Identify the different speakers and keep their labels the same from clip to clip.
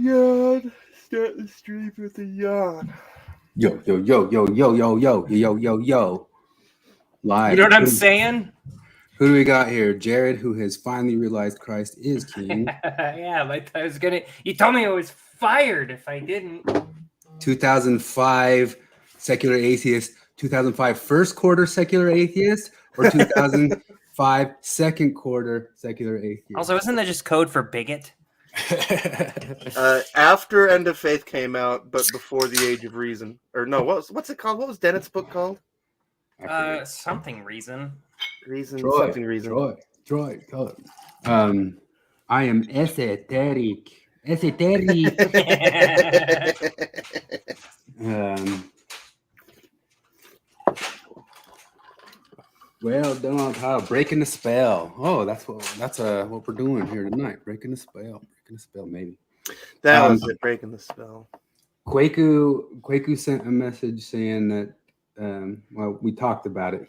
Speaker 1: Yawn. Start the stream with a yawn.
Speaker 2: Yo, yo, yo, yo, yo, yo, yo, yo, yo, yo. Live.
Speaker 3: You know what I'm saying?
Speaker 2: Who do we got here? Jared, who has finally realized Christ is king.
Speaker 3: Yeah, like I was gonna. You told me I was fired if I didn't.
Speaker 2: 2005 secular atheist. 2005 first quarter secular atheist, or 2005 second quarter secular atheist.
Speaker 3: Also, isn't that just code for bigot?
Speaker 1: After End of Faith came out, but before the Age of Reason. Or no, what's it called? What was Dennett's book called?
Speaker 3: Something reason.
Speaker 2: Troy. I am esoteric. Well done, Kyle. Breaking the spell. Oh, that's what we're doing here tonight. Breaking the spell. Maybe.
Speaker 1: That was it. Breaking the spell.
Speaker 2: Kwaku sent a message saying that. Well, we talked about it.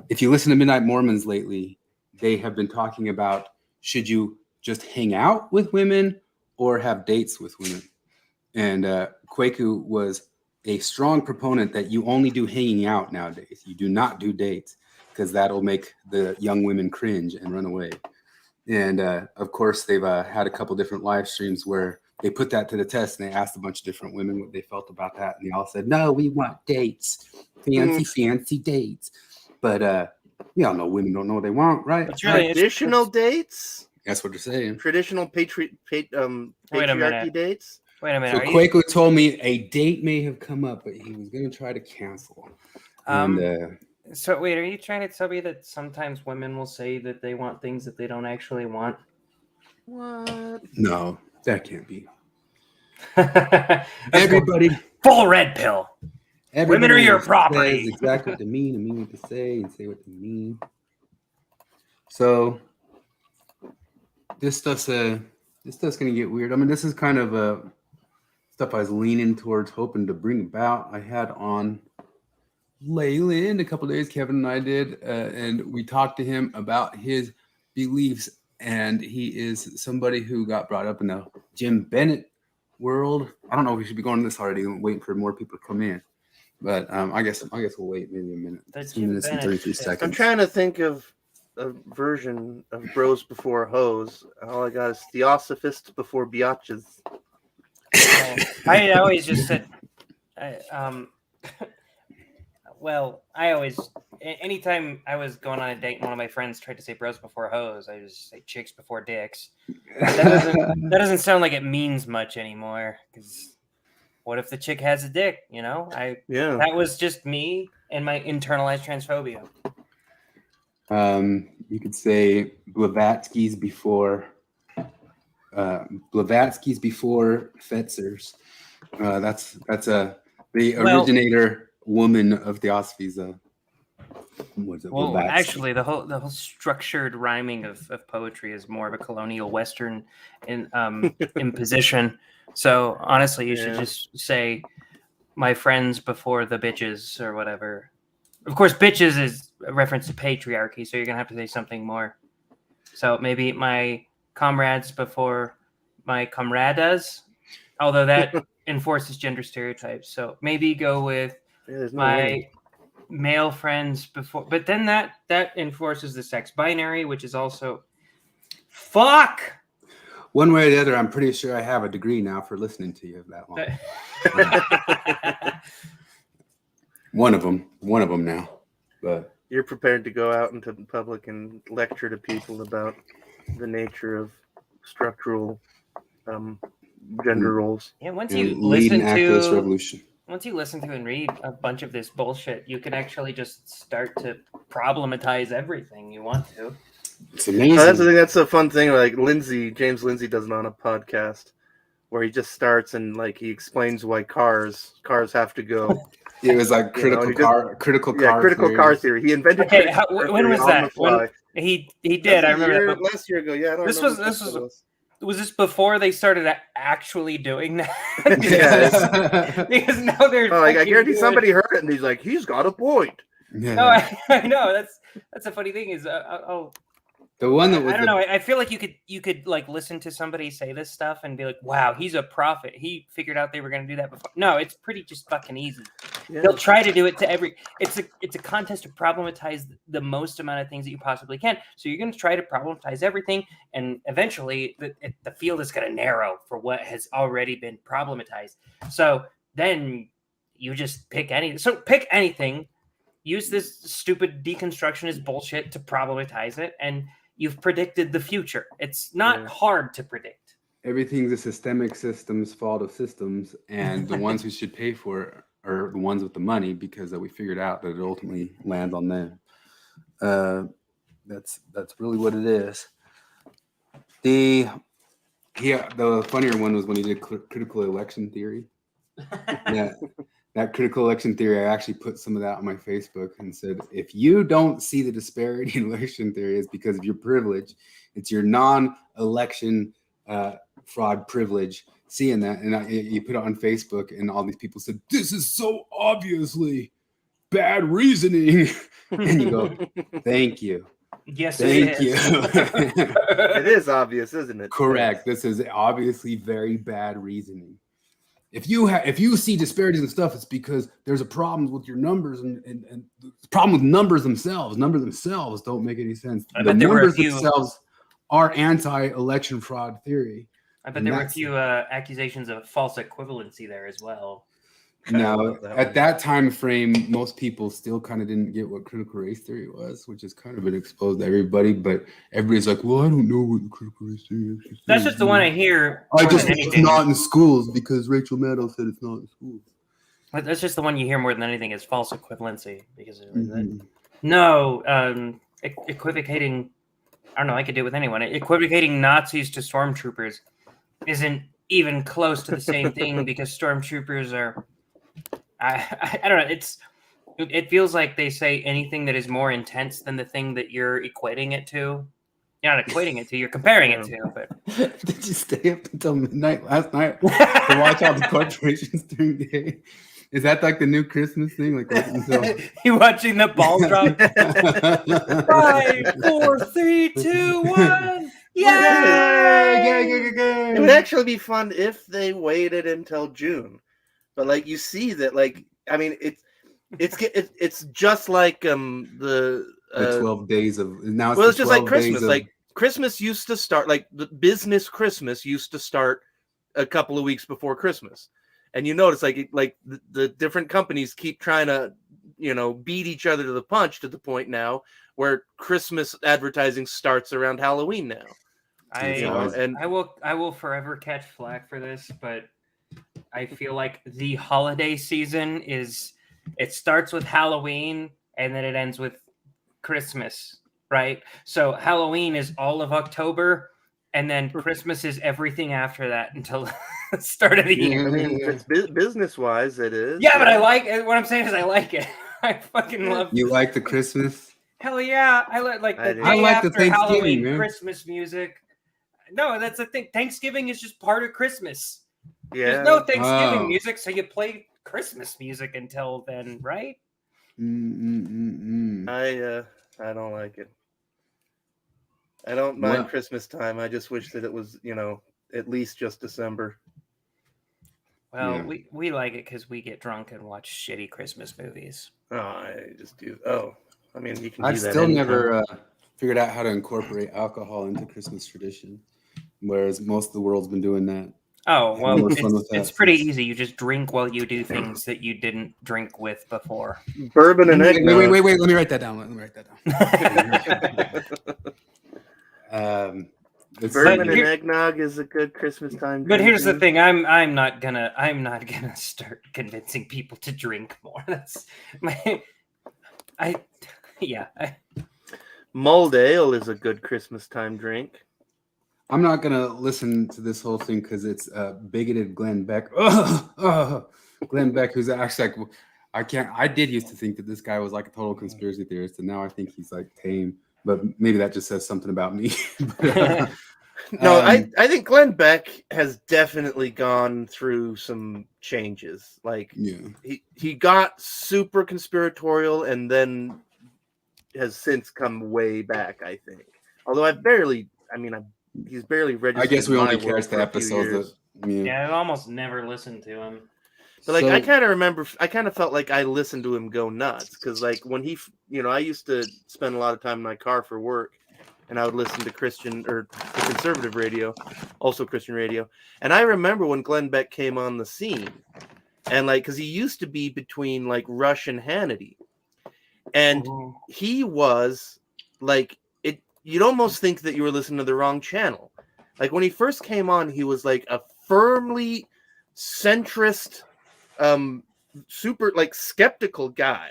Speaker 2: If you listen to Midnight Mormons lately, they have been talking about should you just hang out with women or have dates with women. And Kwaku was a strong proponent that you only do hanging out nowadays. You do not do dates because that'll make the young women cringe and run away. And of course, they've had a couple different live streams where they put that to the test and they asked a bunch of different women what they felt about that. And they all said, no, we want dates, fancy dates. But we all know women don't know what they want, right?
Speaker 1: Traditional dates?
Speaker 2: That's what they're saying.
Speaker 1: Traditional patriarchy dates?
Speaker 3: Wait a minute.
Speaker 2: So Kwaku told me a date may have come up, but he was going to try to cancel.
Speaker 3: So wait, are you trying to tell me that sometimes women will say that they want things that they don't actually want?
Speaker 1: What?
Speaker 2: No, that can't be. Everybody.
Speaker 3: Full red pill. Women are your property.
Speaker 2: Exactly what they mean and mean what they say and say what they mean. So this stuff's gonna get weird. I mean, this is kind of stuff I was leaning towards, hoping to bring about. I had on Leyland a couple of days. Kevin and I did, and we talked to him about his beliefs. And he is somebody who got brought up in the Jim Bennett world. I don't know if we should be going to this already and waiting for more people to come in. But I guess we'll wait maybe a minute. 2 minutes and 33 seconds.
Speaker 1: I'm trying to think of a version of Bros Before Hoes. All I got is Theosophists Before Biatches.
Speaker 3: I always just said, anytime I was going on a date and one of my friends tried to say bros before hoes, I just say chicks before dicks. That doesn't sound like it means much anymore. Because what if the chick has a dick? You know, that was just me and my internalized transphobia.
Speaker 2: You could say Blavatsky's before Fetzers. That's the originator woman of Theosophy's.
Speaker 3: Well, actually, the whole structured rhyming of poetry is more of a colonial Western imposition. So honestly, you should just say my friends before the bitches or whatever. Of course, bitches is a reference to patriarchy, so you're gonna have to say something more. So maybe my comrades before my comradas, although that enforces gender stereotypes. So maybe go with my male friends before, but then that enforces the sex binary, which is also fuck.
Speaker 2: One way or the other, I'm pretty sure I have a degree now for listening to you that long. One of them now. But
Speaker 1: you're prepared to go out into the public and lecture to people about the nature of structural gender roles.
Speaker 3: Yeah, once you listen to
Speaker 2: revolution.
Speaker 3: Once you listen to and read a bunch of this bullshit, you can actually just start to problematize everything you want to.
Speaker 2: It's amazing.
Speaker 1: That's the thing. That's a fun thing. Like James Lindsay does it on a podcast where he just starts and like he explains why cars have to go.
Speaker 2: It was like critical car
Speaker 1: theory. He invented.
Speaker 3: Okay, when was that? When he did. I remember
Speaker 1: last year ago. Yeah,
Speaker 3: Was this before they started actually doing that?
Speaker 1: Yes.
Speaker 3: Because now they're.
Speaker 1: I guarantee somebody heard it and he's like, he's got a point.
Speaker 2: Yeah.
Speaker 3: No, I know that's a funny thing is
Speaker 2: The one that was
Speaker 3: I don't know. I feel like you could like listen to somebody say this stuff and be like, "Wow, he's a prophet. He figured out they were going to do that before." No, it's pretty just fucking easy.
Speaker 1: Yeah.
Speaker 3: They'll try to do it to every. It's a contest to problematize the most amount of things that you possibly can. So you're going to try to problematize everything, and eventually the field is going to narrow for what has already been problematized. So then you just pick anything. Use this stupid deconstructionist bullshit to problematize it, and you've predicted the future. It's not hard to predict.
Speaker 2: Everything's a systemic system's fault of systems, and the ones who should pay for it are the ones with the money, because we figured out that it ultimately lands on them. That's really what it is. The funnier one was when he did critical election theory. That critical election theory, I actually put some of that on my Facebook and said, if you don't see the disparity in election theory, it's because of your privilege. It's your non-election fraud privilege seeing that. And you put it on Facebook, and all these people said, this is so obviously bad reasoning. And you go, thank you.
Speaker 3: Yes,
Speaker 2: Thank
Speaker 3: it
Speaker 2: you.
Speaker 3: is.
Speaker 1: It is obvious, isn't it?
Speaker 2: Correct. This is obviously very bad reasoning. If you see disparities and stuff, it's because there's a problem with your numbers and the problem with numbers themselves. Numbers themselves don't make any sense.
Speaker 3: I
Speaker 2: The
Speaker 3: bet there were a
Speaker 2: numbers
Speaker 3: few-
Speaker 2: themselves are anti-election fraud theory.
Speaker 3: I bet
Speaker 2: And
Speaker 3: there were a
Speaker 2: that's-
Speaker 3: few accusations of false equivalency there as well.
Speaker 2: No,
Speaker 1: that
Speaker 2: at
Speaker 1: one.
Speaker 2: that time frame, most people still kind of didn't get what critical race theory was, which has kind of been exposed to everybody. But everybody's like, "Well, I don't know what the critical race theory is."
Speaker 3: That's just the one I hear.
Speaker 2: I
Speaker 3: more
Speaker 2: just
Speaker 3: than
Speaker 2: it's
Speaker 3: anything.
Speaker 2: not in schools because Rachel Maddow said it's not in schools.
Speaker 3: But that's just the one you hear more than anything is false equivalency, because
Speaker 2: Mhm.
Speaker 3: no, equivocating. I don't know. I could do it with anyone. Equivocating Nazis to stormtroopers isn't even close to the same thing, because stormtroopers are. I don't know. It feels like they say anything that is more intense than the thing that you're equating it to. You're not equating it to. You're comparing it to. But
Speaker 2: Did you stay up until midnight last night to watch all the corporations during the day? Is that like the new Christmas thing? Like until...
Speaker 3: you watching the ball drop? 5, 4, 3, 2, 1.
Speaker 1: It would actually be fun if they waited until June, but like you see that, like I mean, it's just like
Speaker 2: the 12 days of now. It's
Speaker 1: well,
Speaker 2: the
Speaker 1: it's just like
Speaker 2: 12
Speaker 1: Christmas.
Speaker 2: days of-
Speaker 1: Like Christmas used to start, like the business Christmas used to start a couple of weeks before Christmas, and you notice like the different companies keep trying to beat each other to the punch, to the point now where Christmas advertising starts around Halloween now.
Speaker 3: I will forever catch flack for this, but I feel like the holiday season it starts with Halloween and then it ends with Christmas, right? So Halloween is all of October, and then Christmas is everything after that until the start of the year.
Speaker 1: I mean, it's business-wise, it is.
Speaker 3: Yeah, but I like it. What I'm saying is I like it. I fucking love
Speaker 2: You like the Christmas?
Speaker 3: Hell yeah. I like the day
Speaker 2: I like the
Speaker 3: after
Speaker 2: Thanksgiving,
Speaker 3: Halloween
Speaker 2: man.
Speaker 3: Christmas music. No, that's the thing. Thanksgiving is just part of Christmas.
Speaker 1: Yeah.
Speaker 3: There's no Thanksgiving
Speaker 2: Oh.
Speaker 3: music, so you play Christmas music until then, right?
Speaker 1: I don't like it. I don't mind
Speaker 2: Well-
Speaker 1: Christmas time. I just wish that it was, at least just December.
Speaker 3: Well,
Speaker 2: Yeah.
Speaker 3: we like it because we get drunk and watch shitty Christmas movies.
Speaker 1: Oh, I just do. Oh, I mean, you can
Speaker 2: I've
Speaker 1: do that.
Speaker 2: still
Speaker 1: anytime.
Speaker 2: never figured out how to incorporate alcohol into Christmas tradition, whereas most of the world's been doing that.
Speaker 3: Oh, well,
Speaker 2: More fun with
Speaker 3: it's
Speaker 2: that.
Speaker 3: pretty easy. You just drink while you do things that you didn't drink with before.
Speaker 1: Bourbon and eggnog.
Speaker 2: Wait. Let me write that down.
Speaker 1: Bourbon and
Speaker 3: Here-
Speaker 1: eggnog is a good Christmas time.
Speaker 3: But here's the
Speaker 1: drinking.
Speaker 3: thing: I'm not gonna start convincing people to drink more. That's
Speaker 1: Mulled ale is a good Christmas time drink.
Speaker 2: I'm not gonna listen to this whole thing because it's bigoted Glenn Beck. Glenn Beck, who's actually like, I did used to think that this guy was like a total conspiracy theorist, and now I think he's like tame. But maybe that just says something about me.
Speaker 1: No, I think Glenn Beck has definitely gone through some changes. Like
Speaker 2: yeah.
Speaker 1: he got super conspiratorial and then has since come way back, I think. Although he's barely registered.
Speaker 2: I guess we
Speaker 1: in
Speaker 2: only
Speaker 1: my world
Speaker 2: catch the
Speaker 1: for a few
Speaker 2: episodes
Speaker 1: years.
Speaker 2: that. Yeah.
Speaker 3: I almost never listened to him.
Speaker 1: But like,
Speaker 2: So-
Speaker 1: I kind of remember, I kind of felt like I listened to him go nuts because, like, when he, I used to spend a lot of time in my car for work, and I would listen to Christian or conservative radio, also Christian radio. And I remember when Glenn Beck came on the scene, and like, because he used to be between like Rush and Hannity, and he was like, it. You'd almost think that you were listening to the wrong channel. Like when he first came on, he was like a firmly centrist, super like skeptical guy,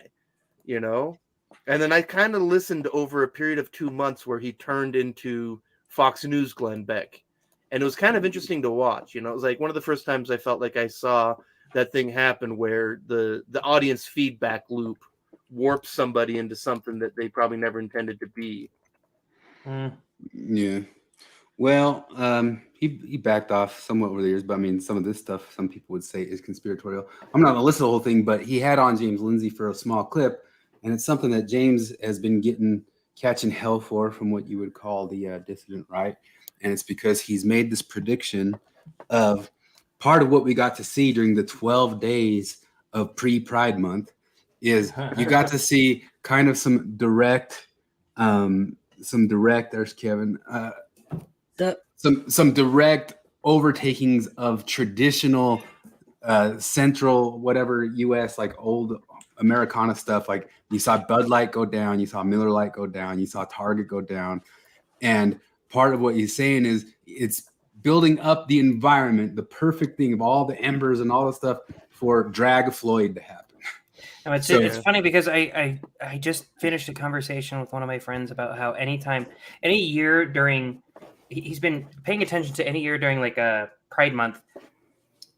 Speaker 1: and then I kind of listened over a period of 2 months where he turned into Fox News Glenn Beck, and it was kind of interesting to watch. It was like one of the first times I felt like I saw that thing happen where the audience feedback loop warps somebody into something that they probably never intended to be.
Speaker 2: Yeah. Well, he backed off somewhat over the years, but I mean, some of this stuff, some people would say is conspiratorial. I'm not gonna listen to the whole thing, but he had on James Lindsay for a small clip, and it's something that James has been catching hell for from what you would call the dissident right, and it's because he's made this prediction of part of what we got to see during the 12 days of pre-Pride Month is you got to see kind of some direct. There's Kevin. Some direct overtakings of traditional central whatever U.S. like old Americana stuff. Like you saw Bud Light go down, you saw Miller Lite go down, you saw Target go down, and part of what he's saying is it's building up the environment, the perfect thing of all the embers and all the stuff for drag Floyd to happen.
Speaker 3: No, it's funny because I just finished a conversation with one of my friends about how any year during, he's been paying attention to any year during like a Pride Month,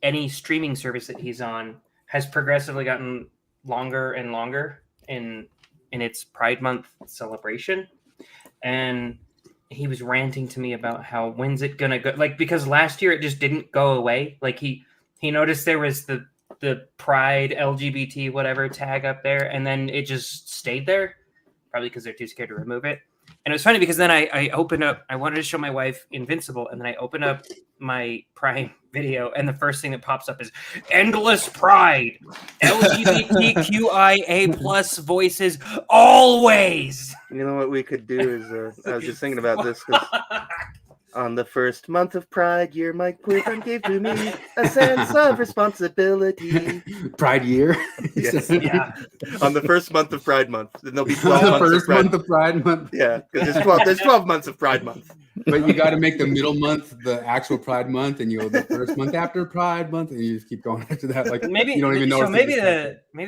Speaker 3: any streaming service that he's on has progressively gotten longer and longer in its Pride Month celebration. And he was ranting to me about how when's it gonna go, like, because last year it just didn't go away. Like he noticed there was the Pride LGBT whatever tag up there, and then it just stayed there, probably because they're too scared to remove it. And it was funny because then I opened up, I wanted to show my wife Invincible, and then I opened up my Prime video, and the first thing that pops up is endless pride, LGBTQIA plus voices always.
Speaker 1: You know what we could do is, I was just thinking about this because on the first month of Pride year, my boyfriend gave to me a sense of responsibility.
Speaker 2: Pride year?
Speaker 1: Yes.
Speaker 3: Yeah.
Speaker 1: On the first month of Pride month. Then there'll be 12 months
Speaker 2: first month of Pride month.
Speaker 1: Yeah, because there's 12 months of Pride month.
Speaker 2: But you got to make the middle month the actual Pride month, and the first month after Pride month, and you just keep going after that. Like
Speaker 3: maybe
Speaker 2: you don't even know.
Speaker 3: So maybe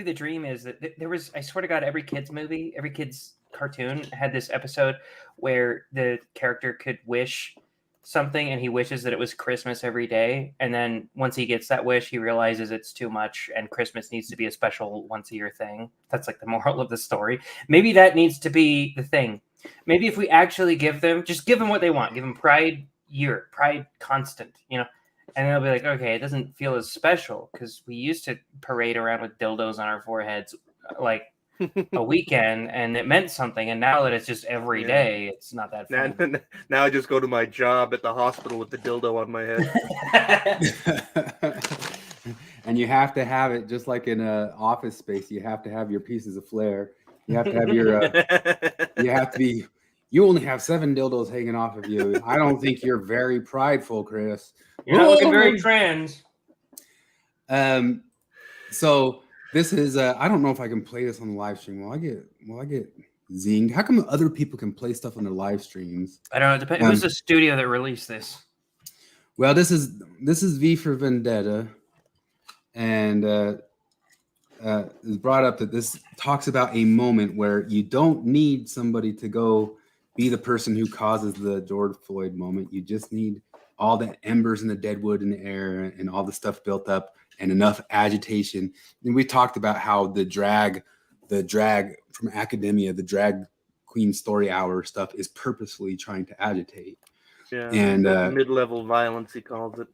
Speaker 3: the dream is that there was. I swear to God, every kid's movie, every kid's cartoon had this episode where the character could wish something, and he wishes that it was Christmas every day, and then once he gets that wish, he realizes it's too much, and Christmas needs to be a special once a year thing. That's like the moral of the story. Maybe that needs to be the thing. Maybe if we actually give them what they want, give them Pride year, Pride constant, and they'll be like, okay, it doesn't feel as special because we used to parade around with dildos on our foreheads like a weekend, and it meant something, and now that it's just every day, it's not that fun.
Speaker 1: Now I just go to my job at the hospital with the dildo on my head.
Speaker 2: And you have to have it just like in an office space. You have to have your pieces of flair. You have to have your. You have to be. You only have 7 dildos hanging off of you. I don't think you're very prideful, Chris.
Speaker 3: You're not looking very trans.
Speaker 2: So. This is I don't know if I can play this on the live stream. Will I get zinged? How come other people can play stuff on their live streams?
Speaker 3: I don't know. It depends. Who's the studio that released this?
Speaker 2: Well, this is V for Vendetta, and it's brought up that this talks about a moment where you don't need somebody to go be the person who causes the George Floyd moment. You just need all the embers and the dead wood in the air and all the stuff built up and enough agitation. And we talked about how the drag from academia, the drag queen story hour stuff is purposefully trying to agitate.
Speaker 1: Yeah,
Speaker 2: and
Speaker 1: mid-level violence, he calls it.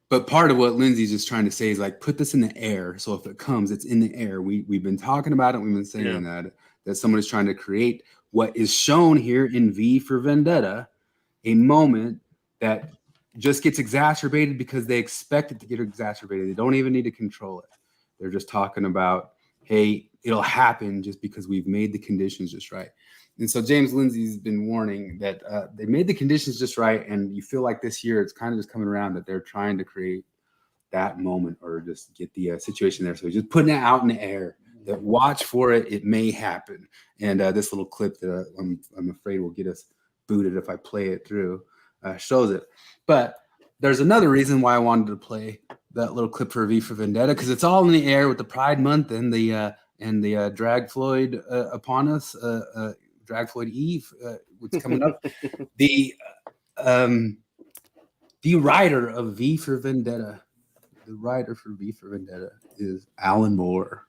Speaker 2: But part of what Lindsay's just trying to say is like, put this in the air. So if it comes, it's in the air. We've been talking about it. We've been saying that someone is trying to create what is shown here in V for Vendetta, a moment that just gets exacerbated because they expect it to get exacerbated. They don't even need to control it. They're just talking about, hey, it'll happen just because we've made the conditions just right. And so James Lindsay's been warning that they made the conditions just right, and you feel like this year it's kind of just coming around that they're trying to create that moment or just get the situation there. So just putting it out in the air, that watch for it, it may happen. And this little clip that I'm afraid will get us booted if I play it through shows it. But there's another reason why I wanted to play that little clip for V for Vendetta, because it's all in the air with the Pride Month and the drag Floyd upon us. Drag Floyd Eve, what's coming up. The writer of V for Vendetta, the writer for V for Vendetta is Alan Moore.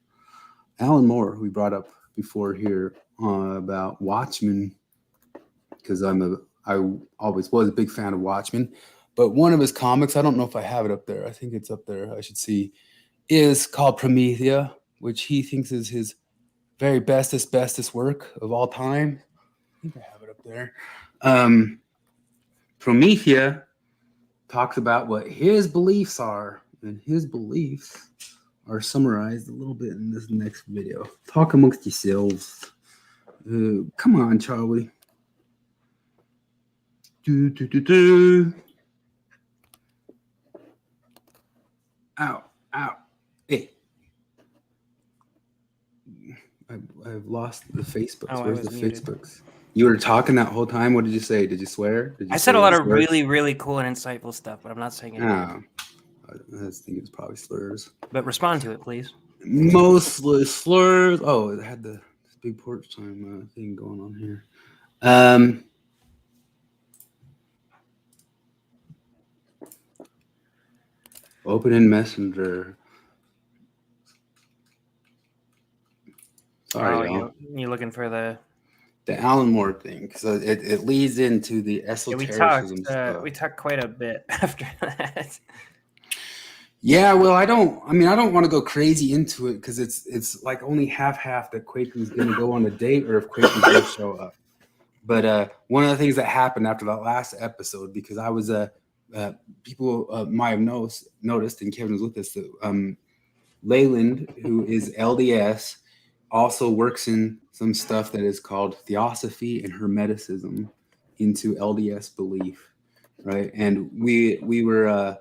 Speaker 2: Alan Moore, who we brought up before here about Watchmen, because I always was a big fan of Watchmen. But one of his comics, I don't know if I have it up there. I think it's up there. I should see, is called Promethea, which he thinks is his very bestest work of all time. I think I have it up there. Promethea talks about what his beliefs are, and his beliefs are summarized a little bit in this next video. Talk amongst yourselves. Come on, Charlie. Ow. Hey. I've lost the Facebooks.
Speaker 3: Oh,
Speaker 2: where's the Facebooks? You were talking that whole time. What did you say? Did you swear?
Speaker 3: I said a lot of really, really cool and insightful stuff, but I'm not saying it.
Speaker 2: Oh, I think it's probably slurs.
Speaker 3: But respond to it, please.
Speaker 2: Mostly slurs. Oh, it had this big porch time thing going on here. Open in Messenger. Sorry, y'all.
Speaker 3: You're looking for the
Speaker 2: Alan Moore thing, because it leads into the esotericism stuff.
Speaker 3: We talked quite a bit after that.
Speaker 2: Yeah, well, I don't want to go crazy into it because it's like only half that Kwaku's going to go on a date or if Kwaku's going to show up. But one of the things that happened after that last episode, because I was people might have noticed, and Kevin was with us, that Leyland, who is LDS, also works in some stuff that is called Theosophy and Hermeticism into LDS belief, right? And we were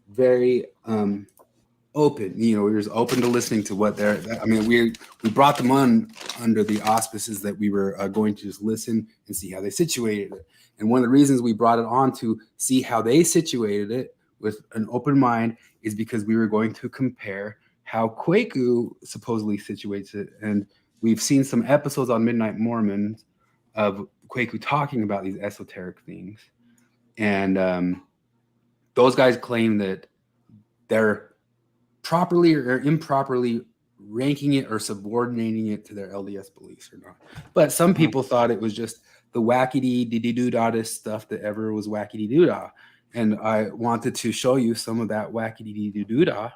Speaker 2: very open. We were just open to listening to what they're. I mean, we brought them on under the auspices that we were going to just listen and see how they situated it. And one of the reasons we brought it on to see how they situated it with an open mind is because we were going to compare how Kwaku supposedly situates it. And we've seen some episodes on Midnight Mormons of Kwaku talking about these esoteric things. And those guys claim that they're properly or improperly ranking it or subordinating it to their LDS beliefs or not. But some people thought it was just the wackity-dee-doo-dah stuff that ever was wackity-doo-dah. And I wanted to show you some of that wackity-dee-doo-dah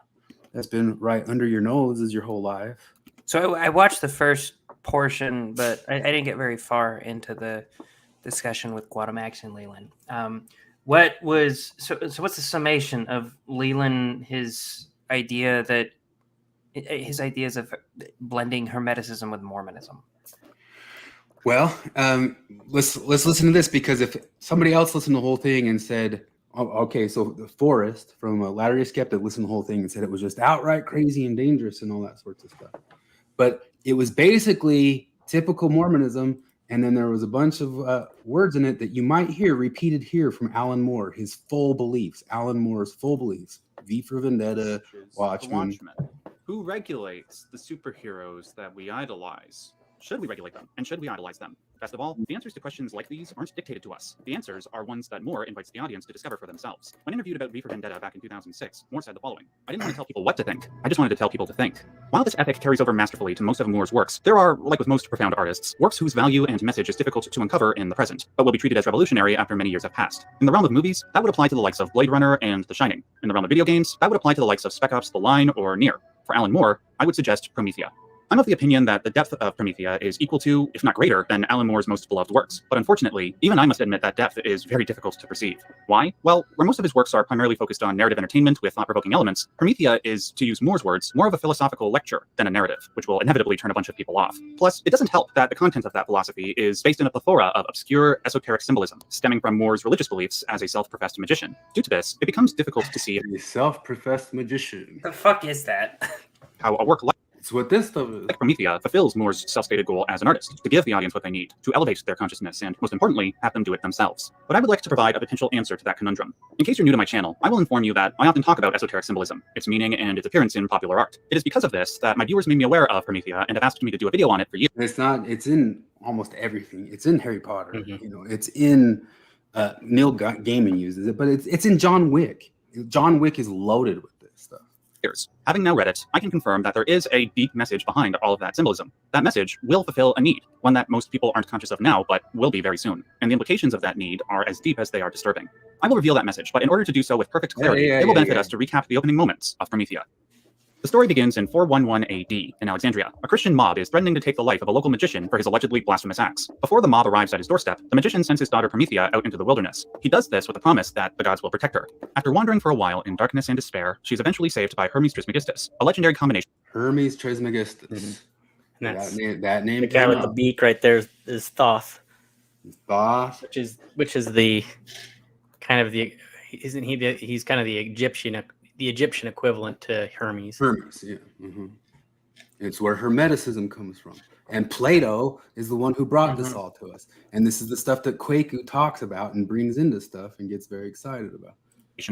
Speaker 2: that's been right under your nose as your whole life.
Speaker 3: So I watched the first portion, but I didn't get very far into the discussion with Guadamax and Leland. What's the summation of Leland, his ideas of blending Hermeticism with Mormonism?
Speaker 2: Well, let's listen to this, because if somebody else listened to the whole thing and said, oh, okay, so the Forrest from Latter-day Skeptic listened to the whole thing and said it was just outright crazy and dangerous and all that sorts of stuff. But it was basically typical Mormonism, and then there was a bunch of words in it that you might hear repeated here from Alan Moore, his full beliefs, Alan Moore's full beliefs. V for Vendetta, Watchmen.
Speaker 4: Who regulates the superheroes that we idolize? Should we regulate them? And should we idolize them? Best of all, the answers to questions like these aren't dictated to us. The answers are ones that Moore invites the audience to discover for themselves. When interviewed about V for Vendetta back in 2006, Moore said the following: I didn't want to tell people what to think. I just wanted to tell people to think. While this epic carries over masterfully to most of Moore's works, there are, like with most profound artists, works whose value and message is difficult to uncover in the present, but will be treated as revolutionary after many years have passed. In the realm of movies, that would apply to the likes of Blade Runner and The Shining. In the realm of video games, that would apply to the likes of Spec Ops: The Line or Nier. For Alan Moore, I would suggest Promethea. I'm of the opinion that the depth of Promethea is equal to, if not greater, than Alan Moore's most beloved works. But unfortunately, even I must admit that depth is very difficult to perceive. Why? Well, where most of his works are primarily focused on narrative entertainment with thought-provoking elements, Promethea is, to use Moore's words, more of a philosophical lecture than a narrative, which will inevitably turn a bunch of people off. Plus, it doesn't help that the content of that philosophy is based in a plethora of obscure esoteric symbolism, stemming from Moore's religious beliefs as a self-professed magician. Due to this, it becomes difficult to see
Speaker 2: A self-professed magician.
Speaker 3: The fuck is that?
Speaker 4: how a work like
Speaker 2: It's what this stuff is.
Speaker 4: Promethea fulfills Moore's self-stated goal as an artist, to give the audience what they need, to elevate their consciousness, and most importantly, have them do it themselves. But I would like to provide a potential answer to that conundrum. In case you're new to my channel, I will inform you that I often talk about esoteric symbolism, its meaning, and its appearance in popular art. It is because of this that my viewers made me aware of Promethea and have asked me to do a video on it for years.
Speaker 2: It's in almost everything. It's in Harry Potter. You know, it's in Neil Gaiman uses it, but it's in John Wick. John Wick is loaded with this stuff.
Speaker 4: Having now read it, I can confirm that there is a deep message behind all of that symbolism. That message will fulfill a need, one that most people aren't conscious of now, but will be very soon. And the implications of that need are as deep as they are disturbing. I will reveal that message, but in order to do so with perfect clarity, it will benefit us to recap the opening moments of Promethea. The story begins in 411 AD in Alexandria. A Christian mob is threatening to take the life of a local magician for his allegedly blasphemous acts. Before the mob arrives at his doorstep, the magician sends his daughter Promethea out into the wilderness. He does this with the promise that the gods will protect her. After wandering for a while in darkness and despair, she is eventually saved by Hermes Trismegistus, a legendary combination.
Speaker 2: Hermes Trismegistus.
Speaker 5: And that's
Speaker 2: That name.
Speaker 5: the guy with the beak right there is Thoth,
Speaker 2: Thoth.
Speaker 5: which is the kind of the isn't he the, he's kind of the Egyptian equivalent to Hermes.
Speaker 2: Hermes, yeah. It's where hermeticism comes from. And Plato is the one who brought this all to us. And this is the stuff that Kwaku talks about and brings into stuff and gets very excited about.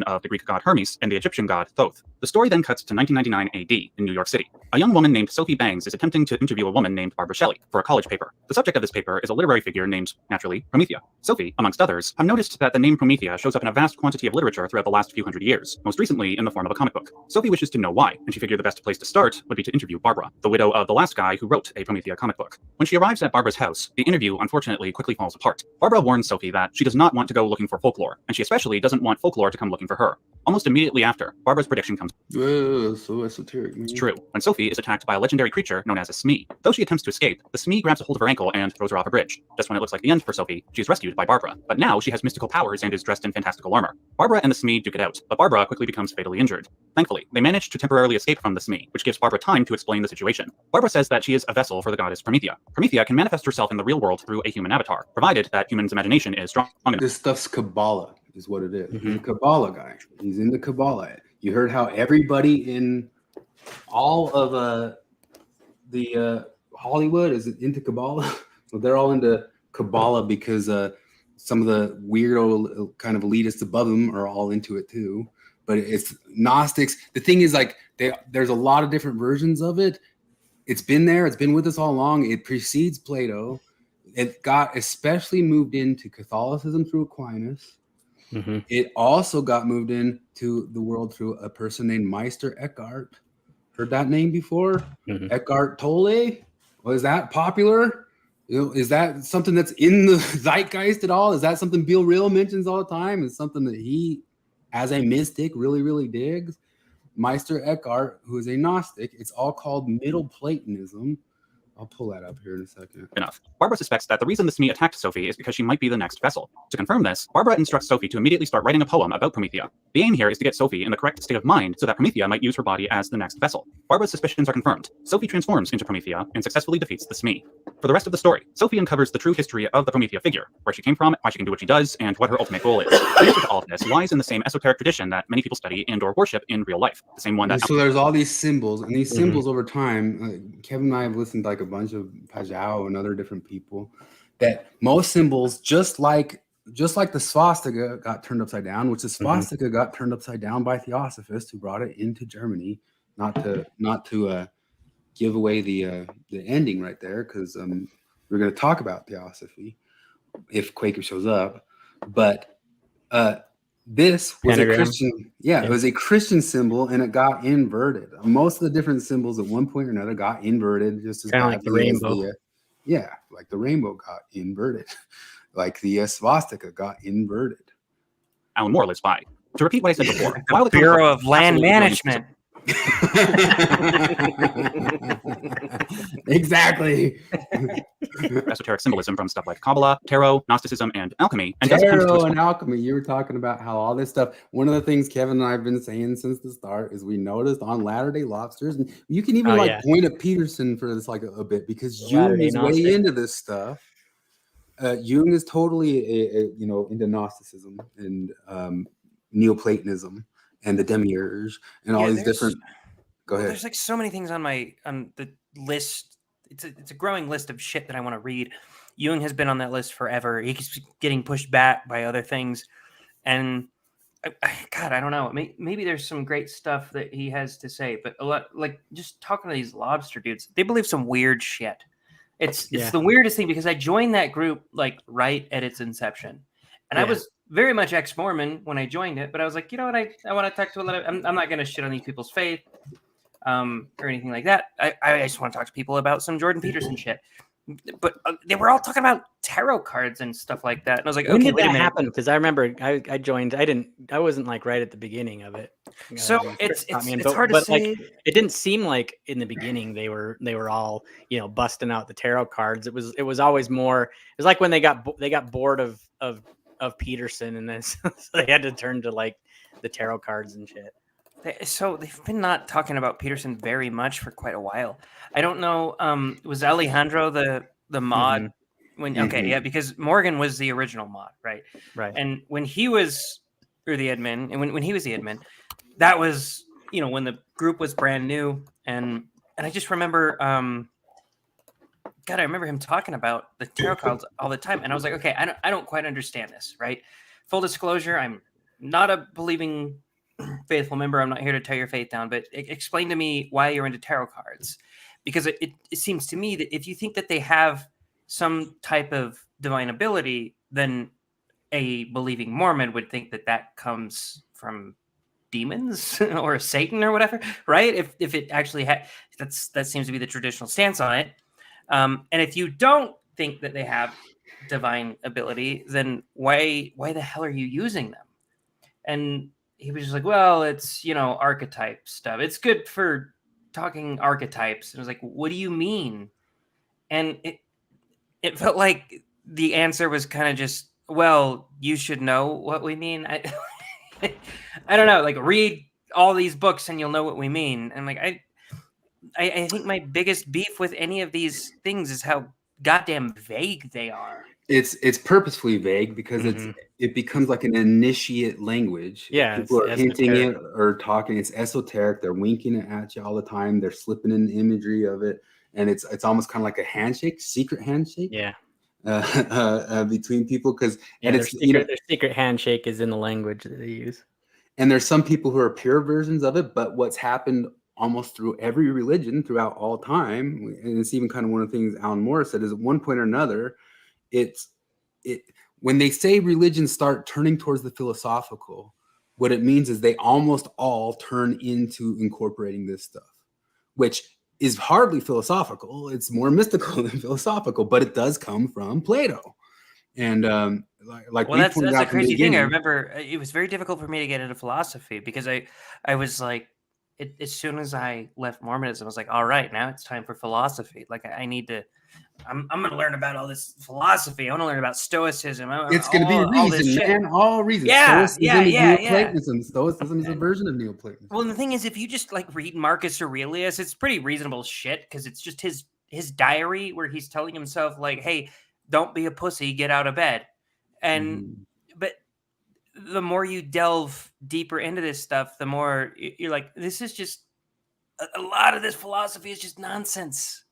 Speaker 4: Of the Greek god Hermes and the Egyptian god Thoth. The story then cuts to 1999 AD in New York City. A young woman named Sophie Bangs is attempting to interview a woman named Barbara Shelley for a college paper. The subject of this paper is a literary figure named, naturally, Promethea. Sophie, amongst others, have noticed that the name Promethea shows up in a vast quantity of literature throughout the last few hundred years, most recently in the form of a comic book. Sophie wishes to know why, and she figured the best place to start would be to interview Barbara, the widow of the last guy who wrote a Promethea comic book. When she arrives at Barbara's house, the interview unfortunately quickly falls apart. Barbara warns Sophie that she does not want to go looking for folklore, and she especially doesn't want folklore to come looking for her. Almost immediately after, Barbara's prediction comes.
Speaker 2: So esoteric.
Speaker 4: It's true, when Sophie is attacked by a legendary creature known as a Smee. Though she attempts to escape, the Smee grabs a hold of her ankle and throws her off a bridge. Just when it looks like the end for Sophie, she is rescued by Barbara. But now she has mystical powers and is dressed in fantastical armor. Barbara and the Smee duke it out, but Barbara quickly becomes fatally injured. Thankfully, they manage to temporarily escape from the Smee, which gives Barbara time to explain the situation. Barbara says that she is a vessel for the goddess Promethea. Promethea can manifest herself in the real world through a human avatar, provided that human's imagination is strong enough.
Speaker 2: This stuff's Kabbalah is what it is. He's a Kabbalah guy. He's into Kabbalah. You heard how everybody in all of the Hollywood is into Kabbalah. So they're all into Kabbalah because some of the weirdo kind of elitists above them are all into it too. But it's Gnostics. The thing is, like, there's a lot of different versions of it. It's been there. It's been with us all along. It precedes Plato. It got especially moved into Catholicism through Aquinas. It also got moved into the world through a person named Meister Eckhart. Heard that name before? Eckhart Tolle? Was that popular? You know, is that something that's in the zeitgeist at all? Is that something Bill Real mentions all the time? Is something that he, as a mystic, really, really digs? Meister Eckhart, who is a Gnostic, it's all called Middle Platonism. I'll pull that up here in a second.
Speaker 4: Enough. Barbara suspects that the reason the Smee attacked Sophie is because she might be the next vessel. To confirm this, Barbara instructs Sophie to immediately start writing a poem about Promethea. The aim here is to get Sophie in the correct state of mind so that Promethea might use her body as the next vessel. Barbara's suspicions are confirmed. Sophie transforms into Promethea and successfully defeats the Smee. For the rest of the story, Sophie uncovers the true history of the Promethea figure, where she came from, why she can do what she does, and what her ultimate goal is. The answer to all of this lies in the same esoteric tradition that many people study and or worship in real life. The same one that...
Speaker 2: So there's all these symbols, and these symbols over time, Kevin and I have listened to like a bunch of Pajao and other different people, that most symbols, just like the swastika got turned upside down, which the swastika got turned upside down by Theosophists who brought it into Germany, not to give away the ending right there, because we're going to talk about Theosophy if Quaker shows up, but this was
Speaker 5: Pentagram.
Speaker 2: a Christian, it was a Christian symbol, and it got inverted. Most of the different symbols at one point or another got inverted, just as
Speaker 5: Kind of like the rainbow.
Speaker 2: Like the rainbow got inverted, like the swastika got inverted.
Speaker 4: Alan Moore lives by. To repeat what I said before, while the
Speaker 3: Bureau
Speaker 4: comic
Speaker 3: of
Speaker 4: book
Speaker 3: Land
Speaker 4: absolutely
Speaker 3: Management.
Speaker 2: Exactly.
Speaker 4: Esoteric symbolism from stuff like Kabbalah, tarot, Gnosticism, and alchemy, and does attempt to
Speaker 2: Tarot
Speaker 4: explain
Speaker 2: and alchemy. You were talking about how all this stuff. One of the things Kevin and I have been saying since the start is we noticed on Latter-day Lobsters, and you can even point at Peterson for this like a bit, because Jung is way into this stuff. Jung is totally into Gnosticism and Neoplatonism and the demiurge and all these different. Go ahead.
Speaker 3: There's like so many things on the list. It's a growing list of shit that I want to read. Jung has been on that list forever. He keeps getting pushed back by other things, and God, I don't know. Maybe there's some great stuff that he has to say, but a lot, like just talking to these lobster dudes, they believe some weird shit. It's the weirdest thing, because I joined that group like right at its inception, and I was very much ex-Mormon when I joined it, but I was like, you know what, I want to talk to a lot of. I'm not going to shit on these people's faith, or anything like that. I just want to talk to people about some Jordan Peterson shit. But they were all talking about tarot cards and stuff like that, and I was like,
Speaker 5: when
Speaker 3: okay,
Speaker 5: did
Speaker 3: wait a
Speaker 5: that
Speaker 3: minute.
Speaker 5: happen? Because I remember I joined. I wasn't like right at the beginning of it.
Speaker 3: So it's hard to say.
Speaker 5: Like, it didn't seem like in the beginning they were all busting out the tarot cards. It was always more. It was like when they got bored of Peterson, and then so they had to turn to like the tarot cards and shit.
Speaker 3: So they've been not talking about Peterson very much for quite a while. I don't know. Was Alejandro the mod when? Okay, yeah, because Morgan was the original mod, right?
Speaker 5: Right.
Speaker 3: And when he was, or the admin, and when he was the admin, that was when the group was brand new, and I just remember, God, I remember him talking about the tarot cards all the time, and I was like, okay, I don't quite understand this, right? Full disclosure, I'm not a believing faithful member. I'm not here to tear your faith down, but explain to me why you're into tarot cards, because it seems to me that if you think that they have some type of divine ability, then a believing Mormon would think that comes from demons or Satan or whatever, right? If it actually that seems to be the traditional stance on it. And if you don't think that they have divine ability, then why the hell are you using them? And he was just like, well, it's, archetype stuff. It's good for talking archetypes. And I was like, what do you mean? And it felt like the answer was kind of just, well, you should know what we mean. I don't know, like read all these books and you'll know what we mean. And like, I think my biggest beef with any of these things is how goddamn vague they are.
Speaker 2: It's purposefully vague because it becomes like an initiate language.
Speaker 5: Yeah,
Speaker 2: people are hinting it or talking. It's esoteric. They're winking it at you all the time. They're slipping in imagery of it, and it's almost kind of like a handshake, secret handshake.
Speaker 5: Yeah,
Speaker 2: between people, because
Speaker 5: their secret handshake is in the language that they use.
Speaker 2: And there's some people who are pure versions of it, but what's happened almost through every religion throughout all time, and it's even kind of one of the things Alan Morris said, is at one point or another, when they say religions start turning towards the philosophical, what it means is they almost all turn into incorporating this stuff, which is hardly philosophical. It's more mystical than philosophical, but it does come from Plato. And
Speaker 3: that's a crazy thing. I remember it was very difficult for me to get into philosophy because I was like, as soon as I left Mormonism, I was like, all right, now it's time for philosophy. Like I need to. I'm going to learn about all this philosophy. I want to learn about Stoicism.
Speaker 2: It's going to be reason, man. All reason.
Speaker 3: Yeah,
Speaker 2: Stoicism is Neoplatonism. Stoicism is a version of Neoplatonism.
Speaker 3: Well, the thing is, if you just like read Marcus Aurelius, it's pretty reasonable shit because it's just his diary where he's telling himself like, "Hey, don't be a pussy, get out of bed." And but the more you delve deeper into this stuff, the more you're like, this is just a lot of this philosophy is just nonsense.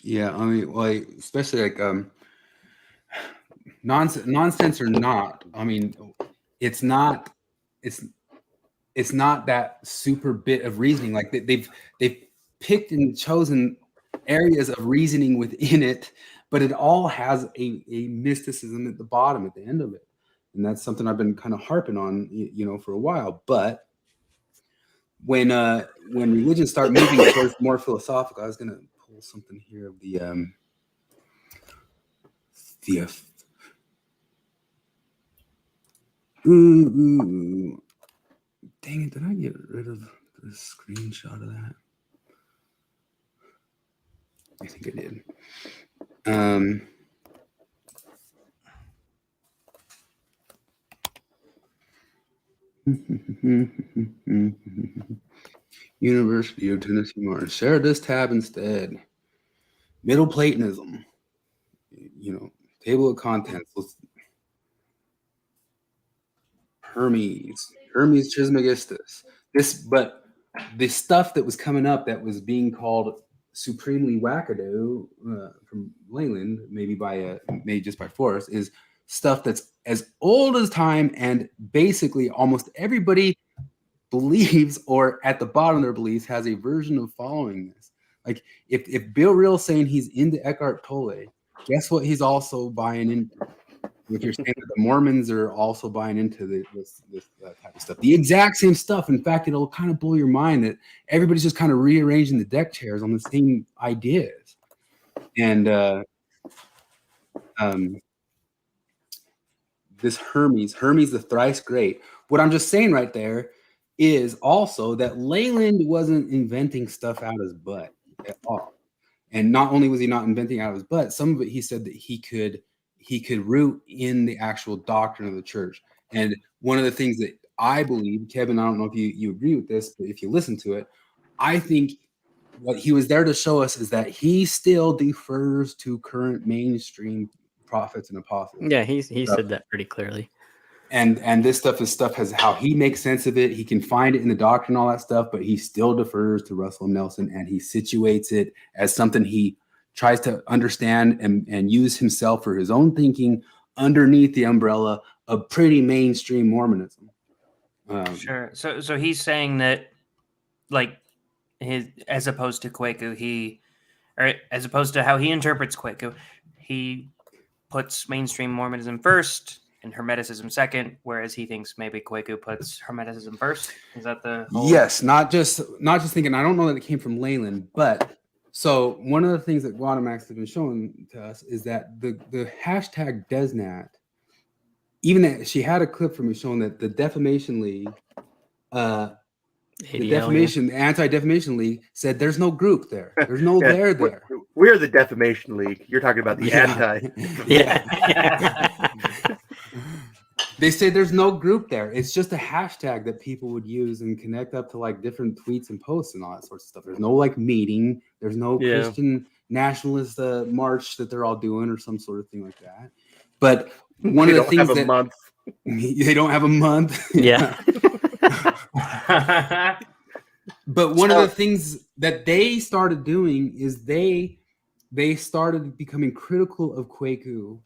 Speaker 2: Yeah, I mean, like especially like nonsense or not. I mean, it's not that super bit of reasoning. Like they've picked and chosen areas of reasoning within it, but it all has a mysticism at the bottom, at the end of it, and that's something I've been kind of harping on, for a while. But when religions start moving towards more philosophical, I was gonna pull something here of the dang it, did I get rid of a screenshot of that. I think I did. University of Tennessee Martin. Share this tab instead. Middle Platonism. Table of contents. Hermes Trismegistus. But the stuff that was coming up that was being called supremely wackadoo from Leyland, maybe just by force, is stuff that's as old as time, and basically almost everybody believes, or at the bottom of their beliefs has a version of following this. Like if Bill Reel's saying he's into Eckhart Tolle, guess what he's also buying into? If you're saying that the Mormons are also buying into this type of stuff, the exact same stuff. In fact, it'll kind of blow your mind that everybody's just kind of rearranging the deck chairs on the same ideas. And this Hermes the thrice great. What I'm just saying right there is also that Leyland wasn't inventing stuff out of his butt at all. And not only was he not inventing out of his butt, some of it he said that he could root in the actual doctrine of the church. And one of the things that I believe, Kevin, I don't know if you agree with this, but if you listen to it, I think what he was there to show us is that he still defers to current mainstream prophets and apostles.
Speaker 5: Yeah, he said that pretty clearly.
Speaker 2: And this stuff has how he makes sense of it. He can find it in the doctrine, all that stuff, but he still defers to Russell Nelson, and he situates it as something he tries to understand and use himself for his own thinking underneath the umbrella of pretty mainstream Mormonism.
Speaker 3: Sure. So he's saying that, like, as opposed to Kwaku, or as opposed to how he interprets Kwaku, he puts mainstream Mormonism first and hermeticism second, whereas he thinks maybe Kwaku puts hermeticism first. Is that the whole...
Speaker 2: Yes, not just thinking. I don't know that it came from Leyland, but so one of the things that Guadamax has been showing to us is that the hashtag Deznat, even that she had a clip from me showing that the Defamation League, the Anti-Defamation League said there's no group there. There's no there.
Speaker 1: We're the Defamation League. You're talking about the anti.
Speaker 5: Yeah.
Speaker 2: They say there's no group there. It's just a hashtag that people would use and connect up to like different tweets and posts and all that sorts of stuff. There's no like meeting. There's no Christian nationalist march that they're all doing or some sort of thing like that. But one of the things that they don't have a month.
Speaker 5: Yeah.
Speaker 2: But one of the things that they started doing is they started becoming critical of Kwaku,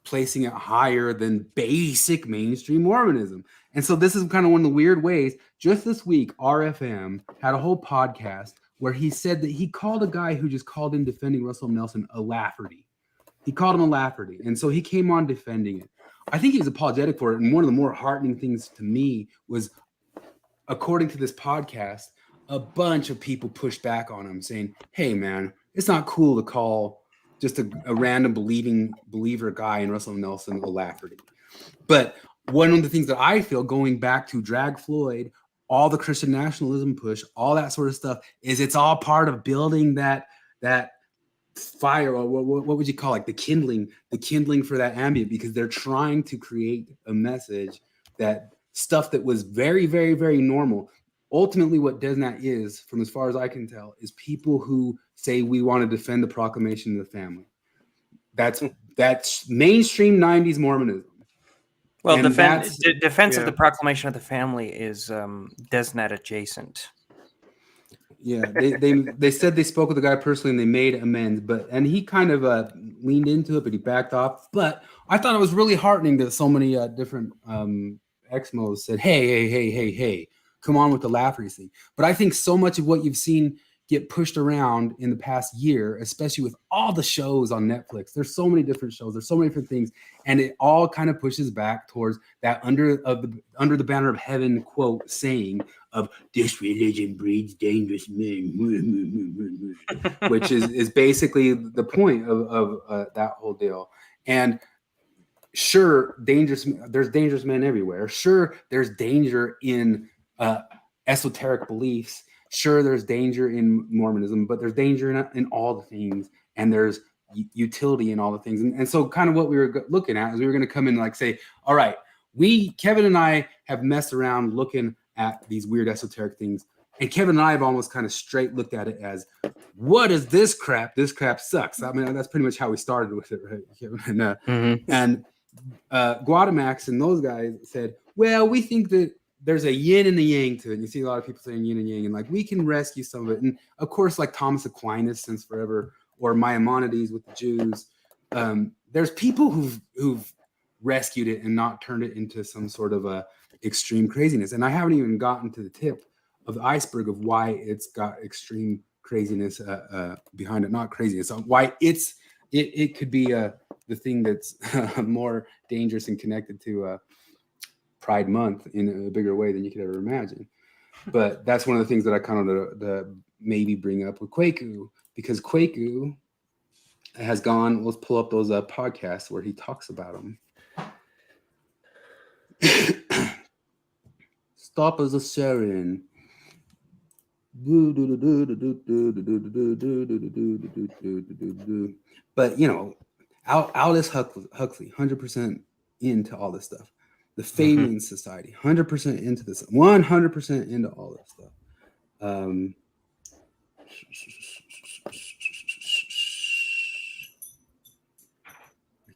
Speaker 2: placing it higher than basic mainstream Mormonism. And so this is kind of one of the weird ways. Just this week, RFM had a whole podcast where he said that he called a guy who just called in defending Russell Nelson a Lafferty. He called him a Lafferty. And so he came on defending it. I think he was apologetic for it. And one of the more heartening things to me was, according to this podcast, a bunch of people pushed back on him saying, hey, man, it's not cool to call just a random believer guy in Russell Nelson a Lafferty. But one of the things that I feel, going back to Drag Floyd, all the Christian nationalism push, all that sort of stuff, is it's all part of building that fire, or what would you call it? The kindling for that ambient, because they're trying to create a message that stuff that was very, very, very normal. Ultimately, what Deznat is, from as far as I can tell, is people who say we want to defend the proclamation of the family. That's mainstream 90s Mormonism.
Speaker 3: Well, defense of the proclamation of the family is Deznat adjacent.
Speaker 2: Yeah, they said they spoke with the guy personally and they made amends, and he kind of leaned into it, but he backed off. But I thought it was really heartening that so many different Exmos said, hey, come on with the Lafferty thing. But I think so much of what you've seen get pushed around in the past year, especially with all the shows on Netflix. There's so many different shows. There's so many different things. And it all kind of pushes back towards that under the banner of heaven quote saying of this religion breeds dangerous men, which is basically the point of that whole deal. And sure, there's dangerous men everywhere. Sure, there's danger in esoteric beliefs. Sure, there's danger in Mormonism, but there's danger in all the things, and there's utility in all the things. And so kind of what we were looking at is we were going to come in and like say, all right, Kevin and I have messed around looking at these weird esoteric things. And Kevin and I have almost kind of straight looked at it as, what is this crap? This crap sucks. I mean, that's pretty much how we started with it, right, Kevin? And Guadamax and those guys said, well, we think that there's a yin and a yang to it. And you see a lot of people saying yin and yang, and like we can rescue some of it. And of course, like Thomas Aquinas since forever, or Maimonides with the Jews, there's people who've rescued it and not turned it into some sort of a extreme craziness. And I haven't even gotten to the tip of the iceberg of why it's got extreme craziness behind it, not craziness. Why it could be the thing that's more dangerous and connected to Pride Month in a bigger way than you could ever imagine. But that's one of the things that I kind of maybe bring up with Kwaku, because Kwaku has gone. Let's pull up those podcasts where he talks about them. Stop as a sharing. But Aldous Huxley, 100% into all this stuff. The Fabian Society, 100% into this, 100% into all this stuff. I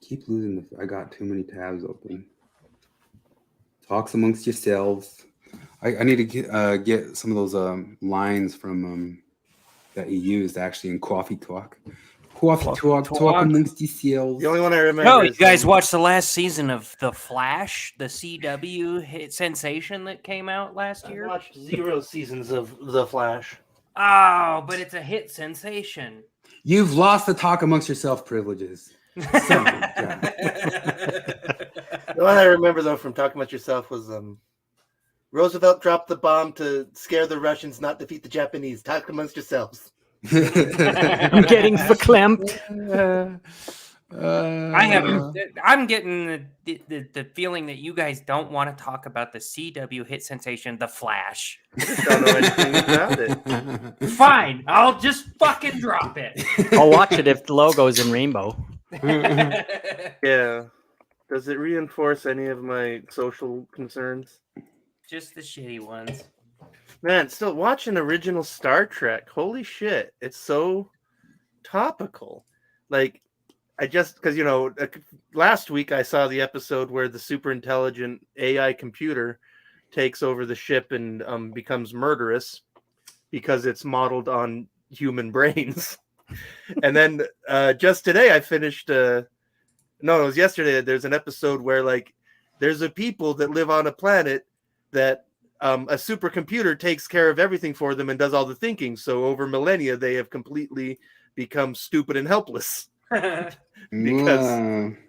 Speaker 2: keep losing I got too many tabs open. Talks amongst yourselves. I need to get some of those lines from that he used actually in Coffee Talk. Talk amongst yourselves.
Speaker 1: The only one I remember.
Speaker 3: No, you guys watched the last season of The Flash, the CW hit sensation that came out last year?
Speaker 1: I watched 0 seasons of The Flash.
Speaker 3: Oh, but it's a hit sensation.
Speaker 2: You've lost the talk amongst yourself privileges.
Speaker 1: The one I remember though from Talking About Yourself was Roosevelt dropped the bomb to scare the Russians, not defeat the Japanese. Talk amongst yourselves.
Speaker 5: I'm getting verklempt.
Speaker 3: I'm getting the feeling that you guys don't want to talk about the CW hit sensation, The Flash.
Speaker 1: I just don't know anything about it.
Speaker 3: Fine, I'll just fucking drop it.
Speaker 5: I'll watch it if the logo's in rainbow.
Speaker 1: Yeah. Does it reinforce any of my social concerns?
Speaker 3: Just the shitty ones.
Speaker 1: Man, still watching original Star Trek. Holy shit. It's so topical. Like, because, last week I saw the episode where the super intelligent AI computer takes over the ship and becomes murderous because it's modeled on human brains. And then just today I finished... No, it was yesterday. There's an episode where, like, there's a people that live on a planet that a supercomputer takes care of everything for them and does all the thinking. So over millennia, they have completely become stupid and helpless because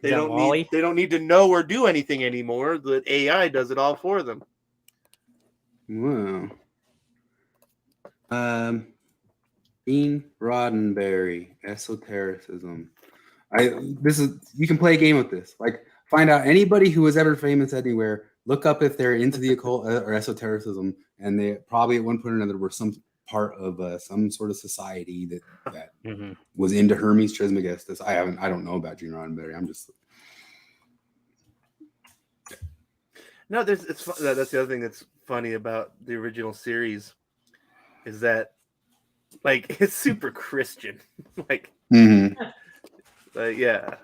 Speaker 1: they don't need to know or do anything anymore. The AI does it all for them.
Speaker 2: Wow. Gene Roddenberry, esotericism. You can play a game with this. Like, find out anybody who was ever famous anywhere. Look up if they're into the occult or esotericism, and they probably at one point or another were some part of some sort of society that was into Hermes Trismegistus. I don't know about Gene Roddenberry. I'm just
Speaker 1: no. That's the other thing that's funny about the original series is that, like, it's super Christian. Like. Yeah,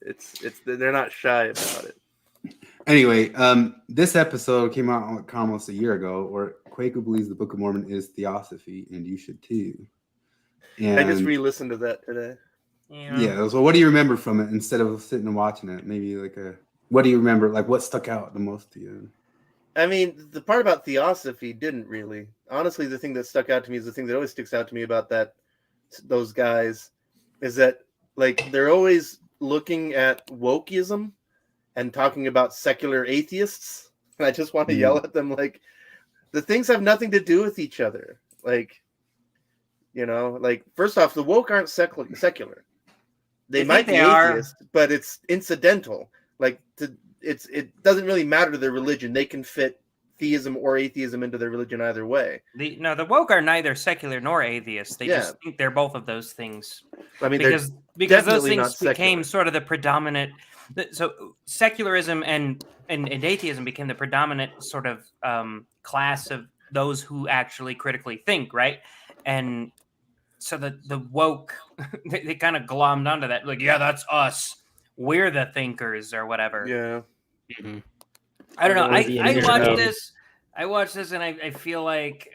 Speaker 1: it's they're not shy about it.
Speaker 2: Anyway, this episode came out almost a year ago, where Kwaku believes the Book of Mormon is Theosophy, and you should too. And
Speaker 1: I just re-listened to that today.
Speaker 2: Yeah. So, what do you remember from it instead of sitting and watching it? Maybe what do you remember? Like, what stuck out the most to you?
Speaker 1: I mean, the part about Theosophy didn't really. Honestly, the thing that stuck out to me is the thing that always sticks out to me about those guys is that, like, they're always looking at wokeism and talking about secular atheists. And I just want to yell at them, like, the things have nothing to do with each other. Like, like, first off, the woke aren't secular. They might be atheist, but it's incidental. Like, it doesn't really matter to their religion. They can fit theism or atheism into their religion either way.
Speaker 3: The woke are neither secular nor atheist. They
Speaker 1: Yeah.
Speaker 3: just think they're both of those things.
Speaker 1: I mean,
Speaker 3: because those
Speaker 1: definitely not
Speaker 3: things became
Speaker 1: secular.
Speaker 3: sort of the predominant. So secularism and atheism became the predominant sort of class of those who actually critically think, right? And so the woke, they kind of glommed onto that, like, yeah, that's us. We're the thinkers or whatever.
Speaker 1: Yeah.
Speaker 5: Mhm.
Speaker 3: I don't know.
Speaker 5: Or
Speaker 3: I watched this and I feel like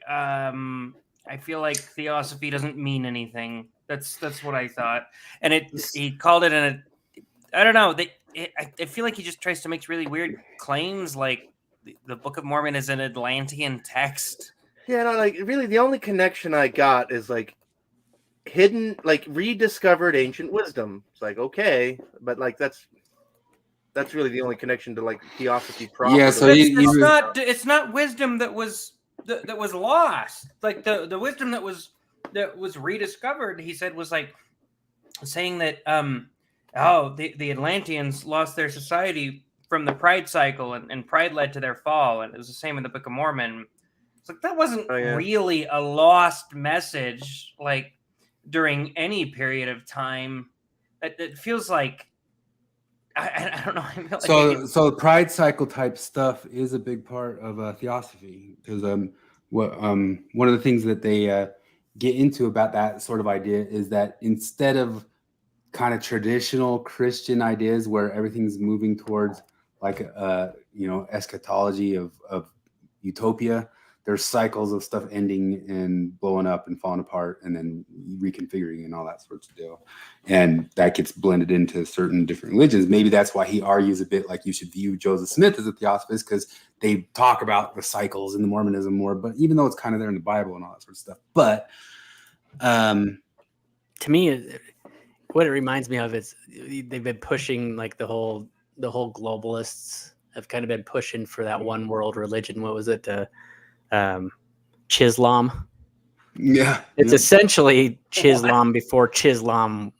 Speaker 3: Theosophy doesn't mean anything. That's what I thought. And he called it I don't know. I feel like he just tries to make really weird claims, like the Book of Mormon is an Atlantean text.
Speaker 1: Yeah, no, like really the only connection I got is like hidden, like rediscovered ancient wisdom. It's like, okay, but like that's really the only connection to like Theosophy proper.
Speaker 2: Yeah, so
Speaker 3: it's not wisdom that was lost. Like the wisdom that was rediscovered, he said, was like saying that the Atlanteans lost their society from the pride cycle, and pride led to their fall, and it was the same in the Book of Mormon. It's like that wasn't really a lost message, like during any period of time. It feels like I don't know. I feel like
Speaker 2: so pride cycle type stuff is a big part of Theosophy, because one of the things that they get into about that sort of idea is that instead of kind of traditional Christian ideas where everything's moving towards like eschatology of utopia, there's cycles of stuff ending and blowing up and falling apart and then reconfiguring and all that sorts of deal. And that gets blended into certain different religions. Maybe that's why he argues a bit like you should view Joseph Smith as a theosophist, because they talk about the cycles in the Mormonism more, but even though it's kind of there in the Bible and all that sort of stuff. But
Speaker 5: to me, what it reminds me of is they've been pushing, like the whole globalists have kind of been pushing for that one world religion. What was it? Chislam.
Speaker 2: Yeah,
Speaker 5: it's essentially Chislam before Chislam.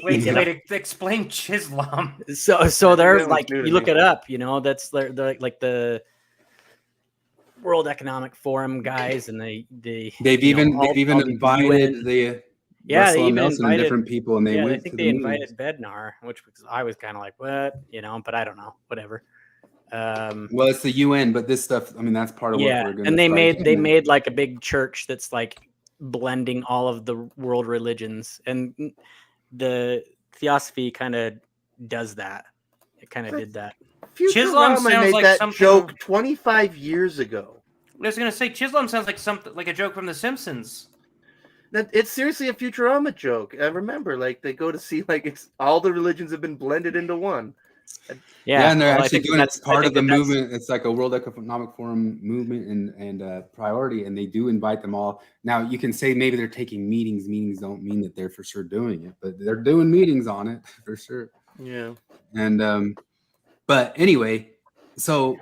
Speaker 3: Wait, explain Chislam.
Speaker 5: So they're like, you look it up, that's they're like the World Economic Forum guys, and they've even
Speaker 2: invited the
Speaker 5: they even invited
Speaker 2: different people, and they went.
Speaker 5: I think they invited Bednar, which I was kind of like, what, but I don't know, whatever.
Speaker 2: Well, it's the UN, but this stuff, I mean, that's part of what we're going to.
Speaker 5: And they made like a big church that's like blending all of the world religions, and the Theosophy kind of does that. It kind of did that.
Speaker 3: Chislam sounds
Speaker 1: made
Speaker 3: like
Speaker 1: that
Speaker 3: something...
Speaker 1: joke 25 years ago.
Speaker 3: I was going to say Chislam sounds like something like a joke from The Simpsons.
Speaker 1: It's seriously a Futurama joke. I remember, like, they go to see like all the religions have been blended into one.
Speaker 2: And they're actually doing it as part of the movement. It's like a World Economic Forum movement and priority, and they do invite them all. Now, you can say maybe they're taking meetings. Meetings don't mean that they're for sure doing it, but they're doing meetings on it for sure.
Speaker 1: Yeah.
Speaker 2: And but anyway, so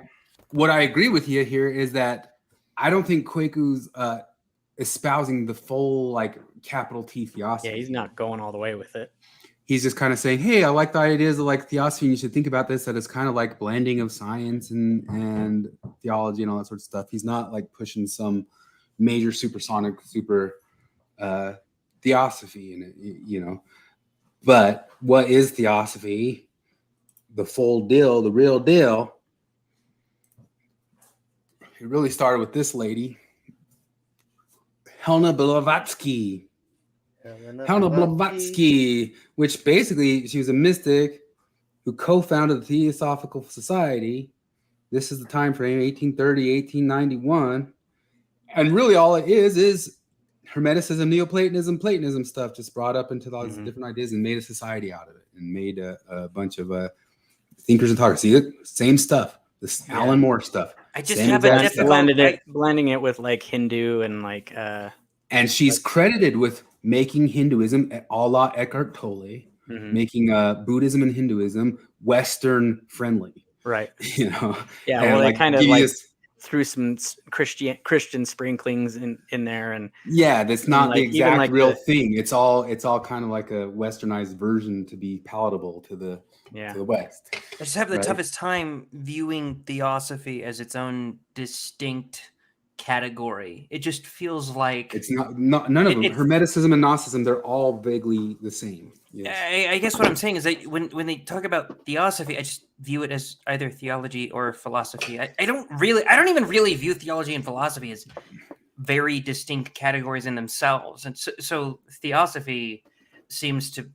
Speaker 2: what I agree with you here is that I don't think Kwaku's espousing the full like capital T Theosophy.
Speaker 5: Yeah, he's not going all the way with it.
Speaker 2: He's just kind of saying, hey, I like the ideas of like Theosophy, and you should think about this, that it's kind of like blending of science and theology and all that sort of stuff. He's not like pushing some major supersonic Theosophy in it, But what is Theosophy? The full deal, the real deal. It really started with this lady, Helena Blavatsky. Helena Blavatsky, which basically she was a mystic who co-founded the Theosophical Society. This is the time frame, 1830, 1891. And really all it is Hermeticism, Neoplatonism, Platonism stuff just brought up into all these different ideas and made a society out of it and made a bunch of thinkers and talkers. See, same stuff. This Alan Moore stuff.
Speaker 3: I just have a difficult
Speaker 5: blending it with like Hindu and like
Speaker 2: and she's credited with making Hinduism a la Eckhart Tolle, making Buddhism and Hinduism Western friendly.
Speaker 5: Right.
Speaker 2: Yeah,
Speaker 5: well, they kind of like threw some Christian sprinklings in there, and
Speaker 2: that's not like, the exact real thing. It's all kind of like a westernized version to be palatable to the
Speaker 5: Yeah.
Speaker 2: to the west.
Speaker 3: I just have the
Speaker 2: Right.
Speaker 3: toughest time viewing Theosophy as its own distinct category. It just feels like
Speaker 2: It's not none of them. Hermeticism and Gnosticism, they're all vaguely the same. Yes.
Speaker 3: I guess what I'm saying is that when they talk about Theosophy, I just view it as either theology or philosophy. I don't even really view theology and philosophy as very distinct categories in themselves. And so Theosophy seems to,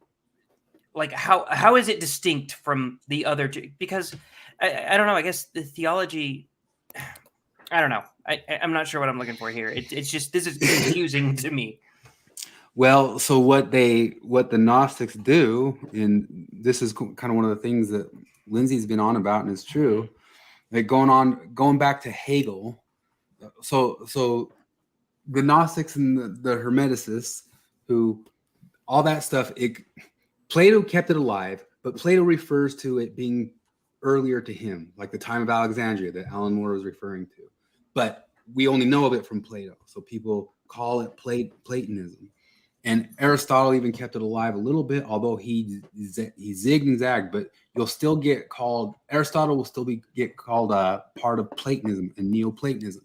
Speaker 3: like, how is it distinct from the other two? Because I don't know. I guess the theology, I don't know. I'm not sure what I'm looking for here. It's just, this is confusing to me.
Speaker 2: Well, so what the Gnostics do, and this is kind of one of the things that Lindsay's been on about, and it's true, like going back to Hegel. So the Gnostics and the Hermeticists, who all that stuff, Plato kept it alive, but Plato refers to it being earlier to him, like the time of Alexandria that Alan Moore was referring to. But we only know of it from Plato, so people call it Platonism. And Aristotle even kept it alive a little bit, although he zigged and zagged. But you'll still get called, Aristotle will still get called part of Platonism and Neoplatonism.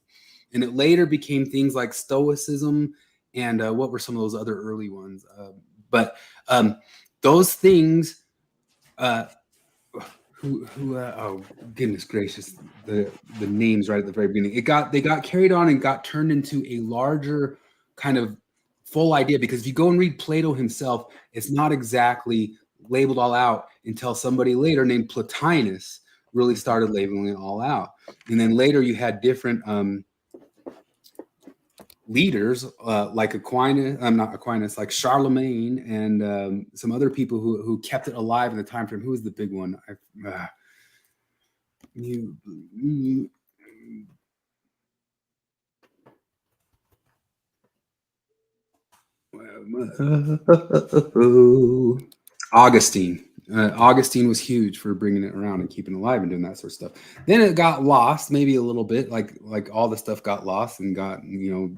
Speaker 2: And it later became things like Stoicism and what were some of those other early ones? But those things, oh goodness gracious, the names right at the very beginning. They got carried on and got turned into a larger kind of full idea, because if you go and read Plato himself, it's not exactly labeled all out until somebody later named Plotinus really started labeling it all out. And then later you had different leaders like like Charlemagne and some other people who kept it alive in the time frame. Who was the big one? Augustine. Augustine was huge for bringing it around and keeping it alive and doing that sort of stuff. Then it got lost, maybe a little bit, like all the stuff got lost and got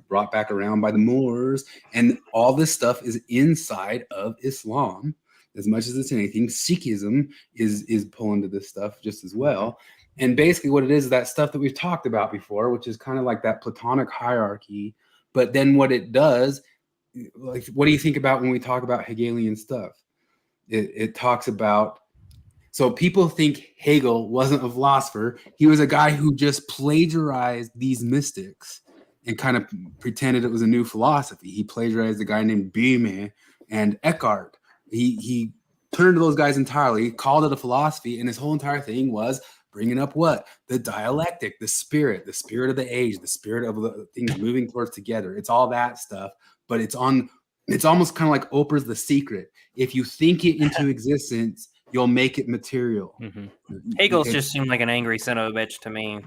Speaker 2: brought back around by the Moors. And all this stuff is inside of Islam as much as it's anything. Sikhism is pulling to this stuff just as well. And basically, what it is that stuff that we've talked about before, which is kind of like that Platonic hierarchy. But then what it does, like, what do you think about when we talk about Hegelian stuff? It talks about, so people think Hegel wasn't a philosopher. He was a guy who just plagiarized these mystics and kind of pretended it was a new philosophy. He plagiarized a guy named Böhme and Eckhart. He turned to those guys entirely, called it a philosophy, and his whole entire thing was bringing up what? The dialectic, the spirit of the age, the spirit of the things moving towards together. It's all that stuff, but it's almost kind of like Oprah's The Secret. If you think it into existence, you'll make it material.
Speaker 5: Mm-hmm.
Speaker 3: Hegel's just seemed like an angry son of a bitch to me.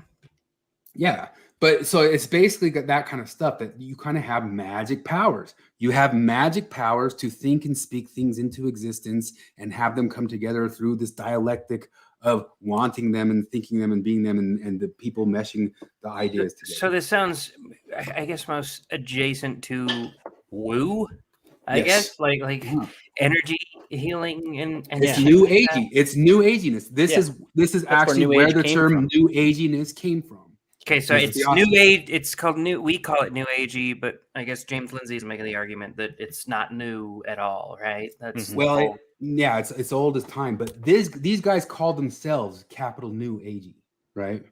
Speaker 2: Yeah. But so it's basically got that kind of stuff, that you kind of have magic powers. You have magic powers to think and speak things into existence and have them come together through this dialectic of wanting them and thinking them and being them, and the people meshing the ideas together.
Speaker 3: So this sounds, I guess, most adjacent to woo. I guess like energy healing and
Speaker 2: it's new agey. It's new aginess. This is actually where the term new aginess came from.
Speaker 3: Okay, so it's new age. It's called new. We call it new agey, but I guess James Lindsay is making the argument that it's not new at all, right? That's
Speaker 2: it's old as time. But these guys call themselves capital new agey, right?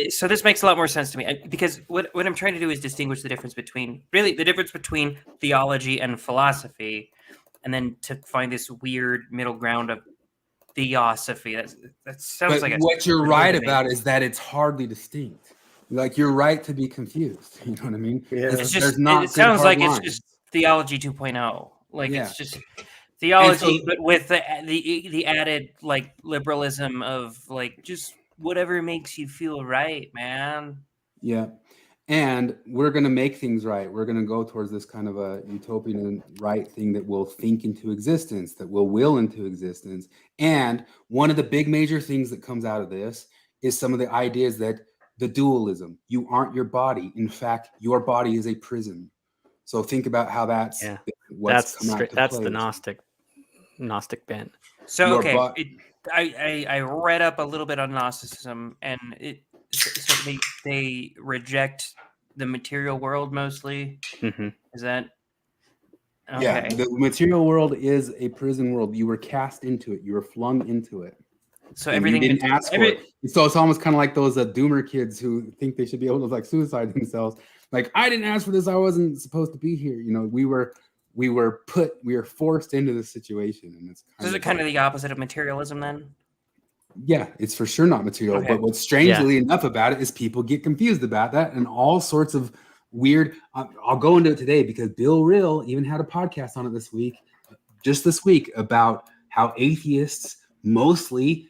Speaker 3: So this makes a lot more sense to me, because what I'm trying to do is distinguish the difference between theology and philosophy, and then to find this weird middle ground of theosophy. That sounds like
Speaker 2: what you're right about is that it's hardly distinct. Like, you're right to be confused. You know what I mean?
Speaker 1: Yeah.
Speaker 3: It's just, it sounds like it's just theology 2.0. Like, it's just theology, but with the added like liberalism of like just whatever makes you feel right, man.
Speaker 2: Yeah. And we're going to make things right. We're going to go towards this kind of a utopian and right thing that will think into existence, that will into existence. And one of the big major things that comes out of this is some of the ideas that the dualism, you aren't your body. In fact, your body is a prison. So think about how that's
Speaker 5: the Gnostic bent.
Speaker 3: So I read up a little bit on Gnosticism, and so they reject the material world mostly.
Speaker 5: Mhm.
Speaker 3: Is that okay?
Speaker 2: Yeah, the material world is a prison world. You were cast into it. You were flung into it.
Speaker 3: So
Speaker 2: And
Speaker 3: everything
Speaker 2: you didn't ask for it. So it's almost kind of like those doomer kids who think they should be able to like suicide themselves. Like, I didn't ask for this. I wasn't supposed to be here. You know, we were forced into this situation, and it's
Speaker 3: So is it kind of the opposite of materialism then?
Speaker 2: yeah, it's for sure not material.
Speaker 3: Okay.
Speaker 2: But what's strangely enough about it is people get confused about that, and all sorts of weird. I'll go into it today because Bill Rill even had a podcast on it just this week, about how atheists mostly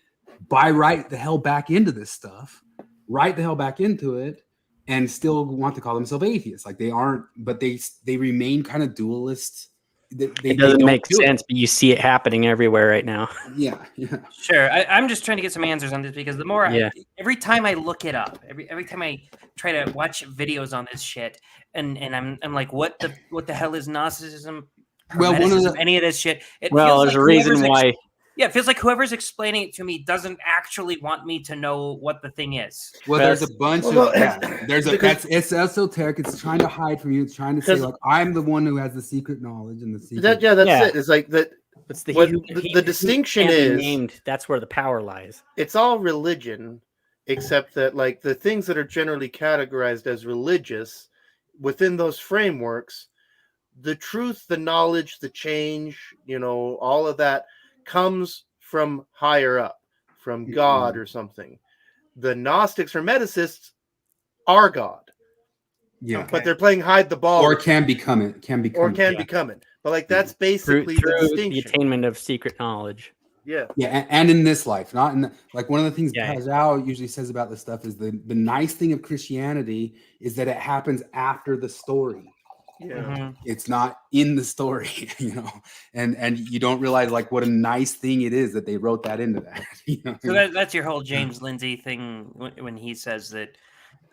Speaker 2: buy right the hell back into this stuff, right the hell back into it, and still want to call themselves atheists. Like they aren't, but they remain kind of dualists.
Speaker 5: It doesn't make sense, but you see it happening everywhere right now.
Speaker 2: Yeah.
Speaker 3: Sure. I'm just trying to get some answers on this because the more every time I look it up, every time I try to watch videos on this shit, and I'm like, what the hell is Gnosticism?
Speaker 2: Well, one of
Speaker 3: any of this shit.
Speaker 5: There's a reason why.
Speaker 3: Yeah, it feels like whoever's explaining it to me doesn't actually want me to know what the thing is.
Speaker 2: Well, there's a bunch of it's esoteric. It's trying to hide from you. It's trying to say like I'm the one who has the secret knowledge and the secret.
Speaker 1: It. It's like that.
Speaker 5: It's
Speaker 1: the distinction is
Speaker 5: named. That's where the power lies.
Speaker 1: It's all religion, except that like the things that are generally categorized as religious within those frameworks, the truth, the knowledge, the change, all of that comes from higher up, from God or something. The Gnostics or Hermeticists are God.
Speaker 2: Yeah.
Speaker 1: But they're playing hide the ball.
Speaker 2: Or can become it.
Speaker 1: Become it. But like that's basically the distinction.
Speaker 5: The attainment of secret knowledge.
Speaker 1: Yeah.
Speaker 2: Yeah, and in this life, not in like one of the things Pajau usually says about this stuff is the nice thing of Christianity is that it happens after the story.
Speaker 1: Yeah.
Speaker 2: It's not in the story, and you don't realize like what a nice thing it is that they wrote that into that.
Speaker 3: So that's your whole James Lindsay thing when he says that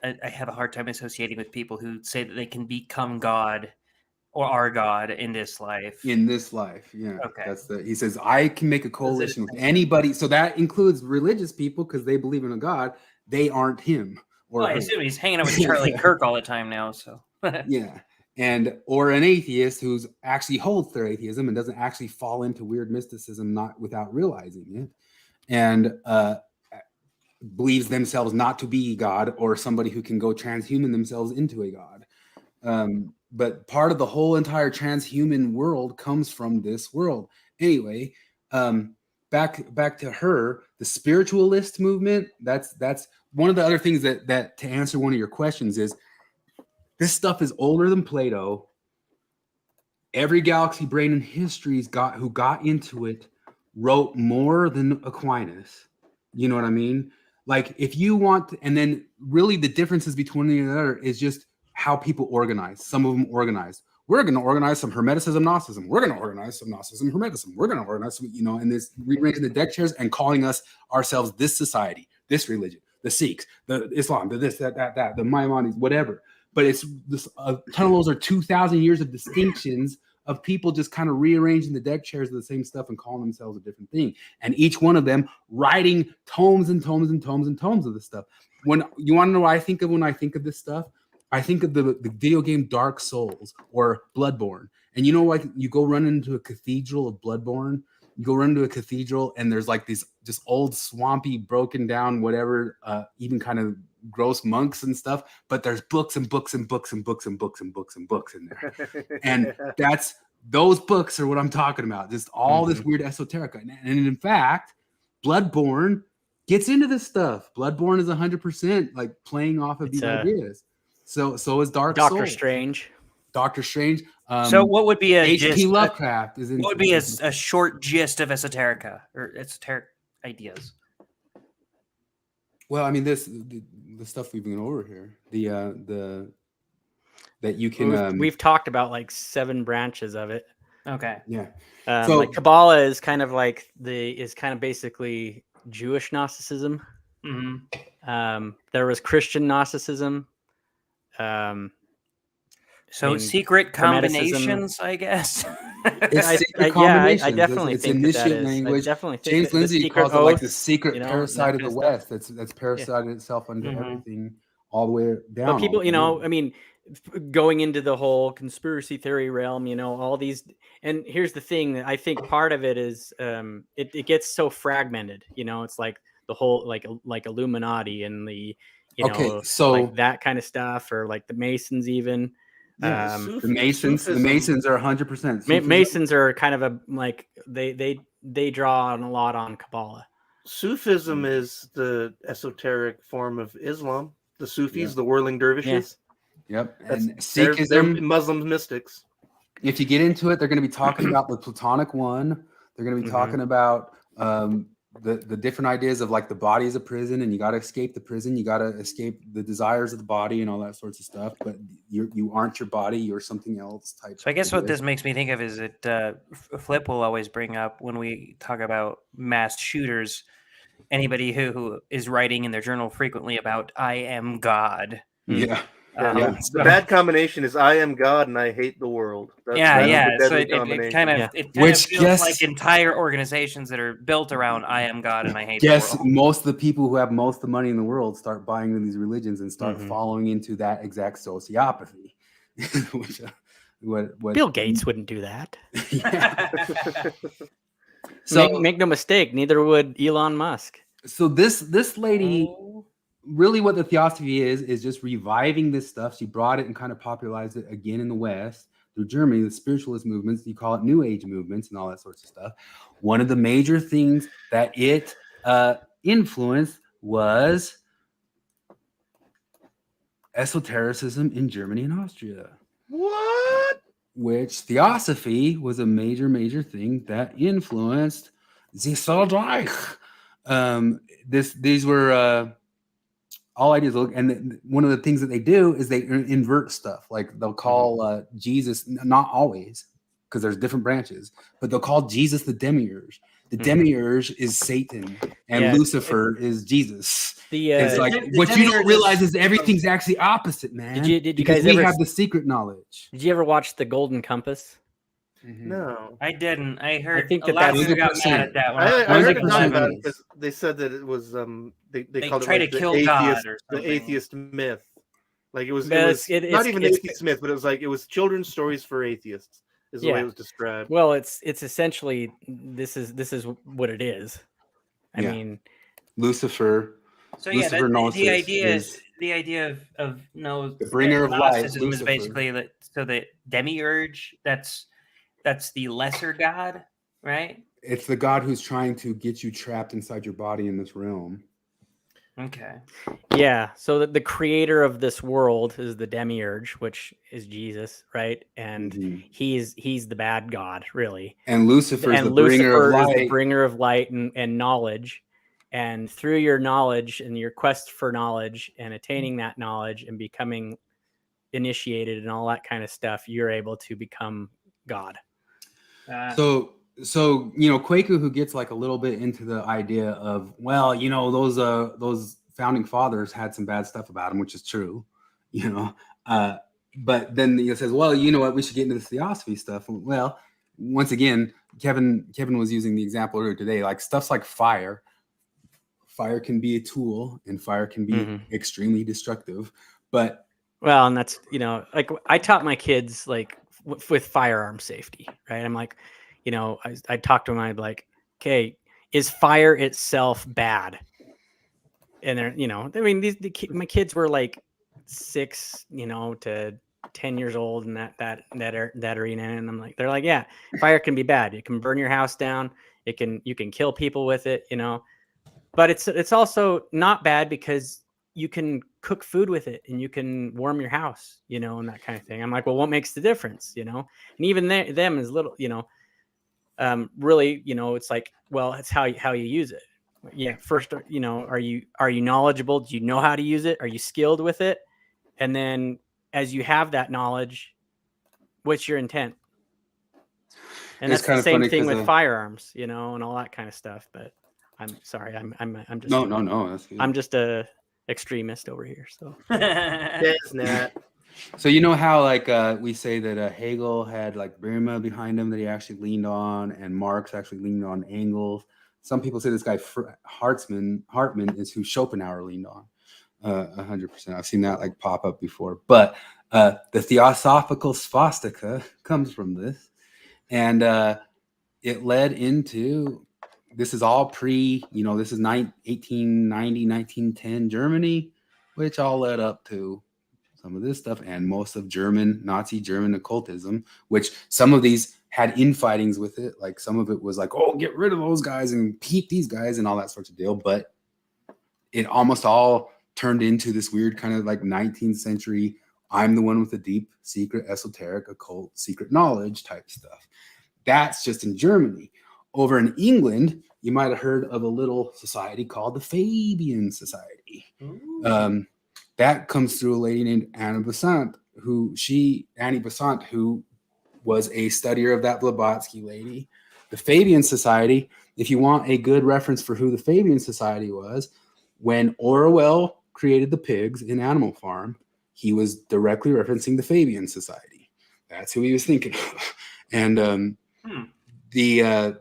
Speaker 3: I have a hard time associating with people who say that they can become God or are God in this life.
Speaker 2: In this life, yeah.
Speaker 3: Okay.
Speaker 2: He says I can make a coalition with anybody, so that includes religious people because they believe in a God. They aren't him.
Speaker 3: I assume he's hanging out with Charlie Kirk all the time now. So
Speaker 2: yeah. Or an atheist who's actually holds their atheism and doesn't actually fall into weird mysticism, not without realizing it, and believes themselves not to be God or somebody who can go transhuman themselves into a God. But part of the whole entire transhuman world comes from this world. Anyway, back to her, the spiritualist movement. That's one of the other things that to answer one of your questions is. This stuff is older than Plato. Every galaxy brain in history who got into it wrote more than Aquinas. You know what I mean? Like if you want, and then really the differences between the other is just how people organize. Some of them organize. We're going to organize some Hermeticism, Gnosticism. We're going to organize some Gnosticism, Hermeticism. We're going to organize some, and this rearranging the deck chairs and calling ourselves this society, this religion, the Sikhs, the Islam, the this, that, the Maimonides, whatever. But it's this a ton of those are 2,000 years of distinctions of people just kind of rearranging the deck chairs of the same stuff and calling themselves a different thing. And each one of them writing tomes and tomes and tomes and tomes of this stuff. When you want to know what I think of when I think of this stuff, I think of the video game Dark Souls or Bloodborne. And like you go run into a cathedral of Bloodborne, you go run into a cathedral and there's like these just old swampy, broken down, whatever, even kind of gross monks and stuff, but there's books and books and books and books and books and books and books in there. And those books are what I'm talking about. Just all this weird esoteric. And in fact, Bloodborne gets into this stuff. Bloodborne is 100% like playing off of these ideas. So is Doctor
Speaker 5: Strange.
Speaker 2: Doctor Strange.
Speaker 3: So what would be a
Speaker 2: H.P. Lovecraft is in.
Speaker 3: What would be a short gist of esoterica or esoteric ideas?
Speaker 2: Well, I mean, the stuff we've been over here, the that you can.
Speaker 5: We've talked about like 7 branches of it.
Speaker 3: Okay.
Speaker 2: Yeah.
Speaker 5: So like Kabbalah is kind of like basically Jewish Gnosticism.
Speaker 3: Mm-hmm.
Speaker 5: There was Christian Gnosticism.
Speaker 3: So
Speaker 5: mean,
Speaker 3: secret
Speaker 5: hermeticism-
Speaker 3: combinations, I guess.
Speaker 2: It's secret
Speaker 5: I
Speaker 2: combinations.
Speaker 5: definitely
Speaker 2: it's
Speaker 5: think that
Speaker 2: initiate
Speaker 5: is.
Speaker 2: language.
Speaker 5: I definitely think
Speaker 2: James
Speaker 5: that the
Speaker 2: Lindsay
Speaker 5: secret
Speaker 2: calls it like the
Speaker 5: oaths,
Speaker 2: secret
Speaker 5: you know,
Speaker 2: parasite of
Speaker 5: that
Speaker 2: the
Speaker 5: kind of
Speaker 2: West. That's parasited itself under
Speaker 3: Mhm.
Speaker 2: everything, all the way down.
Speaker 5: But people,
Speaker 2: all
Speaker 5: you
Speaker 2: the
Speaker 5: know,
Speaker 2: way.
Speaker 5: I mean, going into the whole conspiracy theory realm, you know, all these, and here's the thing that I think part of it is, it gets so fragmented, you know, it's like the whole, like Illuminati and the, you
Speaker 2: Okay,
Speaker 5: know,
Speaker 2: so-
Speaker 5: like that kind of stuff, or like the Masons even.
Speaker 2: Yeah,
Speaker 5: Um,
Speaker 2: the Masons are 100%.
Speaker 5: Masons are kind of a, like, they draw on a lot on Kabbalah.
Speaker 1: Sufism is the esoteric form of Islam. The Sufis,
Speaker 2: Yeah.
Speaker 1: the whirling dervishes.
Speaker 2: Yep,
Speaker 1: That's,
Speaker 2: and
Speaker 1: they're
Speaker 2: Sikhism.
Speaker 1: Muslim mystics.
Speaker 2: If you get into it, they're going to be talking about the Platonic one. They're going to be
Speaker 5: Mhm.
Speaker 2: talking about the different ideas of like the body is a prison, and you got to escape the prison. You got to escape the desires of the body and all that sorts of stuff. But you aren't your body. You're something else. Type.
Speaker 3: So I guess what
Speaker 2: idea.
Speaker 3: this makes me think of is that Flip will always bring up when we talk about mass shooters, anybody who is writing in their journal frequently about "I am God."
Speaker 2: Yeah.
Speaker 1: Yeah, the
Speaker 3: So-
Speaker 1: bad combination is I am God and I hate the world. That's the
Speaker 3: So
Speaker 1: deadly
Speaker 3: it
Speaker 1: combination.
Speaker 3: kind of
Speaker 5: Yeah.
Speaker 3: it kind
Speaker 2: Which
Speaker 3: of feels
Speaker 2: guess-
Speaker 3: like entire organizations that are built around "I am God" and I hate
Speaker 2: Guess
Speaker 3: the world.
Speaker 2: most of the people who have most of the money in the world start buying into these religions and start
Speaker 5: Mhm.
Speaker 2: following into that exact sociopathy. Which, what
Speaker 5: Bill Gates wouldn't do that.
Speaker 2: Yeah.
Speaker 5: So
Speaker 2: So
Speaker 5: make no mistake, neither would Elon Musk.
Speaker 2: so this lady,
Speaker 3: Oh.
Speaker 2: really what the Theosophy is just reviving this stuff. She brought it and kind of popularized it again in the West through Germany, the spiritualist movements. You call it New Age movements and all that sorts of stuff. One of the major things that it influenced was esotericism in Germany and Austria.
Speaker 1: What?
Speaker 2: Which Theosophy was a major thing that influenced the Reich. These were all ideas. And one of the things that they do is they invert stuff. Like they'll call Jesus, not always, because there's different branches, but they'll call Jesus the demiurge. The demiurge is Satan, and
Speaker 5: Yeah,
Speaker 2: Lucifer is Jesus.
Speaker 5: The
Speaker 2: It's like
Speaker 3: the
Speaker 2: what you don't
Speaker 3: demiurge
Speaker 2: realize
Speaker 3: is-
Speaker 2: is everything's actually opposite, man.
Speaker 5: Did you
Speaker 2: because
Speaker 5: guys
Speaker 2: we
Speaker 5: ever
Speaker 2: have the secret knowledge.
Speaker 5: did you ever watch The Golden Compass?
Speaker 1: No.
Speaker 3: I didn't. I heard
Speaker 5: think
Speaker 3: a
Speaker 5: that
Speaker 3: lot of
Speaker 5: that's-
Speaker 3: people got
Speaker 2: 100%.
Speaker 3: mad at that one.
Speaker 1: I heard it
Speaker 2: 100%
Speaker 1: talk about
Speaker 2: is.
Speaker 1: it because they said that it was they called
Speaker 3: try
Speaker 1: it like
Speaker 3: to kill
Speaker 1: the
Speaker 3: God
Speaker 1: atheist,
Speaker 3: or
Speaker 1: the
Speaker 3: something.
Speaker 1: atheist myth. Like it was
Speaker 5: But
Speaker 1: not
Speaker 5: it's-
Speaker 1: even
Speaker 5: it's-
Speaker 1: atheist myth, but it was like it was children's stories for atheists. Is the way
Speaker 5: Yeah.
Speaker 1: it was described.
Speaker 5: Well, it's essentially this is what it is. I
Speaker 2: Yeah.
Speaker 5: mean,
Speaker 2: Lucifer,
Speaker 3: So yeah,
Speaker 2: Lucifer
Speaker 3: the
Speaker 2: Gnosis
Speaker 3: idea
Speaker 2: is
Speaker 3: the idea of no
Speaker 2: the bringer of light,
Speaker 3: Gnosticism is
Speaker 2: Lucifer.
Speaker 3: basically that. So the demiurge, that's the lesser god, right?
Speaker 2: it's the God who's trying to get you trapped inside your body in this realm.
Speaker 3: Okay.
Speaker 5: yeah. So the creator of this world is the demiurge, which is Jesus, right? And
Speaker 2: Mhm.
Speaker 5: he's the bad god, really.
Speaker 2: And Lucifer is
Speaker 5: And
Speaker 2: the bringer
Speaker 5: Lucifer
Speaker 2: of
Speaker 5: is
Speaker 2: light.
Speaker 5: the bringer of light and knowledge. And through your knowledge and your quest for knowledge and attaining that knowledge and becoming initiated and all that kind of stuff, you're able to become God.
Speaker 2: So Kwaku, who gets like a little bit into the idea of, well, those founding fathers had some bad stuff about them, which is true, but then he says, well, you know what, we should get into this Theosophy stuff. Well, once again, Kevin was using the example earlier today, like stuff's like fire. Fire can be a tool and fire can be extremely destructive, but
Speaker 5: Well, and that's, like I taught my kids like with firearm safety, right? I'm like, I talk to them, I'd be like, okay, is fire itself bad? And they're, I mean, my kids were like 6, to 10 years old in that arena. And I'm like, they're like, yeah, fire can be bad. It can burn your house down. You can kill people with it, but it's also not bad because you can cook food with it and you can warm your house, and that kind of thing. I'm like, well, what makes the difference, And even them is little, really, it's like, well, it's how you use it. Yeah. First, are you knowledgeable? Do you know how to use it? Are you skilled with it? And then as you have that knowledge, what's your intent? And
Speaker 2: It's
Speaker 5: that's
Speaker 2: kind
Speaker 5: the
Speaker 2: of
Speaker 5: same
Speaker 2: funny
Speaker 5: thing
Speaker 2: 'cause
Speaker 5: with firearms, and all that kind of stuff. But I'm sorry, I'm just
Speaker 2: no, that's good.
Speaker 5: I'm just a extremist over here. So
Speaker 1: Deznat.
Speaker 2: So you know how like we say that Hegel had like Burma behind him that he actually leaned on, and Marx actually leaned on Engels. Some people say this guy Hartman is who Schopenhauer leaned on. 100%. I've seen that like pop up before. But the Theosophical swastika comes from this, and it led into, this is all pre, this is 1890, 1910 Germany, which all led up to some of this stuff, and most of Nazi German occultism, which some of these had infightings with it. Like some of it was like, oh, get rid of those guys and keep these guys and all that sorts of deal. But it almost all turned into this weird kind of like 19th century, I'm the one with the deep secret esoteric occult secret knowledge type stuff. That's just in Germany. Over in England, you might have heard of a little society called the Fabian Society. That comes through a lady named Annie Besant, who was a studier of that Blavatsky lady. The Fabian Society, if you want a good reference for who the Fabian Society was, when Orwell created the pigs in Animal Farm, he was directly referencing the Fabian Society. That's who he was thinking of. And the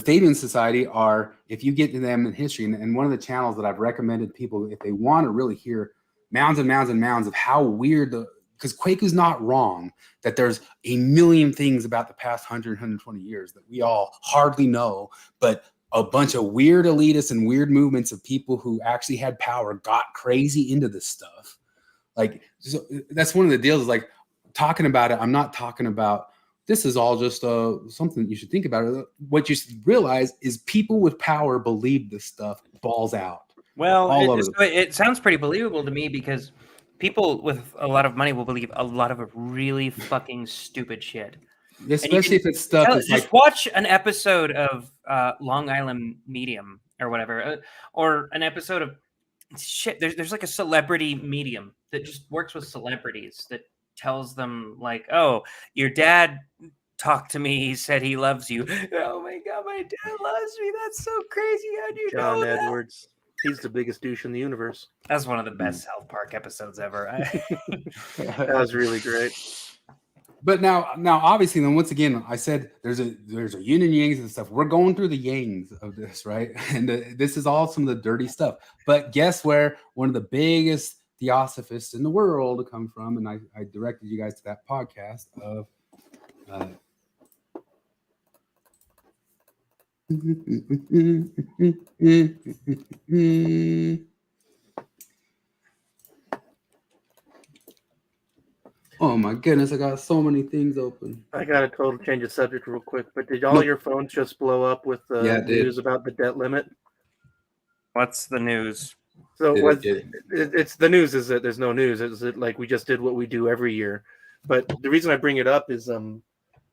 Speaker 2: Fabian Society are, if you get to them in history, and one of the channels that I've recommended people, if they want to really hear mounds and mounds and mounds of how weird because Kwaku's not wrong that there's a million things about the past 100, 120 years that we all hardly know, but a bunch of weird elitists and weird movements of people who actually had power got crazy into this stuff. Like, so that's one of the deals, like talking about it. I'm not talking about, this is all just something that you should think about. What you should realize is people with power believe this stuff balls out.
Speaker 3: Well, it sounds pretty believable to me, because people with a lot of money will believe a lot of really fucking stupid shit.
Speaker 2: Especially if it's stuff that's
Speaker 3: just watch an episode of Long Island Medium or whatever, or an episode of shit. There's like a celebrity medium that just works with celebrities that tells them like, oh, your dad talked to me, he said he loves you. Oh my god, my dad loves me. That's so crazy. How do you know
Speaker 1: John
Speaker 3: that?
Speaker 1: Edwards. He's the biggest douche in the universe.
Speaker 3: That's one of the best South Park episodes ever.
Speaker 1: That was really great.
Speaker 2: But now, obviously, then once again, I said there's a yin and yangs and stuff. We're going through the yangs of this, right? And this is all some of the dirty stuff. But guess where one of the biggest theosophists in the world come from? And I directed you guys to that podcast of. Oh my goodness, I got so many things open.
Speaker 1: I got a total change of subject real quick, but did all your phones just blow up with the news about the debt limit?
Speaker 3: What's the news?
Speaker 1: So it's the news is that there's no news. It's like we just did what we do every year. But the reason I bring it up is a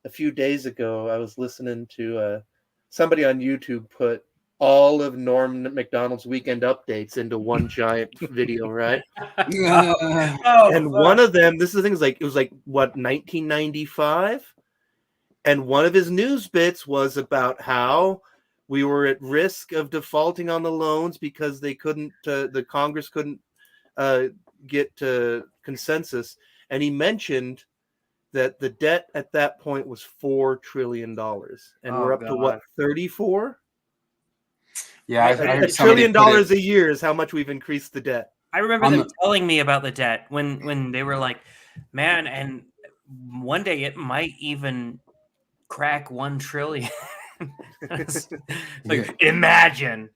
Speaker 1: few days ago I was listening to somebody on YouTube put all of Norm Macdonald's weekend updates into one giant video, right? And one of them, this is the thing, is like it was like what, 1995, and one of his news bits was about how we were at risk of defaulting on the loans because they couldn't, the Congress couldn't get to consensus, and he mentioned that the debt at that point was $4 trillion, and we're up to what, 34?
Speaker 2: Yeah, I
Speaker 1: $1 trillion a year is how much we've increased the debt.
Speaker 3: I remember them telling me about the debt when they were like, man, and one day it might even crack 1 trillion. Like, imagine.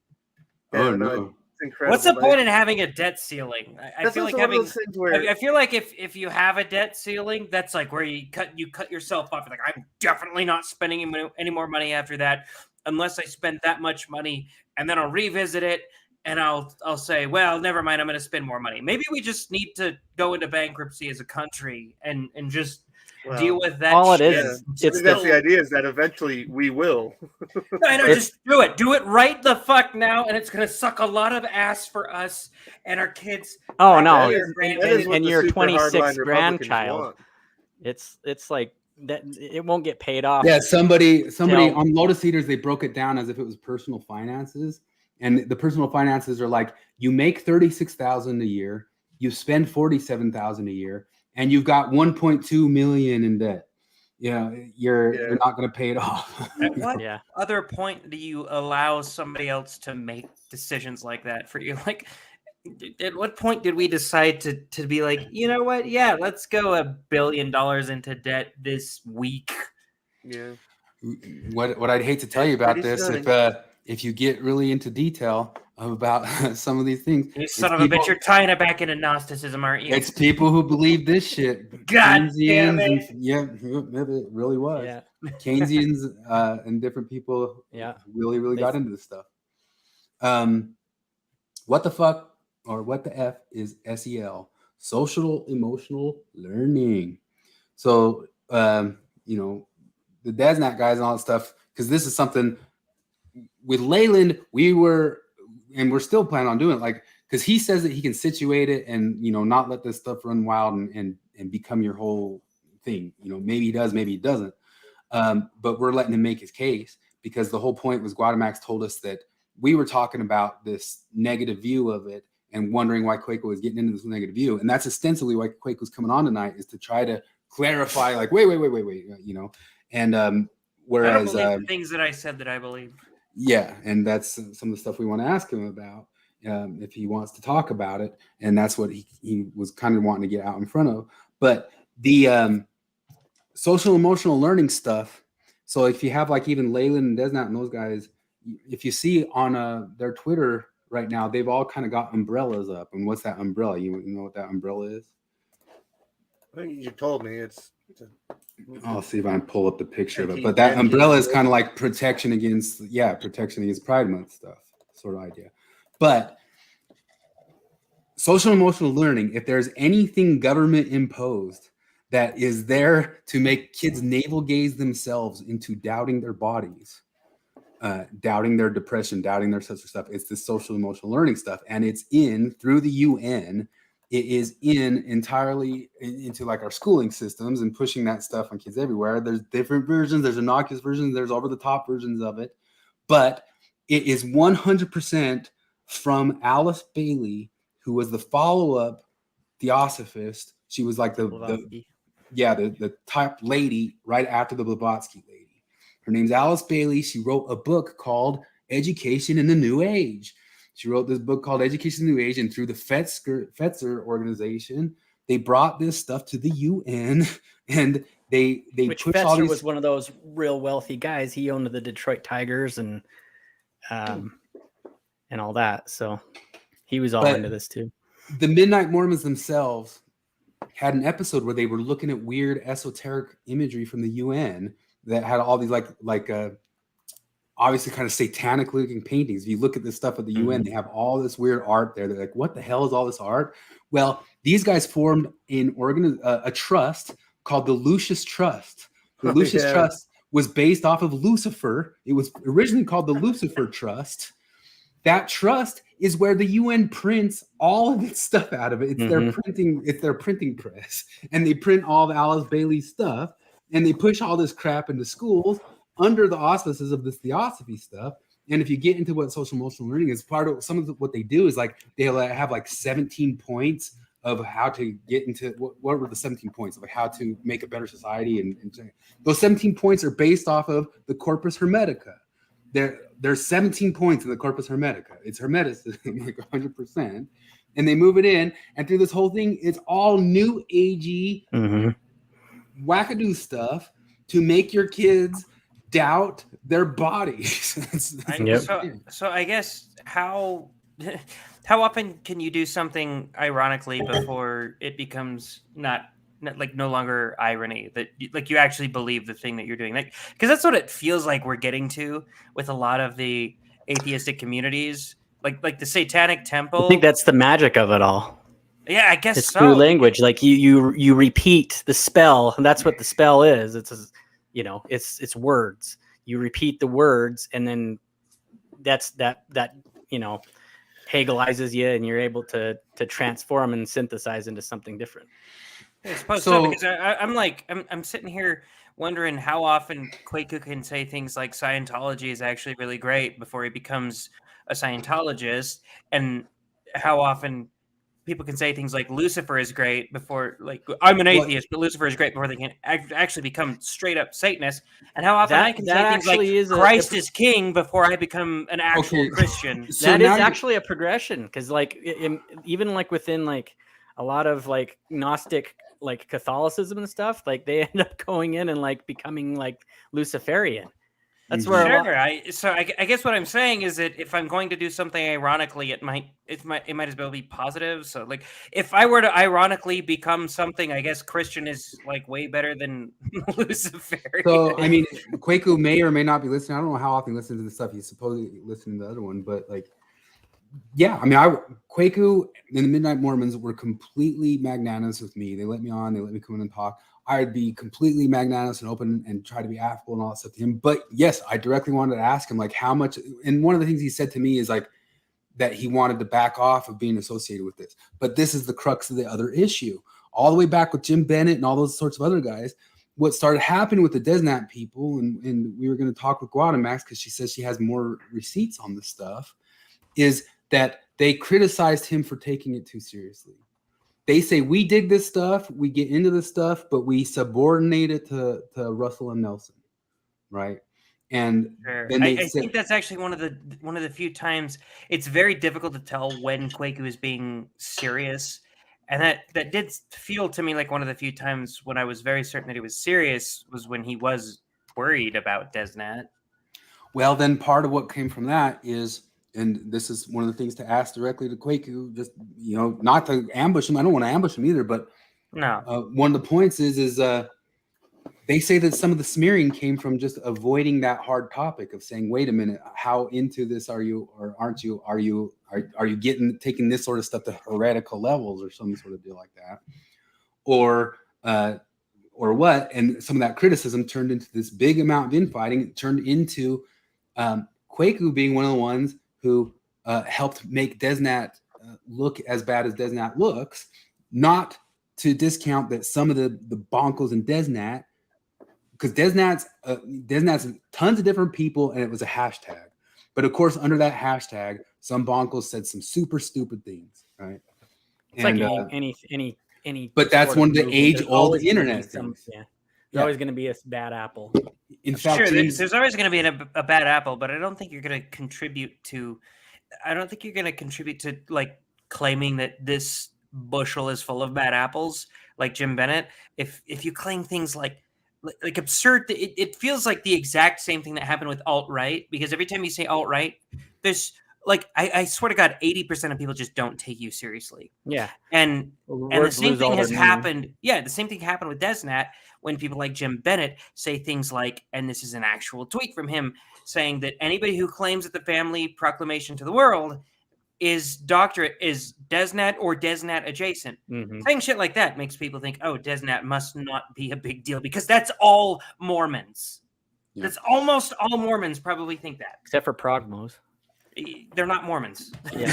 Speaker 2: Oh no.
Speaker 3: What's the point in having a debt ceiling? I feel like having. I feel like if you have a debt ceiling, that's like where you cut yourself off. Like, I'm definitely not spending any more money after that, unless I spend that much money, and then I'll revisit it, and I'll say, well, never mind, I'm going to spend more money. Maybe we just need to go into bankruptcy as a country and just deal with that.
Speaker 5: All
Speaker 3: shit.
Speaker 5: it is,
Speaker 1: that's the idea, is that eventually we will.
Speaker 3: I know, just do it. Do it right the fuck now, and it's going to suck a lot of ass for us and our kids.
Speaker 5: Oh no,
Speaker 1: and
Speaker 5: your 26 grandchild. It's like that. It won't get paid off.
Speaker 2: Yeah, somebody on Lotus Eaters, they broke it down as if it was personal finances, and the personal finances are like, you make $36,000 a year, you spend $47,000 a year, and you've got 1.2 million in debt. You're not going to pay it off.
Speaker 3: At what
Speaker 5: Yeah.
Speaker 3: other point do you allow somebody else to make decisions like that for you? Like, at what point did we decide to be like, you know what? Yeah, let's go $1 billion into debt this week.
Speaker 1: Yeah.
Speaker 2: What I'd hate to tell you about
Speaker 1: Pretty
Speaker 2: this,
Speaker 1: stunning.
Speaker 2: if you get really into detail about some of these things,
Speaker 3: You son of a bitch, you're tying it back into Gnosticism, aren't you?
Speaker 2: it's people who believe this shit.
Speaker 3: God damn
Speaker 2: Keynesians,
Speaker 3: it.
Speaker 2: it really was.
Speaker 5: Yeah.
Speaker 2: Keynesians and different people really got into this stuff. What the fuck or what the F is SEL? Social emotional learning. So, the deznat guys and all that stuff, because this is something with Leyland, we're still planning on doing it, like, because he says that he can situate it and not let this stuff run wild and become your whole thing. Maybe he does, maybe he doesn't. But we're letting him make his case, because the whole point was Guadamax told us that we were talking about this negative view of it and wondering why Kwaku was getting into this negative view, and that's ostensibly why Kwaku was coming on tonight, is to try to clarify, like, wait, and whereas
Speaker 3: I don't believe the things that I said that I believe.
Speaker 2: Yeah, and that's some of the stuff we want to ask him about, if he wants to talk about it, and that's what he was kind of wanting to get out in front of. But the social emotional learning stuff. So if you have like even Leyland and Deznat and those guys, if you see on their Twitter right now, they've all kind of got umbrellas up. And what's that umbrella? You know what that umbrella is?
Speaker 1: I think you told me
Speaker 2: I'll see if I can pull up the picture of it. But that umbrella is kind of like protection against Pride Month stuff, sort of idea. But social emotional learning, if there's anything government imposed that is there to make kids navel gaze themselves into doubting their bodies, doubting their depression, doubting their such stuff, it's this social emotional learning stuff. And it's in through the UN. It is in entirely into like our schooling systems and pushing that stuff on kids everywhere. There's different versions. There's innocuous versions. There's over the top versions of it. But it is 100% from Alice Bailey, who was the follow-up Theosophist. She was like the top lady right after the Blavatsky lady. Her name's Alice Bailey. She wrote a book called Education in the New Age. She wrote this book called Education in the New Age, and through the Fetzer organization, they brought this stuff to the UN, and they
Speaker 5: Which
Speaker 2: pushed
Speaker 5: Fetzer
Speaker 2: all these...
Speaker 5: was one of those real wealthy guys. He owned the Detroit Tigers and all that. So he was all into this too.
Speaker 2: The Midnight Mormons themselves had an episode where they were looking at weird esoteric imagery from the UN that had all these like obviously kind of satanic looking paintings. If you look at this stuff at the UN, they have all this weird art there. They're like, what the hell is all this art? Well, these guys formed a trust called the Lucius Trust. The Lucius Trust was based off of Lucifer. It was originally called the Lucifer Trust. That trust is where the UN prints all of its stuff out of it. It's their printing press. And they print all the Alice Bailey stuff, and they push all this crap into schools under the auspices of this Theosophy stuff. And if you get into what social emotional learning is, part of some of what they do is like they'll have like 17 points of how to get into what were the 17 points of like how to make a better society, and those 17 points are based off of the Corpus Hermetica. There's 17 points in the Corpus Hermetica. It's hermeticism, like 100%, and they move it in, and through this whole thing, it's all new agey wackadoo stuff to make your kids doubt their bodies.
Speaker 3: So I guess how often can you do something ironically before it becomes not like no longer irony, that like you actually believe the thing that you're doing, like, because that's what it feels like we're getting to with a lot of the atheistic communities, like the Satanic Temple.
Speaker 5: I think that's the magic of it all.
Speaker 3: Yeah, I guess
Speaker 5: it's
Speaker 3: so.
Speaker 5: Through language, like you repeat the spell, and that's what the spell is. It's words. You repeat the words, and then that Hegelizes you, and you're able to transform and synthesize into something different.
Speaker 3: I suppose so, because I'm sitting here wondering how often Kwaku can say things like Scientology is actually really great before he becomes a Scientologist, and how often people can say things like Lucifer is great before, like, I'm an atheist, but Lucifer is great before they can actually become straight up Satanists. And how often I can say things like Christ is king before I become an actual Christian.
Speaker 2: So
Speaker 5: that is
Speaker 2: now
Speaker 5: actually a progression, because like even like within like a lot of like Gnostic like Catholicism and stuff, like they end up going in and like becoming like Luciferian. That's where
Speaker 3: Sure. I guess what I'm saying is that if I'm going to do something ironically, it might as well be positive. So like if I were to ironically become something, I guess Christian is like way better than Luciferian.
Speaker 2: So I mean, Kwaku may or may not be listening. I don't know how often he listens to the stuff he's supposedly listening to the other one, but like, yeah, I mean, Kwaku and the Midnight Mormons were completely magnanimous with me. They let me on. They let me come in and talk. I'd be completely magnanimous and open and try to be affable and all that stuff to him. But yes, I directly wanted to ask him like how much. And one of the things he said to me is like that he wanted to back off of being associated with this. But this is the crux of the other issue. All the way back with Jim Bennett and all those sorts of other guys, what started happening with the Deznat people, and we were going to talk with Guadamax because she says she has more receipts on this stuff, is that they criticized him for taking it too seriously. They say we dig this stuff, we get into this stuff, but we subordinate it to Russell and Nelson, right? And then
Speaker 3: I think that's actually one of the few times it's very difficult to tell when Kwaku is being serious, and that did feel to me like one of the few times when I was very certain that he was serious was when he was worried about Deznat.
Speaker 2: Well, then part of what came from that is. And this is one of the things to ask directly to Kwaku, just, not to ambush him. I don't want to ambush him either, but
Speaker 3: no.
Speaker 2: One of the points is they say that some of the smearing came from just avoiding that hard topic of saying, wait a minute, how into this are you or aren't you? Are you taking this sort of stuff to heretical levels or some sort of deal like that? Or what? And some of that criticism turned into this big amount of infighting. It turned into Kwaku being one of the ones who helped make Deznat look as bad as Deznat looks, not to discount that some of the bonkos in Deznat, because Deznat's tons of different people, and it was a hashtag. But of course, under that hashtag, some bonkos said some super stupid things, right?
Speaker 5: It's like any.
Speaker 2: But that's one of the age-old internet things.
Speaker 5: Yeah. There's always going to be a bad apple.
Speaker 2: In fact,
Speaker 3: there's always going to be a bad apple, but I don't think you're going to contribute to. I don't think you're going to contribute to like claiming that this bushel is full of bad apples, like Jim Bennett. If you claim things like absurd, it feels like the exact same thing that happened with alt-right, because every time you say alt-right, there's like I swear to God, 80% of people just don't take you seriously.
Speaker 5: Yeah,
Speaker 3: and the same thing has happened. Yeah, the same thing happened with Deznat when people like Jim Bennett say things like, and this is an actual tweet from him saying that anybody who claims that the family proclamation to the world is doctorate is Deznat or Deznat adjacent.
Speaker 5: Mm-hmm.
Speaker 3: Saying shit like that makes people think, oh, Deznat must not be a big deal, because that's all Mormons. Yeah. That's almost all Mormons probably think that,
Speaker 5: except for Progmos.
Speaker 3: They're not Mormons.
Speaker 5: Yeah.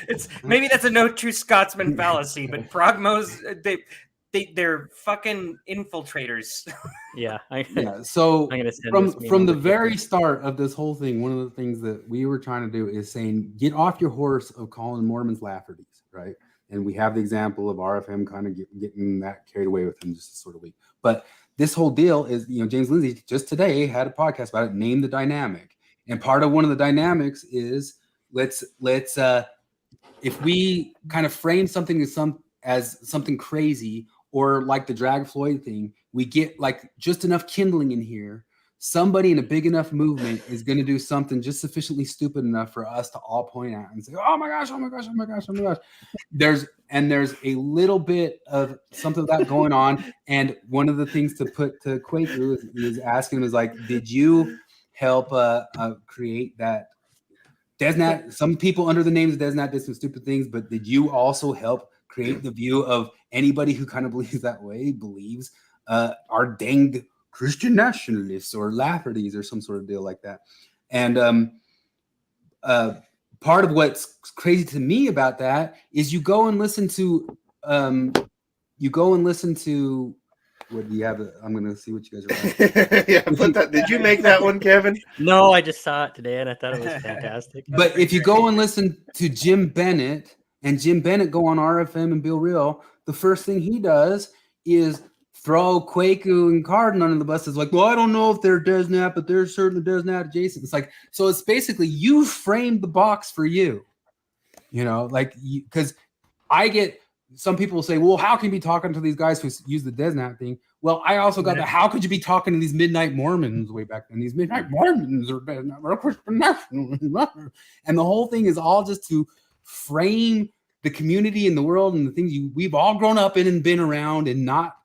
Speaker 3: it's maybe that's a no true Scotsman fallacy, but Progmos, they're fucking infiltrators.
Speaker 5: Yeah.
Speaker 2: So from the very start of this whole thing, one of the things that we were trying to do is saying, get off your horse of calling Mormons Laffertys, right? And we have the example of RFM kind of getting that carried away with him just sort of week. But this whole deal is, James Lindsay just today had a podcast about it, Name the Dynamic. And part of one of the dynamics is let's if we kind of frame something as something crazy, or like the drag Floyd thing, we get like just enough kindling in here. Somebody in a big enough movement is going to do something just sufficiently stupid enough for us to all point at and say, "Oh my gosh, oh my gosh, oh my gosh, oh my gosh." There's a little bit of something like that going on. And one of the things to put to Kwaku is asking him is like, did you help create that Deznat? Some people under the names of Deznat did some stupid things, but did you also help create the view of anybody who kind of believes that way, believes are danged Christian nationalists or Laffertys or some sort of deal like that? And part of what's crazy to me about that is you go and listen to what do you have? I'm going to see what you guys are like.
Speaker 1: Yeah, put that. Did you make that one, Kevin?
Speaker 5: No, I just saw it today and I thought it was fantastic.
Speaker 2: But if you go and listen to Jim Bennett and Jim Bennett go on RFM and Bill Real, the first thing he does is throw Kwaku and Cardon under the bus. It's like, well, I don't know if they're deznat, but they're certainly deznat adjacent. It's like, so it's basically you framed the box for you, like, because I get some people will say, well, how can you be talking to these guys who use the deznat thing? Well, I also got the how could you be talking to these midnight Mormons way back then? These midnight Mormons are deznat, we're Christian nationalists. And the whole thing is all just to frame the community and the world and the things we've all grown up in and been around and not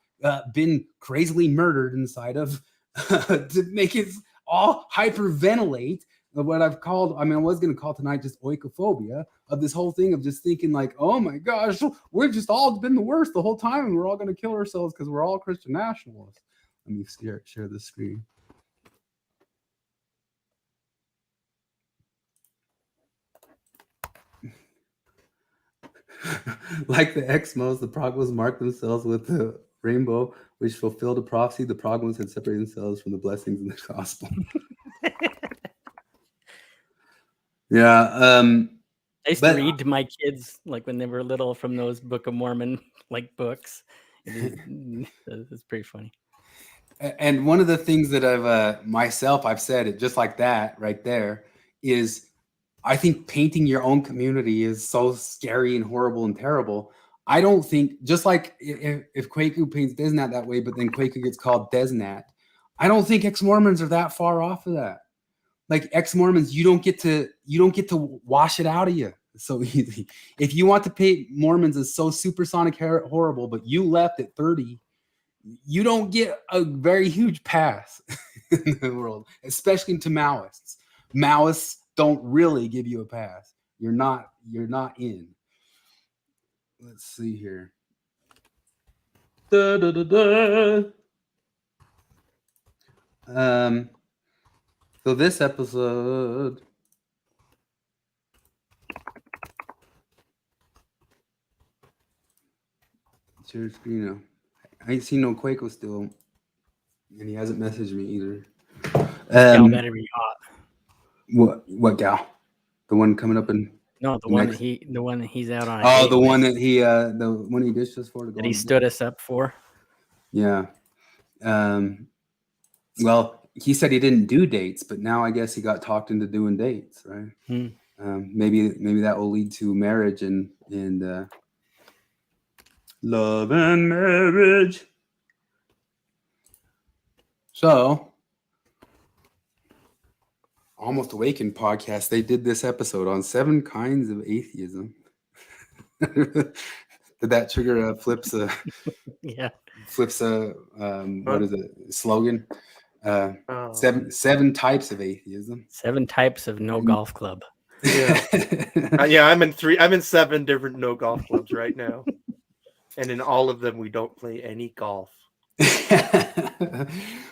Speaker 2: been crazily murdered inside of to make it all hyperventilate of what I've called, I was going to call tonight just oikophobia of this whole thing of just thinking like, oh my gosh, we've just all been the worst the whole time and we're all going to kill ourselves because we're all Christian nationalists. Let me share the screen. Like the Exmos, the Progmos marked themselves with the rainbow, which fulfilled a prophecy. The Progmos had separated themselves from the blessings in the gospel. Yeah.
Speaker 5: I used to read to my kids like when they were little from those Book of Mormon like books. It's pretty funny.
Speaker 2: And one of the things that I've said it just like that right there is I think painting your own community is so scary and horrible and terrible. I don't think, just like if Kwaku paints deznat that way, but then Kwaku gets called deznat, I don't think ex-Mormons are that far off of that. Like ex-Mormons, you don't get to wash it out of you so easy. If you want to paint Mormons as so supersonic horrible, but you left at 30, you don't get a very huge pass in the world, especially to Maoists. Maoists don't really give you a pass. You're not in. Let's see here. So this episode, share screen now. I ain't seen no Kwaku still, and he hasn't messaged me either.
Speaker 5: Gal better be hot.
Speaker 2: What gal? The one coming up in
Speaker 5: no, the one that he's out on.
Speaker 2: Oh, the one that the one he dished us for to go
Speaker 5: that he stood us up for.
Speaker 2: Yeah. Well, he said he didn't do dates, but now I guess he got talked into doing dates, right? Maybe that will lead to marriage and love and marriage. So, Almost Awakened podcast, they did this episode on 7 kinds of atheism. Did that trigger flips a what is it, slogan? 7 types of atheism.
Speaker 5: 7 types of no golf club.
Speaker 1: Yeah. Yeah, I'm in 7 different no golf clubs right now. And in all of them we don't play any golf.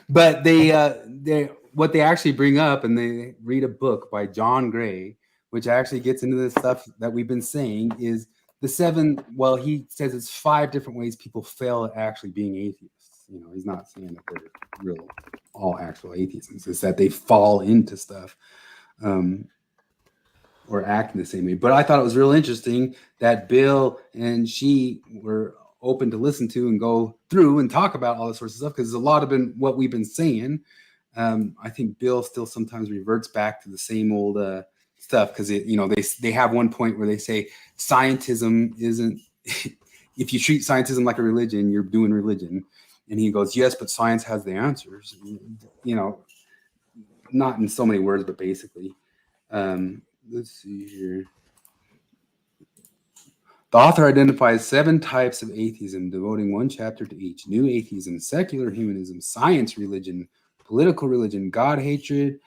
Speaker 2: But they what they actually bring up, and they read a book by John Gray, which actually gets into the stuff that we've been saying, is the 7. Well, he says it's 5 different ways people fail at actually being atheists. He's not saying that they're real, all actual atheists. It's that they fall into stuff or act in the same way. But I thought it was real interesting that Bill and she were open to listen to and go through and talk about all this sorts of stuff, because a lot of what we've been saying. I think Bill still sometimes reverts back to the same old stuff, because they have one point where they say scientism isn't. If you treat scientism like a religion, you're doing religion, and he goes, yes, but science has the answers. Not in so many words, but basically. Let's see here. The author identifies 7 types of atheism, devoting 1 chapter to each: new atheism, secular humanism, science religion, political religion, God hatred,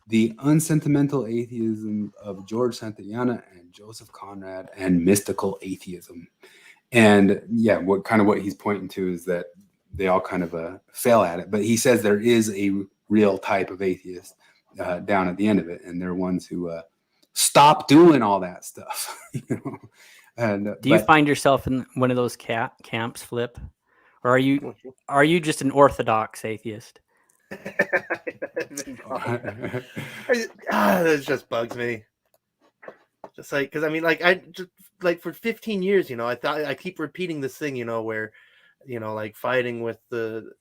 Speaker 2: the unsentimental atheism of George Santayana and Joseph Conrad, and mystical atheism. And yeah, what he's pointing to is that they all kind of fail at it. But he says there is a real type of atheist down at the end of it, and they're ones who stop doing all that stuff. And
Speaker 5: do you find yourself in one of those camps, Flip, or are you just an orthodox atheist?
Speaker 1: That just bugs me. Just like, because I mean, like, I just like for 15 years, you know, I thought I keep repeating this thing, you know, where, you know, like fighting with the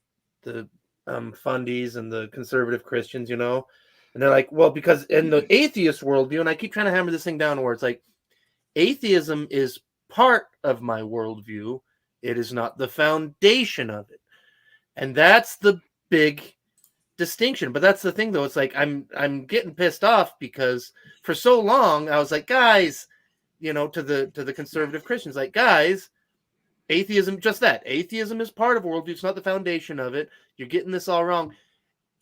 Speaker 1: fundies and the conservative Christians, you know, and they're like, well, because in the atheist worldview, and I keep trying to hammer this thing down where it's like, atheism is part of my worldview. It is not the foundation of it, and that's the big distinction. But that's the thing, though. It's like I'm getting pissed off because for so long I was like, guys, you know, to the conservative Christians, like, guys, atheism, just that. Atheism is part of worldview. It's not the foundation of it. You're getting this all wrong.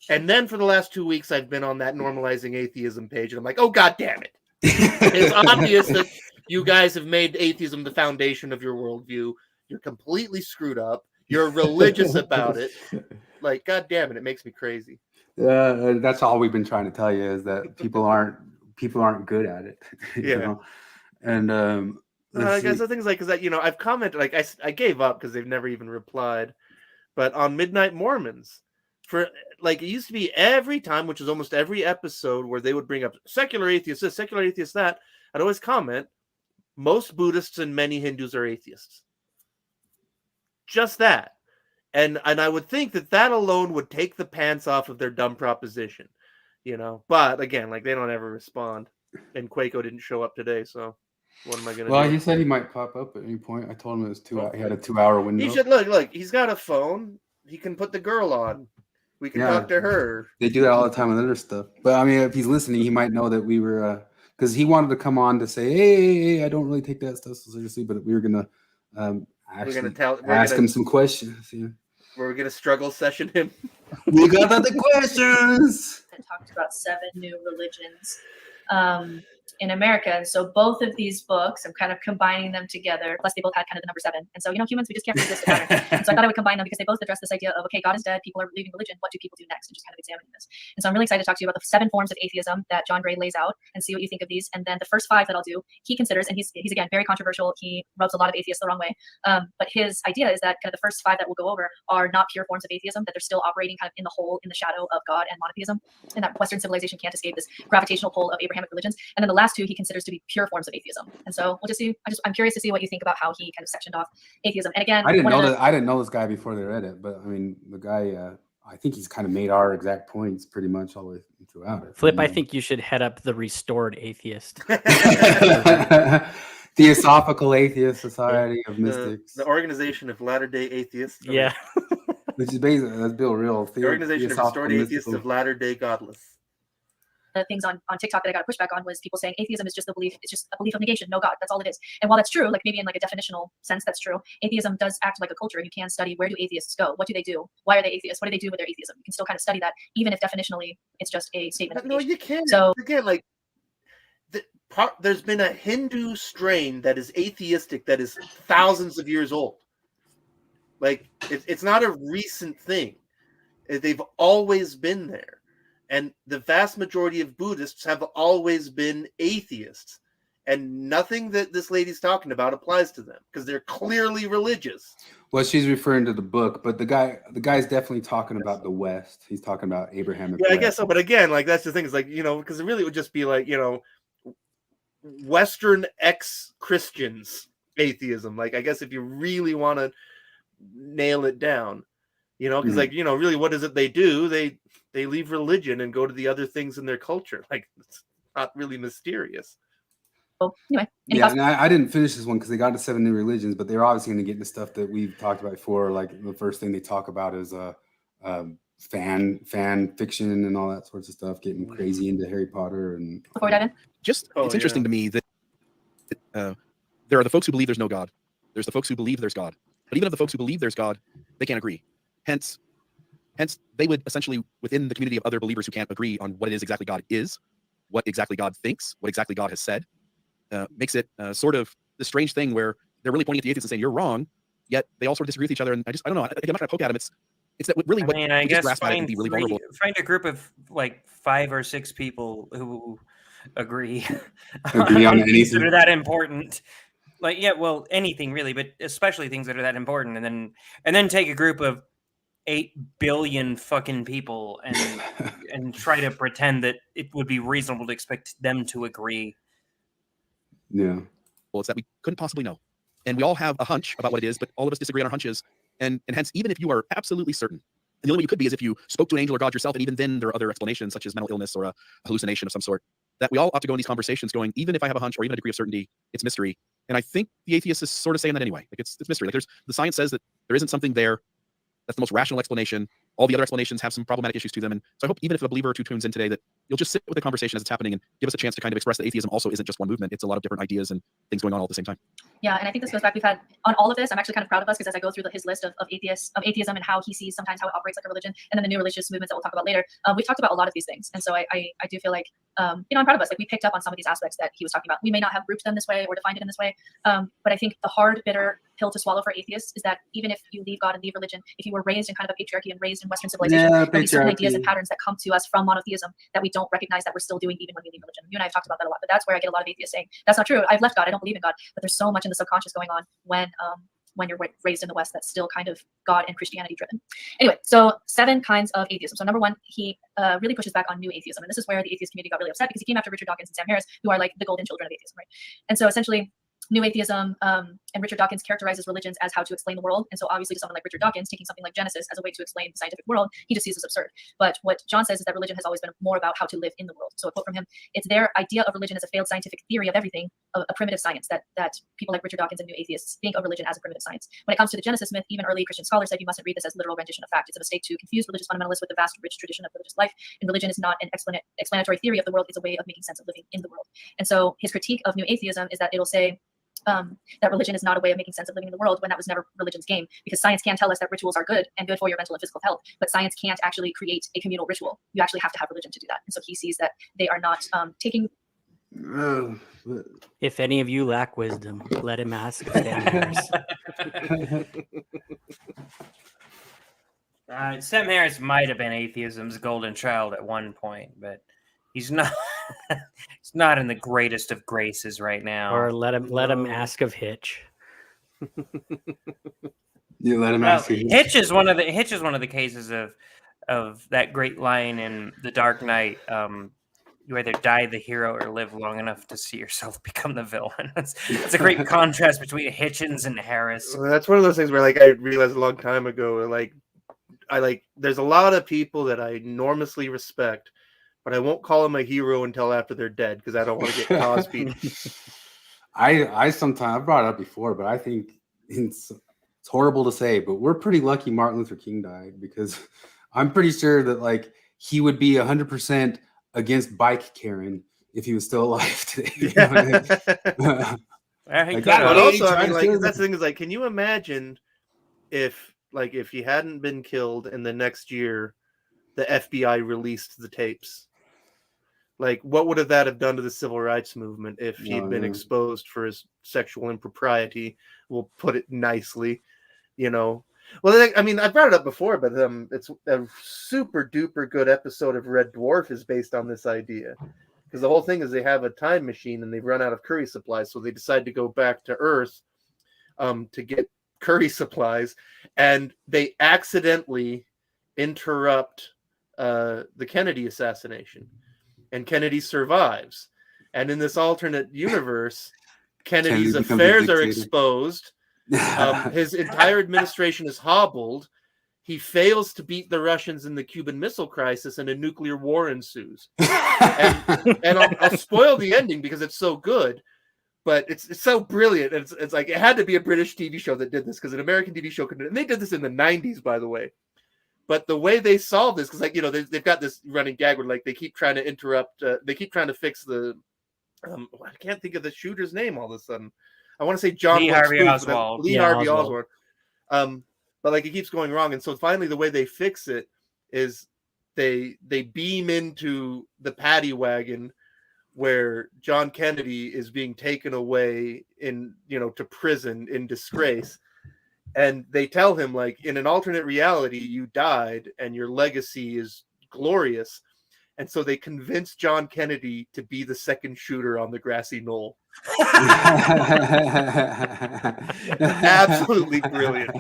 Speaker 1: And then for the last 2 weeks, I've been on that normalizing atheism page, and I'm like, oh, God damn it. It's obvious that you guys have made atheism the foundation of your worldview. You're completely screwed up. You're religious about it. Like, God damn it, it makes me crazy.
Speaker 2: That's all we've been trying to tell you is that people aren't good at it.
Speaker 1: Yeah.
Speaker 2: You know? And
Speaker 1: I guess the thing's like, is that, you know, I've commented, like, I gave up because they've never even replied. But on Midnight Mormons, for like, it used to be every time, which is almost every episode, where they would bring up secular atheists this, secular atheists that, I'd always comment, most Buddhists and many Hindus are atheists. Just that. And I would think that alone would take the pants off of their dumb proposition, you know. But again, like, they don't ever respond. And Kwaku didn't show up today, so what am I going to do?
Speaker 2: Well, he said he might pop up at any point. I told him it was he had a 2-hour window.
Speaker 1: He should look. He's got a phone. He can put the girl on. We can talk to her.
Speaker 2: They do that all the time with other stuff. But I mean, if he's listening, he might know that we were because he wanted to come on to say, hey, I don't really take that stuff so seriously, but we were gonna ask him some questions. Yeah.
Speaker 1: We're gonna struggle session him.
Speaker 2: We got other questions.
Speaker 6: And talked about 7 new religions in America. And so both of these books, I'm kind of combining them together. Plus, they both had kind of the number 7. And so, you know, humans, we just can't resist the pattern. And so I thought I would combine them because they both address this idea of, okay, God is dead, people are leaving religion. What do people do next? And just kind of examining this. And so I'm really excited to talk to you about the 7 forms of atheism that John Gray lays out and see what you think of these. And then the first 5 that I'll do, he considers, and he's again very controversial. He rubs a lot of atheists the wrong way. But his idea is that kind of the first 5 that we'll go over are not pure forms of atheism, that they're still operating kind of in the shadow of God and monotheism, and that Western civilization can't escape this gravitational pull of Abrahamic religions. And then the last 2 he considers to be pure forms of atheism. And so we'll just see. I'm curious to see what you think about how he kind of sectioned off atheism. And again,
Speaker 2: I didn't know this guy before they read it, but I mean, the guy, I think he's kind of made our exact points pretty much all the way throughout it.
Speaker 5: Flip, I think you should head up the Restored Atheist.
Speaker 2: Theosophical Atheist Society of Mystics.
Speaker 1: The Organization of Latter-day Atheists.
Speaker 5: Yeah.
Speaker 2: Which is basically, let's be real.
Speaker 1: The Organization of Restored Atheists of Latter-day Godless.
Speaker 6: The things on TikTok that I got pushback on was people saying atheism is just a belief of negation, no God. That's all it is. And while that's true, like maybe in like a definitional sense, that's true. Atheism does act like a culture, and you can study where do atheists go? What do they do? Why are they atheists? What do they do with their atheism? You can still kind of study that, even if definitionally it's just a statement of negation.
Speaker 1: No, you can't.
Speaker 6: So
Speaker 1: again, like there's been a Hindu strain that is atheistic that is thousands of years old. Like it's not a recent thing. They've always been there. And the vast majority of Buddhists have always been atheists. And nothing that this lady's talking about applies to them because they're clearly religious.
Speaker 2: Well, she's referring to the book, but the guy's definitely talking about the West. He's talking about Abrahamic.
Speaker 1: Yeah,
Speaker 2: West.
Speaker 1: I guess so. But again, like that's the thing is like, you know, because it really would just be like, you know, Western ex-Christians atheism. Like, I guess if you really want to nail it down, you know, because like, you know, really, what is it they do? They leave religion and go to the other things in their culture. Like, it's not really mysterious.
Speaker 6: Anyway,
Speaker 2: yeah, and I didn't finish this one because they got to 7 new religions, but they're obviously going to get into stuff that we've talked about before. Like the first thing they talk about is fan fiction and all that sorts of stuff, getting crazy into Harry Potter. And
Speaker 6: before we dive in,
Speaker 7: it's interesting to me that there are the folks who believe there's no God. There's the folks who believe there's God. But even of the folks who believe there's God, they can't agree. Hence, they would essentially, within the community of other believers who can't agree on what it is exactly God is, what exactly God thinks, what exactly God has said, makes it sort of the strange thing where they're really pointing at the atheists and saying, you're wrong, yet they all sort of disagree with each other. And I don't know. I'm not going to poke at them. It's that really what
Speaker 3: I guess
Speaker 7: find
Speaker 3: a group of like 5 or 6 people who agree
Speaker 2: on anything
Speaker 3: that are that important. Like, yeah, well, anything really, but especially things that are that important, and then take a group of 8 billion fucking people and try to pretend that it would be reasonable to expect them to agree.
Speaker 2: Yeah.
Speaker 7: Well, it's that we couldn't possibly know. And we all have a hunch about what it is, but all of us disagree on our hunches. And hence, even if you are absolutely certain, and the only way you could be is if you spoke to an angel or God yourself, and even then there are other explanations, such as mental illness or a hallucination of some sort, that we all ought to go in these conversations going, even if I have a hunch or even a degree of certainty, it's mystery. And I think the atheist is sort of saying that anyway. Like it's mystery. Like the science says that there isn't something there. That's the most rational explanation. All the other explanations have some problematic issues to them. And so I hope even if a believer or two tunes in today, that you'll just sit with the conversation as it's happening and give us a chance to kind of express that atheism also isn't just one movement. It's a lot of different ideas and things going on all at the same time.
Speaker 6: Yeah, and I think this goes back. We've had on all of this. I'm actually kind of proud of us because as I go through his list of atheism and how he sees sometimes how it operates like a religion, and then the new religious movements that we'll talk about later, we talked about a lot of these things. And so I do feel like I'm proud of us. Like we picked up on some of these aspects that he was talking about. We may not have grouped them this way or defined it in this way, but I think the hard, bitter pill to swallow for atheists is that even if you leave God and leave religion, if you were raised in kind of a patriarchy and raised in Western civilization, there'll be certain ideas and patterns that come to us from monotheism that we don't recognize that we're still doing even when we leave religion. You and I have talked about that a lot, but that's where I get a lot of atheists saying, that's not true. I've left God. I don't believe in God. But there's so much in the subconscious going on when you're raised in the West that's still kind of God and Christianity driven. Anyway, so 7 kinds of atheism. So number 1, he really pushes back on new atheism. And this is where the atheist community got really upset because he came after Richard Dawkins and Sam Harris, who are like the golden children of atheism, right? And so essentially, new atheism and Richard Dawkins characterizes religions as how to explain the world. And so obviously to someone like Richard Dawkins, taking something like Genesis as a way to explain the scientific world, he just sees as absurd. But what John says is that religion has always been more about how to live in the world. So a quote from him, it's their idea of religion as a failed scientific theory of everything, a primitive science that people like Richard Dawkins and new atheists think of religion as a primitive science. When it comes to the Genesis myth, even early Christian scholars said you mustn't read this as literal rendition of fact. It's a mistake to confuse religious fundamentalists with the vast, rich tradition of religious life. And religion is not an explanatory theory of the world. It's a way of making sense of living in the world. And so his critique of new atheism is that it'll say, that religion is not a way of making sense of living in the world when that was never religion's game, because science can tell us that rituals are good and good for your mental and physical health, but science can't actually create a communal ritual. You actually have to have religion to do that. And so he sees that they are not taking.
Speaker 5: If any of you lack wisdom, let him ask. Sam Harris.
Speaker 3: Sam Harris might have been atheism's golden child at one point, but he's not. He's not in the greatest of graces right now.
Speaker 5: Or let him ask of Hitch.
Speaker 2: You let him ask.
Speaker 3: Hitch is one of the cases of that great line in The Dark Knight. You either die the hero or live long enough to see yourself become the villain. That's a great contrast between Hitchens and Harris.
Speaker 1: Well, that's one of those things where, like, I realized a long time ago, there's a lot of people that I enormously respect, but I won't call them a hero until after they're dead because I don't want to get Cosby.
Speaker 2: I sometimes I've brought it up before, but I think it's horrible to say, but we're pretty lucky Martin Luther King died, because I'm pretty sure that like he would be 100% against bike Karen if he was still alive today.
Speaker 1: Yeah. But also, I mean, like, that's the thing is, like, can you imagine if he hadn't been killed and the next year the FBI released the tapes? Like, what would that have done to the civil rights movement if he'd been exposed for his sexual impropriety? We'll put it nicely, you know. Well, I mean, I brought it up before, but it's a super duper good episode of Red Dwarf is based on this idea. Because the whole thing is they have a time machine and they've run out of curry supplies, so they decide to go back to Earth to get curry supplies, and they accidentally interrupt the Kennedy assassination. And Kennedy survives. And in this alternate universe, Kennedy's affairs are exposed. His entire administration is hobbled. He fails to beat the Russians in the Cuban Missile Crisis, and a nuclear war ensues. And I'll spoil the ending because it's so good, but it's so brilliant. It's like it had to be a British TV show that did this, because an American TV show couldn't. And they did this in the 90s, by the way. But the way they solve this, because, like, you know, they've got this running gag where, like, they keep trying to interrupt, they keep trying to fix the, I can't think of the shooter's name all of a sudden. I want to say John
Speaker 3: Lee Harvey Oswald.
Speaker 1: Lee Harvey Oswald. But, like, it keeps going wrong. And so finally the way they fix it is they beam into the paddy wagon where John Kennedy is being taken away to prison in disgrace. And they tell him, like, in an alternate reality, you died and your legacy is glorious. And so they convince John Kennedy to be the second shooter on the grassy knoll. Absolutely brilliant.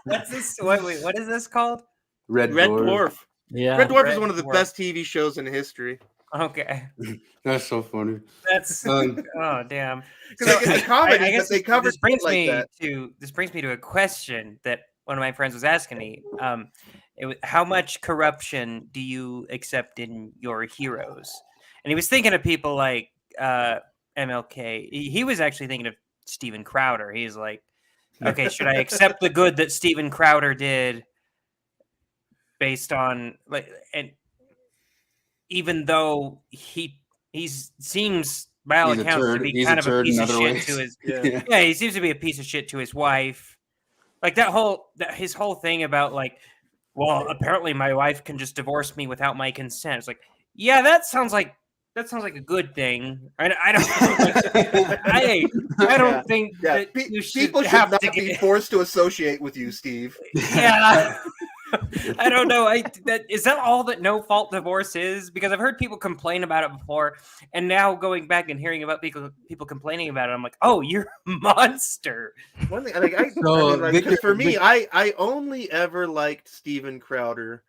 Speaker 3: What's this? Wait, what is this called?
Speaker 2: Red Dwarf.
Speaker 3: Yeah,
Speaker 1: Red Dwarf is one of the best TV shows in history.
Speaker 3: Okay.
Speaker 2: That's so funny.
Speaker 3: That's
Speaker 2: Um,
Speaker 3: oh damn.
Speaker 1: Because like, it's a comedy,
Speaker 3: I guess
Speaker 1: but they cover
Speaker 3: this brings
Speaker 1: like
Speaker 3: me
Speaker 1: that.
Speaker 3: to a question that one of my friends was asking me. How much corruption do you accept in your heroes? And he was thinking of people like MLK. He was actually thinking of Steven Crowder. He's like, okay, should I accept the good that Steven Crowder did based on like, and even though he seems by all
Speaker 2: He's a
Speaker 3: accounts to
Speaker 2: turd.
Speaker 3: be
Speaker 2: He's
Speaker 3: kind
Speaker 2: a
Speaker 3: of a
Speaker 2: turd in
Speaker 3: piece of
Speaker 2: other
Speaker 3: shit
Speaker 2: ways.
Speaker 3: to his
Speaker 2: Yeah.
Speaker 3: he seems to be a piece of shit to his wife. Like his whole thing about like, well, apparently my wife can just divorce me without my consent. It's like, yeah, that sounds like a good thing. I don't think
Speaker 1: Yeah,
Speaker 3: that you
Speaker 1: people should
Speaker 3: have
Speaker 1: not
Speaker 3: to
Speaker 1: be
Speaker 3: get,
Speaker 1: forced to associate with you, Steve.
Speaker 3: yeah. I don't know. Is that all that no fault divorce is? Because I've heard people complain about it before, and now going back and hearing about people complaining about it, I'm like, oh, you're a monster.
Speaker 1: One thing, like, I
Speaker 2: So,
Speaker 1: mean, like,
Speaker 2: Victor-
Speaker 1: 'cause for me, I only ever liked Steven Crowder,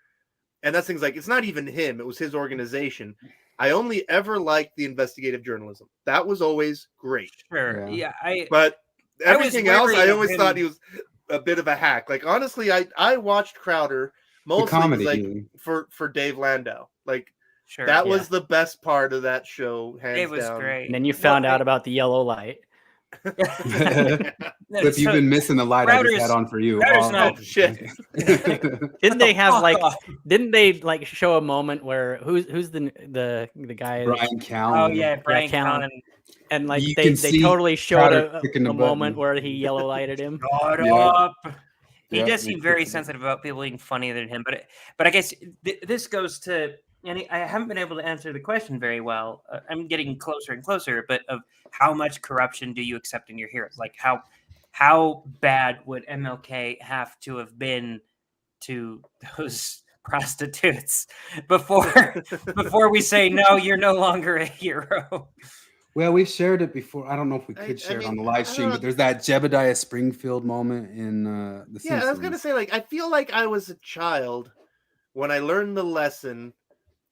Speaker 1: and that's things like it's not even him; it was his organization. I only ever liked the investigative journalism. That was always great.
Speaker 3: Sure.
Speaker 2: Yeah.
Speaker 1: But
Speaker 3: I was
Speaker 1: everything else,
Speaker 3: wary
Speaker 1: I
Speaker 3: of
Speaker 1: always
Speaker 3: him.
Speaker 1: thought he was a bit of a hack. Like honestly, I watched Crowder
Speaker 2: The
Speaker 1: mostly 'cause,
Speaker 2: comedy.
Speaker 1: like for Dave Landau. Like
Speaker 3: Sure.
Speaker 1: that
Speaker 5: yeah.
Speaker 1: was the best part of that show, hands
Speaker 3: It was
Speaker 1: down.
Speaker 3: great.
Speaker 5: And then you found out about the yellow light.
Speaker 2: If you've been missing the light I just
Speaker 3: Crowder's-
Speaker 2: had on for you.
Speaker 3: Crowder's
Speaker 2: Oh,
Speaker 3: not-
Speaker 1: Oh shit!
Speaker 5: Didn't they have
Speaker 3: Fuck
Speaker 5: like?
Speaker 3: off.
Speaker 5: Didn't they like show a moment where who's the guy?
Speaker 2: Brian Callen.
Speaker 3: Oh yeah, Brian
Speaker 5: Callen.
Speaker 3: Callen.
Speaker 5: And like
Speaker 2: You
Speaker 5: they
Speaker 2: can see
Speaker 5: totally showed
Speaker 2: Crowder
Speaker 5: a
Speaker 2: clicking the
Speaker 5: moment
Speaker 2: button.
Speaker 5: where he yellow lighted him.
Speaker 3: Shut
Speaker 2: Yeah.
Speaker 3: up. He
Speaker 2: Yeah,
Speaker 3: does
Speaker 2: they
Speaker 3: seem very
Speaker 2: could.
Speaker 3: sensitive about people being funnier than him, but I guess this goes to, and I haven't been able to answer the question very well. I'm getting closer and closer, but of how much corruption do you accept in your heroes? Like how bad would MLK have to have been to those prostitutes before we say no, you're no longer a hero?
Speaker 2: Well, we've shared it before. I don't know if we
Speaker 1: I
Speaker 2: could share it on
Speaker 1: mean,
Speaker 2: the live
Speaker 1: I
Speaker 2: stream,
Speaker 1: don't
Speaker 2: but
Speaker 1: know.
Speaker 2: there's that Jebediah Springfield moment in The
Speaker 1: Yeah, I was
Speaker 2: Simpsons.
Speaker 1: gonna say, like, I feel like I was a child when I learned the lesson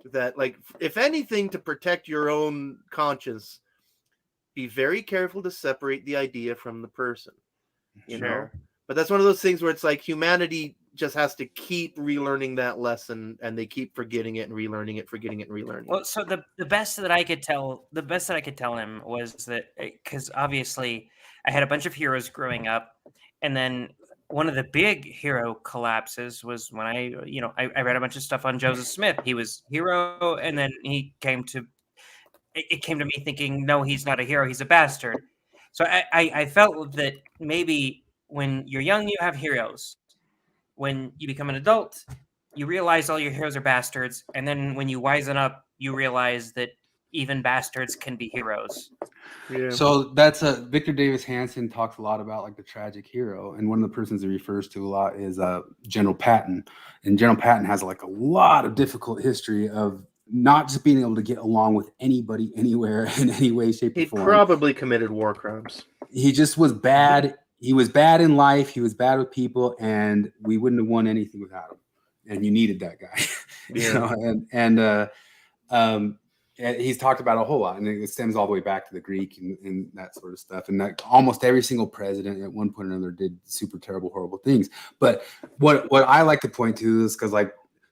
Speaker 1: that, like, if anything, to protect your own conscience, be very careful to separate the idea from the person. You know,
Speaker 3: Sure.
Speaker 1: but that's one of those things where it's like humanity just has to keep relearning that lesson, and they keep forgetting it and relearning it, forgetting it and relearning
Speaker 3: Well,
Speaker 1: it.
Speaker 3: so the best that I could tell him was that, because obviously I had a bunch of heroes growing up, and then one of the big hero collapses was when I read a bunch of stuff on Joseph Smith. He was hero, and then it came to me thinking, no, he's not a hero, he's a bastard. So I felt that maybe when you're young, you have heroes. When you become an adult, you realize all your heroes are bastards, and then when you wisen up, you realize that even bastards can be heroes.
Speaker 1: Yeah.
Speaker 2: So that's Victor Davis Hanson talks a lot about like the tragic hero, and one of the persons he refers to a lot is General Patton, and General Patton has like a lot of difficult history of not just being able to get along with anybody, anywhere, in any way, shape, or
Speaker 1: He
Speaker 2: form.
Speaker 1: probably committed war crimes.
Speaker 2: He just was bad. He was bad in life. He was bad with people, and we wouldn't have won anything without him. And you needed that guy, and he's talked about a whole lot, and it stems all the way back to the Greek and that sort of stuff. And that almost every single president at one point or another did super terrible, horrible things. But what I like to point to is because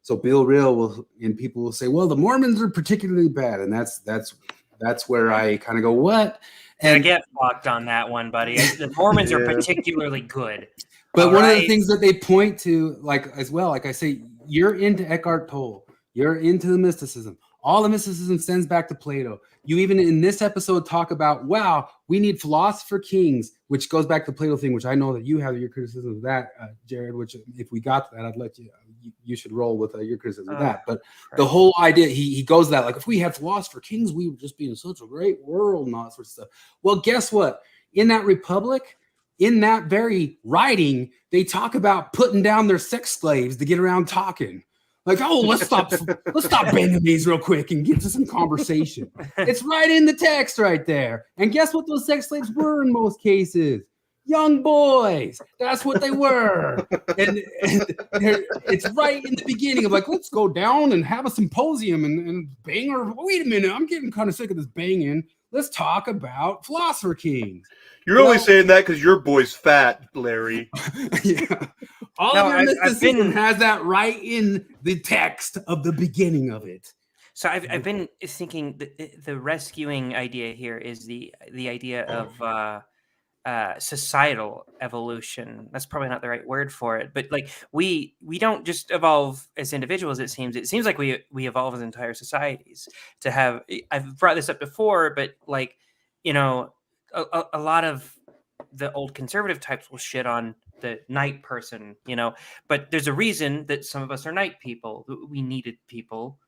Speaker 2: so Bill Real and people will say, well, the Mormons are particularly bad, and that's where I kind of go, what?
Speaker 3: And I get fucked on that one, buddy. The Mormons are particularly good.
Speaker 2: But one of the
Speaker 3: right?
Speaker 2: things that they point to, like as well, like I say, you're into Eckhart Tolle, you're into the mysticism. All the mysticism sends back to Plato. You even in this episode talk about, wow, we need philosopher kings, which goes back to the Plato thing, which I know that you have your criticism of that, Jared. Which if we got to that, I'd let you should roll with your criticism of that. But the whole idea, he goes to that, like if we had philosopher kings, we would just be in such a great world and all that sort of stuff. Well, guess what? In that republic, in that very writing, they talk about putting down their sex slaves to get around talking. Like, oh, let's stop banging these real quick and get to some conversation. It's right in the text right there. And guess what those sex slaves were in most cases? young boys. That's what they were. and it's right in the beginning of like, let's go down and have a symposium and bang. Or wait a minute, I'm getting kind of sick of this banging. Let's talk about philosopher kings.
Speaker 1: You're only saying that because your boy's fat, Larry.
Speaker 2: Yeah. All
Speaker 3: No,
Speaker 2: of your
Speaker 3: I've
Speaker 2: mysticism
Speaker 3: been-
Speaker 2: has that right in the text of the beginning of it.
Speaker 3: So I've been thinking the rescuing idea here is the idea of societal evolution. That's probably not the right word for it, but like we don't just evolve as individuals. It seems like we evolve as entire societies to have. I've brought this up before, but like a lot of the old conservative types will shit on the night person, but there's a reason that some of us are night people. We needed people.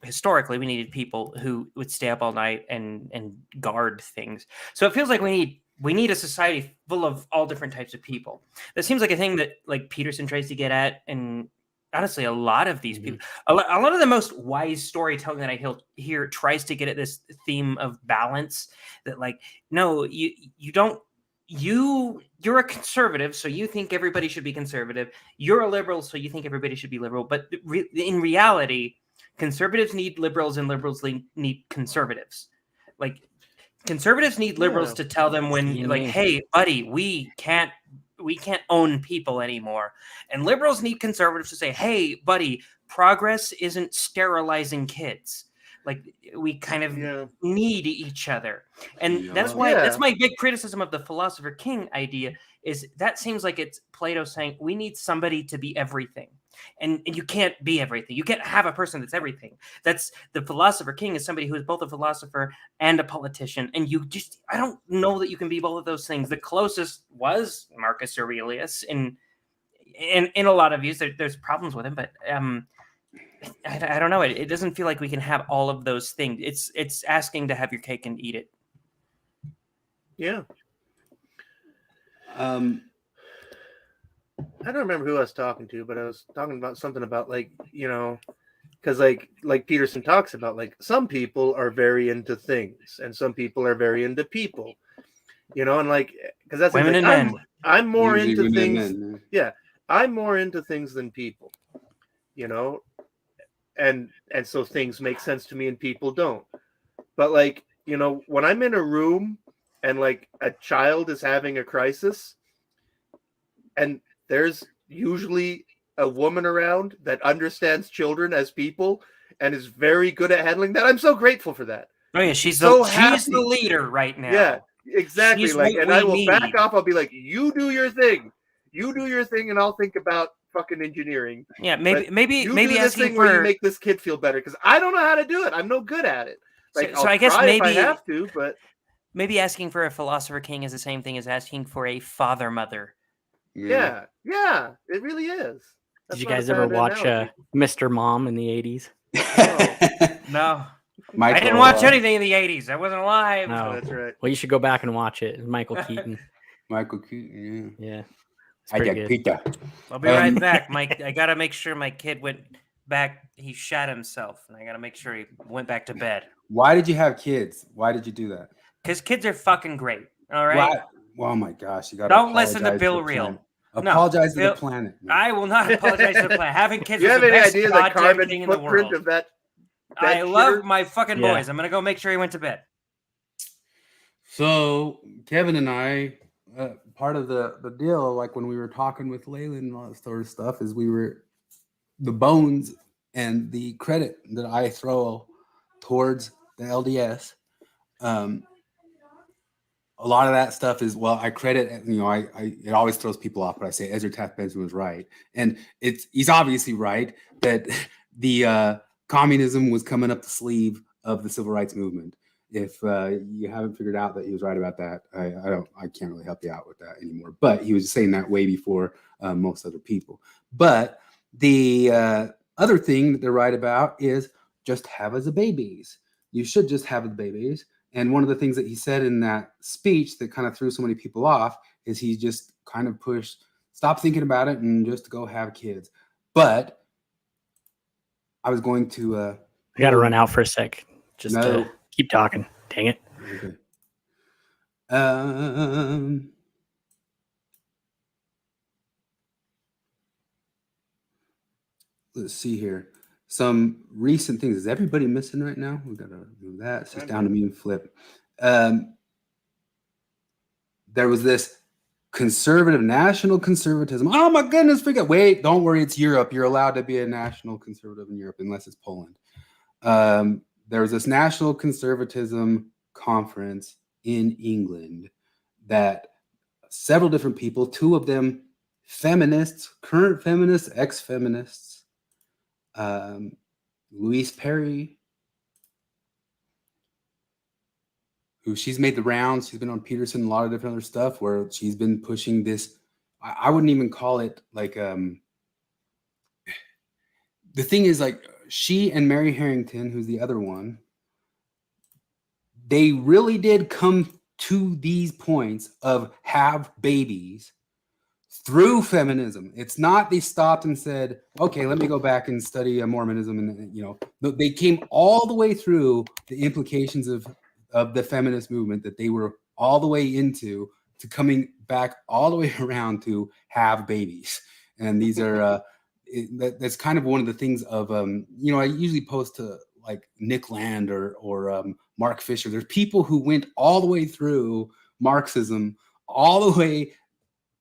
Speaker 3: Historically, we needed people who would stay up all night and guard things. So it feels like we need a society full of all different types of people. That seems like a thing that like Peterson tries to get at, and honestly, a lot of these people, a lot of the most wise storytelling that I hear tries to get at this theme of balance. That like, no, you don't. You're a conservative, so you think everybody should be conservative. You're a liberal, so you think everybody should be liberal. But in reality, conservatives need liberals and liberals need conservatives. Like conservatives need liberals to tell them when like, hey, buddy, we can't own people anymore. And liberals need conservatives to say, hey, buddy, progress isn't sterilizing kids. Like we kind of need each other. And that's why that's my big criticism of the philosopher king idea is that seems like it's Plato saying we need somebody to be everything. And you can't be everything. You can't have a person that's everything. That's the philosopher king is somebody who is both a philosopher and a politician. And I don't know that you can be both of those things. The closest was Marcus Aurelius in a lot of views. There's problems with him, but I don't know. It doesn't feel like we can have all of those things. It's asking to have your cake and eat it.
Speaker 1: Yeah. I don't remember who I was talking to, but I was talking about something about like, because like Peterson talks about, like some people are very into things and some people are very into people, and like, because that's
Speaker 3: women and men.
Speaker 1: I'm more
Speaker 2: Usually
Speaker 1: into things.
Speaker 2: men.
Speaker 1: Yeah. I'm more into things than people, and so things make sense to me and people don't. But like, when I'm in a room and like a child is having a crisis and there's usually a woman around that understands children as people and is very good at handling that, I'm so grateful for that.
Speaker 3: Oh yeah, she's
Speaker 1: so
Speaker 3: the leader right now.
Speaker 1: Yeah, exactly.
Speaker 3: She's
Speaker 1: like,
Speaker 3: what
Speaker 1: and
Speaker 3: we
Speaker 1: I will
Speaker 3: need.
Speaker 1: back off. I'll be like, you do your thing, and I'll think about fucking engineering.
Speaker 3: Yeah, maybe
Speaker 1: do this
Speaker 3: asking
Speaker 1: thing
Speaker 3: for
Speaker 1: where you make this kid feel better because I don't know how to do it. I'm no good at it. Like,
Speaker 3: so
Speaker 1: I'll
Speaker 3: I guess
Speaker 1: try
Speaker 3: maybe
Speaker 1: if I have to, but
Speaker 3: maybe asking for a philosopher king is the same thing as asking for a father mother.
Speaker 1: Yeah, it really is.
Speaker 5: Did you guys ever watch Mr. Mom in the 80s?
Speaker 3: No.
Speaker 2: Michael,
Speaker 3: I didn't watch anything in the 80s. I wasn't alive.
Speaker 5: No.
Speaker 1: Oh, that's right.
Speaker 5: Well, you should go back and watch it. It's Michael Keaton.
Speaker 2: Michael Keaton,
Speaker 5: Yeah.
Speaker 2: I get pizza.
Speaker 3: I'll be right back, Mike. I gotta make sure my kid went back. He shot himself, and I gotta make sure he went back to bed.
Speaker 2: Why did you have kids? Why did you do that?
Speaker 3: Because kids are fucking great. All right.
Speaker 2: Why? Oh my gosh, you got.
Speaker 3: Don't listen to Bill Reel.
Speaker 2: Apologize to
Speaker 3: Bill,
Speaker 2: the planet. Man.
Speaker 3: I will not apologize to the planet. Having kids
Speaker 1: You
Speaker 3: is
Speaker 1: have
Speaker 3: the
Speaker 1: any
Speaker 3: best
Speaker 1: idea the
Speaker 3: goddamn
Speaker 1: carbon
Speaker 3: thing in the
Speaker 1: footprint
Speaker 3: world.
Speaker 1: of that?
Speaker 3: I love
Speaker 1: shitter?
Speaker 3: my fucking
Speaker 5: Yeah.
Speaker 3: boys. I'm gonna go make sure he went to bed.
Speaker 2: So Kevin and I, part of the deal, like when we were talking with Layla and all that sort of stuff, is we were the bones and the credit that I throw towards the LDS. A lot of that stuff is, well, I credit, it always throws people off, but I say Ezra Taft Benson was right. And he's obviously right that the communism was coming up the sleeve of the civil rights movement. If you haven't figured out that he was right about that, I can't really help you out with that anymore. But he was saying that way before most other people. But the other thing that they're right about is just have as a babies. You should just have as babies. And one of the things that he said in that speech that kind of threw so many people off is he just kind of pushed, stop thinking about it and just go have kids. But I was going to...
Speaker 5: I got to run out for a sec just
Speaker 2: No.
Speaker 5: to keep talking. Dang it.
Speaker 2: Okay. Let's see here. Some recent things. Is everybody missing right now? We got to move that. It's just down to me and Flip. There was this conservative, national conservatism. Oh my goodness, forget. Wait, don't worry, it's Europe. You're allowed to be a national conservative in Europe unless it's Poland. There was this national conservatism conference in England that several different people, two of them feminists, current feminists, ex-feminists, Louise Perry, who she's made the rounds. She's been on Peterson and a lot of different other stuff where she's been pushing this. I wouldn't even call it like the thing is like she and Mary Harrington, who's the other one, they really did come to these points of have babies through feminism. It's not they stopped and said, okay, let me go back and study Mormonism. And, you know, they came all the way through the implications of the feminist movement that they were all the way into to coming back all the way around to have babies. And these are, that's kind of one of the things of, you know, I usually post to like Nick Land or Mark Fisher. There's people who went all the way through Marxism, all the way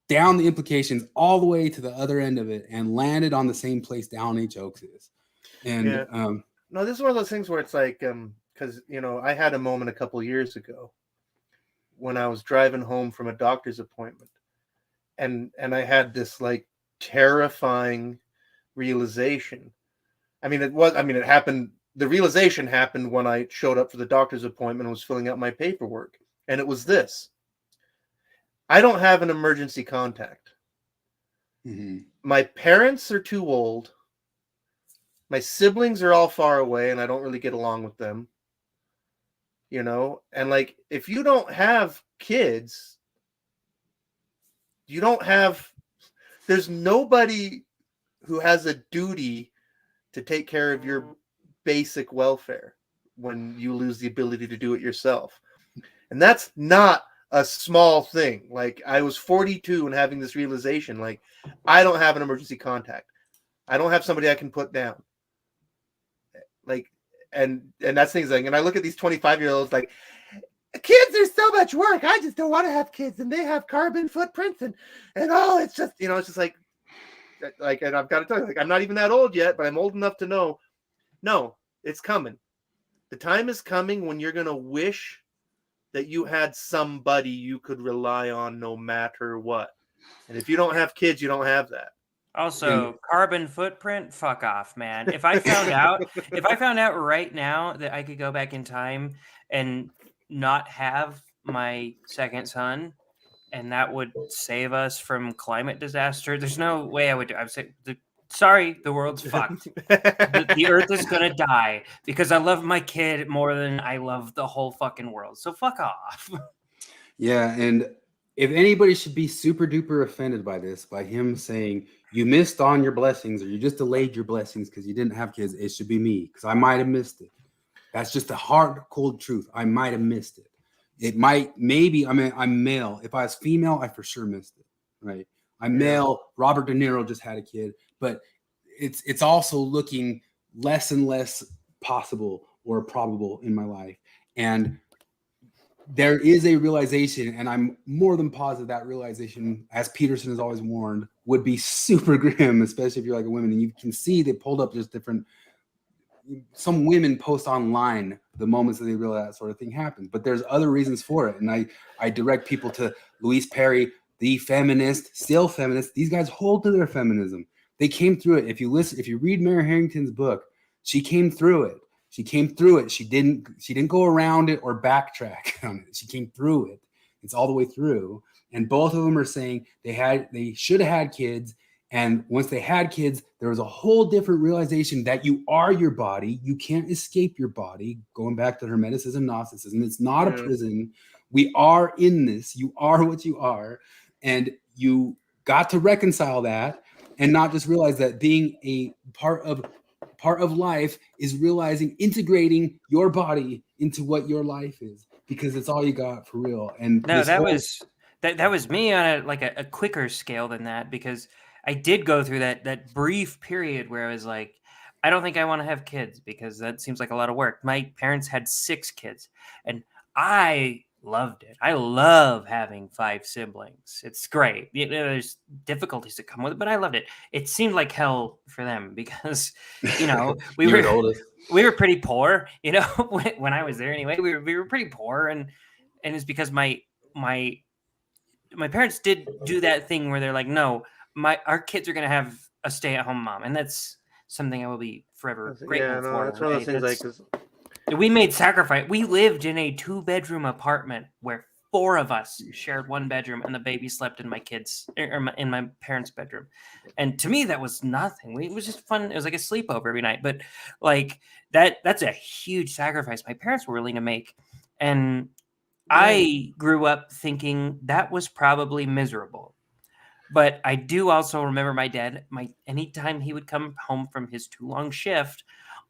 Speaker 2: down the implications, all the way to the other end of it, and landed on the same place Down H. Oaks is. And
Speaker 1: yeah. No, this is one of those things where it's like, because you know, I had a moment a couple years ago when I was driving home from a doctor's appointment, and I had this like terrifying realization. I mean, it happened. The realization happened when I showed up for the doctor's appointment and was filling out my paperwork, and it was this. I don't have an emergency contact.
Speaker 2: mm-hmm.
Speaker 1: My parents are too old. My siblings are all far away, and I don't really get along with them. You know, and like, if you don't have kids, you don't have, there's nobody who has a duty to take care of your basic welfare when you lose the ability to do it yourself. And that's not a small thing. Like, I was 42 and having this realization, like, I don't have an emergency contact. I don't have somebody I can put down. Like, and that's things like, and I look at these 25-year-olds like, kids are so much work. I just don't want to have kids, and they have carbon footprints, and oh, it's just, you know, it's just like, and I've got to tell you, like, I'm not even that old yet, but I'm old enough to know, no, it's coming. The time is coming when you're going to wish that you had somebody you could rely on no matter what. And if you don't have kids, you don't have that.
Speaker 3: Also, carbon footprint, fuck off, man. If I found out right now that I could go back in time and not have my second son, and that would save us from climate disaster, there's no way I would do it. I would say, sorry, the world's fucked. The earth is gonna die because I love my kid more than I love the whole fucking world. So fuck off.
Speaker 2: Yeah, and if anybody should be super duper offended by this, by him saying you missed on your blessings or you just delayed your blessings because you didn't have kids, it should be me because I might have missed it. That's just the hard, cold truth. I might have missed it. It might, maybe, I mean, I'm male. If I was female, I for sure missed it, right? I'm male. Robert De Niro just had a kid, but it's also looking less and less possible or probable in my life. And there is a realization, and I'm more than positive that realization, as Peterson has always warned, would be super grim, especially if you're like a woman. And you can see they pulled up just different, some women post online the moments that they realize that sort of thing happens. But there's other reasons for it. And I direct people to Louise Perry, the feminist, still feminist. These guys hold to their feminism. They came through it. If you read Mary Harrington's book, she came through it. She came through it. She didn't go around it or backtrack on it. She came through it. It's all the way through. And both of them are saying they should have had kids. And once they had kids, there was a whole different realization that you are your body. You can't escape your body. Going back to hermeticism, Gnosticism, it's not a prison. We are in this. You are what you are. And you got to reconcile that and not just realize that being a part of life is integrating your body into what your life is. because it's all you got for real. And
Speaker 3: No,
Speaker 2: this
Speaker 3: that
Speaker 2: whole-
Speaker 3: was me on a quicker scale than that, because I did go through that brief period where I was like, I don't think I want to have kids because that seems like a lot of work. My parents had 6 kids, and I loved it. I love having 5 siblings. It's great. There's difficulties that come with it, but I loved it. It seemed like hell for them because, we
Speaker 2: You were
Speaker 3: were
Speaker 2: the oldest.
Speaker 3: we were pretty poor. When I was there anyway, we were pretty poor, and it's because my parents did do that thing where they're like, no, our kids are gonna have a stay-at-home mom, and that's something I will be forever grateful for.
Speaker 1: That's one of those things
Speaker 3: That's-
Speaker 1: 'cause
Speaker 3: we made sacrifice. We lived in a 2-bedroom apartment where 4 of us shared 1 bedroom, and the baby slept in in my parents' bedroom. And to me, that was nothing. It was just fun. It was like a sleepover every night. But like that's a huge sacrifice my parents were willing to make. And I grew up thinking that was probably miserable. But I do also remember my dad, anytime he would come home from his too long shift,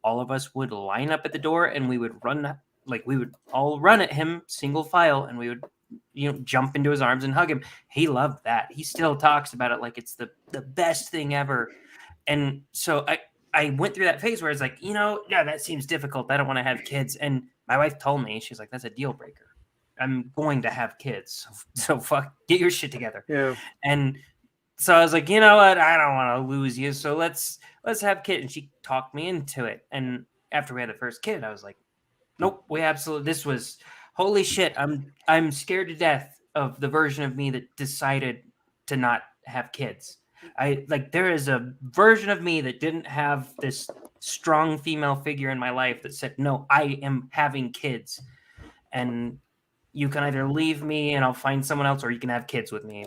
Speaker 3: all of us would line up at the door and we would all run at him single file, and we would jump into his arms and hug him. He loved that. He still talks about it like it's the best thing ever. And so I went through that phase where it's like, that seems difficult. I don't want to have kids. And my wife told me, she's like, that's a deal breaker. I'm going to have kids. So fuck, get your shit together.
Speaker 1: Yeah.
Speaker 3: And so I was like, you know what? I don't want to lose you. So let's have kids. And she talked me into it. And after we had the first kid, I was like, nope, this was holy shit. I'm scared to death of the version of me that decided to not have kids. There is a version of me that didn't have this strong female figure in my life that said, no, I am having kids. And you can either leave me and I'll find someone else, or you can have kids with me.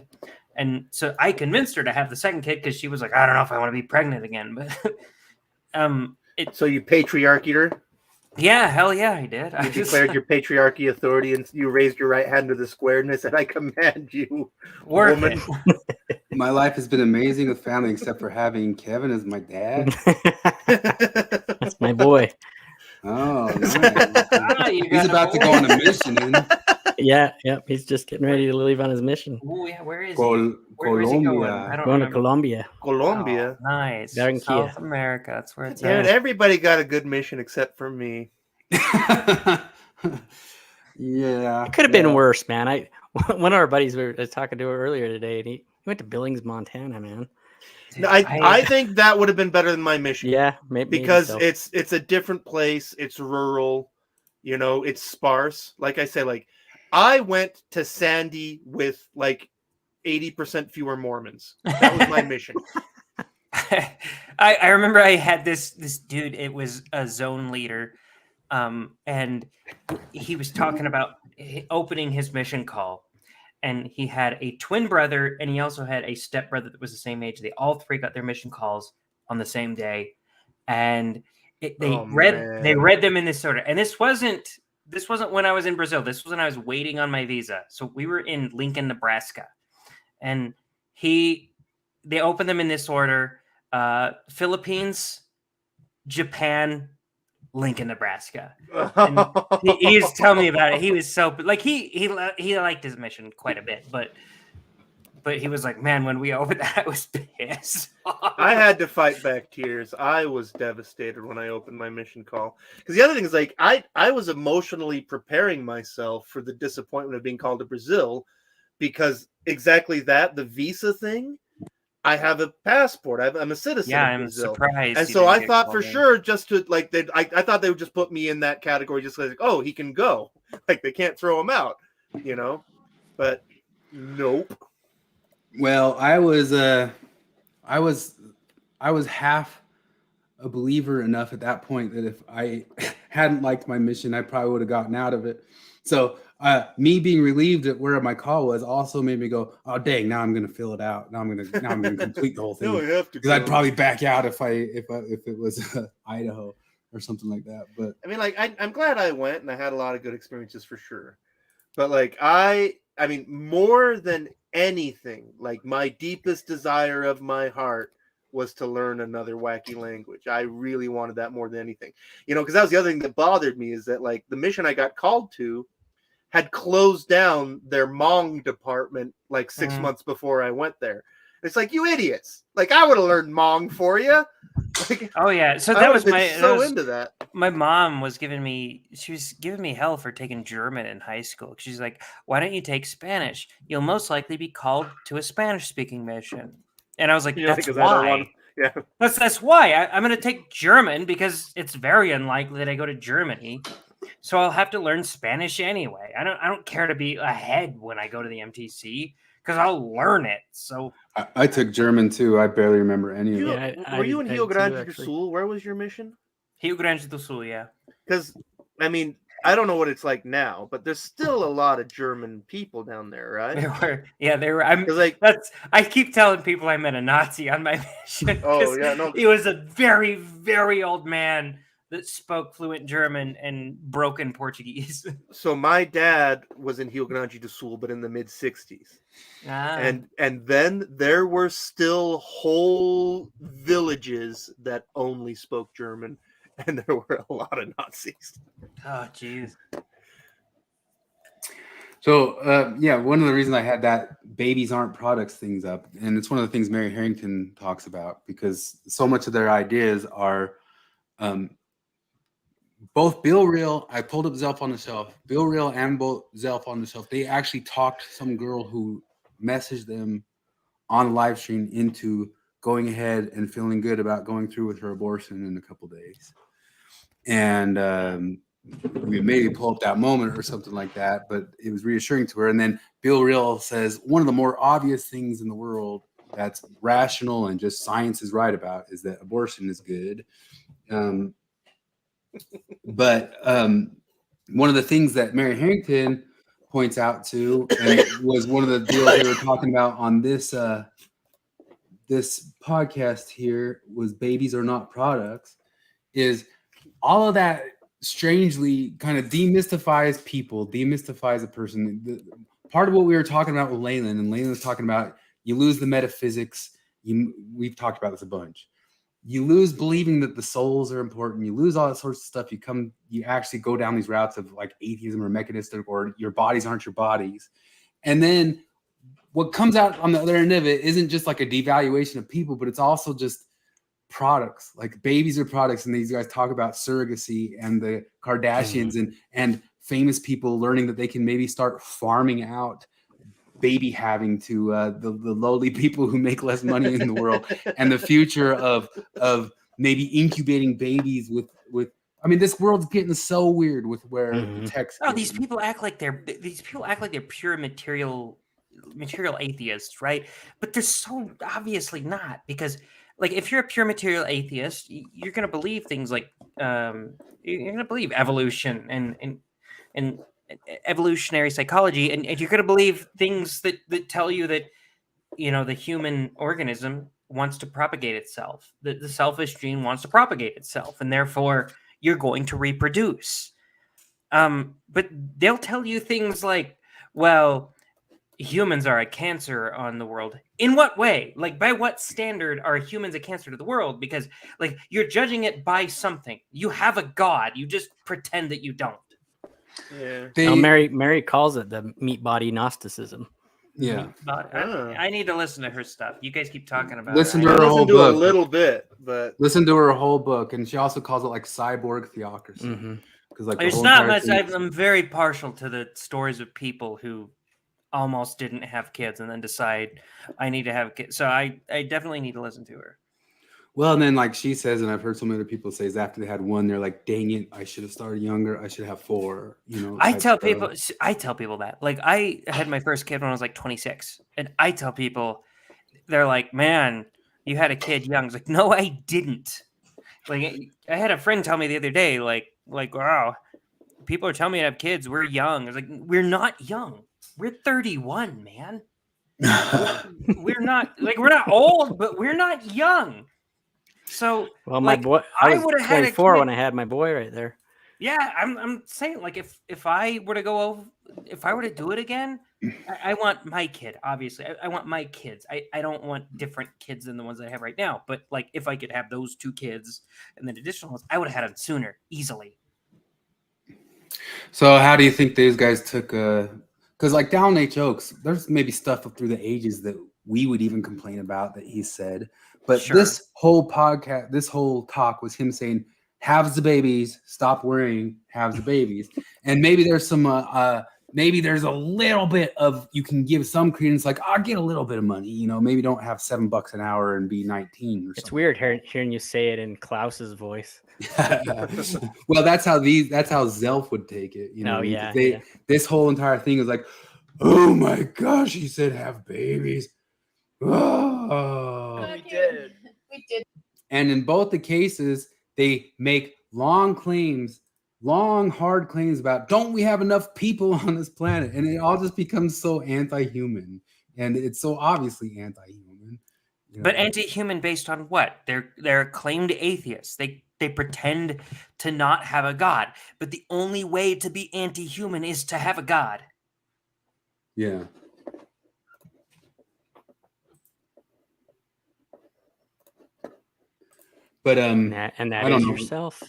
Speaker 3: And so I convinced her to have the second kid because she was like, I don't know if I want to be pregnant again. But
Speaker 1: so you patriarchied her?
Speaker 3: Yeah, hell yeah, I did.
Speaker 1: You declared your patriarchy authority, and you raised your right hand to the square and said, I command you, woman.
Speaker 2: My life has been amazing with family, except for having Kevin as my dad.
Speaker 5: That's my boy.
Speaker 2: Oh, nice. He's about to go on a mission. Isn't he?
Speaker 5: Yeah, he's just getting ready to leave on his mission.
Speaker 3: Oh, yeah, where is he?
Speaker 2: Colombia.
Speaker 3: Is he going? I don't
Speaker 5: Going
Speaker 3: remember.
Speaker 5: to Colombia.
Speaker 1: Colombia.
Speaker 3: Oh, nice.
Speaker 5: Barranquilla.
Speaker 3: South America. That's where it's
Speaker 1: Dude,
Speaker 3: at.
Speaker 1: everybody got a good mission except for me.
Speaker 2: Yeah.
Speaker 5: It could have been worse, man. One of our buddies we were talking to earlier today, and he went to Billings, Montana, man.
Speaker 1: No, I think that would have been better than my mission.
Speaker 5: Yeah, maybe
Speaker 1: because
Speaker 5: so.
Speaker 1: it's a different place. It's rural, it's sparse. Like I said, I went to Sandy with 80% fewer Mormons. That was my mission.
Speaker 3: I remember I had this dude. It was a zone leader, and he was talking about opening his mission call. And he had a twin brother, and he also had a step brother that was the same age. They all 3 got their mission calls on the same day, and they read them in this order. And this wasn't when I was in Brazil. This was when I was waiting on my visa. So we were in Lincoln, Nebraska, and they opened them in this order: Philippines, Japan, Lincoln, Nebraska. And he used to tell me about it. He was so he liked his mission quite a bit, but he was like, man, when we opened that, I was pissed.
Speaker 1: I had to fight back tears. I was devastated when I opened my mission call. Because the other thing is, I was emotionally preparing myself for the disappointment of being called to Brazil, because exactly that, the visa thing. I have a passport. I'm a citizen of Brazil.
Speaker 3: Surprised.
Speaker 1: And so I thought for sure, just to I thought they would just put me in that category, just oh, he can go. They can't throw him out, But nope.
Speaker 2: Well, I was half a believer enough at that point that if I hadn't liked my mission, I probably would have gotten out of it. So me being relieved at where my call was also made me go, oh dang, now I'm gonna fill it out. Now I'm gonna complete the whole thing.
Speaker 1: No, I have to,
Speaker 2: because I'd probably back out if it was Idaho or something like that. But
Speaker 1: I mean, I'm glad I went, and I had a lot of good experiences for sure. But I mean, more than anything, my deepest desire of my heart was to learn another wacky language. I really wanted that more than anything, because that was the other thing that bothered me, is that the mission I got called to, had closed down their Hmong department like 6 months before I went there. It's like, you idiots! Like, I would have learned Hmong for you. Like,
Speaker 3: Oh yeah, so
Speaker 1: I
Speaker 3: that
Speaker 1: would
Speaker 3: was
Speaker 1: have been
Speaker 3: my
Speaker 1: so into that.
Speaker 3: my mom was giving me hell for taking German in high school. She's like, why don't you take Spanish? You'll most likely be called to a Spanish speaking mission. And I was like,
Speaker 1: You know,
Speaker 3: that's
Speaker 1: 'cause I don't
Speaker 3: why.
Speaker 1: want- yeah.
Speaker 3: That's why I'm going to take German, because it's very unlikely that I go to Germany. So I'll have to learn Spanish anyway. I don't care to be ahead when I go to the MTC, because I'll learn it. So
Speaker 2: I took German too. I barely remember any of
Speaker 1: You,
Speaker 2: it.
Speaker 5: I
Speaker 1: were you
Speaker 5: did-
Speaker 1: in
Speaker 5: I
Speaker 1: Rio
Speaker 5: did too,
Speaker 1: Grande do
Speaker 5: actually.
Speaker 1: Sul? Where was your mission?
Speaker 3: Rio Grande do Sul, yeah.
Speaker 1: Because, I mean, I don't know what it's like now, but there's still a lot of German people down there, right?
Speaker 3: There were. I'm
Speaker 1: 'Cause, like,
Speaker 3: I keep telling people I met a Nazi on my mission.
Speaker 1: Oh,
Speaker 3: 'cause
Speaker 1: yeah, no.
Speaker 3: He was a very, very old man that spoke fluent German and broken Portuguese.
Speaker 1: so my dad was in Rio Grande do Sul, but in the mid-60s. And then there were still whole villages that only spoke German, and there were a lot of Nazis.
Speaker 3: Oh, jeez.
Speaker 2: So, yeah, one of the reasons I had that babies aren't products things up, and it's one of the things Mary Harrington talks about, because so much of their ideas are both Bill Reel, I pulled up Zelf on the Shelf, Bill Reel and Zelf on the Shelf, they actually talked some girl who messaged them on live stream into going ahead and feeling good about going through with her abortion in a couple days. And we maybe pull up that moment or something like that, but it was reassuring to her. And then Bill Reel says one of the more obvious things in the world that's rational and just science is right about is that abortion is good. But one of the things that Mary Harrington points out to, and it was one of the deals they were talking about on this this podcast here, was babies are not products, is all of that strangely kind of demystifies people, demystifies a person. Part of what we were talking about with Leyland, and Leyland was talking about, you lose the metaphysics. We've talked about this a bunch. You lose believing that the souls are important. You lose all that sorts of stuff. You actually go down these routes of like atheism or mechanistic, or your bodies aren't your bodies. And then what comes out on the other end of it isn't just like a devaluation of people, but it's also just products. Like babies are products. And these guys talk about surrogacy and the Kardashians and famous people learning that they can maybe start farming out baby having to the lowly people who make less money in the world, and the future of maybe incubating babies with I mean, this world's getting so weird with where the text.
Speaker 3: Oh, these people act like they're pure material atheists, right? But they're so obviously not, because like if you're a pure material atheist, you're going to believe things like you're going to believe evolution and evolutionary psychology, and you're going to believe things that tell you that, you know, the human organism wants to propagate itself, that the selfish gene wants to propagate itself, and therefore you're going to reproduce. But they'll tell you things like, well, humans are a cancer on the world. In what way? Like, by what standard are humans a cancer to the world? Because like you're judging it by something. You have a god, you just pretend that you don't.
Speaker 1: Yeah.
Speaker 5: No, Mary calls it the meat body Gnosticism.
Speaker 2: Yeah.
Speaker 3: I need to listen to her stuff. You guys keep talking about
Speaker 2: Listen
Speaker 3: it.
Speaker 2: to her whole
Speaker 1: Listen to a
Speaker 2: book.
Speaker 1: little bit, but
Speaker 2: Listen to her whole book, and she also calls it like cyborg theocracy. Because like
Speaker 3: There's not much. I'm very partial to the stories of people who almost didn't have kids and then decide I need to have kids. So I definitely need to listen to her.
Speaker 2: Well, and then like she says, and I've heard some other people say, is after they had one, they're like, dang it, I should have started younger. I should have 4. You know,
Speaker 3: I tell people that. Like, I had my first kid when I was like 26, and I tell people, they're like, man, you had a kid young. I was like, no, I didn't. Like, I had a friend tell me the other day, like, wow, people are telling me to have kids. We're young. I was like, we're not young. We're 31, man. we're not old, but we're not young. So,
Speaker 5: well, my
Speaker 3: like,
Speaker 5: boy, I was
Speaker 3: would have had
Speaker 5: 24 when I had my boy right there.
Speaker 3: Yeah, I'm saying, like, if I were to go over, if I were to do it again, I want my kid. Obviously, I want my kids. I don't want different kids than the ones I have right now. But like, if I could have those 2 kids and then additional ones, I would have had them sooner, easily.
Speaker 2: So how do you think these guys took because like Down H Oaks, there's maybe stuff up through the ages that we would even complain about that he said. But
Speaker 3: Sure.
Speaker 2: this whole podcast, this whole talk was him saying, "Have the babies, stop worrying, have the babies." And maybe there's some maybe there's a little bit of you can give some credence, like I'll get a little bit of money, you know, maybe don't have $7 an hour and be 19 or
Speaker 5: It's
Speaker 2: something.
Speaker 5: weird hearing you say it in Klaus's voice.
Speaker 2: Well, that's how Zelf would take it, you know.
Speaker 5: Oh, yeah,
Speaker 2: They,
Speaker 5: yeah.
Speaker 2: This whole entire thing is like, oh my gosh, he said have babies. Oh.
Speaker 6: We did. We did.
Speaker 2: And in both the cases, they make long claims, long, hard claims about don't we have enough people on this planet? And it all just becomes so anti-human. And it's so obviously anti-human. You know?
Speaker 3: But anti-human based on what? They're acclaimed atheists. They pretend to not have a god. But the only way to be anti-human is to have a god.
Speaker 2: Yeah. But
Speaker 5: And that
Speaker 2: I don't
Speaker 5: is
Speaker 2: know.
Speaker 5: yourself.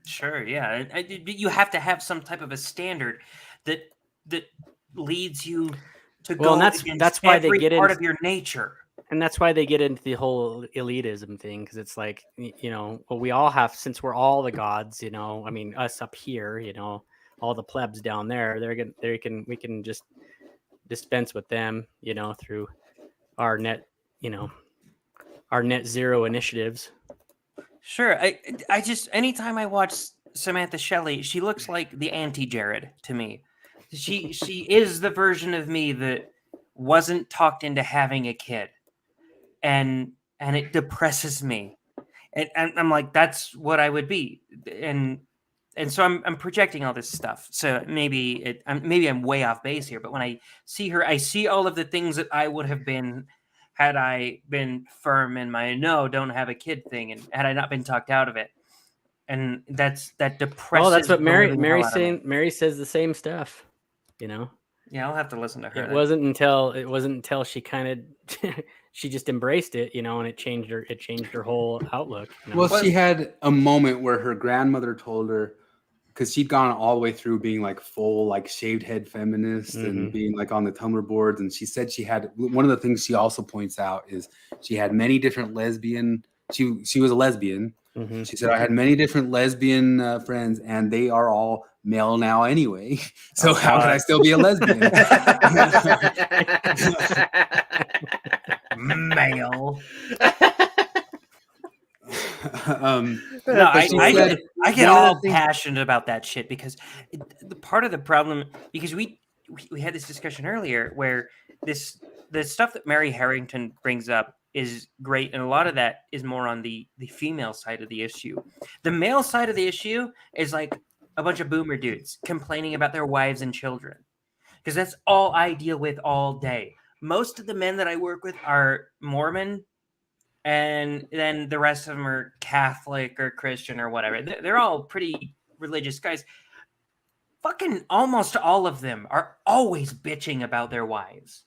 Speaker 3: Sure, yeah. You have to have some type of a standard that leads you to
Speaker 5: Well,
Speaker 3: go
Speaker 5: and
Speaker 3: against
Speaker 5: that's why they
Speaker 3: every
Speaker 5: get
Speaker 3: part
Speaker 5: into-
Speaker 3: of your nature.
Speaker 5: And that's why they get into the whole elitism thing, because it's like, you know, well, we all have, since we're all the gods, you know, I mean, us up here, you know, all the plebs down there, we can just dispense with them, you know, through our net zero initiatives.
Speaker 3: Sure. I just, anytime I watch Samantha Shelley, she looks like the anti-Jared to me. She is the version of me that wasn't talked into having a kid. And it depresses me. And I'm like, that's what I would be. And so I'm projecting all this stuff. So maybe I'm way off base here, but when I see her, I see all of the things that I would have been had I been firm in my no, don't have a kid thing, and had I not been talked out of it. And that depresses.
Speaker 5: Well, that's what
Speaker 3: the
Speaker 5: Mary
Speaker 3: living hell out of me.
Speaker 5: Mary says the same stuff, you know.
Speaker 3: Yeah, I'll have to listen to her.
Speaker 5: It
Speaker 3: then.
Speaker 5: wasn't until she kind of she just embraced it, you know, and it changed her whole outlook. You know?
Speaker 2: Well, she had a moment where her grandmother told her, because she'd gone all the way through being like full, like shaved head feminist and being like on the Tumblr boards. And she said she had, one of the things she also points out is she had many different lesbian, she was a lesbian. She said, I had many different lesbian friends and they are all male now anyway. So how can I still be a lesbian?
Speaker 3: Male.
Speaker 1: No,
Speaker 3: I get all passionate about that shit because the part of the problem, because we had this discussion earlier where the stuff that Mary Harrington brings up is great, and a lot of that is more on the female side of the issue. The male side of the issue is like a bunch of boomer dudes complaining about their wives and children, because that's all I deal with all day. Most of the men that I work with are Mormon, and then the rest of them are Catholic or Christian or whatever. They're all pretty religious guys. Fucking almost all of them are always bitching about their wives.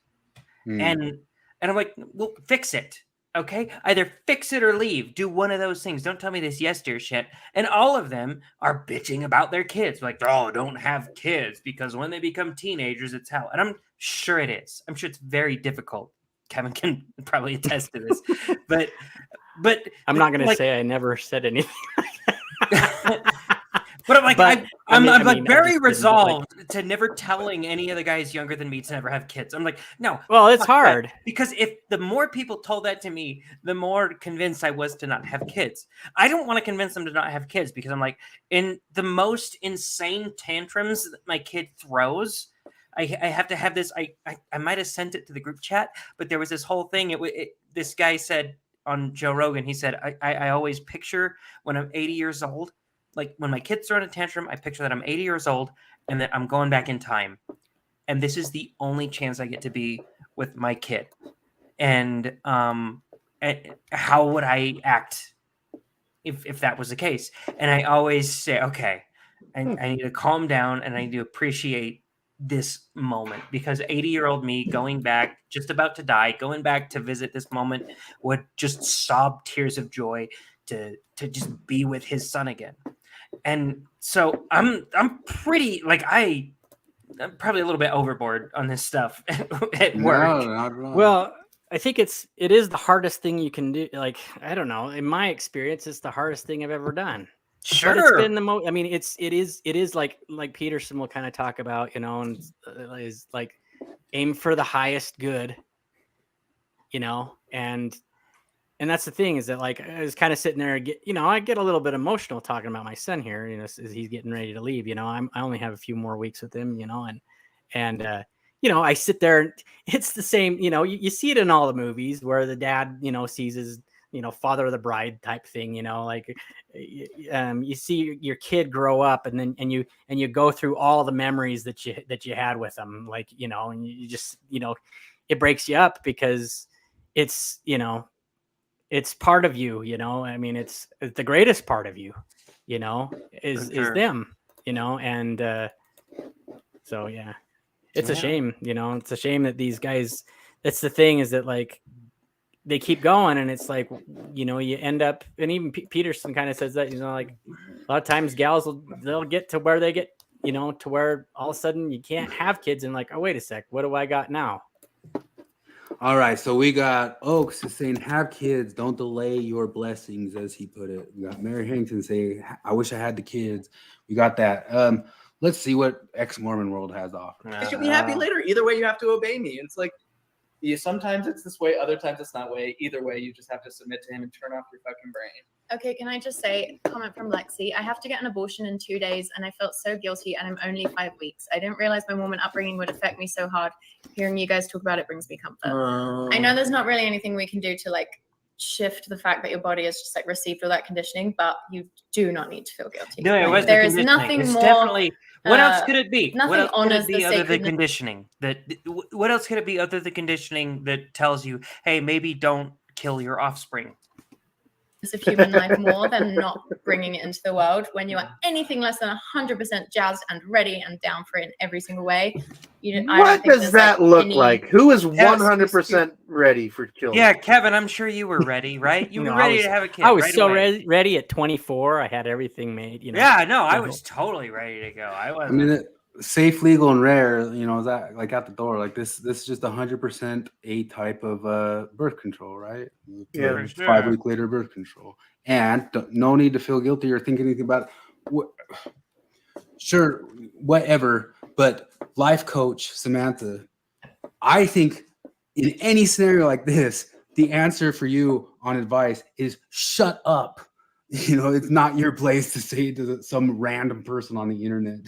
Speaker 3: And I'm like, well, fix it. Okay? Either fix it or leave. Do one of those things. Don't tell me this yes, dear shit. And all of them are bitching about their kids. Like, oh, don't have kids because when they become teenagers, it's hell. And I'm sure it is. I'm sure it's very difficult. Kevin can probably attest to this. But
Speaker 5: I'm not going to
Speaker 3: like,
Speaker 5: say I never said anything.
Speaker 3: But I'm like,
Speaker 5: But,
Speaker 3: I'm
Speaker 5: I
Speaker 3: like
Speaker 5: mean, I
Speaker 3: very
Speaker 5: just didn't, but,
Speaker 3: resolved to never telling any of the guys younger than me to never have kids. I'm like, no.
Speaker 5: Well, it's
Speaker 3: fuck that.
Speaker 5: hard.
Speaker 3: Because if the more people told that to me, the more convinced I was to not have kids. I don't want to convince them to not have kids because I'm like, in the most insane tantrums that my kid throws, I have to have this. I might have sent it to the group chat, but there was this whole thing. This guy said on Joe Rogan, he said, I always picture when I'm 80 years old, like when my kid's throwing a tantrum, I picture that I'm 80 years old and that I'm going back in time. And this is the only chance I get to be with my kid. And how would I act if that was the case? And I always say, okay, I need to calm down and I need to appreciate this moment, because 80-year-old me going back, just about to die, going back to visit this moment would just sob tears of joy to just be with his son again. And so I'm pretty like I'm probably a little bit overboard on this stuff at work.
Speaker 2: No, not at all.
Speaker 5: Well, I think it is the hardest thing you can do. Like, I don't know. In my experience, it's the hardest thing I've ever done.
Speaker 3: Sure.
Speaker 5: But it's been the most. I mean, it is like Peterson will kind of talk about, and is like aim for the highest good, and that's the thing is that like I was kind of sitting there, I get a little bit emotional talking about my son here, as he's getting ready to leave. I only have a few more weeks with him, and I sit there and it's the same, you see it in all the movies where the dad, sees his, father of the bride type thing, you see your kid grow up and then, and you go through all the memories that you had with them. Like, and you just, it breaks you up because it's, it's part of you, I mean, it's the greatest part of you, is them, and so, yeah. It's a shame, it's a shame that these guys, that's the thing is that like they keep going and it's like, you end up, and even Peterson kind of says that, like a lot of times gals they'll get to where they get, to where all of a sudden you can't have kids and like, oh, wait a sec, what do I got now?
Speaker 2: All right, so we got Oaks is saying, have kids, don't delay your blessings, as he put it. We got Mary Harrington saying, I wish I had the kids. We got that. Let's see what ex-Mormon world has to offer.
Speaker 8: You should be happy later. Either way, you have to obey me. It's like, sometimes it's this way, other times it's that way. Either way, you just have to submit to him and turn off your fucking brain.
Speaker 9: Okay, can I just say, comment from Lexi, I have to get an abortion in 2 days and I felt so guilty and I'm only 5 weeks. I didn't realize my Mormon upbringing would affect me so hard. Hearing you guys talk about it brings me comfort. I know there's not really anything we can do to like shift the fact that your body has just like received all that conditioning, but you do not need to feel guilty.
Speaker 3: No, it was
Speaker 9: there is nothing
Speaker 3: it's
Speaker 9: more.
Speaker 3: Definitely. What else could it be?
Speaker 9: Nothing
Speaker 3: what else
Speaker 9: honors
Speaker 3: could it be
Speaker 9: the
Speaker 3: other than
Speaker 9: sacredness.
Speaker 3: conditioning? What else could it be other than conditioning that tells you, hey, maybe don't kill your offspring?
Speaker 9: Of human life more than not bringing it into the world. When you are anything less than 100% jazzed and ready and down for it in every single way,
Speaker 1: what does that look like? Who is 100% ready for children?
Speaker 3: Yeah, Kevin, I'm sure you were ready, right? You were ready to have a kid.
Speaker 5: I was
Speaker 3: right
Speaker 5: so
Speaker 3: away.
Speaker 5: ready at 24. I had everything made.
Speaker 3: Yeah, no, I was totally ready to go. I
Speaker 2: mean, safe, legal, and rare. Is that like at the door? Like this is just 100% a type of birth control, right?
Speaker 1: Yeah,
Speaker 3: for sure.
Speaker 2: 5 week later birth control, and no need to feel guilty or think anything about it. Sure, whatever. But life coach Samantha, I think in any scenario like this, the answer for you on advice is shut up. It's not your place to say to some random person on the internet,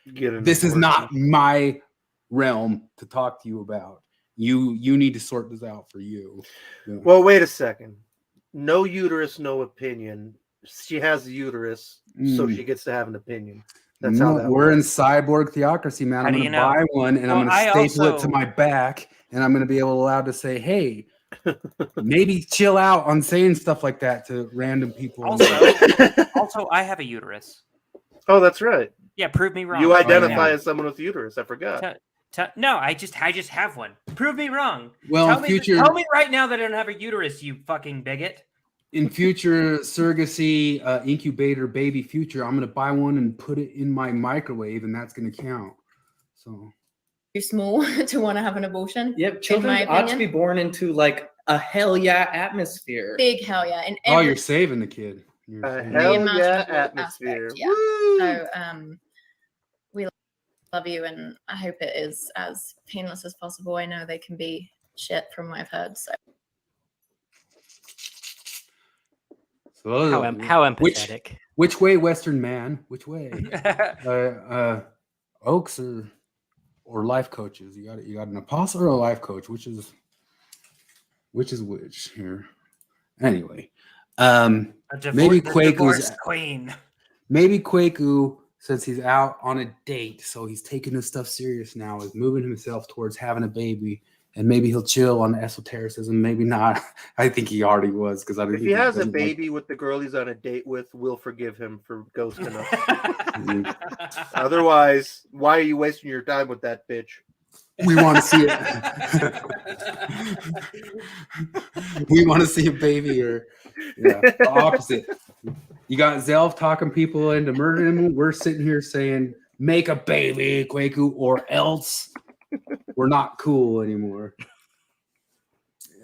Speaker 2: this is not my realm to talk to you about. You need to sort this out for you.
Speaker 1: Well, wait a second. No uterus, no opinion. She has a uterus, so she gets to have an opinion. That's how that
Speaker 2: we're
Speaker 1: works.
Speaker 2: in cyborg theocracy, man. I'm going to buy one and I'm going to staple it to my back, and I'm going to be allowed to say, hey, maybe chill out on saying stuff like that to random people.
Speaker 3: Also, I have a uterus.
Speaker 1: Oh, that's right.
Speaker 3: Yeah, prove me wrong.
Speaker 1: You identify as someone with uterus. I forgot.
Speaker 3: No, I just have one. Prove me wrong.
Speaker 2: Well,
Speaker 3: tell me right now that I don't have a uterus, you fucking bigot.
Speaker 2: In future surrogacy incubator baby future, I'm going to buy one and put it in my microwave, and that's going to count. So
Speaker 9: too small to want to have an abortion.
Speaker 8: Yep, children ought to be born into like a hell yeah atmosphere.
Speaker 9: Big hell yeah.
Speaker 2: You're saving the kid.
Speaker 1: Hell yeah atmosphere.
Speaker 9: Yeah. So we love you, and I hope it is as painless as possible. I know they can be shit from what I've heard. So
Speaker 5: how empathetic.
Speaker 2: Which way, Western man? Which way? Oaks or life coaches? You got an apostle or a life coach? Which is which here? Anyway, maybe Kwaku's
Speaker 3: queen.
Speaker 2: Maybe Kwaku, since he's out on a date, so he's taking this stuff serious now, is moving himself towards having a baby, and maybe he'll chill on esotericism. Maybe not. I think he already was, because I think
Speaker 1: if he has a baby with the girl he's on a date with, we'll forgive him for ghosting us. Otherwise, why are you wasting your time with that bitch?
Speaker 2: We want to see it. We want to see a baby, or the opposite. You got Zelf talking people into murdering them. We're sitting here saying, make a baby, Kwaku, or else we're not cool anymore.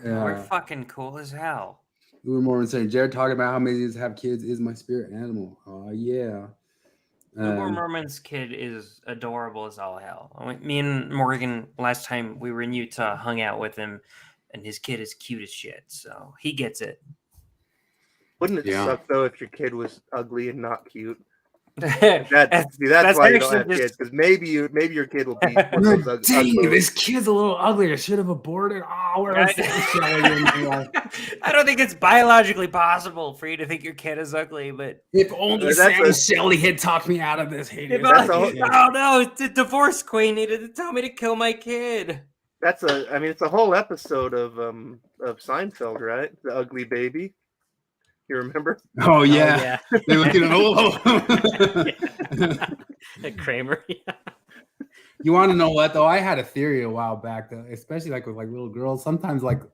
Speaker 3: We're fucking cool as hell.
Speaker 2: We were more saying, Jared talking about how amazing to have kids is my spirit animal. Oh, yeah.
Speaker 3: Lukewarm Mormon's kid is adorable as all hell. Me and Morgan, last time we were in Utah, hung out with him, and his kid is cute as shit, so he gets it.
Speaker 1: Wouldn't it
Speaker 2: Yeah.
Speaker 1: suck though if your kid was ugly and not cute?
Speaker 3: that's
Speaker 1: That's why you don't
Speaker 3: actually
Speaker 1: have kids,
Speaker 3: just-
Speaker 1: because maybe your kid will be one of those ugly.
Speaker 2: Dang, this kid's a little ugly. I should have aborted. Oh, where was
Speaker 3: I don't think it's biologically possible for you to think your kid is ugly, but
Speaker 2: If only
Speaker 1: That's
Speaker 2: Sam
Speaker 1: a-
Speaker 2: Shelley had talked me out of this hideous.
Speaker 1: That's a-
Speaker 3: oh no, the divorce queen needed to tell me to kill my kid.
Speaker 1: It's a whole episode of Seinfeld, right? The ugly baby. You remember?
Speaker 2: Oh yeah, they look at
Speaker 5: Kramer. Yeah.
Speaker 2: You want to know what though? I had a theory a while back, though, especially like with like little girls. Sometimes like the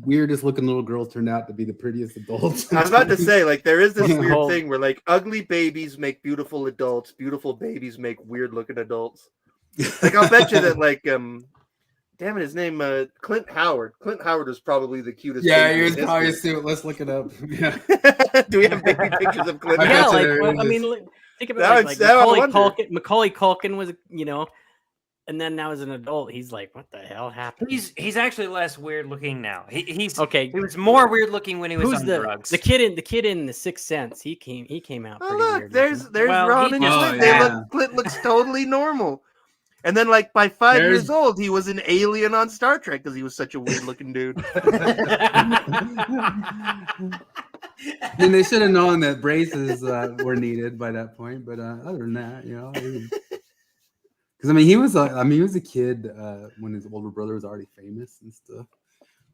Speaker 2: weirdest looking little girls turned out to be the prettiest adults.
Speaker 1: I was about to say, like, there is this
Speaker 2: Yeah.
Speaker 1: weird thing where like ugly babies make beautiful adults, beautiful babies make weird looking adults. Like I'll bet you that like damn it, his name Clint Howard. Clint Howard was probably the cutest.
Speaker 2: Yeah,
Speaker 1: baby
Speaker 2: he was
Speaker 1: in
Speaker 2: probably
Speaker 1: history.
Speaker 2: stupid. Let's look it up. Yeah.
Speaker 1: Do we have baby pictures of Clint
Speaker 2: I bet
Speaker 5: Yeah,
Speaker 1: Howard?
Speaker 2: you
Speaker 5: like
Speaker 2: there
Speaker 5: well, I
Speaker 2: is.
Speaker 5: mean, think
Speaker 1: That
Speaker 5: about
Speaker 1: was-
Speaker 5: like
Speaker 1: I
Speaker 5: Macaulay
Speaker 1: wonder.
Speaker 5: Culkin. Macaulay Culkin was, and then now as an adult, he's like, what the hell happened?
Speaker 3: He's actually less weird looking now. He's
Speaker 5: Okay.
Speaker 3: He was more weird looking when he was
Speaker 5: Who's
Speaker 3: on
Speaker 5: the
Speaker 3: drugs.
Speaker 5: the kid in the Sixth Sense? He came out.
Speaker 1: Oh
Speaker 5: Pretty
Speaker 1: look,
Speaker 5: weird
Speaker 1: there's
Speaker 5: looking.
Speaker 3: Well,
Speaker 1: Ron
Speaker 3: he
Speaker 1: and
Speaker 3: just-
Speaker 1: Clint.
Speaker 2: Oh,
Speaker 1: They
Speaker 2: yeah.
Speaker 1: look, Clint looks totally normal. And then, like by 5
Speaker 2: There's-
Speaker 1: years old, he was an alien on Star Trek because he was such a weird looking dude.
Speaker 2: And they should have known that braces were needed by that point. But other than that, because I mean, he was a kid when his older brother was already famous and stuff.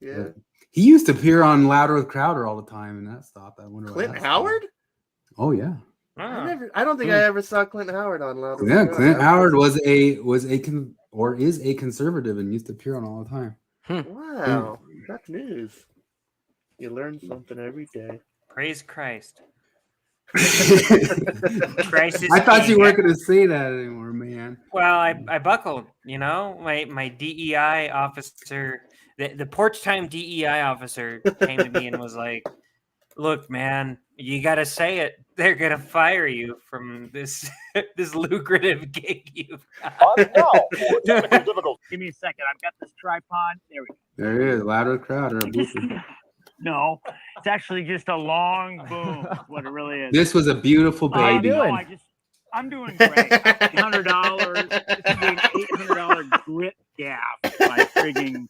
Speaker 1: Yeah,
Speaker 2: But he used to appear on Louder with Crowder all the time, and that stopped. I wonder. why
Speaker 1: Clint
Speaker 2: that
Speaker 1: Howard.
Speaker 2: stopped. Oh yeah,
Speaker 3: Ah.
Speaker 1: I don't think I ever saw Clint Howard on Loud.
Speaker 2: yeah. Clint Howard is a conservative and used to appear on all the time.
Speaker 1: Wow, that's news. You learn something every day.
Speaker 3: Praise Christ.
Speaker 2: I
Speaker 3: Christ is
Speaker 2: thought
Speaker 3: king.
Speaker 2: you weren't going to say that anymore, man.
Speaker 3: Well, I buckled, my DEI officer, the porch time DEI officer came to me and was like, look, man, you got to say it. They're going to fire you from this this lucrative gig you've got.
Speaker 10: Give me a second. I've got this tripod. There we go.
Speaker 2: There he is, Louder with Crowder. A blooper.
Speaker 10: No, it's actually just a long boom. That's what it really is.
Speaker 2: This was a beautiful
Speaker 10: How you
Speaker 2: baby.
Speaker 10: doing? I'm doing great. $100. This is an $800 grit gaff. My frigging.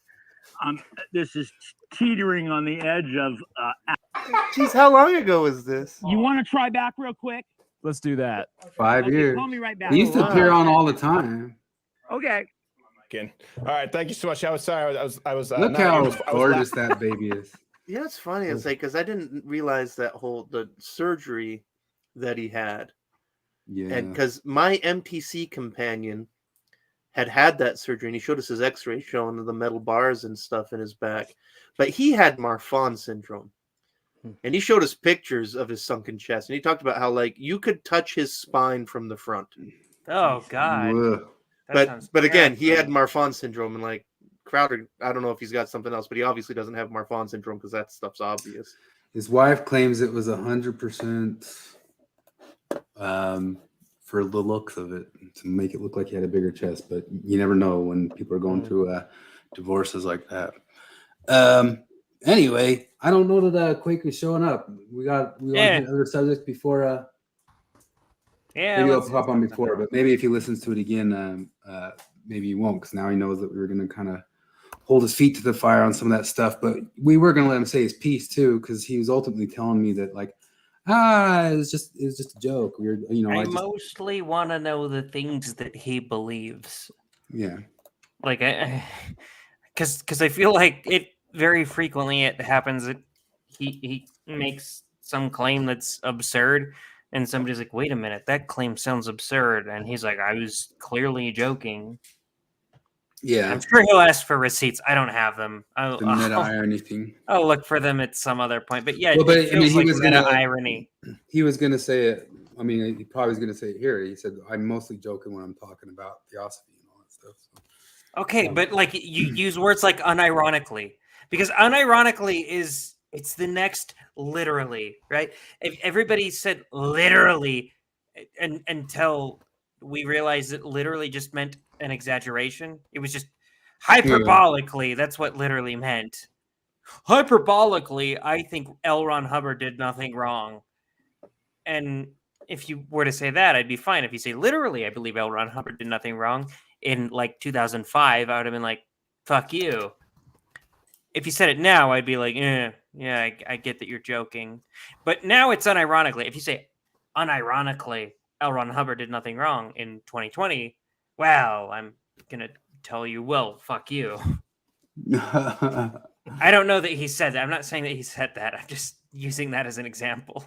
Speaker 10: This is teetering on the edge of.
Speaker 1: Jeez, how long ago was this?
Speaker 10: You want to try back real quick?
Speaker 11: Let's do that.
Speaker 2: 5
Speaker 10: Okay,
Speaker 2: years.
Speaker 10: call me right back.
Speaker 2: He used to
Speaker 1: Wow.
Speaker 2: appear on all the time.
Speaker 10: Okay.
Speaker 11: All right, thank you so much. I was sorry. I was.
Speaker 2: Look how gorgeous that baby is.
Speaker 1: Yeah, it's funny. It's like because I didn't realize the surgery that he had,
Speaker 2: Yeah.
Speaker 1: and because my MTC companion had that surgery, and he showed us his X-ray showing the metal bars and stuff in his back, but he had Marfan syndrome, and he showed us pictures of his sunken chest, and he talked about how like you could touch his spine from the front,
Speaker 3: Oh, God.
Speaker 2: Ugh.
Speaker 3: That sounds
Speaker 1: but again, he had
Speaker 3: terrible.
Speaker 1: Marfan syndrome, and like Crowder, I don't know if he's got something else, but he obviously doesn't have Marfan syndrome because that stuff's obvious.
Speaker 2: His wife claims it was 100% for the looks of it to make it look like he had a bigger chest, but you never know when people are going through divorces like that. Anyway, I don't know that Quaker's showing up. We want to hit other subjects before. Maybe I'll pop on before, but maybe if he listens to it again, maybe he won't, because now he knows that we were going to kind of hold his feet to the fire on some of that stuff. But we were going to let him say his piece too, because he was ultimately telling me that like, it was just a joke. We were,
Speaker 3: I mostly want to know the things that he believes.
Speaker 2: yeah.
Speaker 3: Like, because I feel like it very frequently it happens that he makes some claim that's absurd, and somebody's like, "Wait a minute, that claim sounds absurd," and he's like, "I was clearly joking."
Speaker 2: Yeah,
Speaker 3: I'm sure he'll ask for receipts. I don't have them.
Speaker 2: the meta irony thing.
Speaker 3: I'll look for them at some other point. But yeah,
Speaker 2: Well, but,
Speaker 3: it
Speaker 2: I mean,
Speaker 3: feels
Speaker 2: he
Speaker 3: like
Speaker 2: was
Speaker 3: meta
Speaker 2: gonna-
Speaker 3: irony.
Speaker 2: He was going to say it. I mean, he probably was going to say it here. He said, "I'm mostly joking when I'm talking about theosophy and all that stuff." So.
Speaker 3: Okay, but like you use words like unironically, because unironically it's the next literally, right? If everybody said literally until we realized that literally just meant an exaggeration. It was just hyperbolically. That's what literally meant. Hyperbolically, I think L. Ron Hubbard did nothing wrong. And if you were to say that, I'd be fine. If you say literally, I believe L. Ron Hubbard did nothing wrong in like 2005, I would have been like, fuck you. If you said it now, I'd be like, yeah, I get that you're joking. But now it's unironically. If you say unironically, L. Ron Hubbard did nothing wrong in 2020, well, I'm going to tell you, well, fuck you. I don't know that he said that. I'm not saying that he said that. I'm just using that as an example.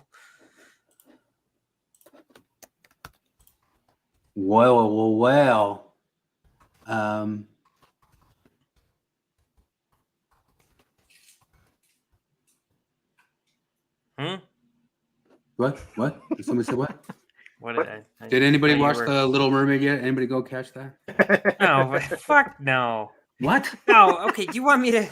Speaker 2: Well. What? Did somebody say what?
Speaker 3: What did I
Speaker 2: Did anybody
Speaker 3: thought you
Speaker 2: watch
Speaker 3: were-
Speaker 2: The Little Mermaid yet? Anybody go catch that?
Speaker 3: No, fuck no.
Speaker 2: What?
Speaker 3: No, okay. Do you want me to?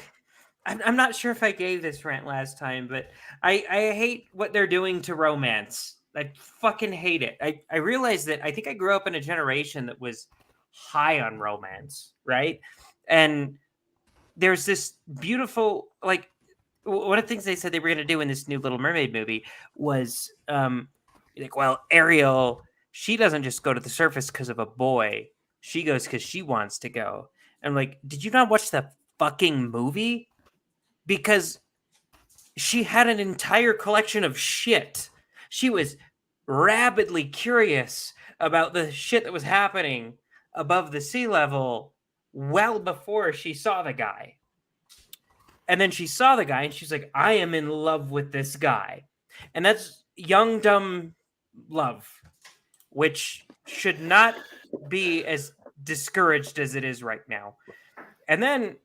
Speaker 3: I'm not sure if I gave this rant last time, but I hate what they're doing to romance. I fucking hate it. I realize that I think I grew up in a generation that was high on romance, right? And there's this beautiful, like, one of the things they said they were going to do in this new Little Mermaid movie was, like, well, Ariel, she doesn't just go to the surface because of a boy. She goes because she wants to go. And like, did you not watch the fucking movie? Because she had an entire collection of shit. She was rabidly curious about the shit that was happening above the sea level well before she saw the guy. And then she saw the guy and she's like, I am in love with this guy. And that's young, dumb love, which should not be as discouraged as it is right now. And then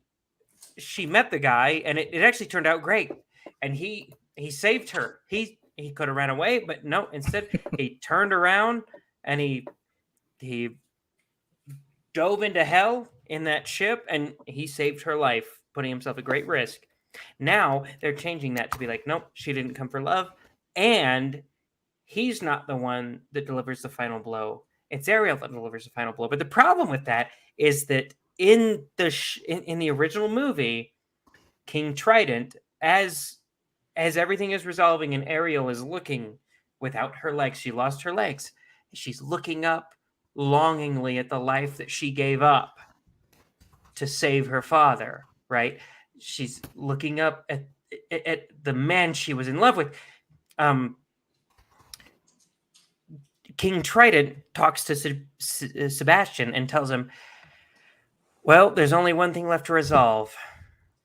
Speaker 3: she met the guy and it actually turned out great. And he saved her. He could have ran away, but no, instead he turned around and he dove into hell in that ship and he saved her life, putting himself at great risk. Now they're changing that to be like, nope, she didn't come for love. And he's not the one that delivers the final blow. It's Ariel that delivers the final blow. But the problem with that is that in the original movie, King Trident, as everything is resolving and Ariel is looking without her legs, she lost her legs. She's looking up longingly at the life that she gave up to save her father, right? She's looking up at the man she was in love with. King Trident talks to Sebastian and tells him, well, there's only one thing left to resolve.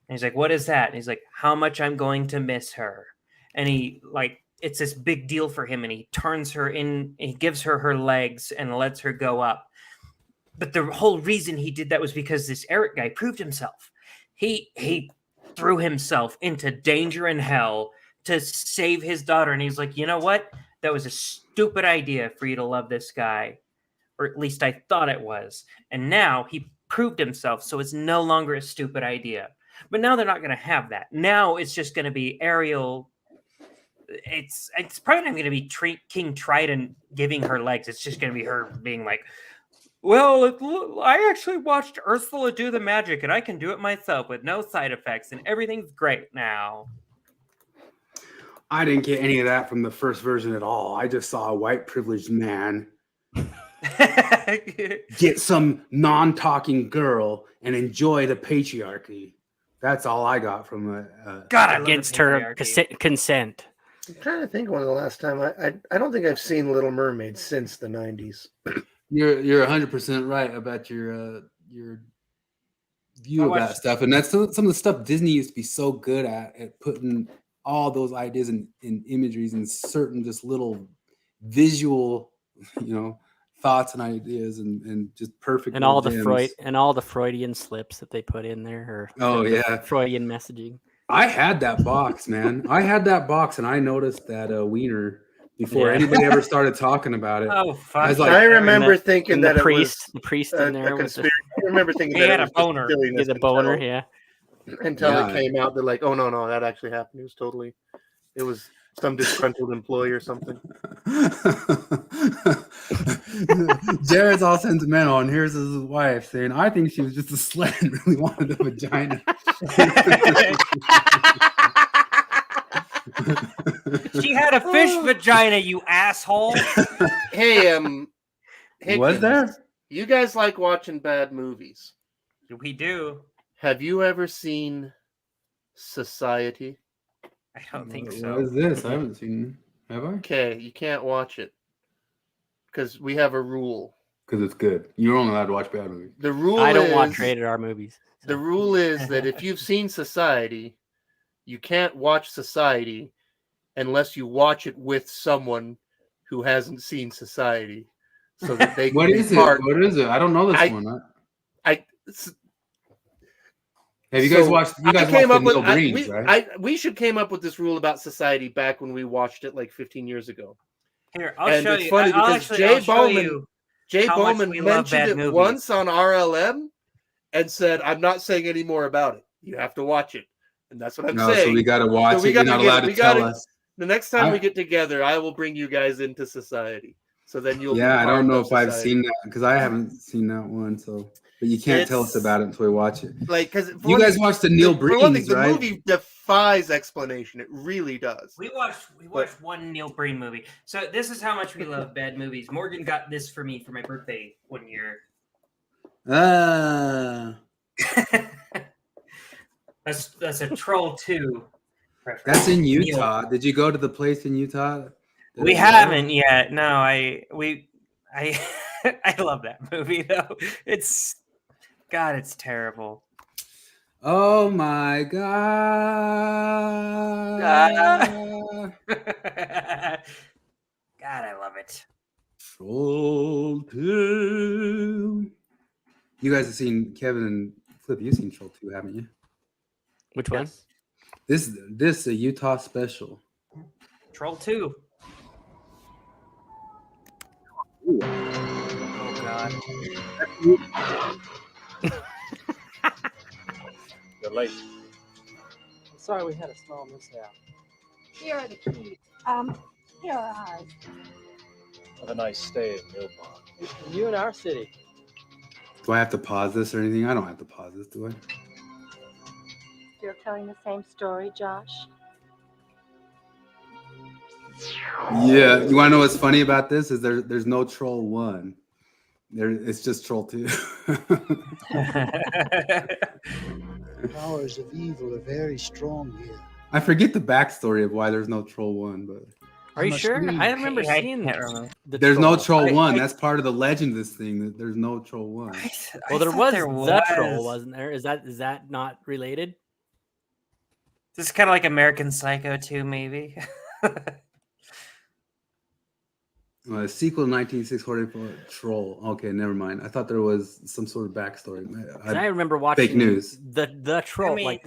Speaker 3: And he's like, what is that? And he's like, how much I'm going to miss her. And he, like, it's this big deal for him. And he turns her in, he gives her her legs and lets her go up. But the whole reason he did that was because this Eric guy proved himself. He threw himself into danger and hell to save his daughter. And he's like, you know what? That was a stupid idea for you to love this guy. Or at least I thought it was. And now he proved himself. So it's no longer a stupid idea. But now they're not going to have that. Now it's just going to be Ariel. It's probably not going to be King Trident giving her legs. It's just going to be her being like, well, I actually watched Ursula do the magic and I can do it myself with no side effects and everything's great now.
Speaker 2: I didn't get any of that from the first version at all. I just saw a white privileged man get some non-talking girl and enjoy the patriarchy. That's all I got from it.
Speaker 3: God, I love
Speaker 5: Against
Speaker 3: the
Speaker 5: her
Speaker 3: patriarchy.
Speaker 5: consent.
Speaker 12: I'm trying to think when the last time I don't think I've seen Little Mermaid since the 90s.
Speaker 2: You're 100% right about your view of that stuff, and that's some of the stuff Disney used to be so good at putting all those ideas in imageries and certain just little visual, thoughts and ideas and just perfect.
Speaker 5: And all the
Speaker 2: gems.
Speaker 5: Freudian slips that they put in there, or
Speaker 2: Oh yeah,
Speaker 5: Freudian messaging.
Speaker 2: I had that box, man. I had that box, and I noticed that wiener before anybody ever started talking about it.
Speaker 3: Oh fuck!
Speaker 12: I remember thinking that
Speaker 5: the priest in there
Speaker 12: a
Speaker 5: was
Speaker 12: conspiracy. I remember thinking
Speaker 3: He
Speaker 12: that
Speaker 3: had
Speaker 12: it
Speaker 3: a
Speaker 12: was
Speaker 3: boner.
Speaker 12: silliness
Speaker 5: the boner, yeah.
Speaker 12: Until
Speaker 2: Yeah.
Speaker 12: it came out, they're like, "Oh no, that actually happened. It was some disgruntled employee or something."
Speaker 2: Jared's all sentimental, and here's his wife saying, "I think she was just a slut and really wanted a vagina."
Speaker 3: She had a fish vagina, you asshole.
Speaker 12: Hey,
Speaker 2: Was there?
Speaker 12: You guys like watching bad movies?
Speaker 3: We do.
Speaker 12: Have you ever seen Society?
Speaker 3: I don't think
Speaker 2: What
Speaker 3: so.
Speaker 2: is this? I haven't seen it. Have I?
Speaker 12: Okay, you can't watch it because we have a rule.
Speaker 2: Because it's good. You're only allowed to watch bad movies.
Speaker 12: The rule
Speaker 5: I don't
Speaker 12: is,
Speaker 5: watch rated R movies.
Speaker 12: The rule is that if you've seen Society, you can't watch Society unless you watch it with someone who hasn't seen Society, so that they can
Speaker 2: What
Speaker 12: be
Speaker 2: is it?
Speaker 12: part.
Speaker 2: What is it? I don't know this one. Have you guys watched? You guys watched the Neil Breeds, right?
Speaker 12: We should came up with this rule about Society back when we watched it like 15 years ago.
Speaker 3: Here, I'll show
Speaker 12: it's
Speaker 3: you.
Speaker 12: funny
Speaker 3: I'll
Speaker 12: because
Speaker 3: actually-
Speaker 12: Jay
Speaker 3: how much
Speaker 12: Bowman
Speaker 3: we love bad
Speaker 12: mentioned it
Speaker 3: movies.
Speaker 12: once on RLM and said, "I'm not saying any more about it. You have to watch it." And that's what I'm
Speaker 2: No,
Speaker 12: saying.
Speaker 2: so we got to watch it. You're not allowed to tell us.
Speaker 12: The next time we get together, I will bring you guys into Society. So then you'll.
Speaker 2: Yeah,
Speaker 12: be
Speaker 2: I don't
Speaker 12: part
Speaker 2: know
Speaker 12: of
Speaker 2: if I've
Speaker 12: Society.
Speaker 2: seen that because I haven't seen that one. So, but you can't tell us about it until we watch it.
Speaker 12: Like, because
Speaker 2: you guys watched the Neil Breeds,
Speaker 12: the
Speaker 2: right?
Speaker 12: movie defies explanation. It really does.
Speaker 3: We watched one Neil Breen movie. So this is how much we love bad movies. Morgan got this for me for my birthday one year. That's a Troll 2 reference.
Speaker 2: That's in Utah. Did you go to the place in Utah?
Speaker 3: We haven't yet. No, I I love that movie though. It's terrible.
Speaker 2: Oh my god!
Speaker 3: God, I love it.
Speaker 2: Troll 2. You guys have seen Kevin and Flip. You've seen Troll 2, haven't you?
Speaker 5: Which one?
Speaker 2: This a Utah special.
Speaker 3: Troll 2. Oh God.
Speaker 13: You're late. I'm sorry we had a small mishap.
Speaker 14: Here are the keys. Here are ours.
Speaker 13: Have a nice stay in Millbond. You in our city.
Speaker 2: Do I have to pause this or anything? I don't have to pause this, do I?
Speaker 14: Still telling the same story, Josh?
Speaker 2: Yeah. You want to know what's funny about this? Is there's no Troll 1. It's just Troll 2.
Speaker 15: Powers of evil are very strong here.
Speaker 2: I forget the backstory of why there's no Troll 1, but
Speaker 5: Are you sure? I remember seeing that.
Speaker 2: there's no Troll 1. That's part of the legend of this thing. That there's no Troll 1.
Speaker 5: Well, there was the Troll, wasn't there? Is that not related?
Speaker 3: This is kind of like American Psycho 2, maybe.
Speaker 2: A sequel to 1964 Troll. Okay, never mind. I thought there was some sort of backstory.
Speaker 5: I remember watching
Speaker 2: fake news.
Speaker 5: The Troll, like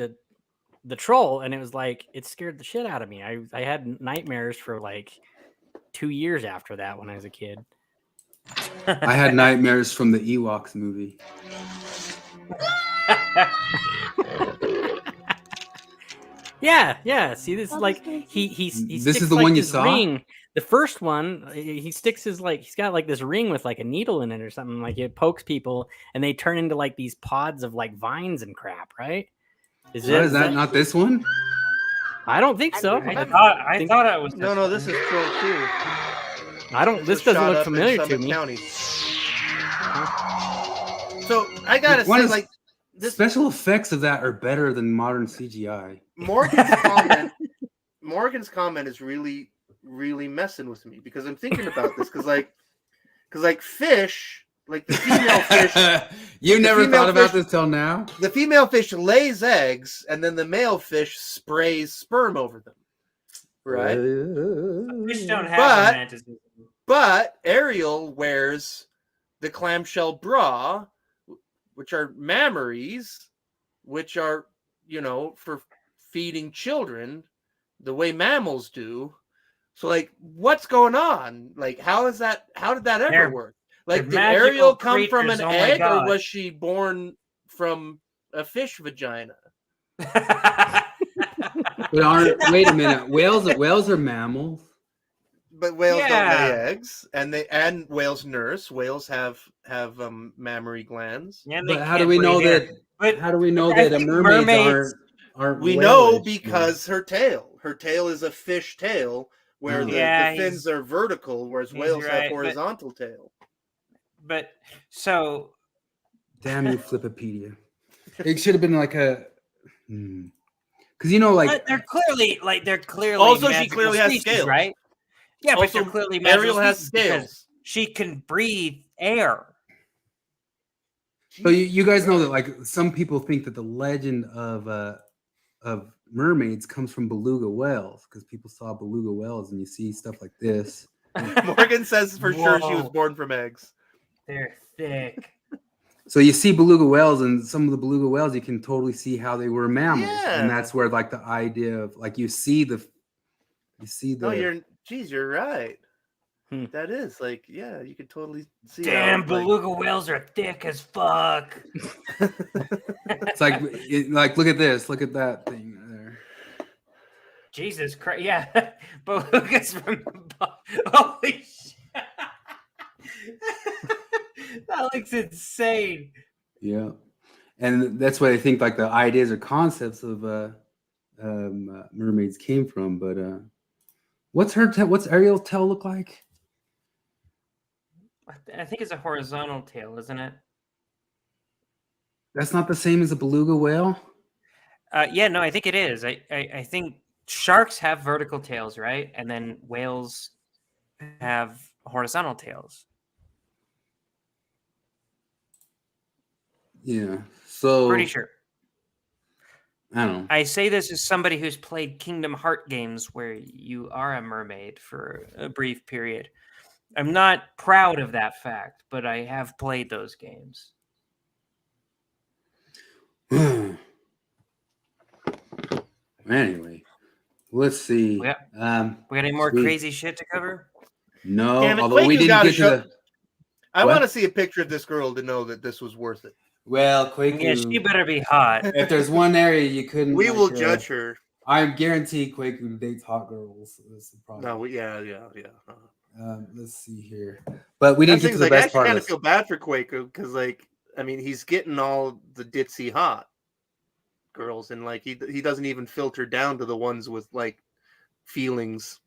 Speaker 5: the Troll, and it was like it scared the shit out of me. I had nightmares for like 2 years after that when I was a kid.
Speaker 2: I had nightmares from the Ewoks movie.
Speaker 5: Yeah. See, this is like he
Speaker 2: This
Speaker 5: sticks
Speaker 2: is the
Speaker 5: like
Speaker 2: one you
Speaker 5: his
Speaker 2: saw?
Speaker 5: ring. The first one, he sticks his he's got like this ring with like a needle in it or something. Like it pokes people, and they turn into like these pods of like vines and crap. Right?
Speaker 2: Is that not this one?
Speaker 5: I don't think so.
Speaker 3: I thought it was.
Speaker 12: No, this is Troll 2.
Speaker 5: I don't. This doesn't look familiar to me.
Speaker 12: County. So I gotta
Speaker 2: One
Speaker 12: say,
Speaker 2: is-
Speaker 12: like, this
Speaker 2: Special effects of that are better than modern CGI.
Speaker 12: Morgan's comment is really, really messing with me because I'm thinking about this because fish, like the female fish.
Speaker 2: You never
Speaker 12: female
Speaker 2: thought about
Speaker 12: fish-
Speaker 2: this till now?
Speaker 12: The female fish lays eggs, and then the male fish sprays sperm over them. Right?
Speaker 3: Fish don't have romanticism.
Speaker 1: But Ariel wears the clamshell bra, which are mammaries, which are, for feeding children the way mammals do. So, like, what's going on? Like, how did that ever work? Like, did Ariel come from an egg, or was she born from a fish vagina?
Speaker 2: But wait a minute, whales are mammals.
Speaker 1: But whales don't lay eggs, and whales nurse. Whales have mammary glands.
Speaker 3: Yeah,
Speaker 2: but how do we know that? How do we know that mermaids aren't?
Speaker 1: We know because her tail is a fish tail, where the fins are vertical, whereas whales have horizontal tail.
Speaker 3: But so,
Speaker 2: damn you, Flippipedia! It should have been like a. Because like
Speaker 3: they're clearly
Speaker 1: Also, she clearly has
Speaker 3: species,
Speaker 1: scales,
Speaker 3: right? Yeah,
Speaker 1: also,
Speaker 3: but they're clearly
Speaker 1: Ariel has scales.
Speaker 3: She can breathe air.
Speaker 2: So you guys know that like some people think that the legend of mermaids comes from beluga whales because people saw beluga whales and you see stuff like this.
Speaker 1: Morgan says for sure she was born from eggs.
Speaker 3: They're thick.
Speaker 2: So you see beluga whales, and some of the beluga whales, you can totally see how they were mammals, and that's where like the idea of like you see the.
Speaker 1: Oh, you're right. That is like, yeah, you can totally see.
Speaker 3: Damn, beluga whales are thick as fuck.
Speaker 2: It's like look at this, look at that thing there.
Speaker 3: Jesus Christ, yeah, belugas from holy shit. That looks insane.
Speaker 2: Yeah, and that's what I think like the ideas or concepts of mermaids came from. But what's Ariel's tail look like?
Speaker 3: I think it's a horizontal tail, isn't it?
Speaker 2: That's not the same as a beluga whale.
Speaker 3: Yeah, no, I think it is. I think sharks have vertical tails, right? And then whales have horizontal tails.
Speaker 2: Yeah, so
Speaker 3: pretty sure.
Speaker 2: I don't know.
Speaker 3: I say this as somebody who's played Kingdom Heart games where you are a mermaid for a brief period. I'm not proud of that fact, but I have played those games.
Speaker 2: Anyway, let's see.
Speaker 3: We got any more crazy shit to cover?
Speaker 2: No,
Speaker 1: Damn it,
Speaker 2: although we didn't get to the.
Speaker 1: I want to see a picture of this girl to know that this was worth it.
Speaker 2: Well, Kwaku,
Speaker 3: yeah, she better be hot.
Speaker 2: If there's one area you couldn't,
Speaker 1: we will judge her.
Speaker 2: I guarantee Kwaku dates hot girls. That's the problem.
Speaker 1: No, yeah.
Speaker 2: Let's see here, but we didn't get to the best part.
Speaker 1: I kind of feel bad for Kwaku because, like, I mean, he's getting all the ditzy hot girls, and like he doesn't even filter down to the ones with like feelings.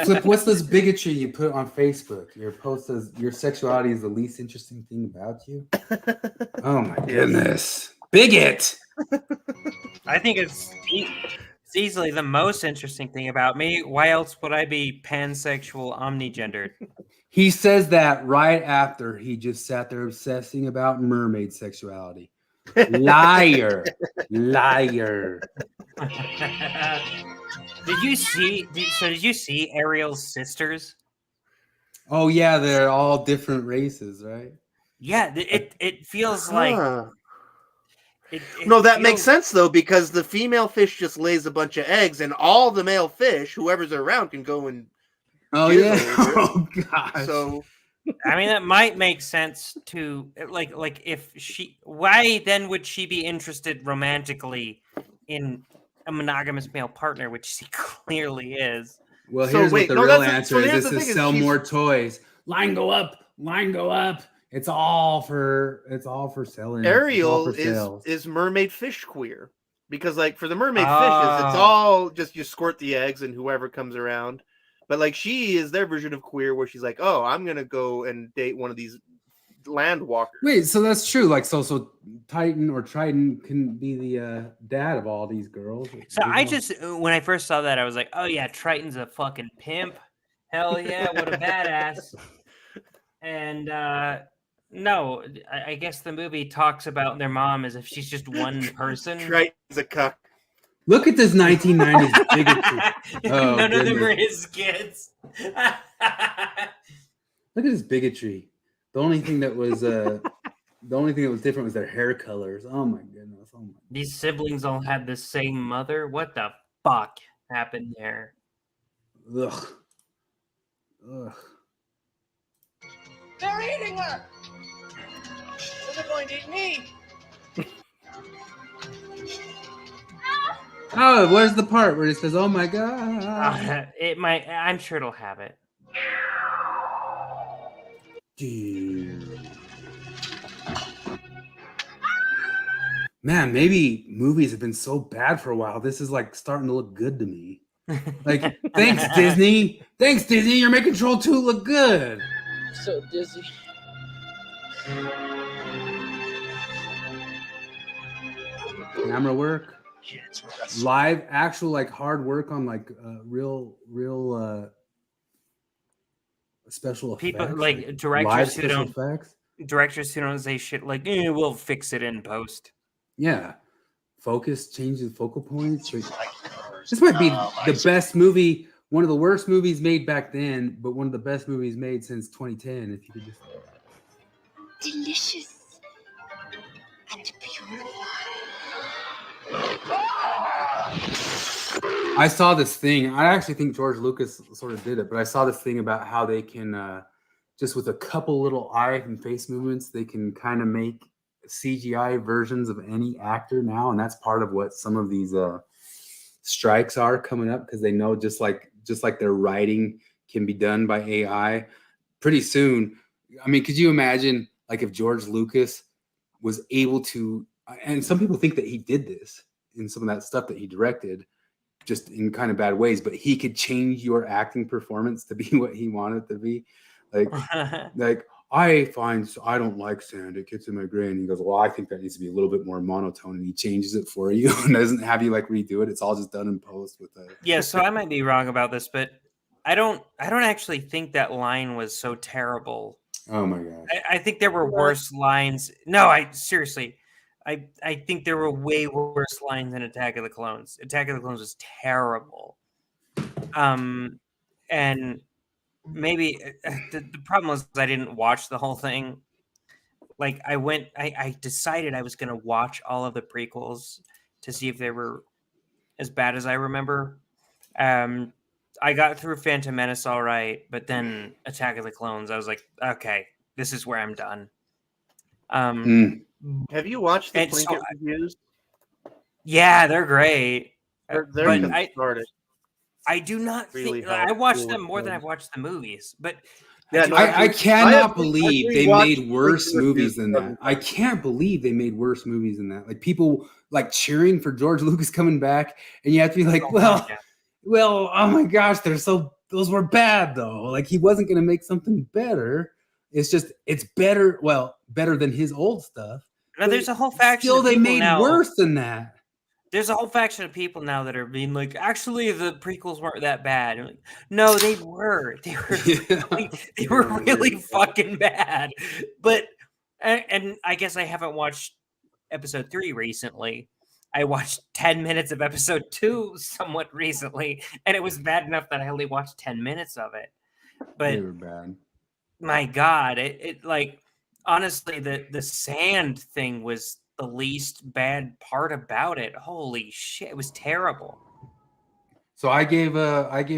Speaker 2: Flip, what's this bigotry you put on Facebook? Your post says your sexuality is the least interesting thing about you. Oh my goodness, bigot!
Speaker 3: I think it's easily the most interesting thing about me. Why else would I be pansexual, omnigendered?
Speaker 2: He says that right after he just sat there obsessing about mermaid sexuality. Liar, liar.
Speaker 3: Did you see Ariel's sisters?
Speaker 2: Oh yeah, they're all different races, right?
Speaker 3: Yeah, it feels like.
Speaker 1: No, that makes sense though, because the female fish just lays a bunch of eggs, and all the male fish, whoever's around, can go and.
Speaker 2: Oh yeah! Oh gosh!
Speaker 1: So.
Speaker 3: I mean, that might make sense to like if she. Why then would she be interested romantically in a monogamous male partner, which she clearly is?
Speaker 2: Well, here's what the real answer is. This is sell more toys. Line go up. Line go up. It's all for selling.
Speaker 1: Ariel is mermaid fish queer because, like, for the mermaid fishes, it's all just you squirt the eggs and whoever comes around. But like, she is their version of queer, where she's like, "Oh, I'm gonna go and date one of these land walkers."
Speaker 2: Wait, so that's true. Like, so Titan or Trident can be the dad of all these girls.
Speaker 3: So when I first saw that, I was like, "Oh yeah, Triton's a fucking pimp. Hell yeah, what a badass!" And no, I guess the movie talks about their mom as if she's just one person.
Speaker 1: Triton's a cuck.
Speaker 2: Look at this 1990s bigotry.
Speaker 3: None of them are his kids.
Speaker 2: Look at this bigotry. The only thing that was different was their hair colors. Oh my goodness. Oh my.
Speaker 3: These siblings all had the same mother. What the fuck happened there?
Speaker 2: Ugh. Ugh.
Speaker 16: They're eating her. So they're going to eat me.
Speaker 2: Oh, where's the part where it says, "Oh my god"?
Speaker 3: It might. I'm sure it'll have it.
Speaker 2: Dude. Man, maybe movies have been so bad for a while. This is like starting to look good to me. Like, thanks, Disney. Thanks, Disney. You're making Troll 2 look good.
Speaker 16: I'm so dizzy.
Speaker 2: Camera work. Live, actual, like, hard work on, like, real special effects.
Speaker 3: People like
Speaker 2: live
Speaker 3: directors who
Speaker 2: special
Speaker 3: don't
Speaker 2: effects.
Speaker 3: directors who don't say shit like, we'll fix it in post.
Speaker 2: Yeah. Focus, changes focal points. Like, this might be the best movie, one of the worst movies made back then, but one of the best movies made since 2010. If you could just
Speaker 17: delicious and purified.
Speaker 2: I saw this thing. I actually think George Lucas sort of did it, but I saw this thing about how they can just with a couple little eye and face movements, they can kind of make CGI versions of any actor now, and that's part of what some of these strikes are coming up, because they know just like their writing can be done by AI pretty soon. I mean, could you imagine like if George Lucas was able to, and some people think that he did this in some of that stuff that he directed just in kind of bad ways, but he could change your acting performance to be what he wanted to be. Like I don't like sand. It gets in my brain. He goes, well, I think that needs to be a little bit more monotone, and he changes it for you and doesn't have you like redo it. It's all just done in post with a.
Speaker 3: Yeah, so I might be wrong about this, but I don't actually think that line was so terrible.
Speaker 2: Oh my gosh.
Speaker 3: I think there were worse lines. No, I think there were way worse lines in Attack of the Clones. Attack of the Clones was terrible. And maybe the problem was I didn't watch the whole thing. Like I decided I was going to watch all of the prequels to see if they were as bad as I remember. I got through Phantom Menace all right, but then Attack of the Clones, I was like, okay, this is where I'm done.
Speaker 12: Have you watched the
Speaker 3: so
Speaker 12: Plinkett reviews?
Speaker 3: Yeah, they're great.
Speaker 12: They're cathartic.
Speaker 3: I do not
Speaker 12: Really
Speaker 3: think I watched them
Speaker 12: with
Speaker 3: more than
Speaker 12: them.
Speaker 3: I've watched the movies, but
Speaker 12: Yeah, no,
Speaker 2: I cannot believe they made
Speaker 12: rewatched
Speaker 2: worse
Speaker 12: Plinkett
Speaker 2: movies
Speaker 12: reviews
Speaker 2: than
Speaker 12: several
Speaker 2: that. I can't believe they made worse movies than that. Like people like cheering for George Lucas coming back, and you have to be like, well, oh my gosh, those were bad though. Like he wasn't going to make something better. It's better. Well, better than his old stuff.
Speaker 3: No, there's a whole faction.
Speaker 2: Still,
Speaker 3: of
Speaker 2: they
Speaker 3: people
Speaker 2: made
Speaker 3: now,
Speaker 2: worse than that.
Speaker 3: There's a whole faction of people now that are being like, actually, the prequels weren't that bad. Like, no, they were. They were really fucking bad. But and I guess I haven't watched episode 3 recently. I watched 10 minutes of episode 2 somewhat recently, and it was bad enough that I only watched 10 minutes of it. But
Speaker 2: They were bad.
Speaker 3: My God, it like honestly, the sand thing was the least bad part about it. Holy shit, it was terrible.
Speaker 2: So I gave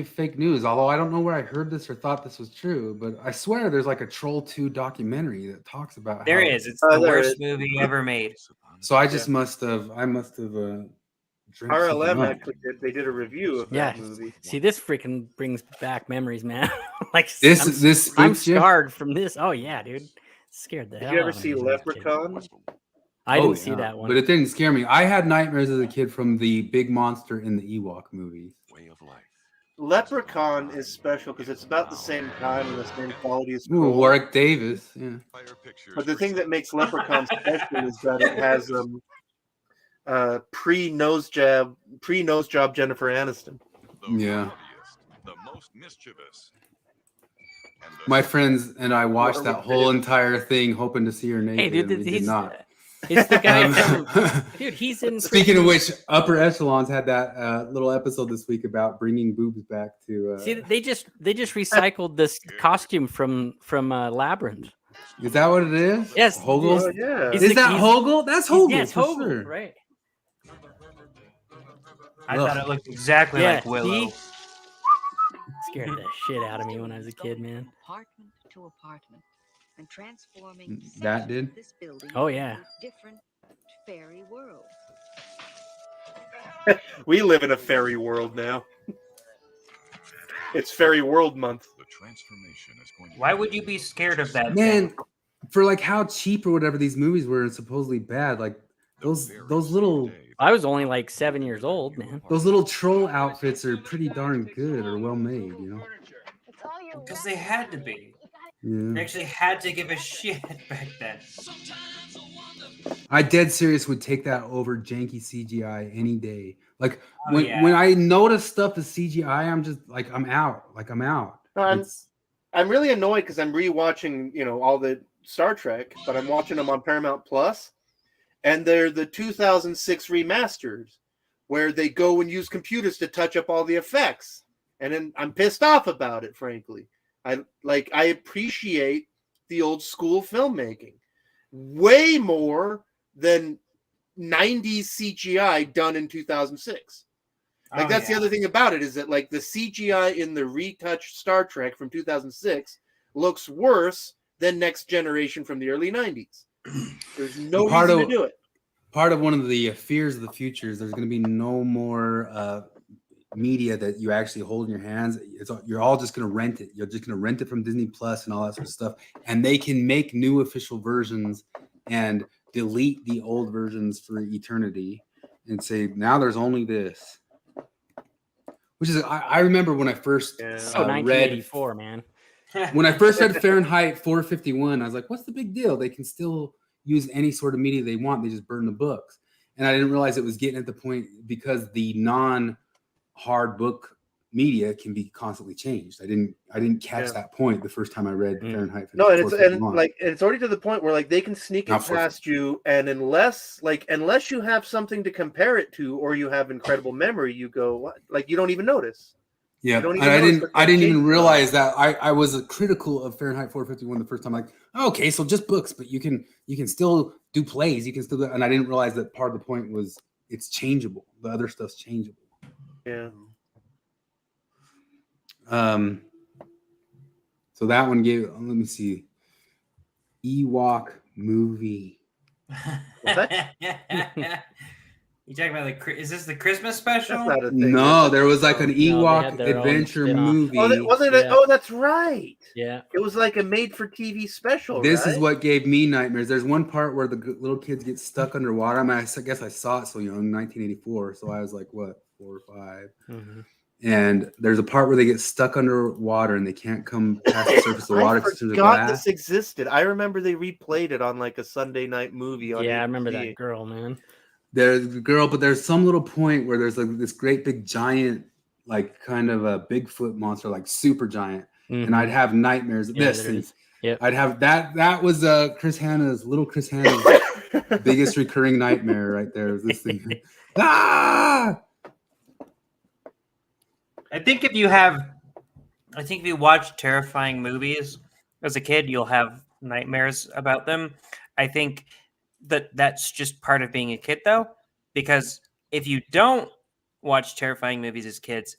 Speaker 2: fake news, although I don't know where I heard this or thought this was true, but I swear there's like a Troll 2 documentary that talks about
Speaker 3: There
Speaker 2: how
Speaker 3: is. It's the worst movie ever made.
Speaker 2: So I must have drank
Speaker 12: RLM
Speaker 2: something up.
Speaker 12: actually did a review of that movie.
Speaker 5: See, this freaking brings back memories, man. Like
Speaker 2: This
Speaker 5: I'm
Speaker 2: spooks you?
Speaker 5: scarred from this. Oh yeah, dude. Scared the
Speaker 12: Did
Speaker 5: hell
Speaker 12: you
Speaker 5: out
Speaker 12: ever
Speaker 5: of me
Speaker 12: see
Speaker 5: when I was a kid.
Speaker 12: Leprechaun?
Speaker 5: I didn't see that one.
Speaker 2: But it didn't scare me. I had nightmares as a kid from the big monster in the Ewok movies.
Speaker 13: Way of life.
Speaker 12: Leprechaun is special because it's about the same time and the same quality as
Speaker 2: Ooh,
Speaker 12: Troll.
Speaker 2: Warwick Davis. Yeah.
Speaker 12: But the thing that makes Leprechaun special is that it has pre-nose job Jennifer Aniston.
Speaker 2: Yeah.
Speaker 13: The most mischievous.
Speaker 2: My friends and I watched that whole entire thing hoping to see her naked.
Speaker 5: Hey, dude,
Speaker 2: and we did
Speaker 5: he's
Speaker 2: not.
Speaker 5: It's the guy from dude. He's in.
Speaker 2: Speaking of which, Upper Echelons had that little episode this week about bringing boobs back to.
Speaker 5: See, they just recycled this costume from Labyrinth.
Speaker 2: Is that what it is?
Speaker 5: Yes,
Speaker 2: Hogel.
Speaker 1: Oh, yeah.
Speaker 2: Is that Hogel? That's Hogel.
Speaker 5: Yes,
Speaker 2: for
Speaker 5: Hogel,
Speaker 2: sure.
Speaker 5: right?
Speaker 3: I thought it looked exactly like Willow.
Speaker 5: Scared the shit out of me when I was a kid, man.
Speaker 18: Apartment to apartment, and transforming
Speaker 2: That did?
Speaker 18: this building
Speaker 5: Oh, yeah.
Speaker 18: into a different fairy world.
Speaker 1: We live in a fairy world now. It's Fairy World Month.
Speaker 3: Why would you be scared of that?
Speaker 2: Man, for like how cheap or whatever these movies were and supposedly bad, like those little.
Speaker 5: I was only like 7 years old, man.
Speaker 2: Those little troll outfits are pretty darn good or well made, you know.
Speaker 3: Because they had to be.
Speaker 2: Yeah.
Speaker 3: They actually had to give a shit back then.
Speaker 2: I dead serious would take that over janky CGI any day. Like
Speaker 3: Oh, yeah.
Speaker 2: when I notice stuff is CGI, I'm just like I'm out.
Speaker 1: No, I'm really annoyed because I'm rewatching, all the Star Trek, but I'm watching them on Paramount Plus, and they're the 2006 remasters where they go and use computers to touch up all the effects, and then I'm pissed off about it. Frankly, I appreciate the old school filmmaking way more than 90s CGI done in 2006. Like, that's the other thing about it, is that like the CGI in the retouched Star Trek from 2006 looks worse than Next Generation from the early 90s. There's no reason to do it.
Speaker 2: Part of one of the fears of the future is there's going to be no more media that you actually hold in your hands. You're all just going to rent it. You're just going to rent it from Disney Plus and all that sort of stuff. And they can make new official versions and delete the old versions for eternity and say, now there's only this. Which is, I remember when I first read
Speaker 5: 1984, man.
Speaker 2: When I first read Fahrenheit 451, I was like, what's the big deal? They can still use any sort of media they want. They just burn the books. And I didn't realize it was getting at the point because the non-hard book media can be constantly changed. I didn't catch that point the first time I read Fahrenheit 451.
Speaker 1: No, and it's already to the point where like they can sneak it past you, and unless you have something to compare it to or you have incredible memory, you go, what? Like, you don't even notice.
Speaker 2: Yeah, and I didn't even realize that. I was critical of Fahrenheit 451 the first time. Like, okay, so just books, but you can still do plays. You can still do, and I didn't realize that part of the point was it's changeable. The other stuff's changeable.
Speaker 1: Yeah.
Speaker 2: So that one gave. Let me see. Ewok movie.
Speaker 3: You talking about is this the Christmas special?
Speaker 2: No, there was like an Ewok adventure movie.
Speaker 1: Oh, wasn't it? Oh, that's right.
Speaker 5: Yeah,
Speaker 1: it was like a made-for-TV special.
Speaker 2: This is what gave me nightmares. There's one part where the little kids get stuck underwater. I mean, I guess I saw it so young, in 1984. So I was like, what, 4 or 5?
Speaker 5: Mm-hmm.
Speaker 2: And there's a part where they get stuck underwater and they can't come past the surface of the water.
Speaker 1: I forgot this existed. I remember they replayed it on like a Sunday night movie. On
Speaker 5: I
Speaker 1: ABC.
Speaker 5: remember that girl, man.
Speaker 2: There's a girl, but there's some little point where there's like this great big giant, like kind of a Bigfoot monster, like super giant.
Speaker 5: Mm-hmm.
Speaker 2: And I'd have nightmares of this thing.
Speaker 5: Yep.
Speaker 2: I'd have that was Chris Hanna's biggest recurring nightmare right there. This thing. Ah!
Speaker 3: I think if you watch terrifying movies as a kid, you'll have nightmares about them. I think that's just part of being a kid, though, because if you don't watch terrifying movies as kids,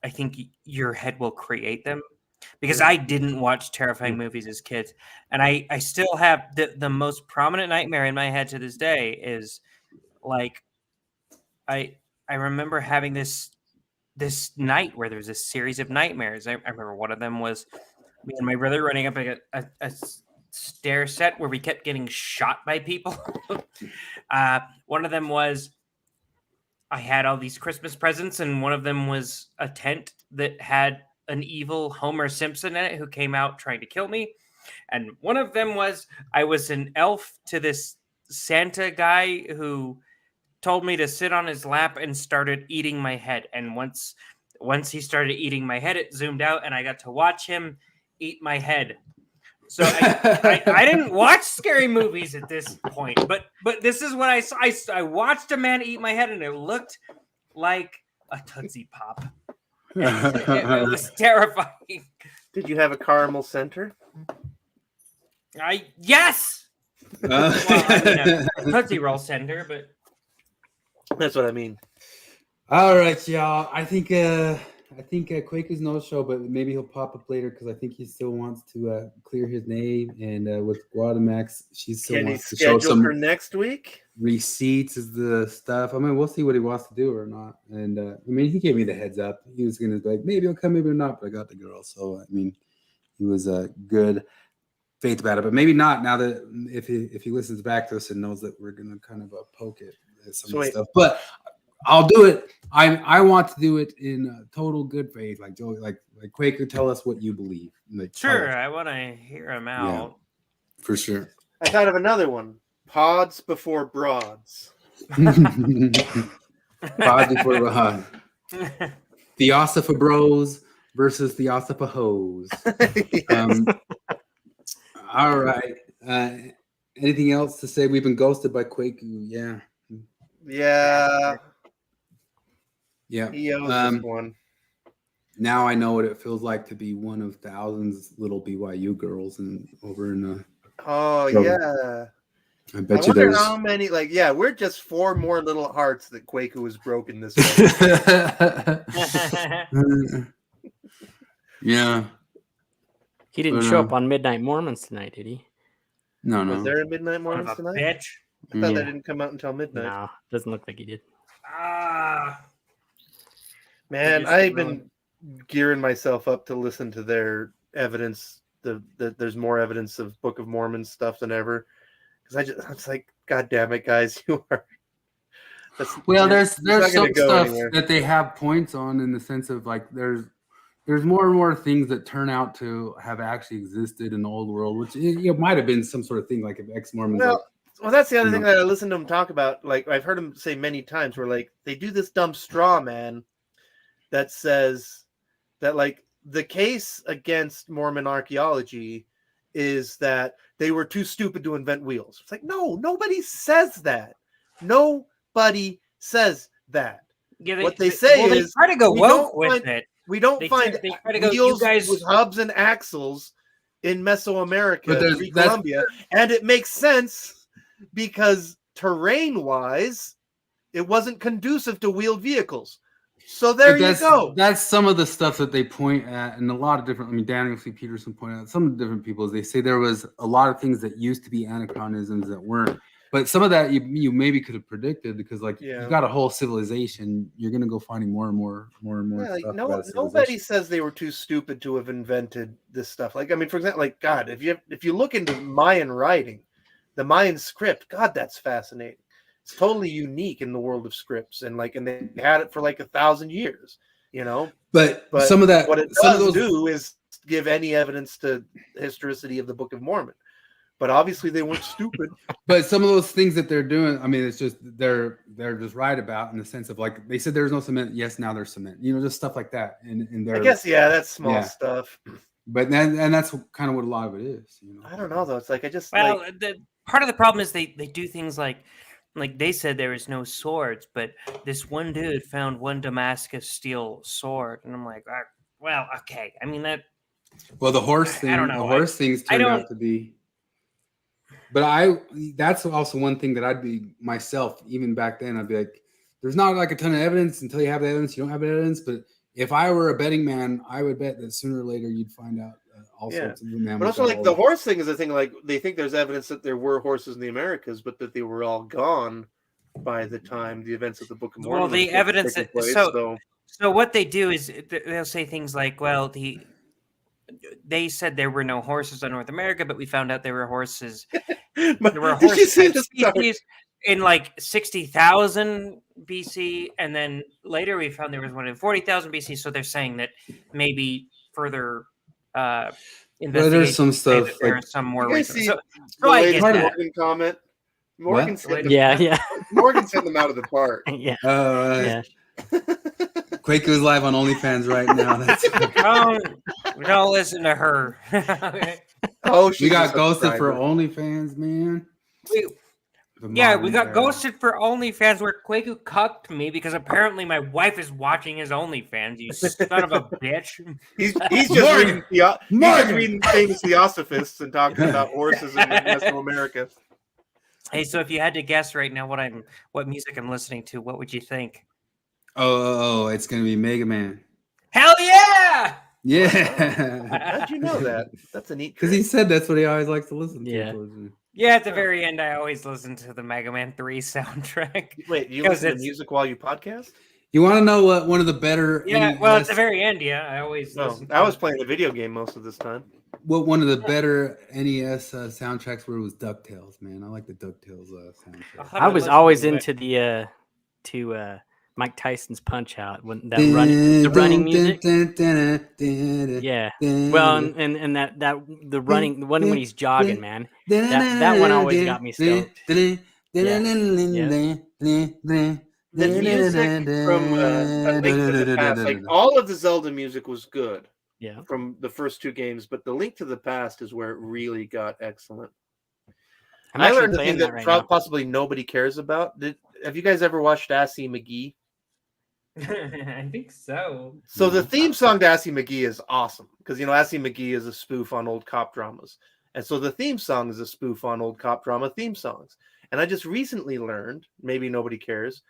Speaker 3: I think your head will create them. Because I didn't watch terrifying movies as kids, and I still have the most prominent nightmare in my head to this day is like I remember having this night where there was a series of nightmares. I remember one of them was me and my brother running up a stair set where we kept getting shot by people. One of them was I had all these Christmas presents, and one of them was a tent that had an evil Homer Simpson in it who came out trying to kill me. And one of them was I was an elf to this Santa guy who told me to sit on his lap and started eating my head. And once he started eating my head, it zoomed out and I got to watch him eat my head. So I didn't watch scary movies at this point, but this is what I saw. I watched a man eat my head, and it looked like a Tootsie Pop. It was terrifying.
Speaker 1: Did you have a caramel center?
Speaker 3: Yes. Well, I mean, a Tootsie Roll center, but
Speaker 1: that's what I mean.
Speaker 2: All right, y'all. I think Kwaku's no show, but maybe he'll pop up later because I think he still wants to clear his name. And with Guadamax, she still wants to show some
Speaker 1: for next week.
Speaker 2: Receipts is the stuff. I mean, we'll see what he wants to do or not. And I mean, he gave me the heads up. He was gonna be like, maybe he'll come, maybe not. But I got the girl, so I mean, he was good faith about it. But maybe not now that if he listens back to us and knows that we're gonna kind of poke it at some of the stuff. But I'll do it. I want to do it in total good faith, like Joey, like Kwaku. Tell us what you believe. Like,
Speaker 3: sure, I want to hear him out.
Speaker 2: Yeah, for sure.
Speaker 1: I thought of another one. Pods before broads.
Speaker 2: Pods before broads. Theosopros versus Theosophoes. Yes. All right. Anything else to say? We've been ghosted by Kwaku. Yeah.
Speaker 1: Yeah.
Speaker 2: Yeah.
Speaker 1: He owes us one.
Speaker 2: Now I know what it feels like to be one of thousands little BYU girls over in the.
Speaker 1: Oh yeah.
Speaker 2: I bet
Speaker 1: wonder
Speaker 2: there's
Speaker 1: how many. We're just 4 more little hearts that Kwaku has broken this way.
Speaker 2: Yeah.
Speaker 5: He didn't show up on Midnight Mormons tonight, did he?
Speaker 2: No.
Speaker 1: Was there a Midnight Mormons tonight?
Speaker 3: Bitch.
Speaker 1: I thought that didn't come out until midnight.
Speaker 5: No, doesn't look like he did.
Speaker 1: Man, I've been gearing myself up to listen to their evidence. There's more evidence of Book of Mormon stuff than ever. Because I was like, God damn it, guys, you are.
Speaker 2: There's some stuff that they have points on in the sense of like there's more and more things that turn out to have actually existed in the old world, which might have been some sort of thing like if ex-Mormons.
Speaker 1: Well, that's the other thing that I listened to him talk about. Like I've heard him say many times, where like they do this dumb straw man that says that like the case against Mormon archaeology is that they were too stupid to invent wheels. It's like, no, nobody says that. Nobody says that.
Speaker 3: Yeah,
Speaker 1: what they say
Speaker 3: they
Speaker 1: is
Speaker 3: try to go woke with it.
Speaker 1: We don't find wheels with hubs and axles in Mesoamerica, Pre-Columbia, and it makes sense because terrain-wise, it wasn't conducive to wheeled vehicles. So there you go.
Speaker 2: That's some of the stuff that they point at, and a lot of different. I mean, Daniel C. Peterson pointed out some different people. They say there was a lot of things that used to be anachronisms that weren't. But some of that you maybe could have predicted because, like, you've got a whole civilization. You're going to go finding more and more stuff.
Speaker 1: Nobody says they were too stupid to have invented this stuff. Like, I mean, for example, like, God, if you look into Mayan writing, the Mayan script, God, that's fascinating. It's totally unique in the world of scripts, and they had it for like 1,000 years, But
Speaker 2: some of that,
Speaker 1: what it does do is give any evidence to historicity of the Book of Mormon. But obviously they weren't stupid.
Speaker 2: But some of those things that they're doing, I mean, it's just they're just right about in the sense of like they said there's no cement. Yes, now there's cement. Just stuff like that. And
Speaker 1: I guess that's small stuff.
Speaker 2: But then that's kind of what a lot of it is.
Speaker 1: I don't know though. It's like
Speaker 3: the part of the problem is they do things like they said there is no swords, but this one dude found one Damascus steel sword, and I'm like, well, okay. I mean that.
Speaker 2: Well, the horse thing. I don't know. The horse things turned out to be. But that's also one thing that I'd be myself, even back then, I'd be like, there's not like a ton of evidence until you have the evidence. You don't have evidence. But if I were a betting man, I would bet that sooner or later you'd find out all sorts of mammals.
Speaker 1: But also like the horse thing is a thing, like they think there's evidence that there were horses in the Americas, but that they were all gone by the time the events of the Book of Mormon.
Speaker 3: Well, the evidence so what they do is they'll say things like, well, they said there were no horses on North America, but we found out there were horses. There were horse species in like 60,000 BC, and then later we found there was one in 40,000 BC. So they're saying that maybe further
Speaker 2: there's some stuff
Speaker 3: like, there are some more reasons. So
Speaker 1: I get that. Morgan comment. Morgan said Morgan sent them out of the park.
Speaker 5: Yeah.
Speaker 2: Kwaku is live on OnlyFans right now.
Speaker 3: Don't listen to her.
Speaker 1: Oh,
Speaker 2: We
Speaker 1: she's
Speaker 2: got
Speaker 1: a
Speaker 2: ghosted for
Speaker 1: subscriber.
Speaker 2: OnlyFans, man.
Speaker 3: Yeah, we got
Speaker 2: modern era.
Speaker 3: ghosted for OnlyFans where Kwaku cucked me because apparently my wife is watching his OnlyFans. You son of a bitch.
Speaker 1: He's just reading he's just reading famous theosophists and talking about horses in Mesoamerica.
Speaker 3: Hey, so if you had to guess right now what music I'm listening to, what would you think?
Speaker 2: Oh, it's gonna be Mega Man.
Speaker 3: Hell yeah!
Speaker 2: Yeah.
Speaker 1: How'd you know that? That's a neat.
Speaker 2: Because he said that's what he always likes to listen to.
Speaker 5: Yeah.
Speaker 3: Yeah, at the very end, I always listen to the Mega Man 3 soundtrack.
Speaker 1: Wait, you
Speaker 3: Because
Speaker 1: listen to
Speaker 3: it's-
Speaker 1: music while you podcast?
Speaker 2: You want to know what one of the better?
Speaker 3: Yeah, well, at
Speaker 2: NES
Speaker 3: the very end, yeah, I always
Speaker 1: No,
Speaker 3: listen.
Speaker 1: I was playing the video game most of this time.
Speaker 2: What one of the better NES soundtracks were was DuckTales, man. I like the DuckTales soundtrack.
Speaker 5: I was always into the Mike Tyson's Punch Out when that the running music. Yeah. Well, and that the running the one when he's jogging, man. That one always got me stoked.
Speaker 1: The music from A Link to the Past, like all of the Zelda music was good.
Speaker 5: Yeah.
Speaker 1: From the first two games, but The Link to the Past is where it really got excellent.
Speaker 5: I'm
Speaker 1: I
Speaker 5: actually
Speaker 1: learned a
Speaker 5: playing
Speaker 1: thing
Speaker 5: that
Speaker 1: that
Speaker 5: right now.
Speaker 1: possibly nobody cares about. Have you guys ever watched Assy McGee?
Speaker 3: I think so.
Speaker 1: So the theme song to Assy McGee is awesome because Assy McGee is a spoof on old cop dramas, and so the theme song is a spoof on old cop drama theme songs. And I just recently learned, maybe nobody cares,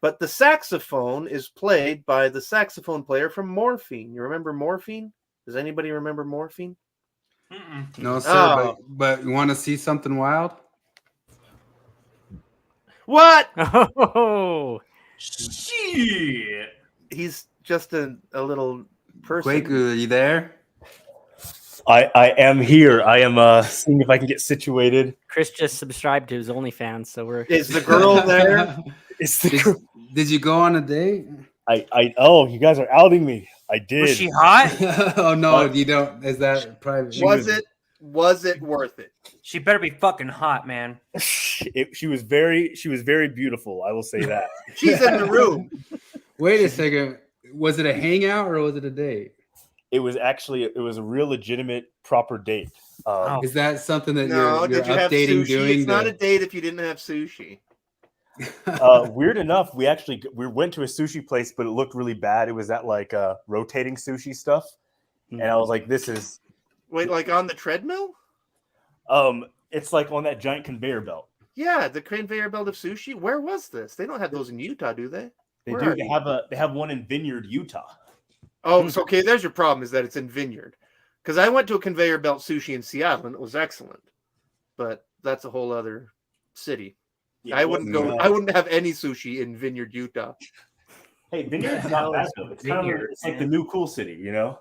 Speaker 1: but the saxophone is played by the saxophone player from Morphine. You remember Morphine? Does anybody remember Morphine?
Speaker 2: No, sir.
Speaker 1: Oh.
Speaker 2: But you want to see something wild?
Speaker 1: What?
Speaker 5: Oh,
Speaker 3: shit!
Speaker 1: He's just a little person.
Speaker 2: Kwaku, are you there?
Speaker 13: I am here. I am seeing if I can get situated.
Speaker 5: Chris just subscribed to his OnlyFans, so we're.
Speaker 1: Is the girl there?
Speaker 2: Did you go on a date?
Speaker 13: Oh, you guys are outing me. I did.
Speaker 3: Was she hot?
Speaker 2: Oh no, you don't. Is that private?
Speaker 1: Was it worth it?
Speaker 3: She better be fucking hot, man.
Speaker 13: She was very beautiful. I will say that.
Speaker 1: She's in the room.
Speaker 2: Wait a second. Was it a hangout or was it a date?
Speaker 13: It was a real legitimate proper date.
Speaker 2: Is that something that
Speaker 1: No,
Speaker 2: you're
Speaker 1: did you have
Speaker 2: updating
Speaker 1: sushi?
Speaker 2: doing?
Speaker 1: It's not a date if you didn't have sushi.
Speaker 13: Weird enough, we went to a sushi place, but it looked really bad. It was that like rotating sushi stuff, and I was like, "This is."
Speaker 1: Wait, like on the treadmill?
Speaker 13: It's like on that giant conveyor belt.
Speaker 1: Yeah, the conveyor belt of sushi. Where was this? They don't have those in Utah, do they?
Speaker 13: They
Speaker 1: Where
Speaker 13: do.
Speaker 1: are you?
Speaker 13: They have one in Vineyard, Utah.
Speaker 1: Oh, so okay. There's your problem. Is that it's in Vineyard? Because I went to a conveyor belt sushi in Seattle and it was excellent, but that's a whole other city.
Speaker 13: Yeah,
Speaker 1: I wouldn't go. I wouldn't have any sushi in Vineyard, Utah.
Speaker 13: Hey, Vineyard's not bad though. It's like the new cool city, you know.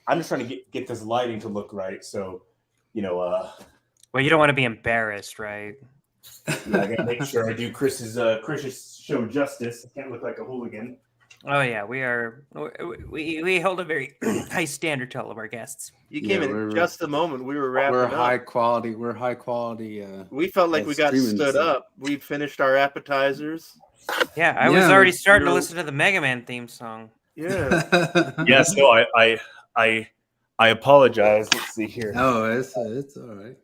Speaker 13: I'm just trying to get this lighting to look right, so
Speaker 3: Well, you don't want to be embarrassed, right?
Speaker 13: I gotta make sure I do Chris's show justice. I can't look like a hooligan.
Speaker 3: Oh yeah, we hold a very high standard to all of our guests.
Speaker 1: You came in just the moment we were wrapping
Speaker 2: We're
Speaker 1: up.
Speaker 2: high quality. We're high quality.
Speaker 1: We felt like we got
Speaker 2: streaming
Speaker 1: stood
Speaker 2: stuff.
Speaker 1: up. We finished our appetizers.
Speaker 3: Yeah, I was already starting to listen to the Mega Man theme song.
Speaker 1: Yeah.
Speaker 13: Yes. No. I apologize. Let's see here.
Speaker 2: Oh, it's all right.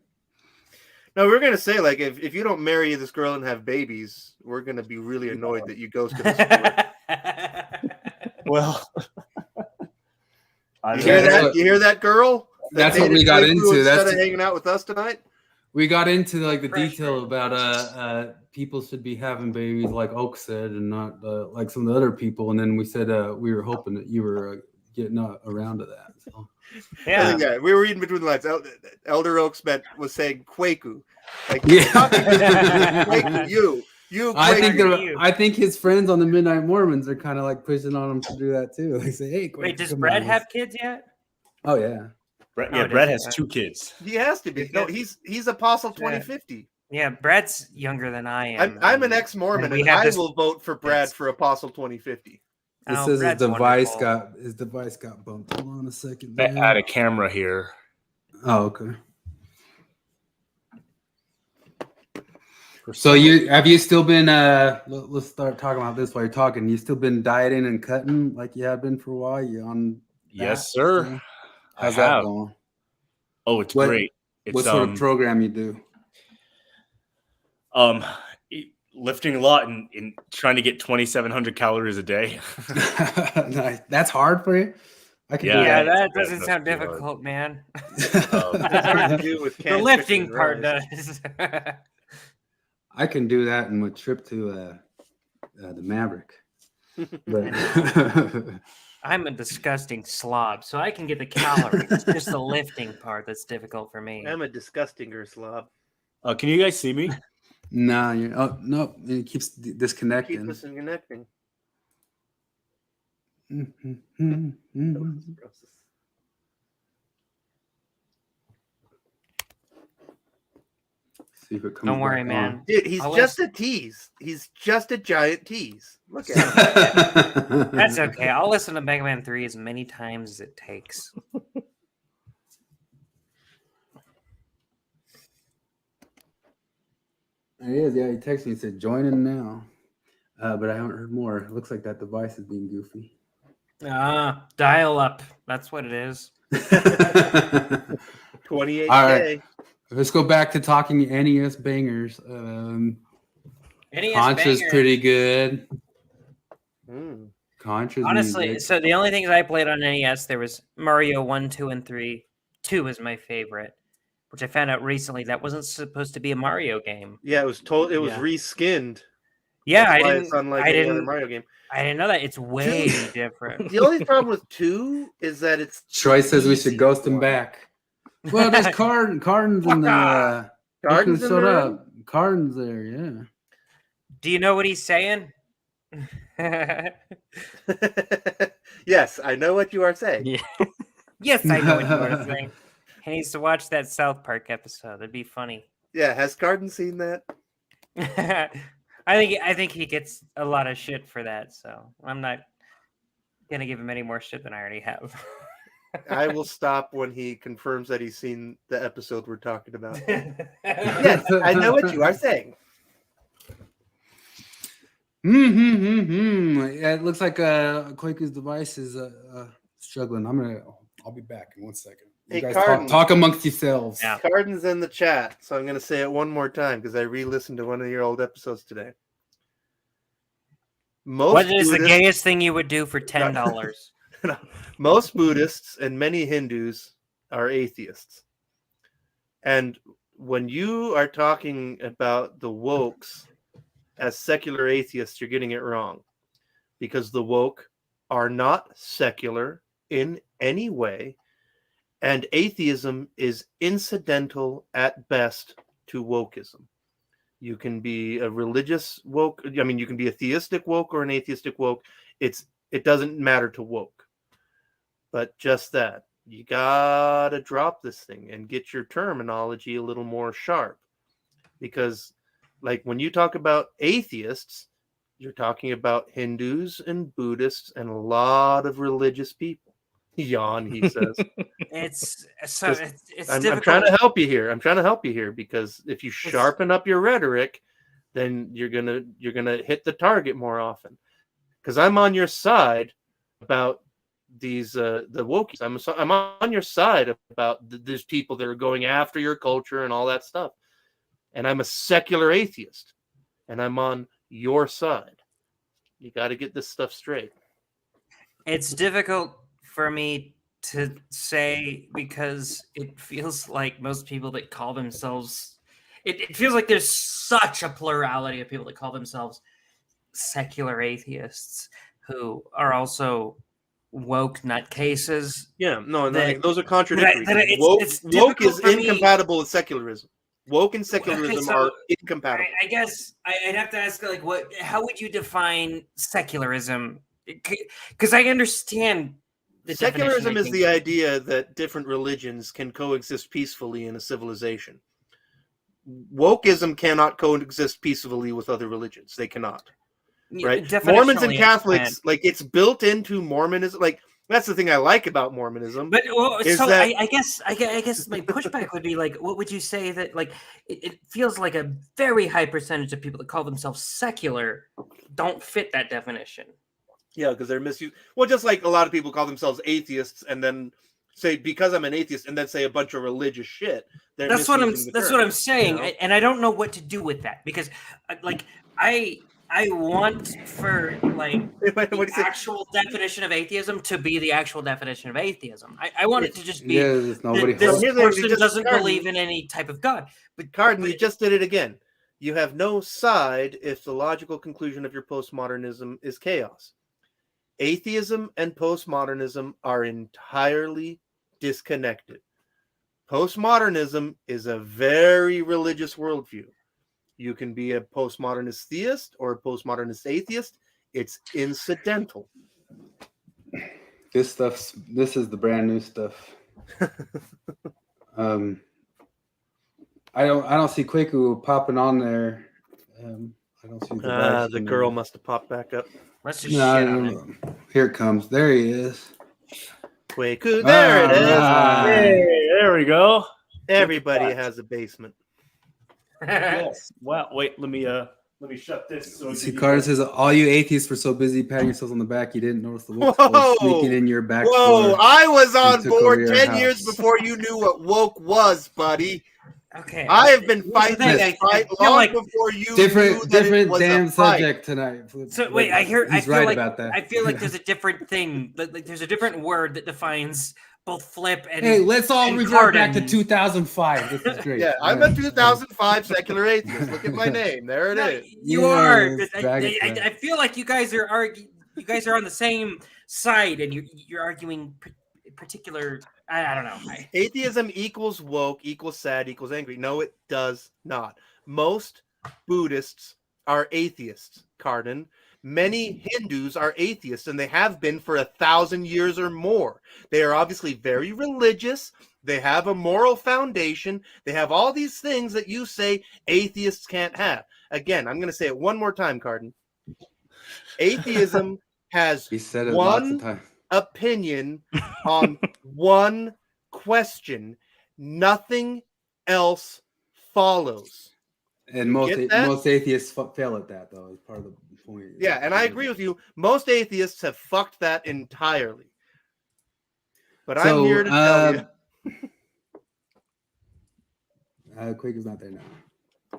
Speaker 1: No, we're gonna say like if you don't marry this girl and have babies, we're gonna be really annoyed that you ghosted us.
Speaker 13: Well,
Speaker 1: you hear that? You hear that, girl?
Speaker 2: That's what we got into.
Speaker 1: Instead
Speaker 2: That's
Speaker 1: of hanging out with us tonight.
Speaker 2: We got into like the detail about people should be having babies like Oak said, and not like some of the other people. And then we said we were hoping that you were getting around to that. So.
Speaker 1: Yeah, we were reading between the lines. Elder Oaks was saying Kwaku, like Kwaku, you. Kwaku.
Speaker 2: I think his friends on the Midnight Mormons are kind of like pushing on him to do that too. They say, "Hey, Kwaku,
Speaker 3: Wait, does
Speaker 2: come
Speaker 3: Brad
Speaker 2: on,
Speaker 3: have kids yet?
Speaker 2: Oh yeah,
Speaker 13: Brad has 2 kids.
Speaker 1: He has to be. No, he's Apostle 2050.
Speaker 3: Yeah, Brad's younger than I am.
Speaker 1: I'm an ex-Mormon, and I will vote for Brad for Apostle 2050.
Speaker 2: It says his device got bumped. Hold on a second.
Speaker 13: I add a camera here.
Speaker 2: Oh, okay. So have you still been let's start talking about this while you're talking. You still been dieting and cutting like you have been for a while? You on
Speaker 13: Yes, sir.
Speaker 2: How's that going?
Speaker 13: Oh, it's
Speaker 2: What-
Speaker 13: great. It's,
Speaker 2: what sort of program you do?
Speaker 13: Lifting a lot and trying to get 2,700 calories a day.
Speaker 2: Nice. That's hard for you. I can do
Speaker 3: Yeah,
Speaker 2: that.
Speaker 3: that doesn't
Speaker 13: that's
Speaker 3: sound
Speaker 13: pretty hard.
Speaker 3: difficult, man.
Speaker 1: It's hard to do with
Speaker 3: The
Speaker 1: canned
Speaker 3: lifting
Speaker 1: chicken
Speaker 3: part
Speaker 1: rice.
Speaker 3: does.
Speaker 2: I can do that in my trip to the Maverick. But
Speaker 3: I'm a disgusting slob, so I can get the calories. It's just the lifting part that's difficult for me.
Speaker 1: I'm a disgustinger slob.
Speaker 13: Can you guys see me?
Speaker 2: no, no, it keeps disconnecting.
Speaker 1: Keep us connecting.
Speaker 2: See if it comes
Speaker 3: Don't worry,
Speaker 2: back
Speaker 3: man.
Speaker 2: on.
Speaker 1: Dude, he's
Speaker 3: I'll
Speaker 1: just a tease. He's just a giant tease. Look at him.
Speaker 3: That's okay. I'll listen to Mega Man 3 as many times as it takes.
Speaker 2: It is, yeah. He texted me and said, join in now. But I haven't heard more. It looks like that device is being goofy.
Speaker 3: Dial up. That's what it is.
Speaker 1: 28K.
Speaker 2: All right. Let's go back to talking NES bangers.
Speaker 3: NES
Speaker 2: Contra's
Speaker 3: banger.
Speaker 2: pretty good.
Speaker 1: Mm.
Speaker 2: Contra's
Speaker 3: Honestly,
Speaker 2: music.
Speaker 3: so the only things I played on NES, there was Mario 1, 2, and 3. 2 was my favorite, which I found out recently that wasn't supposed to be a Mario game.
Speaker 1: Yeah, it was reskinned.
Speaker 3: Yeah,
Speaker 1: That's
Speaker 3: I
Speaker 1: why
Speaker 3: didn't.
Speaker 1: It's unlike
Speaker 3: I
Speaker 1: any other
Speaker 3: didn't.
Speaker 1: Mario game.
Speaker 3: I didn't know that. It's way different.
Speaker 1: The only problem with 2 is that it's
Speaker 2: Troy says we should ghost him back. Well, there's Cardon's in the.
Speaker 1: Cardon's in
Speaker 2: showed
Speaker 1: there?
Speaker 2: up. Cardon's there, yeah.
Speaker 3: Do you know what he's saying?
Speaker 1: Yes, I know what you are saying.
Speaker 5: Yeah.
Speaker 3: Yes, I know what you are saying. He needs to watch that South Park episode. It'd be funny.
Speaker 1: Yeah, has Cardon seen that?
Speaker 3: I think he gets a lot of shit for that, so I'm not gonna give him any more shit than I already have.
Speaker 1: I will stop when he confirms that he's seen the episode we're talking about. Yes, I know what you are saying.
Speaker 2: Yeah, it looks like Kwaku's device is struggling. I'll be back in 1 second. You
Speaker 1: Hey,
Speaker 2: guys
Speaker 1: Cardon.
Speaker 2: talk amongst yourselves.
Speaker 3: Yeah.
Speaker 1: Cardon's in the chat, so I'm going to say it one more time because I re-listened to one of your old episodes today.
Speaker 3: What is the gayest thing you would do for $10?
Speaker 1: Most Buddhists and many Hindus are atheists. And when you are talking about the wokes as secular atheists, you're getting it wrong. Because the woke are not secular in any way. And atheism is incidental at best to wokeism. You can be a religious woke. I mean, you can be a theistic woke or an atheistic woke. It doesn't matter to woke. But just that. You gotta drop this thing and get your terminology a little more sharp. Because, like, when you talk about atheists, you're talking about Hindus and Buddhists and a lot of religious people. Yawn, he says.
Speaker 3: It's
Speaker 1: I'm
Speaker 3: difficult.
Speaker 1: trying to help you here. I'm trying to help you here because if you sharpen up your rhetoric, then you're gonna hit the target more often. Because I'm on your side about these the wokies. I'm on your side about these people that are going after your culture and all that stuff. And I'm a secular atheist, and I'm on your side. You got to get this stuff straight.
Speaker 3: It's difficult for me to say because it feels like most people that call themselves it feels like there's such a plurality of people that call themselves secular atheists who are also woke nutcases.
Speaker 1: Yeah, no,
Speaker 3: that-
Speaker 1: those are contradictory.
Speaker 3: that it's
Speaker 1: Woke is
Speaker 3: difficult for me-
Speaker 1: incompatible with secularism. Woke and secularism
Speaker 3: So,
Speaker 1: are incompatible.
Speaker 3: I guess I'd have to ask, like, how would you define secularism? Because I understand the
Speaker 1: Secularism
Speaker 3: definition, I
Speaker 1: is
Speaker 3: think.
Speaker 1: the idea that different religions can coexist peacefully in a civilization. Wokeism cannot coexist peacefully with other religions. They cannot.
Speaker 3: Yeah,
Speaker 1: Right?
Speaker 3: definitionally,
Speaker 1: Mormons and
Speaker 3: it
Speaker 1: Catholics,
Speaker 3: can.
Speaker 1: like, it's built into Mormonism. Like, that's the thing I like about Mormonism.
Speaker 3: But
Speaker 1: is
Speaker 3: so
Speaker 1: that
Speaker 3: I guess my pushback would be like, what would you say that like it feels like a very high percentage of people that call themselves secular don't fit that definition.
Speaker 1: Yeah, because they're misused. Well, just like a lot of people call themselves atheists, and then say because I'm an atheist and then say a bunch of religious shit.
Speaker 3: That's what I'm saying,
Speaker 1: you know?
Speaker 3: and I don't know what to do with that because, like, I want for like the actual definition of atheism to be the actual definition of atheism. I want it to just be
Speaker 2: nobody
Speaker 3: this
Speaker 1: holds.
Speaker 3: person
Speaker 1: Just
Speaker 3: doesn't
Speaker 1: Cardon.
Speaker 3: believe in any type of God. But
Speaker 1: Cardon, you just did it again. You have no side if the logical conclusion of your postmodernism is chaos. Atheism and postmodernism are entirely disconnected. Postmodernism is a very religious worldview. You can be a postmodernist theist or a postmodernist atheist. It's incidental.
Speaker 2: This is the brand new stuff. I don't see Kwaku popping on there. I don't see
Speaker 1: the girl must have popped back up.
Speaker 3: Let's just shit on it.
Speaker 2: Here it comes. There he is.
Speaker 1: Kwaku, there it is.
Speaker 13: Hey, there we go.
Speaker 1: Everybody has a basement.
Speaker 13: Yes. Wow. Wait. Let me shut this. So
Speaker 2: See, Cardon says, all you atheists were so busy patting yourselves on the back, you didn't notice the woke was sneaking in your back.
Speaker 1: Whoa! I was on
Speaker 2: took
Speaker 1: board
Speaker 2: over your
Speaker 1: 10
Speaker 2: house.
Speaker 1: years before you knew what woke was, buddy.
Speaker 3: Okay.
Speaker 1: I have been fighting
Speaker 3: thing,
Speaker 1: this
Speaker 3: I
Speaker 1: fight
Speaker 3: feel
Speaker 1: long
Speaker 3: like
Speaker 1: before you knew
Speaker 2: different
Speaker 1: that it was
Speaker 2: damn
Speaker 1: a fight.
Speaker 2: subject tonight.
Speaker 3: So wait, I feel
Speaker 2: right
Speaker 3: like
Speaker 2: about that.
Speaker 3: I feel like there's a different thing. Like there's a different word that defines both flip and.
Speaker 2: Hey, let's all
Speaker 3: and
Speaker 2: revert back to
Speaker 3: Cardon.
Speaker 2: 2005. This is great.
Speaker 1: Yeah, I'm a 2005 secular atheist. Look at my name. There it is.
Speaker 3: You are. I feel like you guys are You guys are on the same side, and you're arguing particular. I don't know.
Speaker 1: Atheism equals woke equals sad equals angry. No, it does not. Most Buddhists are atheists, Cardon. Many Hindus are atheists, and they have been for 1,000 years or more. They are obviously very religious. They have a moral foundation. They have all these things that you say atheists can't have. Again, I'm going to say it one more time, Cardon. Atheism has one opinion on one question. Nothing else follows.
Speaker 2: And most atheists fail at that, though. Is part of the point.
Speaker 1: Yeah, and I agree with you. Most atheists have fucked that entirely. But I'm here to tell you.
Speaker 2: Kwaku's not there now.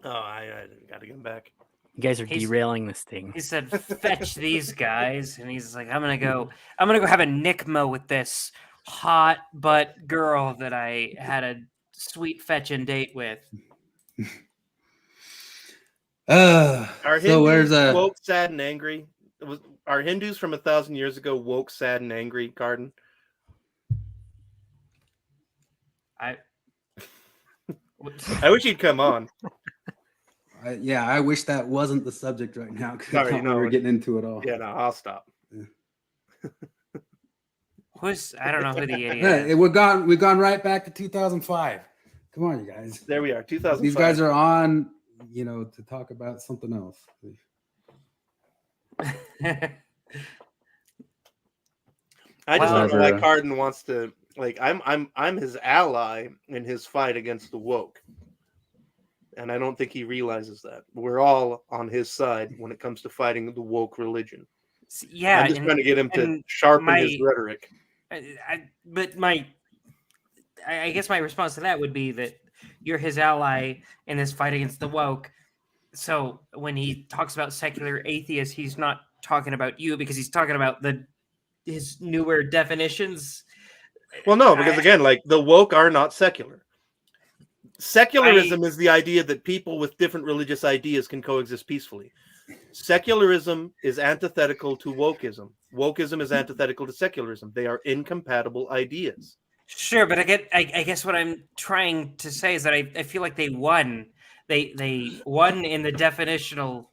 Speaker 1: Oh, I got to get him back.
Speaker 5: You guys are derailing this thing.
Speaker 3: He said, "Fetch these guys," and he's like, "I'm gonna go have a nickmo with this hot butt girl that I had a sweet fetching date with."
Speaker 1: Are
Speaker 2: so
Speaker 1: Hindus
Speaker 2: where's
Speaker 1: woke, sad, and angry? Are Hindus from 1,000 years ago woke, sad, and angry, Cardon? I wish he'd come on.
Speaker 2: Yeah, I wish that wasn't the subject right now because
Speaker 1: Sorry,
Speaker 2: we were getting into it all.
Speaker 1: Yeah, no, I'll stop.
Speaker 3: I don't know who the idiot is.
Speaker 2: Yeah, we've gone right back to 2005. Come on, you guys.
Speaker 1: There we are, 2005.
Speaker 2: These guys are on, to talk about something else.
Speaker 1: I just don't know why Cardon wants to I'm his ally in his fight against the woke. And I don't think he realizes that. We're all on his side when it comes to fighting the woke religion.
Speaker 3: Yeah,
Speaker 1: I'm just trying to get him to sharpen his rhetoric.
Speaker 3: I guess my response to that would be that you're his ally in this fight against the woke. So when he talks about secular atheists, he's not talking about you because he's talking about his newer definitions.
Speaker 1: Well, no, because again, the woke are not secular. Secularism is the idea that people with different religious ideas can coexist peacefully. Secularism is antithetical to wokeism. Wokeism is antithetical to secularism. They are incompatible ideas.
Speaker 3: Sure, but I guess what I'm trying to say is that I feel like they won. They won in the definitional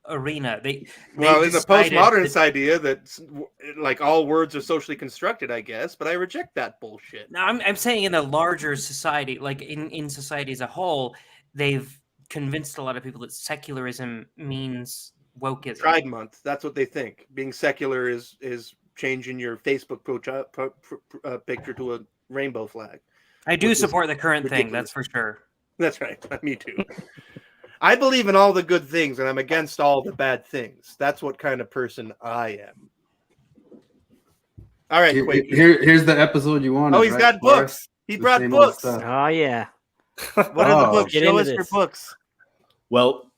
Speaker 3: arena. It's
Speaker 1: a postmodernist idea that all words are socially constructed, I guess, but I reject that bullshit.
Speaker 3: No, I'm saying in the larger society, in society as a whole, they've convinced a lot of people that secularism means wokeism.
Speaker 1: Pride Month, that's what they think. Being secular is changing your Facebook picture to a rainbow flag.
Speaker 3: I do support the current thing, that's for sure.
Speaker 1: That's right. Me too. I believe in all the good things, and I'm against all the bad things. That's what kind of person I am.
Speaker 12: All right, quick.
Speaker 2: Here's the episode you wanted.
Speaker 12: Oh, he's
Speaker 2: right,
Speaker 12: got
Speaker 2: Forrest?
Speaker 12: books. He
Speaker 2: The
Speaker 12: brought
Speaker 2: same old
Speaker 12: books.
Speaker 2: stuff.
Speaker 5: Oh yeah.
Speaker 12: What are the books?
Speaker 5: Get
Speaker 12: Show
Speaker 5: into
Speaker 12: us your
Speaker 5: this.
Speaker 12: books.
Speaker 13: Well,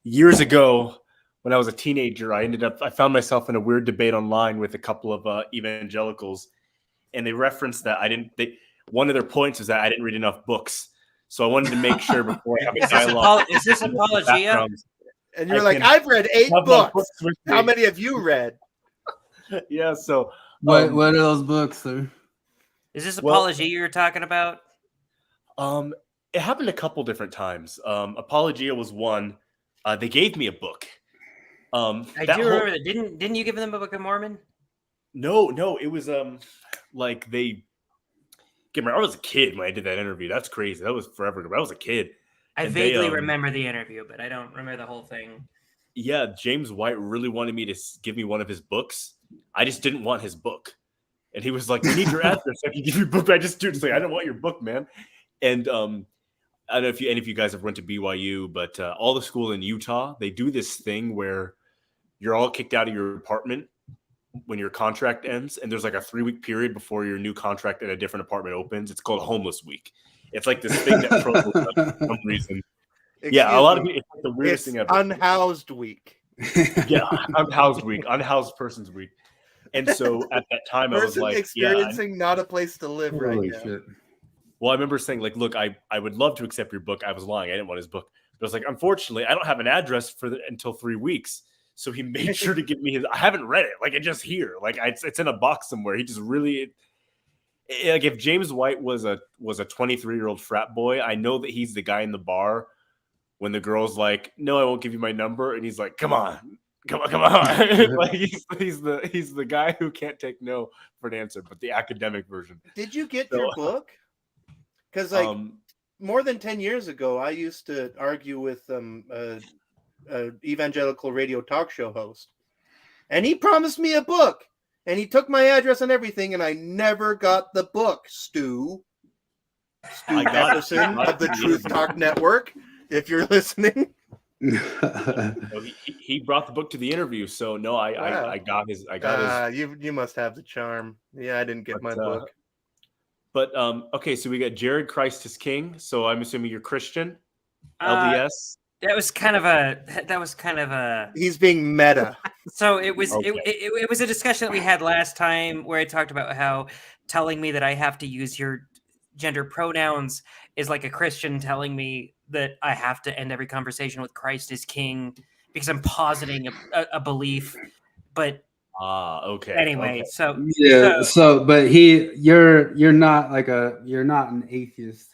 Speaker 13: years ago when I was a teenager, I found myself in a weird debate online with a couple of evangelicals, and they referenced that one of their points is that I didn't read enough books. So I wanted to make sure before I have a dialogue.
Speaker 3: Is this apologia?
Speaker 12: And you're like, I've read 8 books. How many have you read?
Speaker 13: Yeah, so
Speaker 2: what are those books, sir?
Speaker 3: Is this apologia you're talking about?
Speaker 13: It happened a couple different times. Apologia was one. They gave me a book.
Speaker 3: I do remember that. Didn't you give them a Book of Mormon?
Speaker 13: No, it was like they. I was a kid when I did that interview. That's crazy. That was forever ago. I was a kid.
Speaker 3: I vaguely remember the interview, but I don't remember the whole thing.
Speaker 13: Yeah, James White really wanted me to give me one of his books. I just didn't want his book, and he was like, "We need your address. I can give you a book." I just I don't want your book, man. And I don't know if you guys have went to BYU, but all the school in Utah, they do this thing where you're all kicked out of your apartment when your contract ends, and there's like a 3-week period before your new contract at a different apartment opens. It's called Homeless Week. It's like this thing that Provo does for some reason. A lot of it's like the weirdest thing ever.
Speaker 12: Unhoused week.
Speaker 13: Yeah, unhoused week, unhoused persons week. And so at that time, I was like,
Speaker 12: experiencing not a place to live right now.
Speaker 2: Shit.
Speaker 13: Well, I remember saying, like, look, I would love to accept your book. I was lying. I didn't want his book. But I was like, unfortunately, I don't have an address until 3 weeks. So he made sure to give me his. I haven't read it. Like, it's just here. Like, it's in a box somewhere. He just really. Like, if James White was a 23-year-old frat boy, I know that he's the guy in the bar when the girl's like, "No, I won't give you my number," and he's like, "Come on." Like he's the guy who can't take no for an answer, but the academic version.
Speaker 12: Did you get your book? Because more than 10 years ago, I used to argue with evangelical radio talk show host, and he promised me a book, and he took my address and everything, and I never got the book. Stu Epperson of the Truth Talk Network, if you're listening.
Speaker 13: He brought the book to the interview, so no, I got his.
Speaker 12: You must have the charm. Yeah, I didn't get my book.
Speaker 13: But okay, so we got Jared Christ is King. So I'm assuming you're Christian, LDS.
Speaker 3: That was kind of a.
Speaker 12: He's being meta.
Speaker 3: So it was it was a discussion that we had last time where I talked about how telling me that I have to use your gender pronouns is like a Christian telling me that I have to end every conversation with Christ is King because I'm positing a belief. But
Speaker 13: okay.
Speaker 3: Anyway,
Speaker 13: okay.
Speaker 3: so
Speaker 2: but you're not an atheist.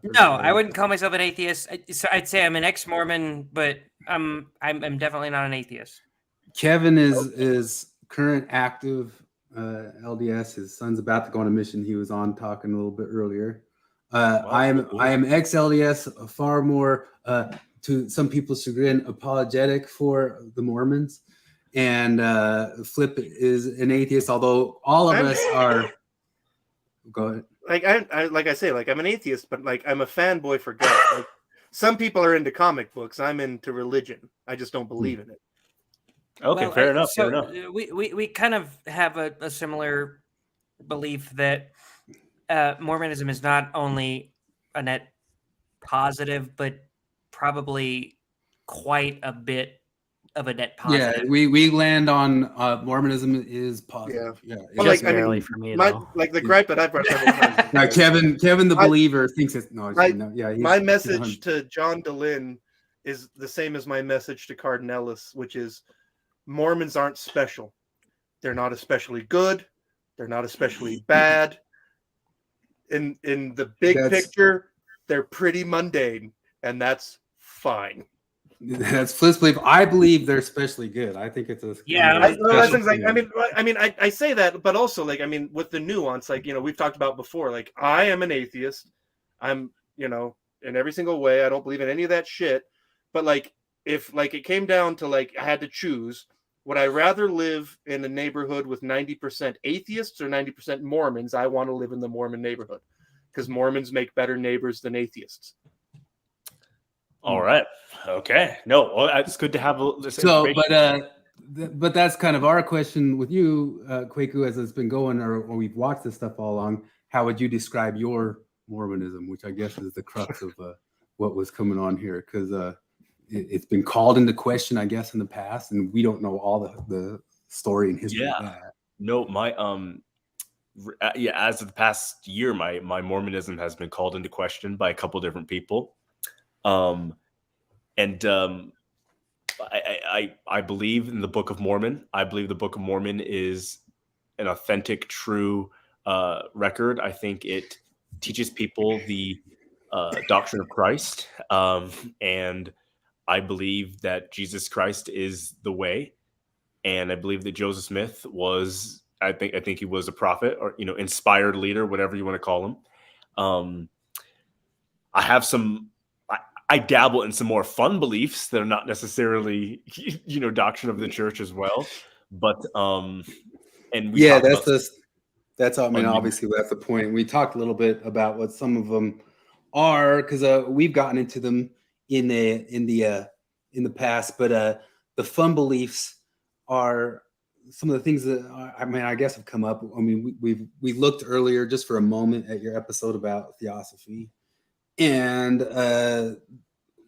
Speaker 3: No, I wouldn't call myself an atheist. So I'd say I'm an ex-Mormon, but I'm definitely not an atheist.
Speaker 2: Kevin is current active LDS. His son's about to go on a mission. He was on talking a little bit earlier. I am ex LDS, far more to some people's chagrin, apologetic for the Mormons, and Flip is an atheist. Although all of us are. Go ahead.
Speaker 12: Like I say, I'm an atheist, but I'm a fanboy for God. Like, some people are into comic books. I'm into religion. I just don't believe in it.
Speaker 13: Okay, fair enough. Fair enough.
Speaker 3: We kind of have a similar belief that Mormonism is not only a net positive, but probably quite a bit of a net positive.
Speaker 2: Yeah, we land on Mormonism is positive. Yeah,
Speaker 12: well, barely for me. The gripe that I've brought several times.
Speaker 2: Now, Kevin, the believer, thinks it's no.
Speaker 12: My message to John DeLynn is the same as my message to Cardon Ellis, which is Mormons aren't special. They're not especially good. They're not especially bad. In the big picture, they're pretty mundane, and that's fine.
Speaker 2: That's Flip's belief. I believe they're especially good. I think it's a
Speaker 12: I say that, but also with the nuance, we've talked about before. I am an atheist. I'm in every single way. I don't believe in any of that shit. But if it came down to I had to choose, would I rather live in a neighborhood with 90% atheists or 90% Mormons? I want to live in the Mormon neighborhood because Mormons make better neighbors than atheists.
Speaker 13: All right. Okay. No, well, it's good to have this.
Speaker 2: But that's kind of our question with you, Kwaku, as it's been going, or we've watched this stuff all along. How would you describe your Mormonism, which I guess is the crux of what was coming on here? Because it's been called into question, I guess, in the past, and we don't know all the story and history of that.
Speaker 13: No, my as of the past year, my Mormonism has been called into question by a couple different people, I believe in the Book of Mormon. I believe the Book of Mormon is an authentic, true record. I think it teaches people the doctrine of Christ, and I believe that Jesus Christ is the way. And I believe that Joseph Smith was, I think he was a prophet, or inspired leader, whatever you want to call him. I have some. I dabble in some more fun beliefs that are not necessarily, doctrine of the church as well. But and we
Speaker 2: that's I mean, obviously that's the point. We talked a little bit about what some of them are, because we've gotten into them in the past. But the fun beliefs are some of the things that I guess have come up. I mean, we looked earlier just for a moment at your episode about Theosophy. And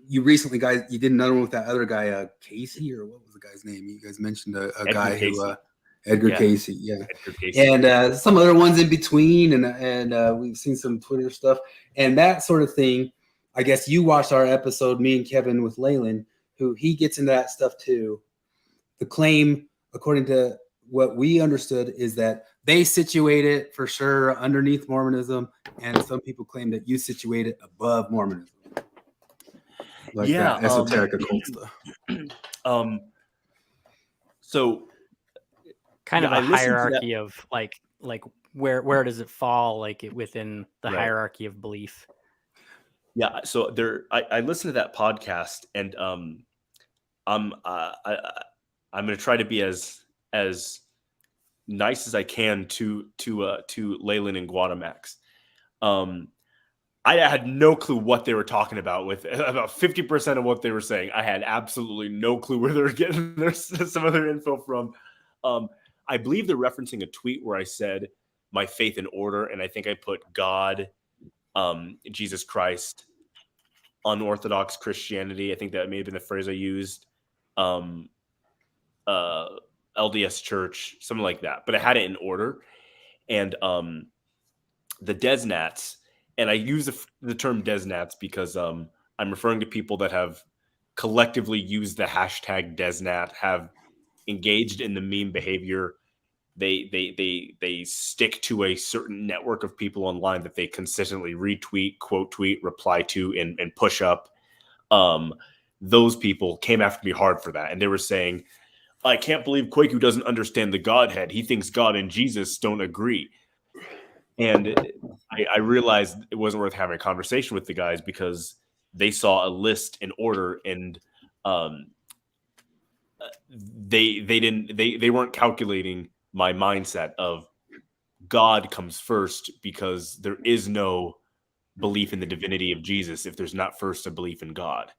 Speaker 2: you recently, guys, you did another one with that other guy, Casey, or what was the guy's name? You guys mentioned a guy who, Edgar Casey,
Speaker 13: Edgar Casey.
Speaker 2: And some other ones in between, and we've seen some Twitter stuff and that sort of thing. I guess you watched our episode, me and Kevin, with Leyland, who he gets into that stuff too. The claim, according to what we understood, is that they situate it for sure underneath Mormonism, and some people claim that you situate it above Mormonism, like that esoteric occult stuff.
Speaker 5: So kind of a hierarchy of like where does it fall within the hierarchy of belief?
Speaker 13: Yeah, so I listened to that podcast, and I'm going to try to be as nice as I can to Leyland and Guadamax. I had no clue what they were talking about. With about 50% of what they were saying, I had absolutely no clue where they were getting some other info from. I believe they're referencing a tweet where I said my faith in order, and I think I put God, Jesus Christ, unorthodox Christianity. I think that may have been the phrase I used. LDS Church, something like that. But I had it in order. And the deznats, and I use the term deznats because I'm referring to people that have collectively used the hashtag deznat, have engaged in the meme behavior. They stick to a certain network of people online that they consistently retweet, quote tweet, reply to, and push up. Those people came after me hard for that. And they were saying, I can't believe Kwaku doesn't understand the Godhead. He thinks God and Jesus don't agree. And I realized it wasn't worth having a conversation with the guys because they saw a list in order, and they weren't calculating my mindset of God comes first, because there is no belief in the divinity of Jesus if there's not first a belief in God.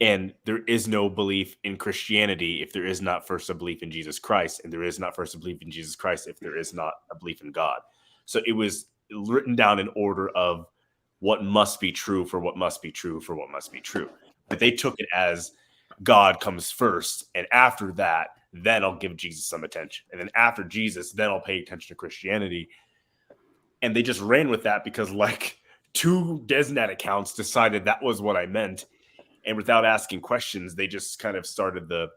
Speaker 13: And there is no belief in Christianity if there is not first a belief in Jesus Christ. And there is not first a belief in Jesus Christ if there is not a belief in God. So it was written down in order of what must be true for what must be true for what must be true. But they took it as God comes first. And after that, then I'll give Jesus some attention. And then after Jesus, then I'll pay attention to Christianity. And they just ran with that because like 2 deznat accounts decided that was what I meant. And without asking questions, they just kind of started the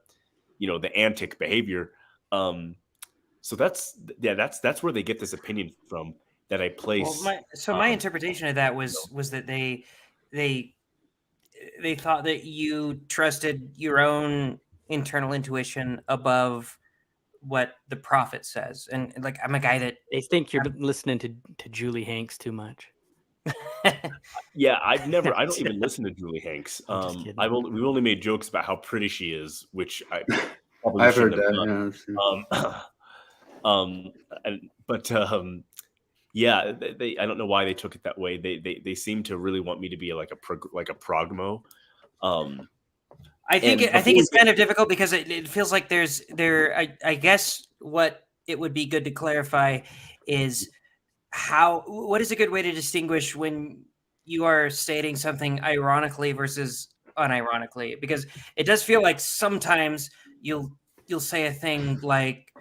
Speaker 13: antic behavior. So that's where they get this opinion from that I place.
Speaker 3: Well, my interpretation of that was that they thought that you trusted your own internal intuition above what the prophet says. And like, I'm a guy that
Speaker 5: they think you're listening to Julie Hanks too much.
Speaker 13: Yeah, I don't even listen to Julie Hanks. We've only made jokes about how pretty she is, which I've heard that. Yeah, I don't know why they took it that way. They seem to really want me to be like a progmo.
Speaker 3: I think
Speaker 13: And
Speaker 3: I think
Speaker 13: before
Speaker 3: it's kind of difficult because it feels like I guess what it would be good to clarify is what is a good way to distinguish when you are stating something ironically versus unironically, because it does feel like sometimes you'll say a thing like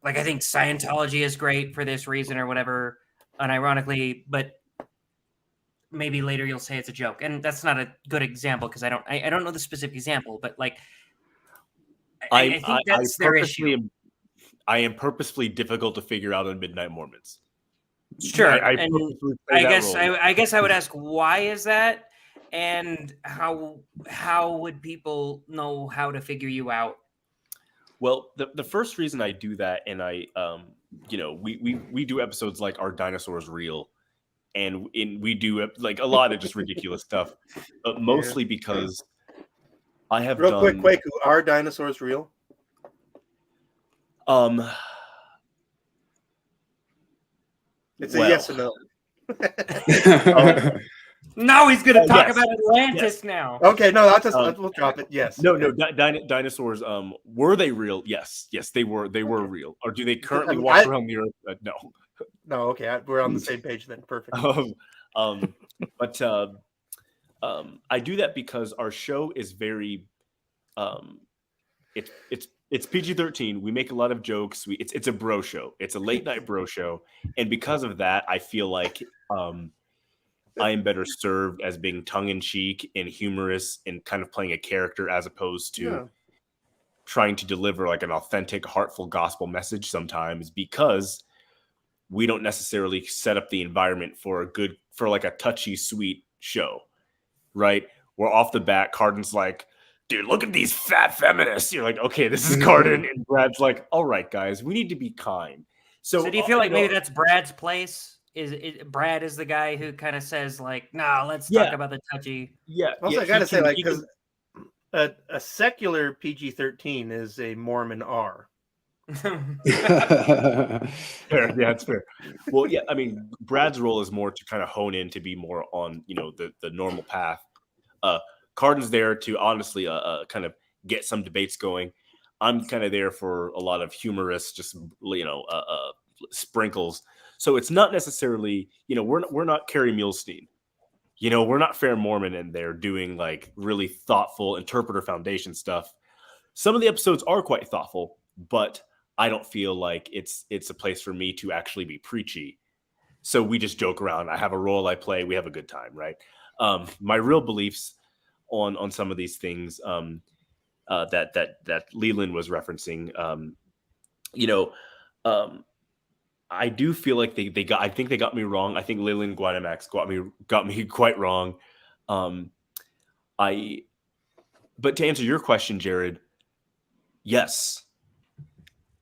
Speaker 3: I think Scientology is great for this reason or whatever unironically, but maybe later you'll say it's a joke, and that's not a good example because I don't know the specific example, but like I think that's their issue.
Speaker 13: I am purposefully difficult to figure out on Midnight Mormons.
Speaker 3: Sure,
Speaker 13: I
Speaker 3: and
Speaker 13: purposely play that role.
Speaker 3: I guess I would ask why is that, and how would people know how to figure you out?
Speaker 13: Well, the first reason I do that, and I we do episodes like Are Dinosaurs Real? And we do like a lot of just ridiculous stuff, but mostly because I have
Speaker 1: real
Speaker 13: done...
Speaker 1: quick, Kwaku, are dinosaurs real? It's a yes or no.
Speaker 3: No, he's going to talk
Speaker 13: yes.
Speaker 3: about Atlantis
Speaker 13: Yes.
Speaker 3: now.
Speaker 1: Okay, no, we'll drop it. Yes.
Speaker 13: No, dinosaurs. Were they real? Yes, they were. They were real. Or do they currently walk around the earth? No.
Speaker 1: No. Okay, we're on the same page then. Perfect.
Speaker 13: But I do that because our show is very, it's PG-13. We make a lot of jokes. It's a bro show. It's a late night bro show, and because of that, I feel like I am better served as being tongue-in-cheek and humorous and kind of playing a character as opposed to trying to deliver like an authentic, heartful gospel message sometimes, because we don't necessarily set up the environment for like a touchy, sweet show, right? We're off the bat, Cardon's like, dude, look at these fat feminists. You're like, okay, this is Cardon. And Brad's like, all right, guys, we need to be kind. So
Speaker 3: do you feel like maybe that's Brad's place? Brad is the guy who kind of says like, "No, let's talk about the touchy."
Speaker 13: Yeah.
Speaker 1: Also, I gotta say, like, because a secular PG-13 is a Mormon R.
Speaker 13: Fair. Yeah, it's fair. Well, yeah, I mean, Brad's role is more to kind of hone in to be more on, the normal path. Cardon's there to honestly kind of get some debates going. I'm kind of there for a lot of humorous, just sprinkles. So it's not necessarily, we're not Carrie Muhlestein. We're not Fair Mormon in there doing like really thoughtful interpreter foundation stuff. Some of the episodes are quite thoughtful, but I don't feel like it's a place for me to actually be preachy. So we just joke around. I have a role I play. We have a good time, right? My real beliefs on some of these things that Leland was referencing, I do feel like I think they got me wrong. I think Leland Guanamax got me quite wrong. But to answer your question, Jared, yes.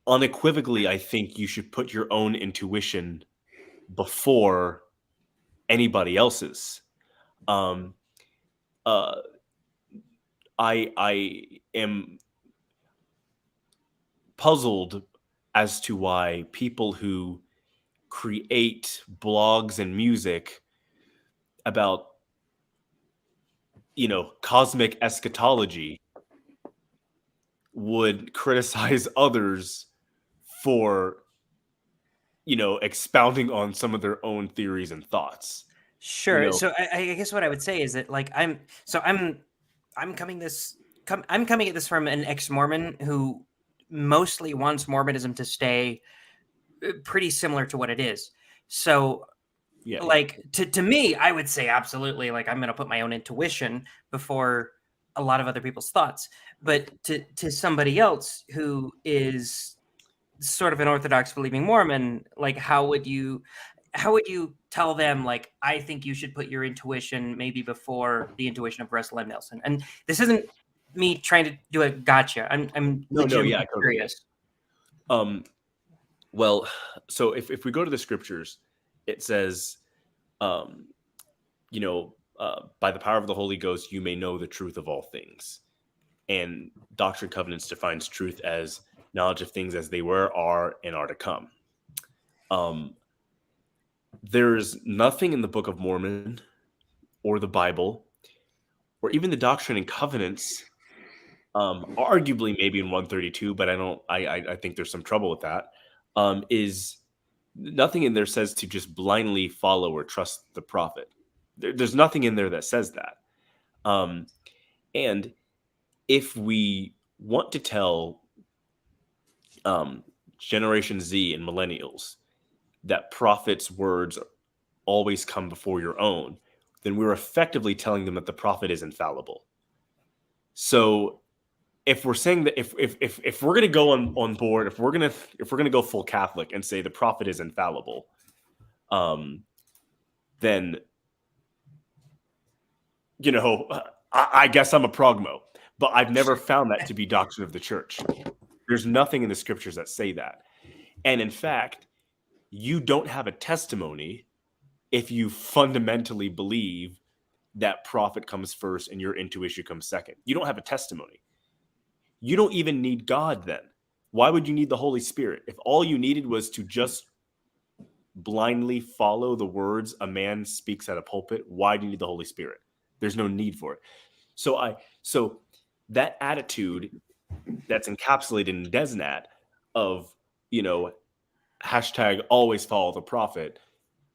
Speaker 13: Unequivocally, I think you should put your own intuition before anybody else's. I am puzzled as to why people who create blogs and music about, cosmic eschatology would criticize others for, expounding on some of their own theories and thoughts.
Speaker 3: Sure. So I guess what I would say is that like I'm coming at this from an ex-Mormon who mostly wants Mormonism to stay pretty similar to what it is. So like to me, I would say absolutely, like I'm going to put my own intuition before a lot of other people's thoughts. But to somebody else who is sort of an Orthodox believing Mormon, like how would you tell them, like, I think you should put your intuition maybe before the intuition of Russell M. Nelson? And this isn't me trying to do a gotcha. I'm legitimately curious.
Speaker 13: Well, so if we go to the scriptures, it says, by the power of the Holy Ghost, you may know the truth of all things. And Doctrine and Covenants defines truth as knowledge of things as they were, are, and are to come. There's nothing in the Book of Mormon or the Bible or even the Doctrine and Covenants arguably maybe in 132, but I think there's some trouble with that. Is nothing in there says to just blindly follow or trust the prophet. There's nothing in there that says that. And if we want to tell Generation Z and millennials that prophets' words always come before your own, then we're effectively telling them that the prophet is infallible. So if we're saying that if we're going to go on board, if we're going to go full Catholic and say the prophet is infallible, then I guess I'm a progmo, but I've never found that to be doctrine of the church. There's nothing in the scriptures that say that. And in fact, you don't have a testimony if you fundamentally believe that prophet comes first and your intuition comes second. You don't have a testimony. You don't even need God then. Why would you need the Holy Spirit? If all you needed was to just blindly follow the words a man speaks at a pulpit, why do you need the Holy Spirit? There's no need for it. So that attitude that's encapsulated in deznat of, hashtag always follow the prophet,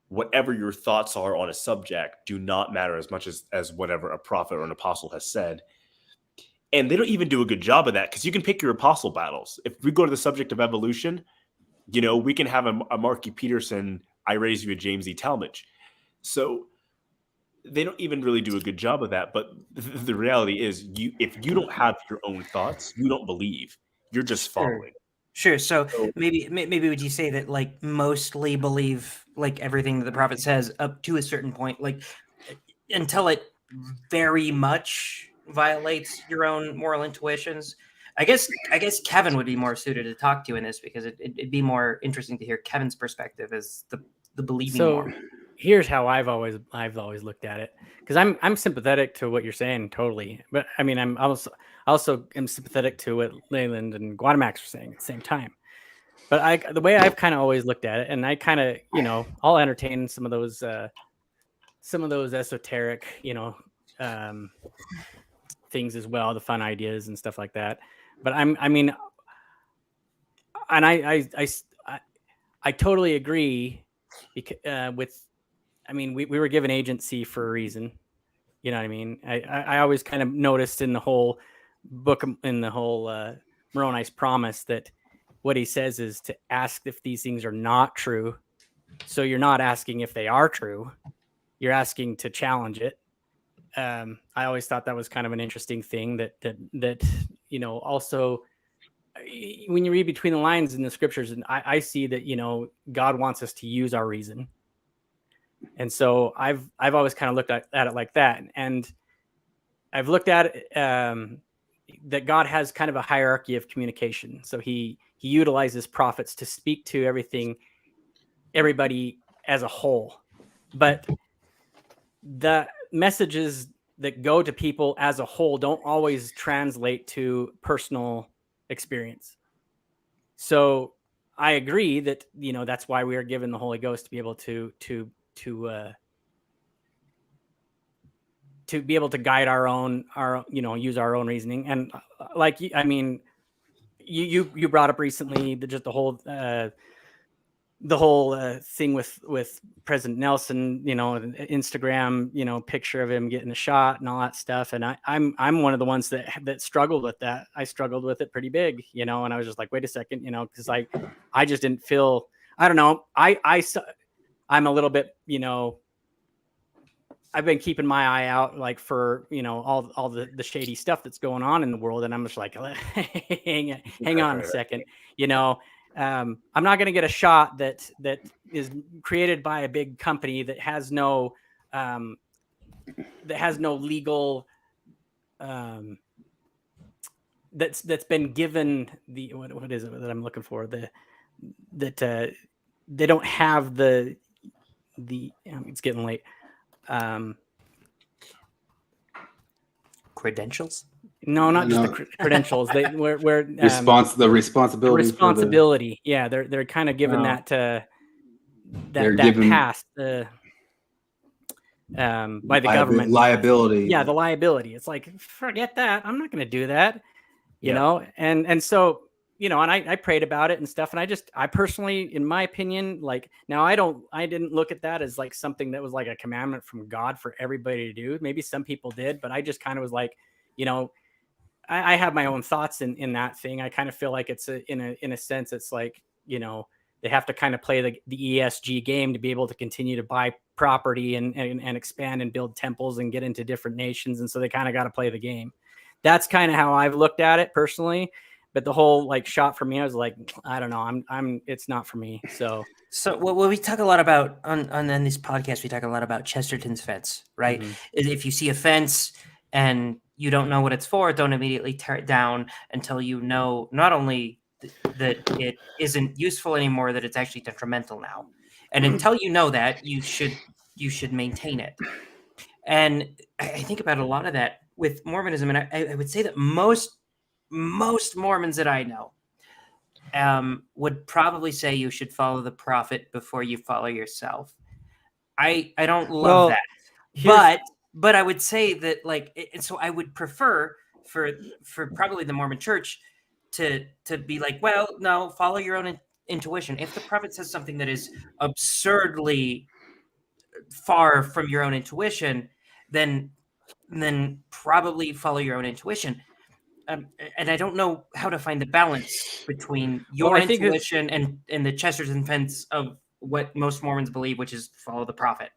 Speaker 13: whatever your thoughts are on a subject do not matter as much as whatever a prophet or an apostle has said. And they don't even do a good job of that, because you can pick your apostle battles. If we go to the subject of evolution, we can have a Marky Peterson, I raise you a James E. Talmage. So they don't even really do a good job of that. But the reality is, if you don't have your own thoughts, you don't believe. You're just following.
Speaker 3: Sure. So maybe would you say that like mostly believe like everything that the prophet says up to a certain point, like until it very much violates your own moral intuitions? I guess Kevin would be more suited to talk to in this, because it'd be more interesting to hear Kevin's perspective as the believing more.
Speaker 5: Here's how I've always looked at it, because I'm sympathetic to what you're saying totally, but I mean I'm also am sympathetic to what Leyland and Guadamax are saying at the same time. But the way I've kind of always looked at it, and I kind of I'll entertain some of those esoteric things as well, the fun ideas and stuff like that. But I totally agree with. I mean, we were given agency for a reason. You know what I mean? I always kind of noticed in the whole book, in the whole Moroni's promise, that what he says is to ask if these things are not true. So you're not asking if they are true. You're asking to challenge it. I always thought that was kind of an interesting thing that also when you read between the lines in the scriptures, and I see that, God wants us to use our reason. And so I've always kind of looked at it like that. And I've looked at it, that God has kind of a hierarchy of communication. So he utilizes prophets to speak to everybody as a whole. But the messages that go to people as a whole don't always translate to personal experience. So I agree that, that's why we are given the Holy Ghost, to be able to be able to guide use our own reasoning. And you brought up recently the whole thing with President Nelson, Instagram, picture of him getting a shot and all that stuff. And I'm one of the ones that struggled with that. I struggled with it pretty big, and I was just like, wait a second, because I just didn't feel, I don't know. I'm a little bit, I've been keeping my eye out for, all the shady stuff that's going on in the world. And I'm just like, hang on a second, I'm not going to get a shot that is created by a big company that has no legal, that's been given the, what is it that I'm looking for? That they don't have the it's getting late.
Speaker 3: Credentials?
Speaker 5: No, not just the credentials. They where
Speaker 2: the responsibility.
Speaker 5: Yeah, they're kind of given that pass by the government
Speaker 2: liability.
Speaker 5: Yeah, the liability. It's like, forget that. I'm not going to do that. you know, and so, you know, and I prayed about it and stuff. And I personally, in my opinion, like, now I didn't look at that as like something that was like a commandment from God for everybody to do. Maybe some people did, but I just kind of was like, you know, I have my own thoughts in that thing. I kind of feel like it's in a sense, it's like, you know, they have to kind of play the ESG game to be able to continue to buy property and expand and build temples and get into different nations. And so they kind of got to play the game. That's kind of how I've looked at it personally. But the whole like shot for me, I was like, I don't know, it's not for me. So
Speaker 3: what we talk a lot about on this podcast, we talk a lot about Chesterton's fence, right?
Speaker 5: Mm-hmm.
Speaker 3: If you see a fence and you don't know what it's for, don't immediately tear it down until you know not only that it isn't useful anymore, that it's actually detrimental now. And until you know that, you should maintain it. And I think about a lot of that with Mormonism, and I would say that most Mormons that I know would probably say you should follow the prophet before you follow yourself. I don't love that, but I would say that, like, and so I would prefer for probably the Mormon Church to be like, well, no, follow your own intuition. If the prophet says something that is absurdly far from your own intuition, then probably follow your own intuition. And I don't know how to find the balance between your intuition and the Chesterton fence of what most Mormons believe, which is follow the prophet.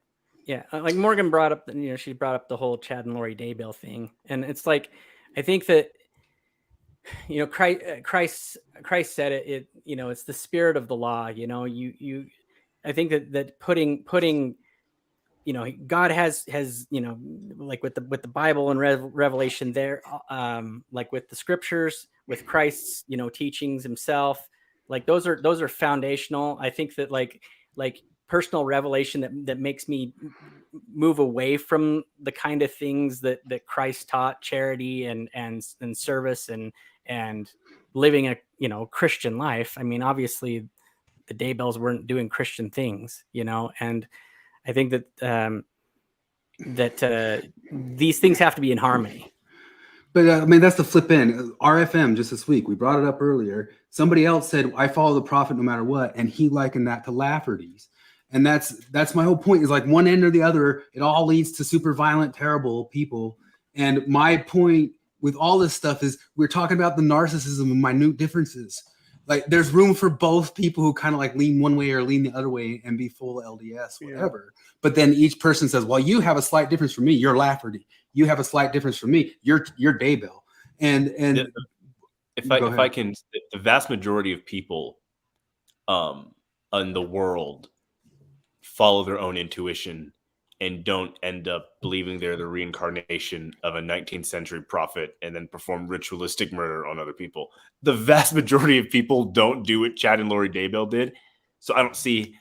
Speaker 5: Yeah, like Morgan brought up, you know, she brought up the whole Chad and Lori Daybell thing, and it's like, I think that, you know, Christ said it. You know, it's the spirit of the law. You know, I think that putting, you know, God has, you know, like with the Bible and Revelation there, like with the scriptures, with Christ's, you know, teachings himself, like those are foundational. I think that like personal revelation that makes me move away from the kind of things that Christ taught, charity and service and living a, you know, Christian life. I mean, obviously the Daybells weren't doing Christian things, you know, and I think that these things have to be in harmony.
Speaker 2: But I mean, that's the flip end. RFM just this week, we brought it up earlier. Somebody else said, I follow the prophet no matter what. And he likened that to Lafferty's. And that's my whole point, is like one end or the other, it all leads to super violent, terrible people. And my point with all this stuff is we're talking about the narcissism and minute differences. Like there's room for both people who kind of like lean one way or lean the other way and be full LDS, whatever. Yeah. But then each person says, well, you have a slight difference from me. You're Lafferty. You have a slight difference from me. You're Daybell. And
Speaker 13: if I can, the vast majority of people in the world follow their own intuition and don't end up believing they're the reincarnation of a 19th century prophet and then perform ritualistic murder on other people. The vast majority of people don't do what Chad and Lori Daybell did. So I don't see,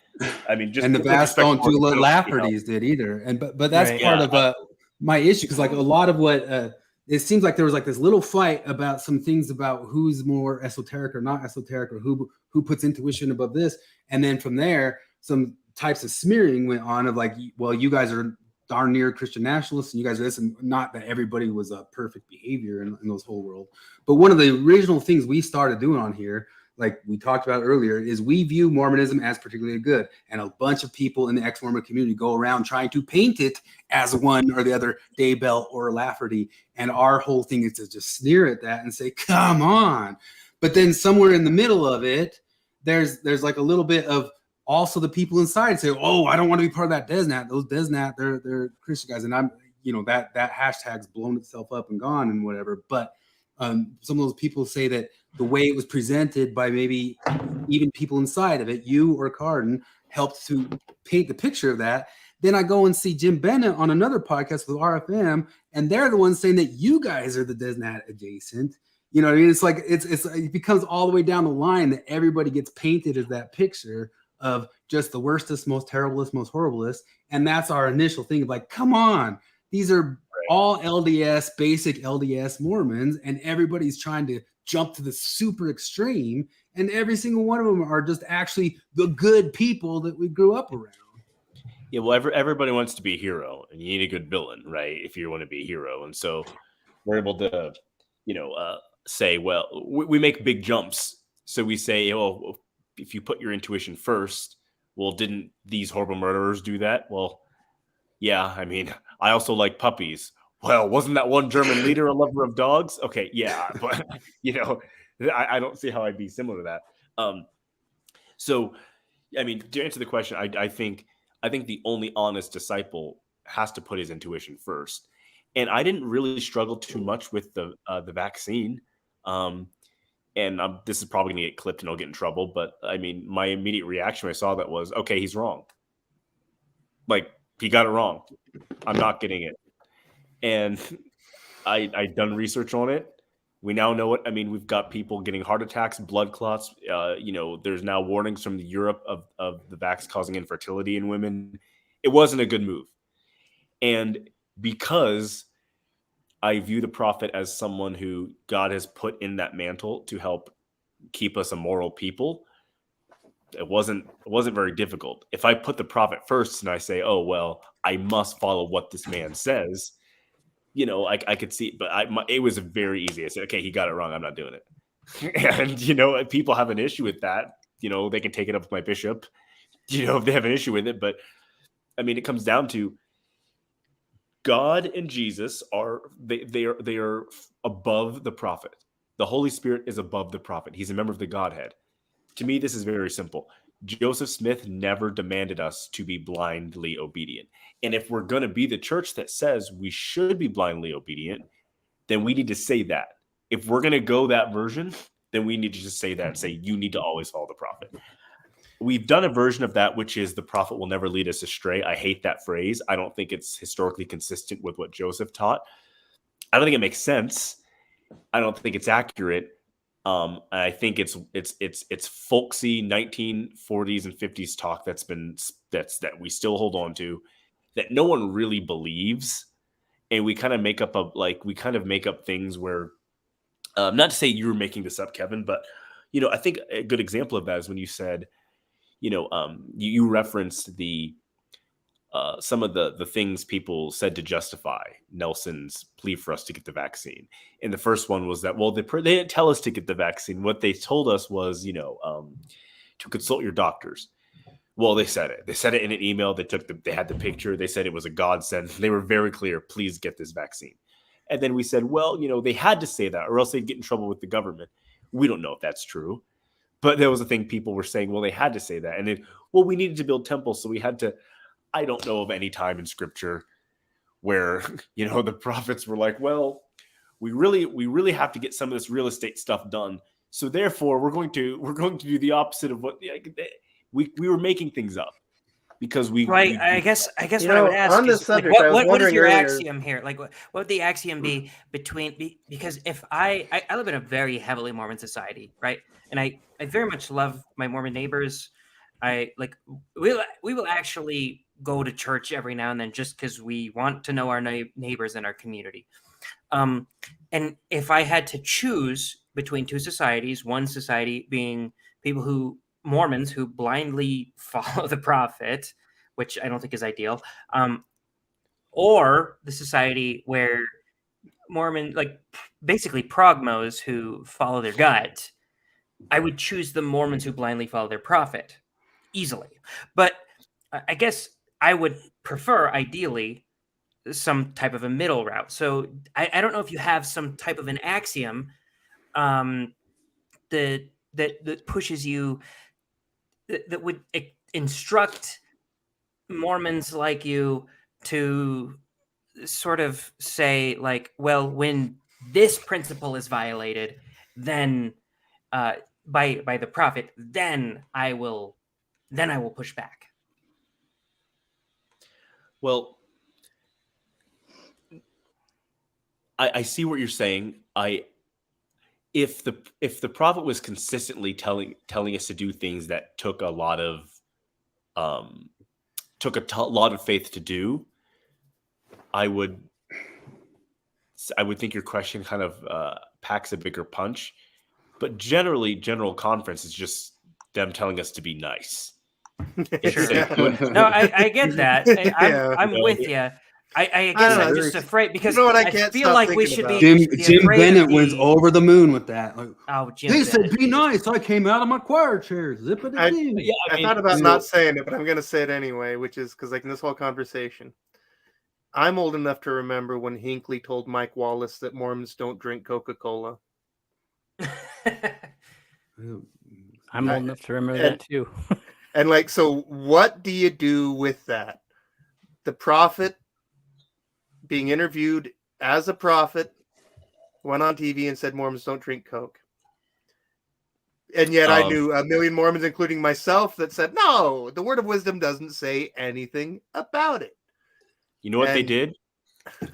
Speaker 13: I mean, just,
Speaker 2: and the vast don't do what Lafferty's did either. And, but that's part of my issue. Cause like a lot of what, it seems like there was like this little fight about some things about who's more esoteric or not esoteric, or who puts intuition above this. And then from there, some types of smearing went on of like, well, you guys are darn near Christian nationalists and you guys are this, and not that everybody was a perfect behavior in those whole world. But one of the original things we started doing on here, like we talked about earlier, is we view Mormonism as particularly good. And a bunch of people in the ex-Mormon community go around trying to paint it as one or the other, Daybell or Lafferty. And our whole thing is to just sneer at that and say, come on. But then somewhere in the middle of it, there's like a little bit of also the people inside say, oh, I don't want to be part of that deznat. Those deznat, they're Christian guys. And I'm, you know, that hashtag's blown itself up and gone and whatever. But some of those people say that the way it was presented by maybe even people inside of it, you or Cardon, helped to paint the picture of that. Then I go and see Jim Bennett on another podcast with RFM, and they're the ones saying that you guys are the deznat adjacent. You know what I mean? It's like it becomes all the way down the line that everybody gets painted as that picture of just the worstest, most terriblest, most horriblest. And that's our initial thing of like, come on, these are all LDS, basic LDS Mormons, and everybody's trying to jump to the super extreme. And every single one of them are just actually the good people that we grew up around.
Speaker 13: Yeah, well, everybody wants to be a hero, and you need a good villain, right? If you want to be a hero. And so we're able to, you know, say, well, we make big jumps. So we say, well, if you put your intuition first, well, didn't these horrible murderers do that? Well, yeah, I mean, I also like puppies. Well, wasn't that one German leader a lover of dogs? Okay, yeah, but I don't see how I'd be similar to that. So, I mean, to answer the question, I think the only honest disciple has to put his intuition first. And I didn't really struggle too much with the vaccine. This is probably gonna get clipped and I'll get in trouble. But I mean, my immediate reaction when I saw that was, okay, he's wrong. Like, he got it wrong. I'm not getting it. And I done research on it. We now know it. I mean, we've got people getting heart attacks, blood clots. There's now warnings from Europe of the vax causing infertility in women. It wasn't a good move. And because I view the prophet as someone who God has put in that mantle to help keep us a moral people, it wasn't very difficult. If I put the prophet first and I say, oh, well, I must follow what this man says, I could see, but it was very easy. I said, okay, he got it wrong. I'm not doing it. And, people have an issue with that. They can take it up with my bishop, if they have an issue with it. But I mean, it comes down to God and Jesus are above the prophet. The Holy Spirit is above the prophet. He's a member of the Godhead. To me, this is very simple. Joseph Smith never demanded us to be blindly obedient. And if we're going to be the church that says we should be blindly obedient, then we need to say that. If we're going to go that version, then we need to just say that and say, you need to always follow the prophet. We've done a version of that, which is the prophet will never lead us astray. I hate that phrase. I don't think it's historically consistent with what Joseph taught. I don't think it makes sense. I don't think it's accurate. I think it's folksy 1940s and 50s talk that we still hold on to, that no one really believes, and we kind of make up things where, not to say you were making this up, Kevin, but I think a good example of that is when you said, you referenced the some of the things people said to justify Nelson's plea for us to get the vaccine. And the first one was that, well, they didn't tell us to get the vaccine. What they told us was, to consult your doctors. Well, they said it. They said it in an email. They had the picture. They said it was a godsend. They were very clear. Please get this vaccine. And then we said, well, they had to say that, or else they'd get in trouble with the government. We don't know if that's true. But there was a thing people were saying, well, they had to say that. And then, well, we needed to build temples, so we had to. I don't know of any time in scripture where, the prophets were like, well, we really have to get some of this real estate stuff done. So therefore we're going to do the opposite of what we were making things up because
Speaker 3: I guess what
Speaker 12: know,
Speaker 3: I would ask
Speaker 12: on this
Speaker 3: is,
Speaker 12: subject, I was
Speaker 3: what is your
Speaker 12: wondering earlier-
Speaker 3: axiom here? Like, what would the axiom be because if I live in a very heavily Mormon society, right? And I very much love my Mormon neighbors. We will actually go to church every now and then just because we want to know our neighbors in our community. And if I had to choose between two societies, one society being Mormons who blindly follow the prophet, which I don't think is ideal, or the society where Mormon, basically progmos who follow their gut, I would choose the Mormons who blindly follow their prophet easily. But I guess I would prefer, ideally, some type of a middle route. So I don't know if you have some type of an axiom that pushes you, that would instruct Mormons like you to sort of say, like, well, when this principle is violated, then by the prophet, then I will push back.
Speaker 13: Well, I see what you're saying. If the prophet was consistently telling us to do things that took a lot of faith to do, I would think your question kind of packs a bigger punch. But generally, General Conference is just them telling us to be nice.
Speaker 3: Sure. No, I get that. I'm with you. I guess
Speaker 1: know,
Speaker 3: I'm
Speaker 1: it's-
Speaker 3: just afraid because
Speaker 1: you know what I
Speaker 3: I
Speaker 1: can't
Speaker 3: feel
Speaker 1: stop
Speaker 3: like we
Speaker 1: thinking
Speaker 3: should
Speaker 1: about?
Speaker 3: be
Speaker 2: Jim
Speaker 3: afraid
Speaker 2: Bennett
Speaker 3: of
Speaker 2: went
Speaker 3: the-
Speaker 2: over the moon with that. Like,
Speaker 3: Oh, Jim
Speaker 2: they said
Speaker 3: Bennett.
Speaker 2: be nice. I came out of my choir chair. Zip it
Speaker 1: I
Speaker 2: again.
Speaker 1: thought about not saying it, but I'm going to say it anyway, which is because, like, in this whole conversation, I'm old enough to remember when Hinckley told Mike Wallace that Mormons don't drink Coca-Cola.
Speaker 5: I'm old enough to remember
Speaker 1: and-
Speaker 5: that too.
Speaker 1: And, like, so what do you do with that? The prophet being interviewed as a prophet went on TV and said Mormons don't drink Coke. And yet I knew a million Mormons, including myself, that said, no, the word of wisdom doesn't say anything about it.
Speaker 13: You know what they
Speaker 1: And-
Speaker 13: did?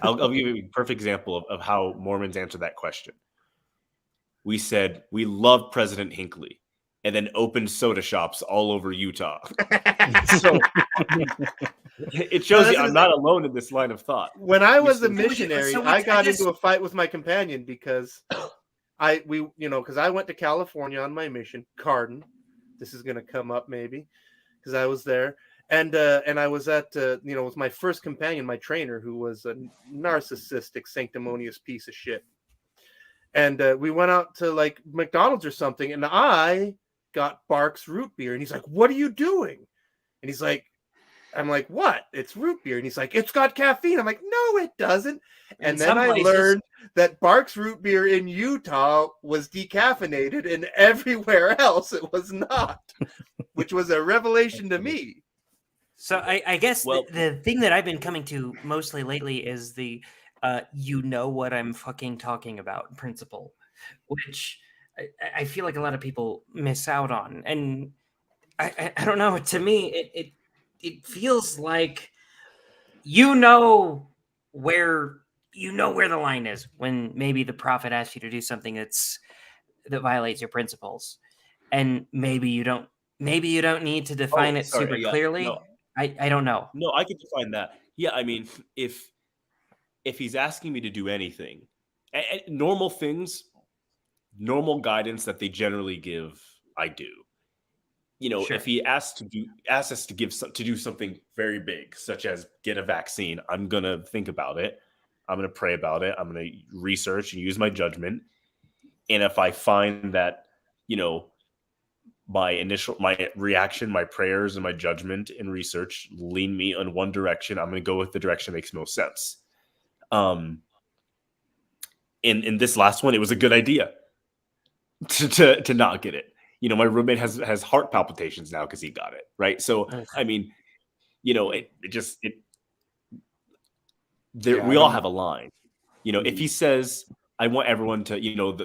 Speaker 13: I'll give you a perfect example of how Mormons answer that question. We said, we love President Hinckley, and then opened soda shops all over Utah. So it shows you I'm not alone in this line of thought.
Speaker 1: When I was a
Speaker 13: So we-
Speaker 1: missionary, I got into a fight with my companion because because I went to California on my mission, Cardon. This is going to come up maybe because I was there. And I was at, with my first companion, my trainer, who was a narcissistic, sanctimonious piece of shit. And we went out to like McDonald's or something, and I got Barks root beer. And he's like, what are you doing? And he's like, I'm like, what? It's root beer. And he's like, it's got caffeine. I'm like, no, it doesn't. And
Speaker 3: In
Speaker 1: then
Speaker 3: some
Speaker 1: I
Speaker 3: places-
Speaker 1: learned that Barks root beer in Utah was decaffeinated, and everywhere else it was not, which was a revelation to me.
Speaker 3: So I guess the thing that I've been coming to mostly lately is the you know what I'm fucking talking about principle, which I feel like a lot of people miss out on. And I don't know, to me it feels like you know where the line is when maybe the prophet asks you to do something that violates your principles. And maybe you don't need to define it super clearly.
Speaker 13: No.
Speaker 3: I don't know.
Speaker 13: No, I could define that. Yeah, I mean, if he's asking me to do anything, and normal things, normal guidance that they generally give, I do.
Speaker 3: Sure.
Speaker 13: If he asks us to do something very big, such as get a vaccine, I'm gonna think about it. I'm gonna pray about it. I'm gonna research and use my judgment. And if I find that, my reaction, my prayers, and my judgment and research lean me in one direction, I'm going to go with the direction that makes most sense. In this last one, it was a good idea to not get it. My roommate has heart palpitations now because he got it, right? So, I mean, we all have a line. If he says, I want everyone to,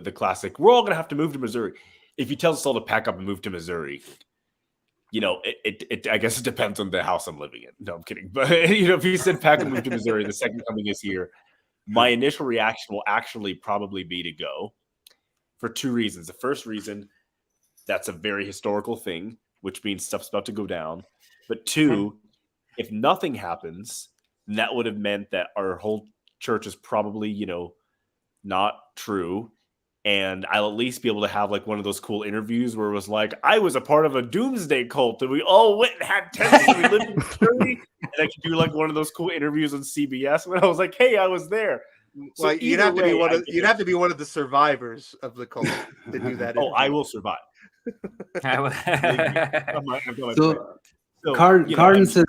Speaker 13: the classic, we're all going to have to move to Missouri. If he tells us all to pack up and move to Missouri, I guess it depends on the house I'm living in. No, I'm kidding. But, if he said pack and move to Missouri, the second coming is here, my initial reaction will actually probably be to go for two reasons. The first reason, that's a very historical thing, which means stuff's about to go down. But two, if nothing happens, then that would have meant that our whole church is probably, not true. And I'll at least be able to have like one of those cool interviews where it was like, I was a part of a doomsday cult and we all went and had tents and we lived in Missouri. And I could do like one of those cool interviews on CBS when I was like, hey, I was there. So
Speaker 1: Well, you'd have to be one of the survivors of the cult to do that.
Speaker 13: Oh, I will survive.
Speaker 2: Cardon says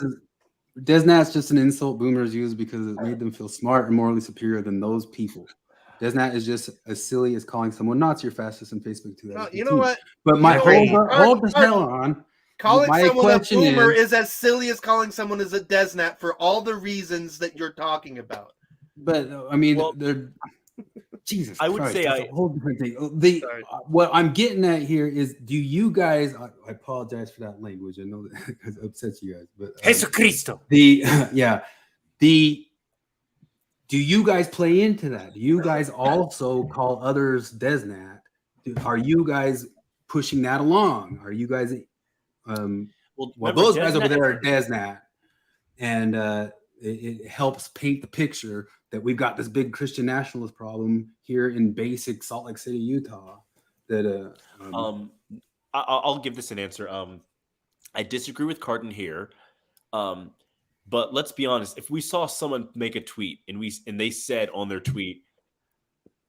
Speaker 2: deznat's just an insult boomers use because it made them feel smart and morally superior than those people. Deznat is just as silly as calling someone Nazi or fascist on Facebook 2015.
Speaker 1: Well, you know what?
Speaker 2: But my hold the hell on.
Speaker 1: Calling someone a boomer
Speaker 2: is
Speaker 1: is as silly as calling someone as a deznat for all the reasons that you're talking about.
Speaker 2: But I mean, they're Jesus.
Speaker 13: I would
Speaker 2: Christ,
Speaker 13: say
Speaker 2: that's a whole different thing. What I'm getting at here is, do you guys? I apologize for that language. I know that it upsets you guys, but
Speaker 3: Jesus Cristo.
Speaker 2: Do you guys play into that? Do you guys also call others deznat? Are you guys pushing that along? Are you guys? Those guys over there are deznat, and it helps paint the picture that we've got this big Christian nationalist problem here in basic Salt Lake City, Utah. That
Speaker 13: I'll give this an answer. I disagree with Cardon here. But let's be honest, if we saw someone make a tweet and they said on their tweet,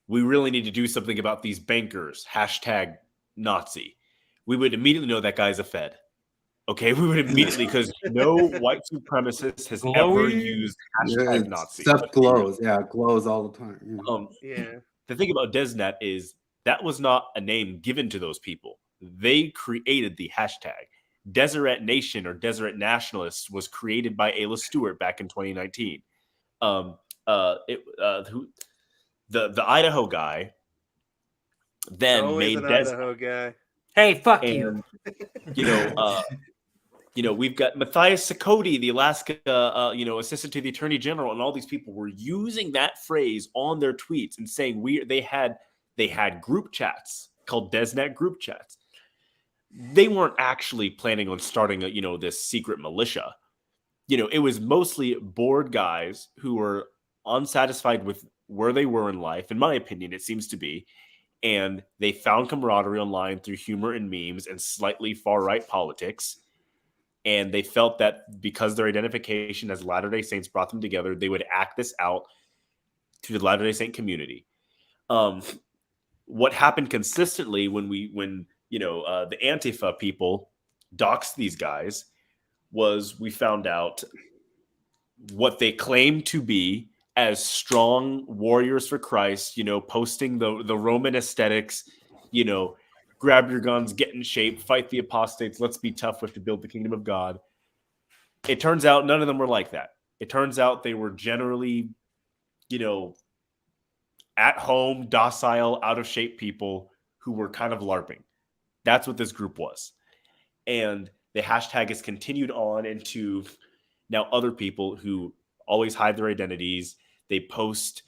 Speaker 13: we really need to do something about these bankers, hashtag Nazi, we would immediately know that guy's a Fed. Okay, we would immediately, because no white supremacist has ever used hashtag Nazi.
Speaker 2: Stuff glows. Yeah, it glows all the time.
Speaker 1: Yeah.
Speaker 13: The thing about Deznat is that was not a name given to those people. They created the hashtag. Deseret Nation or Deseret Nationalists was created by Ayla Stewart back in 2019. The Idaho guy then
Speaker 1: Always
Speaker 13: made
Speaker 1: an Idaho guy.
Speaker 3: Hey, fuck you.
Speaker 13: We've got Matthias Sakoti, the Alaska, assistant to the Attorney General, and all these people were using that phrase on their tweets and saying they had group chats called Deznat group chats. They weren't actually planning on starting this secret militia. It was mostly bored guys who were unsatisfied with where they were in life. In my opinion, it seems to be. And they found camaraderie online through humor and memes and slightly far-right politics. And they felt that because their identification as Latter-day Saints brought them together, they would act this out to the Latter-day Saint community. What happened consistently when the Antifa people doxed these guys was we found out what they claimed to be as strong warriors for Christ, posting the Roman aesthetics, grab your guns, get in shape, fight the apostates, let's be tough, we have to build the kingdom of God. It turns out none of them were like that. It turns out they were generally, at home, docile, out of shape people who were kind of LARPing. That's what this group was. And the hashtag has continued on into now other people who always hide their identities. They post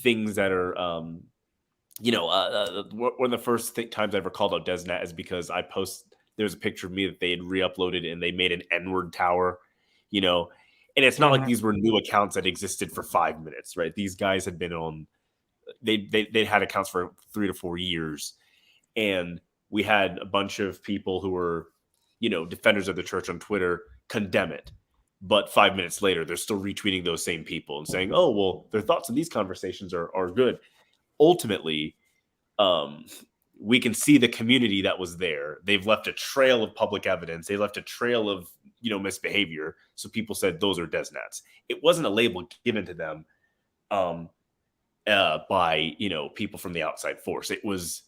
Speaker 13: things that are, one of the first times I ever called out Deznat is because there's a picture of me that they had re-uploaded and they made an N-word tower, and it's not like these were new accounts that existed for 5 minutes, right? These guys had been on, they had accounts for 3 to 4 years. And we had a bunch of people who were, defenders of the church on Twitter condemn it. But 5 minutes later, they're still retweeting those same people and saying, oh, well, their thoughts on these conversations are good. Ultimately, we can see the community that was there. They've left a trail of public evidence. They left a trail of, misbehavior. So people said those are Deznats. It wasn't a label given to them by, people from the outside force. It was,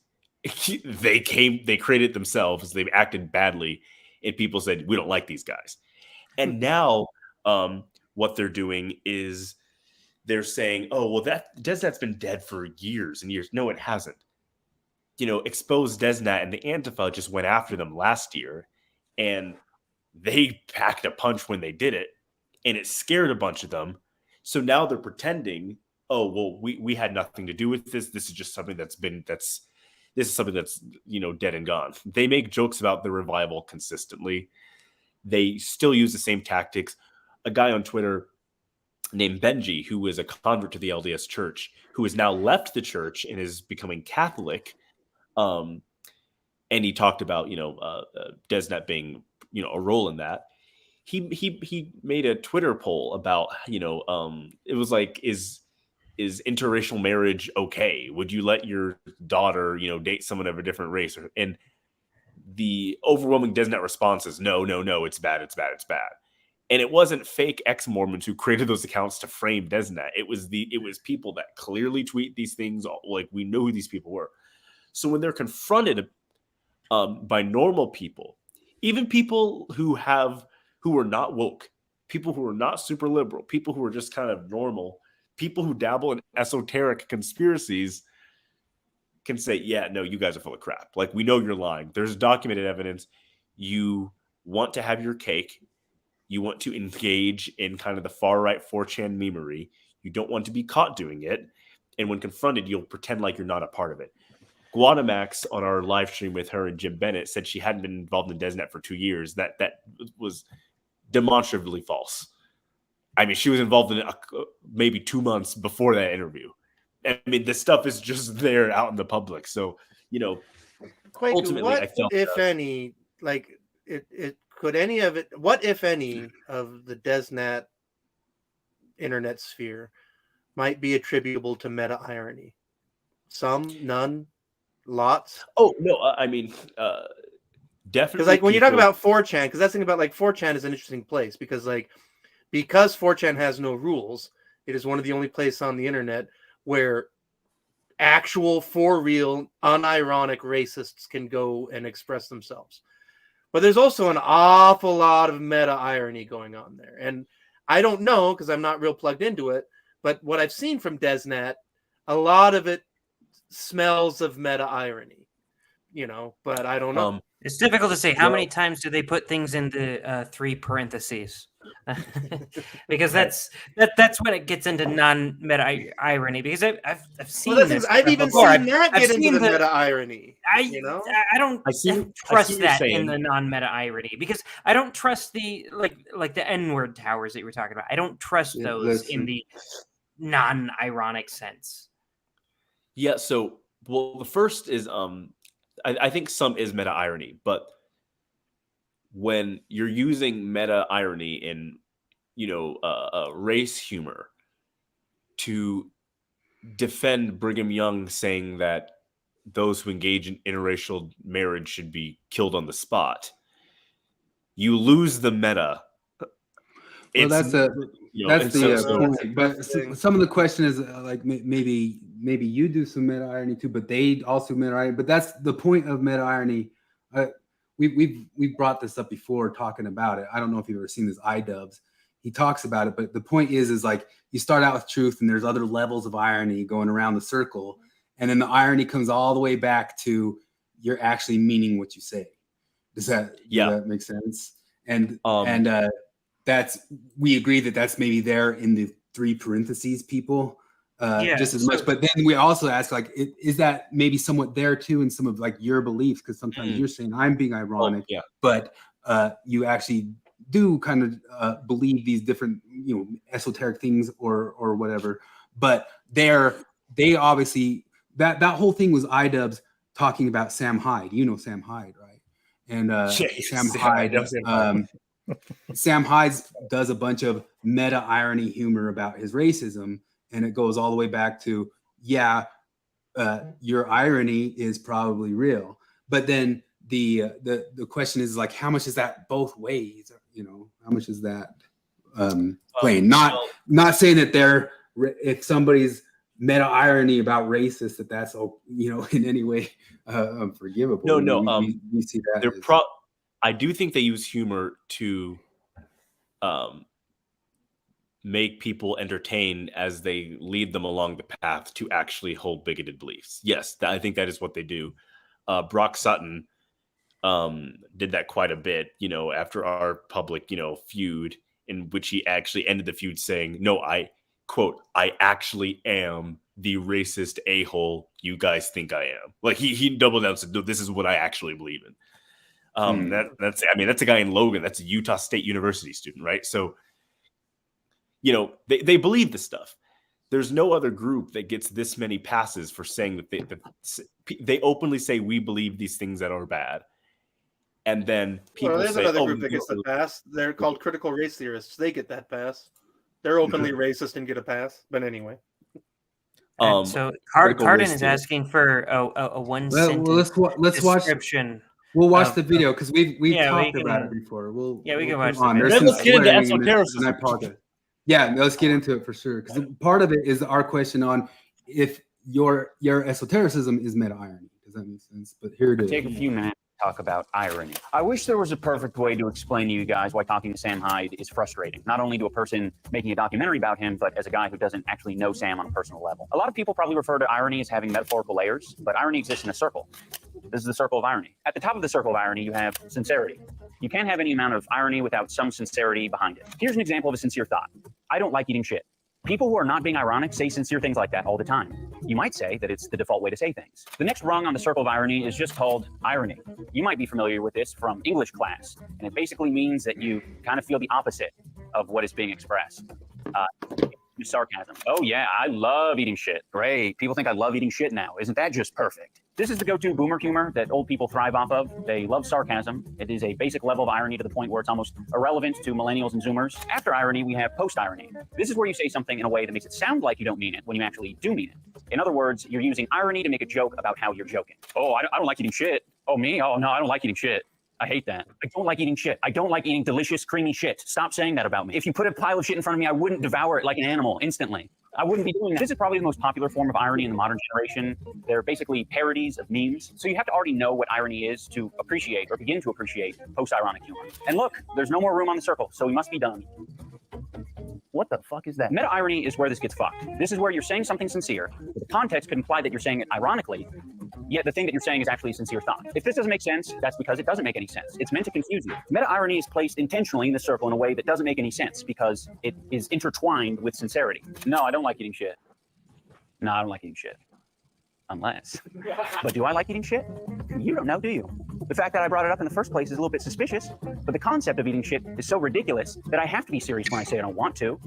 Speaker 13: they created it themselves. They acted badly. And people said, we don't like these guys. And now what they're doing is they're saying, oh, well, Deznat's been dead for years and years. No, it hasn't. Exposed Deznat and the Antifa just went after them last year. And they packed a punch when they did it. And it scared a bunch of them. So now they're pretending, oh, well, we had nothing to do with this. This is just something that's dead and gone. They make jokes about the revival consistently. They still use the same tactics. A guy on Twitter named Benji, who was a convert to the LDS church, who has now left the church and is becoming Catholic. And he talked about, Deznat being, a role in that. He made a Twitter poll about, it was like, is interracial marriage okay? Would you let your daughter, date someone of a different race? And the overwhelming Deznat response is no, it's bad. And it wasn't fake ex-Mormons who created those accounts to frame Deznat. It was people that clearly tweet these things. Like, we know who these people were. So when they're confronted by normal people, even people who are not woke, people who are not super liberal, people who are just kind of normal, people who dabble in esoteric conspiracies can say, yeah, no, you guys are full of crap. Like, we know you're lying. There's documented evidence. You want to have your cake. You want to engage in kind of the far-right 4chan memery. You don't want to be caught doing it. And when confronted, you'll pretend like you're not a part of it. Guanamax, on our live stream with her and Jim Bennett, said she hadn't been involved in Deznat for 2 years. That was demonstrably false. I mean, she was involved in it maybe 2 months before that interview. I mean, this stuff is just there out in the public. So,
Speaker 1: Kwaku,
Speaker 13: ultimately,
Speaker 1: what,
Speaker 13: I felt,
Speaker 1: if any, like it
Speaker 12: could any of it, what if any of the deznat internet sphere might be attributable to meta irony? Some, none, lots.
Speaker 13: Oh no, I mean, definitely.
Speaker 12: Because like when you talk about 4chan, because that's the thing about like 4chan is an interesting place because 4chan has no rules. It is one of the only places on the internet where actual, for real, unironic racists can go and express themselves. But there's also an awful lot of meta irony going on there. And I don't know because I'm not real plugged into it. But what I've seen from deznat, a lot of it smells of meta irony, but I don't know.
Speaker 3: It's difficult to say. How many times do they put things into 3 parentheses? Because that's when it gets into non-meta irony. Because I've seen this.
Speaker 12: I've even
Speaker 3: before.
Speaker 12: seen that get into the meta irony.
Speaker 3: I don't trust that in the non-meta irony because I don't trust the like the N-word towers that you were talking about. I don't trust those in the non-ironic sense.
Speaker 13: Yeah. So, the first is I think some is meta irony, but when you're using meta irony in, race humor to defend Brigham Young saying that those who engage in interracial marriage should be killed on the spot, you lose the meta.
Speaker 2: Well, that's the point. But some of the question is like maybe you do some meta irony too, but they also meta irony. But that's the point of meta irony. We've brought this up before talking about it. I don't know if you've ever seen this iDubbbz. He talks about it, but the point is like you start out with truth, and there's other levels of irony going around the circle, and then the irony comes all the way back to you're actually meaning what you say. Does that make sense? And we agree that's maybe there in the 3 parentheses people just as much. But then we also ask is that maybe somewhat there too in some of like your beliefs? Because sometimes you're saying I'm being ironic, but you actually do kind of believe these different esoteric things or whatever. But they obviously that whole thing was iDubbbz talking about Sam Hyde. Sam Hyde, right? And Sam Hyde. Sam Hyde does a bunch of meta irony humor about his racism, and it goes all the way back to your irony is probably real. But then the question is like, how much is that both ways? How much is that playing? Not saying that if somebody's meta irony about racist that's in any way unforgivable.
Speaker 13: No.
Speaker 2: We see that.
Speaker 13: I do think they use humor to make people entertain as they lead them along the path to actually hold bigoted beliefs. Yes, I think that is what they do. Brock Sutton did that quite a bit, after our public, feud, in which he actually ended the feud saying, "No, I actually am the racist a-hole you guys think I am." Like he doubled down and said, "No, this is what I actually believe in." That's a guy in Logan. That's a Utah State University student, right? So, they believe this stuff. There's no other group that gets this many passes for saying that they openly say we believe these things that are bad, and then people
Speaker 12: there's
Speaker 13: say,
Speaker 12: another group that gets the pass. They're called critical race theorists. They get that pass. They're openly racist and get a pass. But anyway.
Speaker 3: So Cardon is asking for a one sentence description.
Speaker 2: We'll watch the video because we've talked about it before.
Speaker 3: We can watch
Speaker 2: the
Speaker 3: video.
Speaker 2: Let's get into esotericism. I apologize. Yeah, let's get into it for sure. Because part of it is our question on if your esotericism is meta irony. Does that make sense? But here it is.
Speaker 19: Take a few minutes to talk about irony. I wish there was a perfect way to explain to you guys why talking to Sam Hyde is frustrating. Not only to a person making a documentary about him, but as a guy who doesn't actually know Sam on a personal level. A lot of people probably refer to irony as having metaphorical layers, but irony exists in a circle. This is the circle of irony. At the top of the circle of irony, you have sincerity. You can't have any amount of irony without some sincerity behind it. Here's an example of a sincere thought. I don't like eating shit. People who are not being ironic say sincere things like that all the time. You might say that it's the default way to say things. The next rung on the circle of irony is just called irony. You might be familiar with this from English class, and it basically means that you kind of feel the opposite of what is being expressed. Sarcasm. Oh yeah, I love eating shit. Great. People think I love eating shit now. Isn't that just perfect? This is the go-to boomer humor that old people thrive off of. They love sarcasm. It is a basic level of irony to the point where it's almost irrelevant to millennials and zoomers. After irony, we have post-irony. This is where you say something in a way that makes it sound like you don't mean it when you actually do mean it. In other words, you're using irony to make a joke about how you're joking. Oh, I don't like eating shit. Oh, me? Oh, no, I don't like eating shit. I hate that. I don't like eating shit. I don't like eating delicious, creamy shit. Stop saying that about me. If you put a pile of shit in front of me, I wouldn't devour it like an animal instantly. I wouldn't be doing that. This is probably the most popular form of irony in the modern generation. They're basically parodies of memes. So you have to already know what irony is to appreciate or begin to appreciate post-ironic humor. And look, there's no more room on the circle, so we must be done. What the fuck is that? Meta-irony is where this gets fucked. This is where you're saying something sincere, but the context could imply that you're saying it ironically, yet the thing that you're saying is actually a sincere thought. If this doesn't make sense, that's because it doesn't make any sense. It's meant to confuse you. Meta-irony is placed intentionally in the circle in a way that doesn't make any sense because it is intertwined with sincerity. No, I don't like eating shit. No, I don't like eating shit. Unless. But do I like eating shit? You don't know, do you? The fact that I brought it up in the first place is a little bit suspicious, but the concept of eating shit is so ridiculous that I have to be serious when I say I don't want to.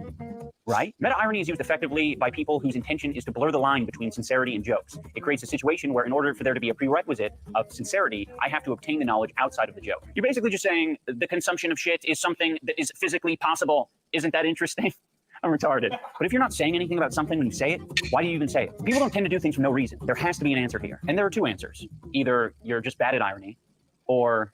Speaker 19: Right? Meta-irony is used effectively by people whose intention is to blur the line between sincerity and jokes. It creates a situation where in order for there to be a prerequisite of sincerity, I have to obtain the knowledge outside of the joke. You're basically just saying the consumption of shit is something that is physically possible. Isn't that interesting? I'm retarded. But if you're not saying anything about something when you say it, why do you even say it? People don't tend to do things for no reason. There has to be an answer here. And there are two answers. Either you're just bad at irony, or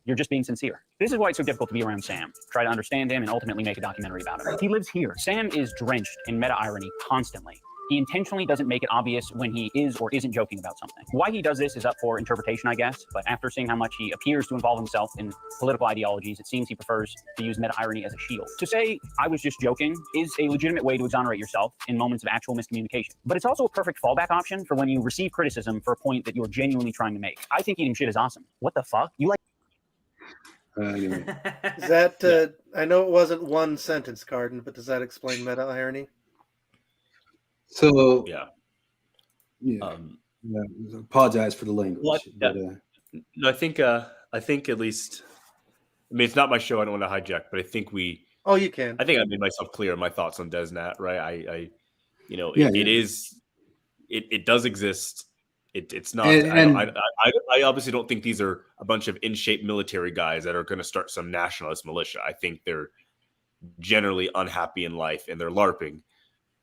Speaker 19: you're just being sincere. This is why it's so difficult to be around Sam. Try to understand him and ultimately make a documentary about him. He lives here. Sam is drenched in meta-irony constantly. He intentionally doesn't make it obvious when he is or isn't joking about something. Why he does this is up for interpretation, I guess, but after seeing how much he appears to involve himself in political ideologies, it seems he prefers to use meta-irony as a shield. To say, I was just joking, is a legitimate way to exonerate yourself in moments of actual miscommunication. But it's also a perfect fallback option for when you receive criticism for a point that you're genuinely trying to make. I think eating shit is awesome. What the fuck? You like...
Speaker 2: Anyway.
Speaker 12: Is that, I know it wasn't one sentence, Cardon, but does that explain meta-irony?
Speaker 2: So
Speaker 13: yeah.
Speaker 2: Apologize for the language.
Speaker 13: Well,
Speaker 2: but,
Speaker 13: no, I think at least. I mean, it's not my show. I don't want to hijack, but I think we.
Speaker 12: Oh, you can.
Speaker 13: I think I made myself clear in my thoughts on deznat, right? It is. It does exist. It's not. I obviously don't think these are a bunch of in-shape military guys that are going to start some nationalist militia. I think they're generally unhappy in life and they're LARPing,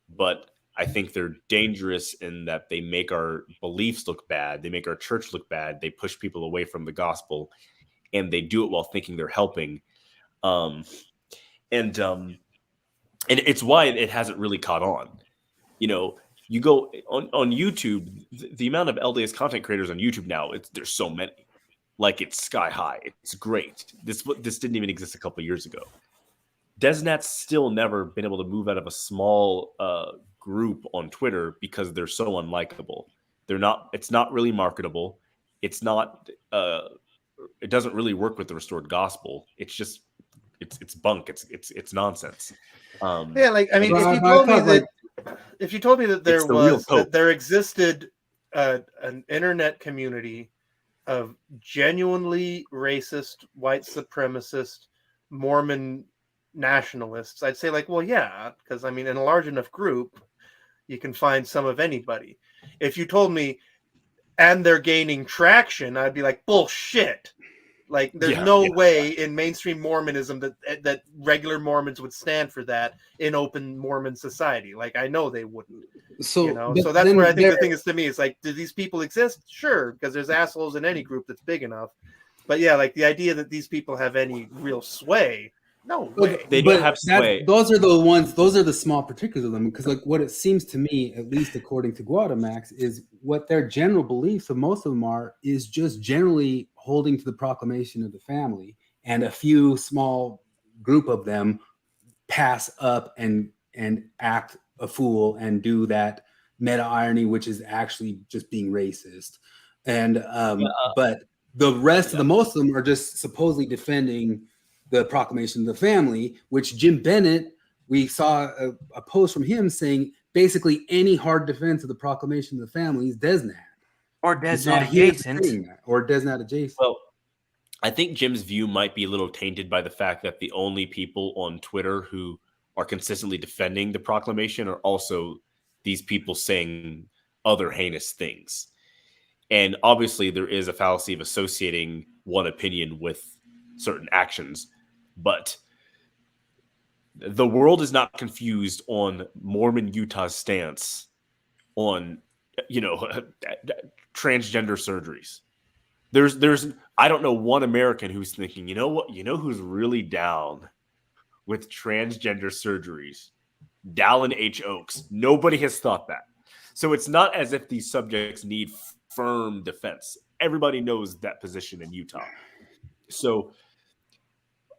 Speaker 13: but I think they're dangerous in that they make our beliefs look bad. They make our church look bad. They push people away from the gospel, and they do it while thinking they're helping. And it's why it hasn't really caught on. You go on YouTube, the amount of LDS content creators on YouTube now, there's so many. Like, it's sky high. It's great. This didn't even exist a couple of years ago. Deznat's still never been able to move out of a small group on Twitter because they're so unlikable. It's not really marketable. It's not it doesn't really work with the restored gospel. It's just it's bunk. It's nonsense.
Speaker 12: Yeah, like, I mean, if you told me that there existed an internet community of genuinely racist, white supremacist, Mormon nationalists, I'd say, like, well, yeah, because I mean, in a large enough group, you can find some of anybody. If you told me, and they're gaining traction, I'd be like, bullshit. Like, there's no way in mainstream Mormonism that regular Mormons would stand for that in open Mormon society. Like, I know they wouldn't. So that's where I think the thing is, to me, it's like, do these people exist? Sure, because there's assholes in any group that's big enough. But yeah, like, the idea that these people have any real sway, no way.
Speaker 13: They don't have sway.
Speaker 2: Those are the ones. Those are the small particulars of them. Because, like, what it seems to me, at least according to Guadamax, is what their general beliefs of most of them is just generally holding to the proclamation of the family, and a few small group of them pass up and act a fool and do that meta irony, which is actually just being racist. And but the rest of the most of them are just supposedly defending the proclamation of the family, which Jim Bennett, we saw a post from him saying basically any hard defense of the proclamation of the family is deznat.
Speaker 3: Or deznat adjacent.
Speaker 2: Or deznat adjacent.
Speaker 13: Well, I think Jim's view might be a little tainted by the fact that the only people on Twitter who are consistently defending the proclamation are also these people saying other heinous things. And obviously, there is a fallacy of associating one opinion with certain actions, but the world is not confused on Mormon Utah's stance on, transgender surgeries. There's I don't know one American who's thinking, you know what, who's really down with transgender surgeries? Dallin H. Oaks. Nobody has thought that. So it's not as if these subjects need firm defense. Everybody knows that position in Utah. So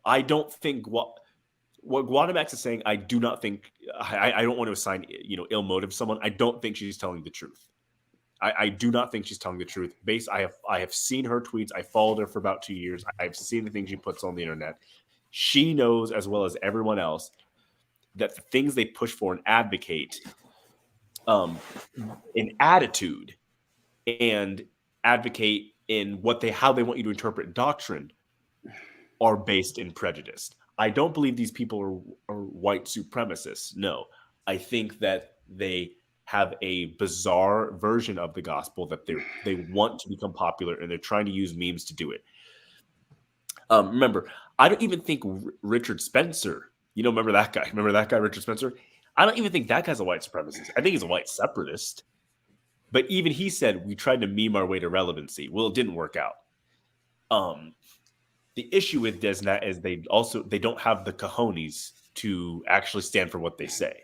Speaker 13: I don't think what Guanamax is saying, I do not think, I don't want to assign, ill motive to someone. I don't think she's telling the truth. I do not think she's telling the truth. I have seen her tweets. I followed her for about 2 years. I've seen the things she puts on the internet. She knows, as well as everyone else, that the things they push for and advocate in attitude and advocate in how they want you to interpret doctrine are based in prejudice. I don't believe these people are white supremacists. No, I think that they have a bizarre version of the gospel that they want to become popular, and they're trying to use memes to do it. Remember, I don't even think Richard Spencer, remember that guy? Remember that guy, Richard Spencer? I don't even think that guy's a white supremacist. I think he's a white separatist. But even he said, we tried to meme our way to relevancy. Well, it didn't work out. The issue with Deznat is they don't have the cojones to actually stand for what they say.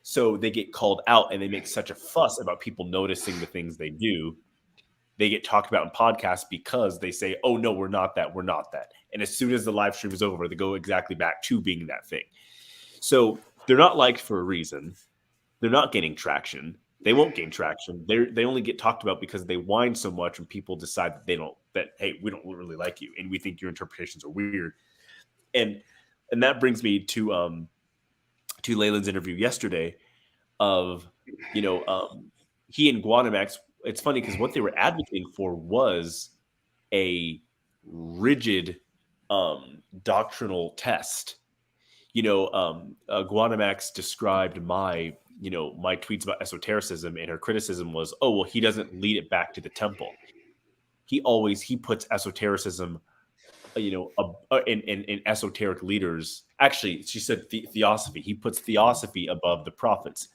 Speaker 13: So they get called out and they make such a fuss about people noticing the things they do. They get talked about in podcasts because they say, oh, no, we're not that. We're not that. And as soon as the live stream is over, they go exactly back to being that thing. So they're not liked for a reason. They're not gaining traction. They won't gain traction. They only get talked about because they whine so much when people decide that hey, we don't really like you and we think your interpretations are weird. And that brings me to Leyland's interview yesterday of, he and Guanamax. It's funny because what they were advocating for was a rigid doctrinal test. Guanamax described my tweets about esotericism, and her criticism was, oh, well, he doesn't lead it back to the temple. He puts esotericism, in esoteric leaders. Actually, she said theosophy. He puts theosophy above the prophets.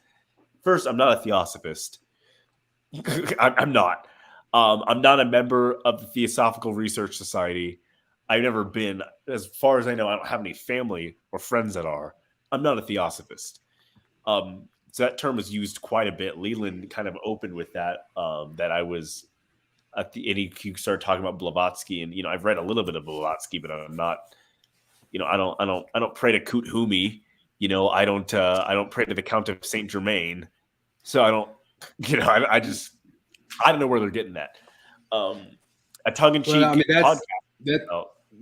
Speaker 13: First, I'm not a theosophist. I'm not. I'm not a member of the Theosophical Research Society. I've never been, as far as I know, I don't have any family or friends that are. I'm not a theosophist. So that term was used quite a bit. Leland kind of opened with that, that I was and he started talking about Blavatsky, and I've read a little bit of Blavatsky, but I'm not, I don't pray to Kut Humi, I don't pray to the Count of Saint Germain, so I don't, I don't know where they're getting that. A tongue-in-cheek podcast.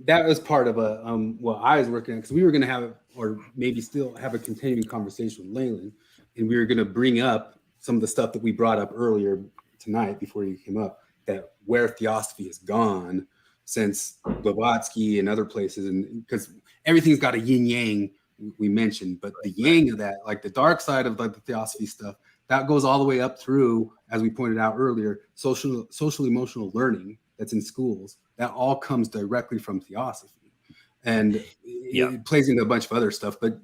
Speaker 2: That was part of I was working on, because we were going to have, or maybe still have, a continuing conversation with Leyland, and we were going to bring up some of the stuff that we brought up earlier tonight before you came up, that where Theosophy has gone since Blavatsky and other places, and because everything's got a yin yang we mentioned, but the yang of that, like the dark side of like the Theosophy stuff, that goes all the way up through, as we pointed out earlier, social emotional learning that's in schools. That all comes directly from Theosophy, and it plays into a bunch of other stuff. But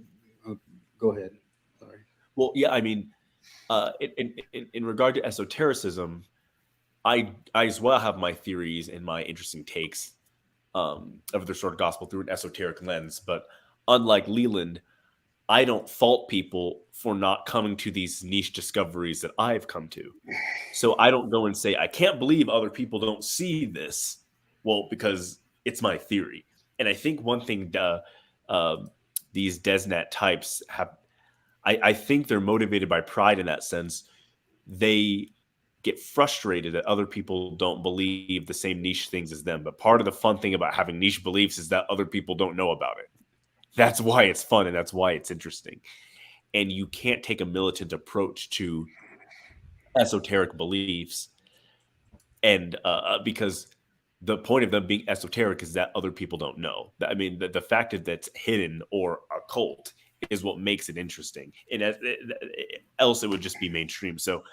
Speaker 2: go ahead. Sorry.
Speaker 13: Well, yeah, I mean, in regard to esotericism, I as well have my theories and my interesting takes of the sort of gospel through an esoteric lens. But unlike Leland, I don't fault people for not coming to these niche discoveries that I've come to. So I don't go and say, I can't believe other people don't see this. Well, because it's my theory. And I think one thing these deznat types have, I think they're motivated by pride in that sense. They get frustrated that other people don't believe the same niche things as them. But part of the fun thing about having niche beliefs is that other people don't know about it. That's why it's fun, and that's why it's interesting. And you can't take a militant approach to esoteric beliefs, and because the point of them being esoteric is that other people don't know. I mean, the fact that it's hidden or occult is what makes it interesting, and else it would just be mainstream. So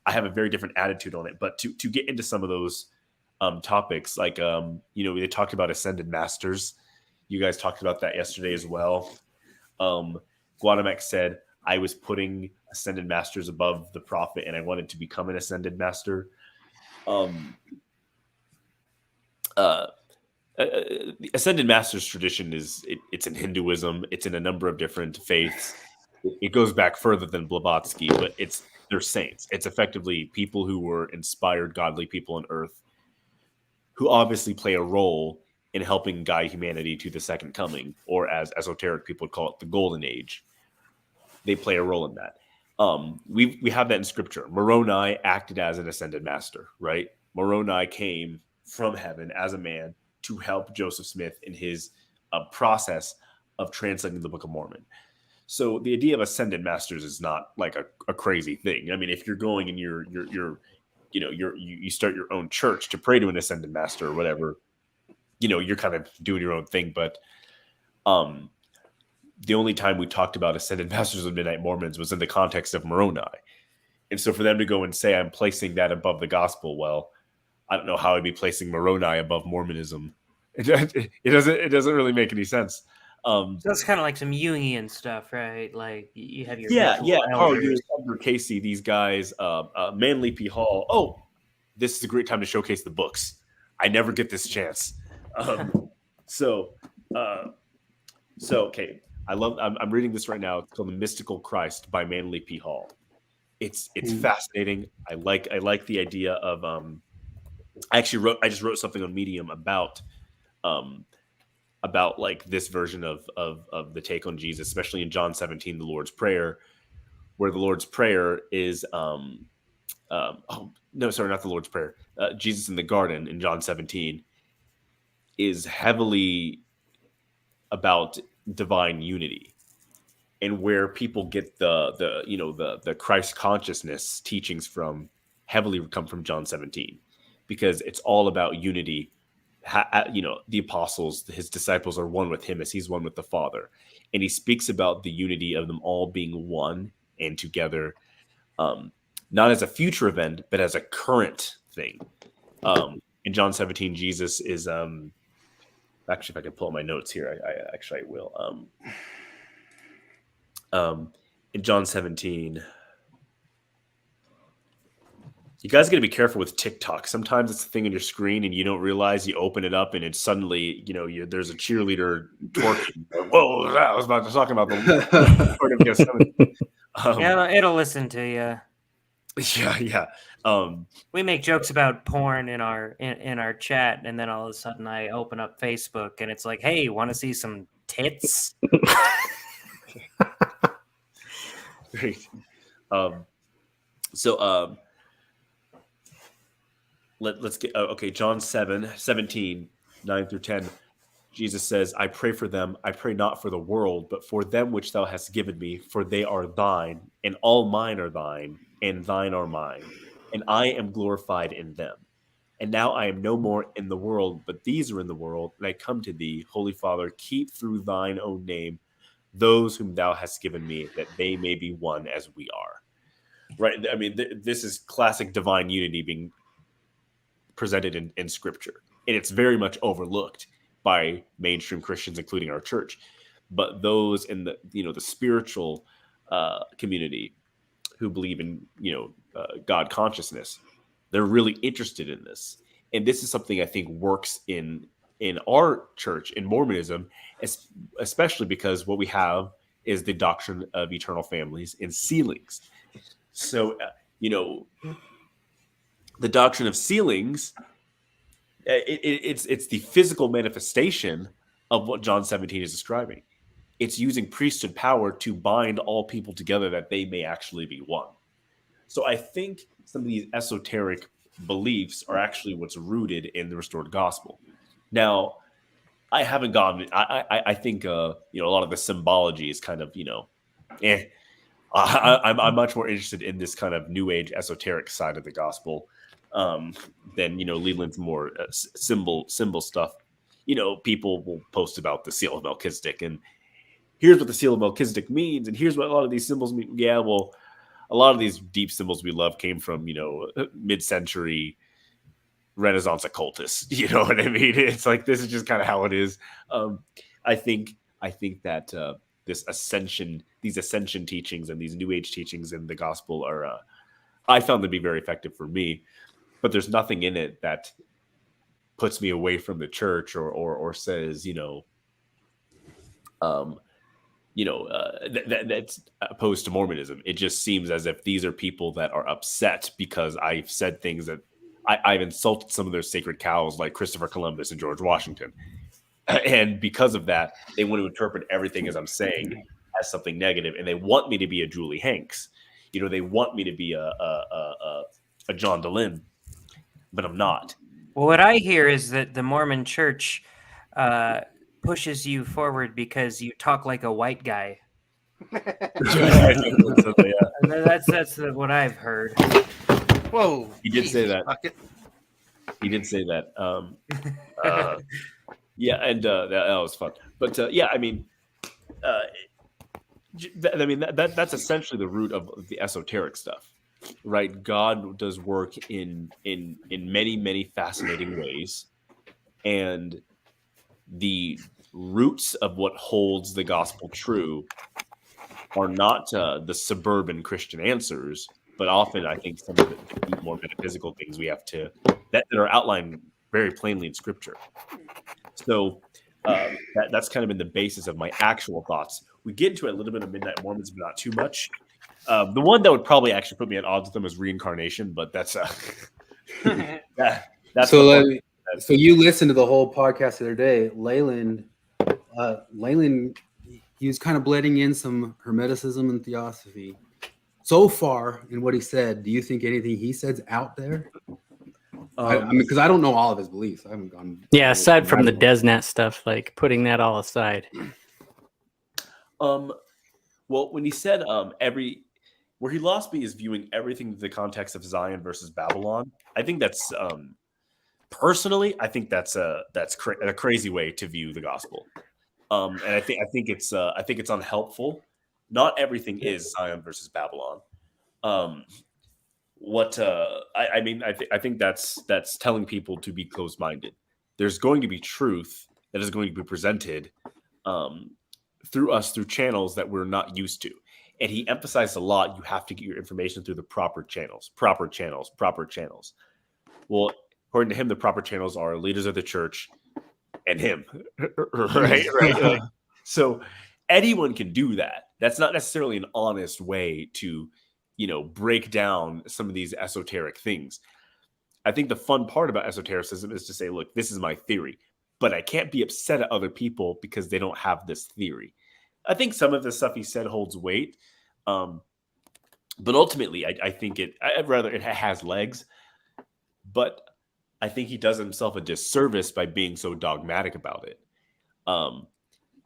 Speaker 13: I have a very different attitude on it. But to get into some of those topics, like they talked about ascended masters. You guys talked about that yesterday as well. Guadamek said, I was putting ascended masters above the prophet, and I wanted to become an ascended master. The ascended masters tradition it's in Hinduism. It's in a number of different faiths. It goes back further than Blavatsky, but they're saints. It's effectively people who were inspired, godly people on earth who obviously play a role in helping guide humanity to the second coming, or as esoteric people would call it, the golden age. They play a role in that. We have that in scripture. Moroni acted as an ascended master, right? Moroni came from heaven as a man to help Joseph Smith in his process of translating the Book of Mormon. So the idea of ascended masters is not like a crazy thing. I mean, if you're going and you start your own church to pray to an ascended master or whatever, you're kind of doing your own thing. But the only time we talked about ascended masters of Midnight Mormons was in the context of Moroni. And so for them to go and say, I'm placing that above the gospel, well, I don't know how I'd be placing Moroni above Mormonism. It doesn't really make any sense.
Speaker 3: That's kind of like some Jungian stuff, right? Like you have your
Speaker 13: Oh, you're Casey, these guys, Manly P. Hall. Oh, this is a great time to showcase the books. I never get this chance. Okay. I'm reading this right now. It's called The Mystical Christ by Manly P. Hall. It's fascinating. I like the idea of I just wrote something on Medium about like this version of the take on Jesus, especially in John 17, the Lord's Prayer, where the Lord's Prayer is not the Lord's Prayer. Jesus in the garden in John 17 is heavily about divine unity, and where people get the Christ consciousness teachings from heavily come from John 17, because it's all about unity. The apostles, his disciples, are one with him as he's one with the Father, and he speaks about the unity of them all being one and together, not as a future event but as a current thing. In John 17, Jesus is actually, if I can pull up my notes here, I will. In John 17, you guys got to be careful with TikTok. Sometimes it's a thing on your screen and you don't realize, you open it up and it's suddenly, there's a cheerleader twerking. Whoa, I was about to talk about the
Speaker 3: it'll listen to you.
Speaker 13: Yeah.
Speaker 3: We make jokes about porn in our chat, and then all of a sudden I open up Facebook and it's like, hey, want to see some tits?
Speaker 13: Great. Let's get okay. John 17, 9 through 10. Jesus says, I pray for them. I pray not for the world, but for them which thou hast given me, for they are thine, and all mine are thine, and thine are mine, and I am glorified in them. And now I am no more in the world, but these are in the world, and I come to thee, Holy Father, keep through thine own name those whom thou hast given me, that they may be one as we are. Right? I mean, this is classic divine unity being presented in Scripture, and it's very much overlooked by mainstream Christians, including our church. But those in the spiritual community who believe in God consciousness, they're really interested in this, and this is something I think works in our church in Mormonism, especially because what we have is the doctrine of eternal families and sealings. So the doctrine of sealings, it's the physical manifestation of what John 17 is describing. It's using priesthood power to bind all people together that they may actually be one. So I think some of these esoteric beliefs are actually what's rooted in the restored gospel. Now, I haven't gone. I think a lot of the symbology is kind of I'm much more interested in this kind of New Age esoteric side of the gospel than Leland's more symbol stuff. People will post about the seal of Melchizedek, and here's what the seal of Melchizedek means, and here's what a lot of these symbols mean. Yeah, well, a lot of these deep symbols we love came from, mid-century Renaissance occultists. You know what I mean? It's like, this is just kind of how it is. I think that these ascension teachings and these New Age teachings in the gospel are, I found them to be very effective for me. But there's nothing in it that puts me away from the church or says, that's opposed to Mormonism. It just seems as if these are people that are upset because I've said things that I've insulted some of their sacred cows, like Christopher Columbus and George Washington. And because of that, they want to interpret everything as I'm saying as something negative, and they want me to be a Julie Hanks. They want me to be a John DeLynn, but I'm not.
Speaker 3: Well, what I hear is that the Mormon Church pushes you forward because you talk like a white guy. That's what I've heard.
Speaker 12: Whoa!
Speaker 13: He did say that.
Speaker 12: Bucket.
Speaker 13: He did say that. Yeah, and that was fun. But that's essentially the root of the esoteric stuff, right? God does work in many, many fascinating ways, and the roots of what holds the gospel true are not the suburban Christian answers, but often I think some of the more metaphysical things we have to that are outlined very plainly in Scripture. So that's kind of been the basis of my actual thoughts. We get into a little bit of Midnight Mormons, but not too much. The one that would probably actually put me at odds with them is Reincarnation, but that's that's
Speaker 2: so. So you listened to the whole podcast the other day. Leyland, he was kind of blending in some hermeticism and theosophy. So far in what he said, do you think anything he said's out there? I mean, because I don't know all of his beliefs. I haven't gone.
Speaker 5: Yeah, aside from the deznat stuff, like putting that all aside.
Speaker 13: Well, when he said where he lost me is viewing everything in the context of Zion versus Babylon. I think that's personally, I think that's a crazy way to view the gospel. And I think it's unhelpful. Not everything is Zion versus Babylon. I think that's telling people to be closed-minded. There's going to be truth that is going to be presented through channels that we're not used to. And he emphasized a lot, you have to get your information through the proper channels. Well, according to him, the proper channels are leaders of the church and him, right? Like, so anyone can do that. That's not necessarily an honest way to, break down some of these esoteric things. I think the fun part about esotericism is to say, look, this is my theory, but I can't be upset at other people because they don't have this theory. I think some of the stuff he said holds weight. But ultimately, I think it has legs, but I think he does himself a disservice by being so dogmatic about it.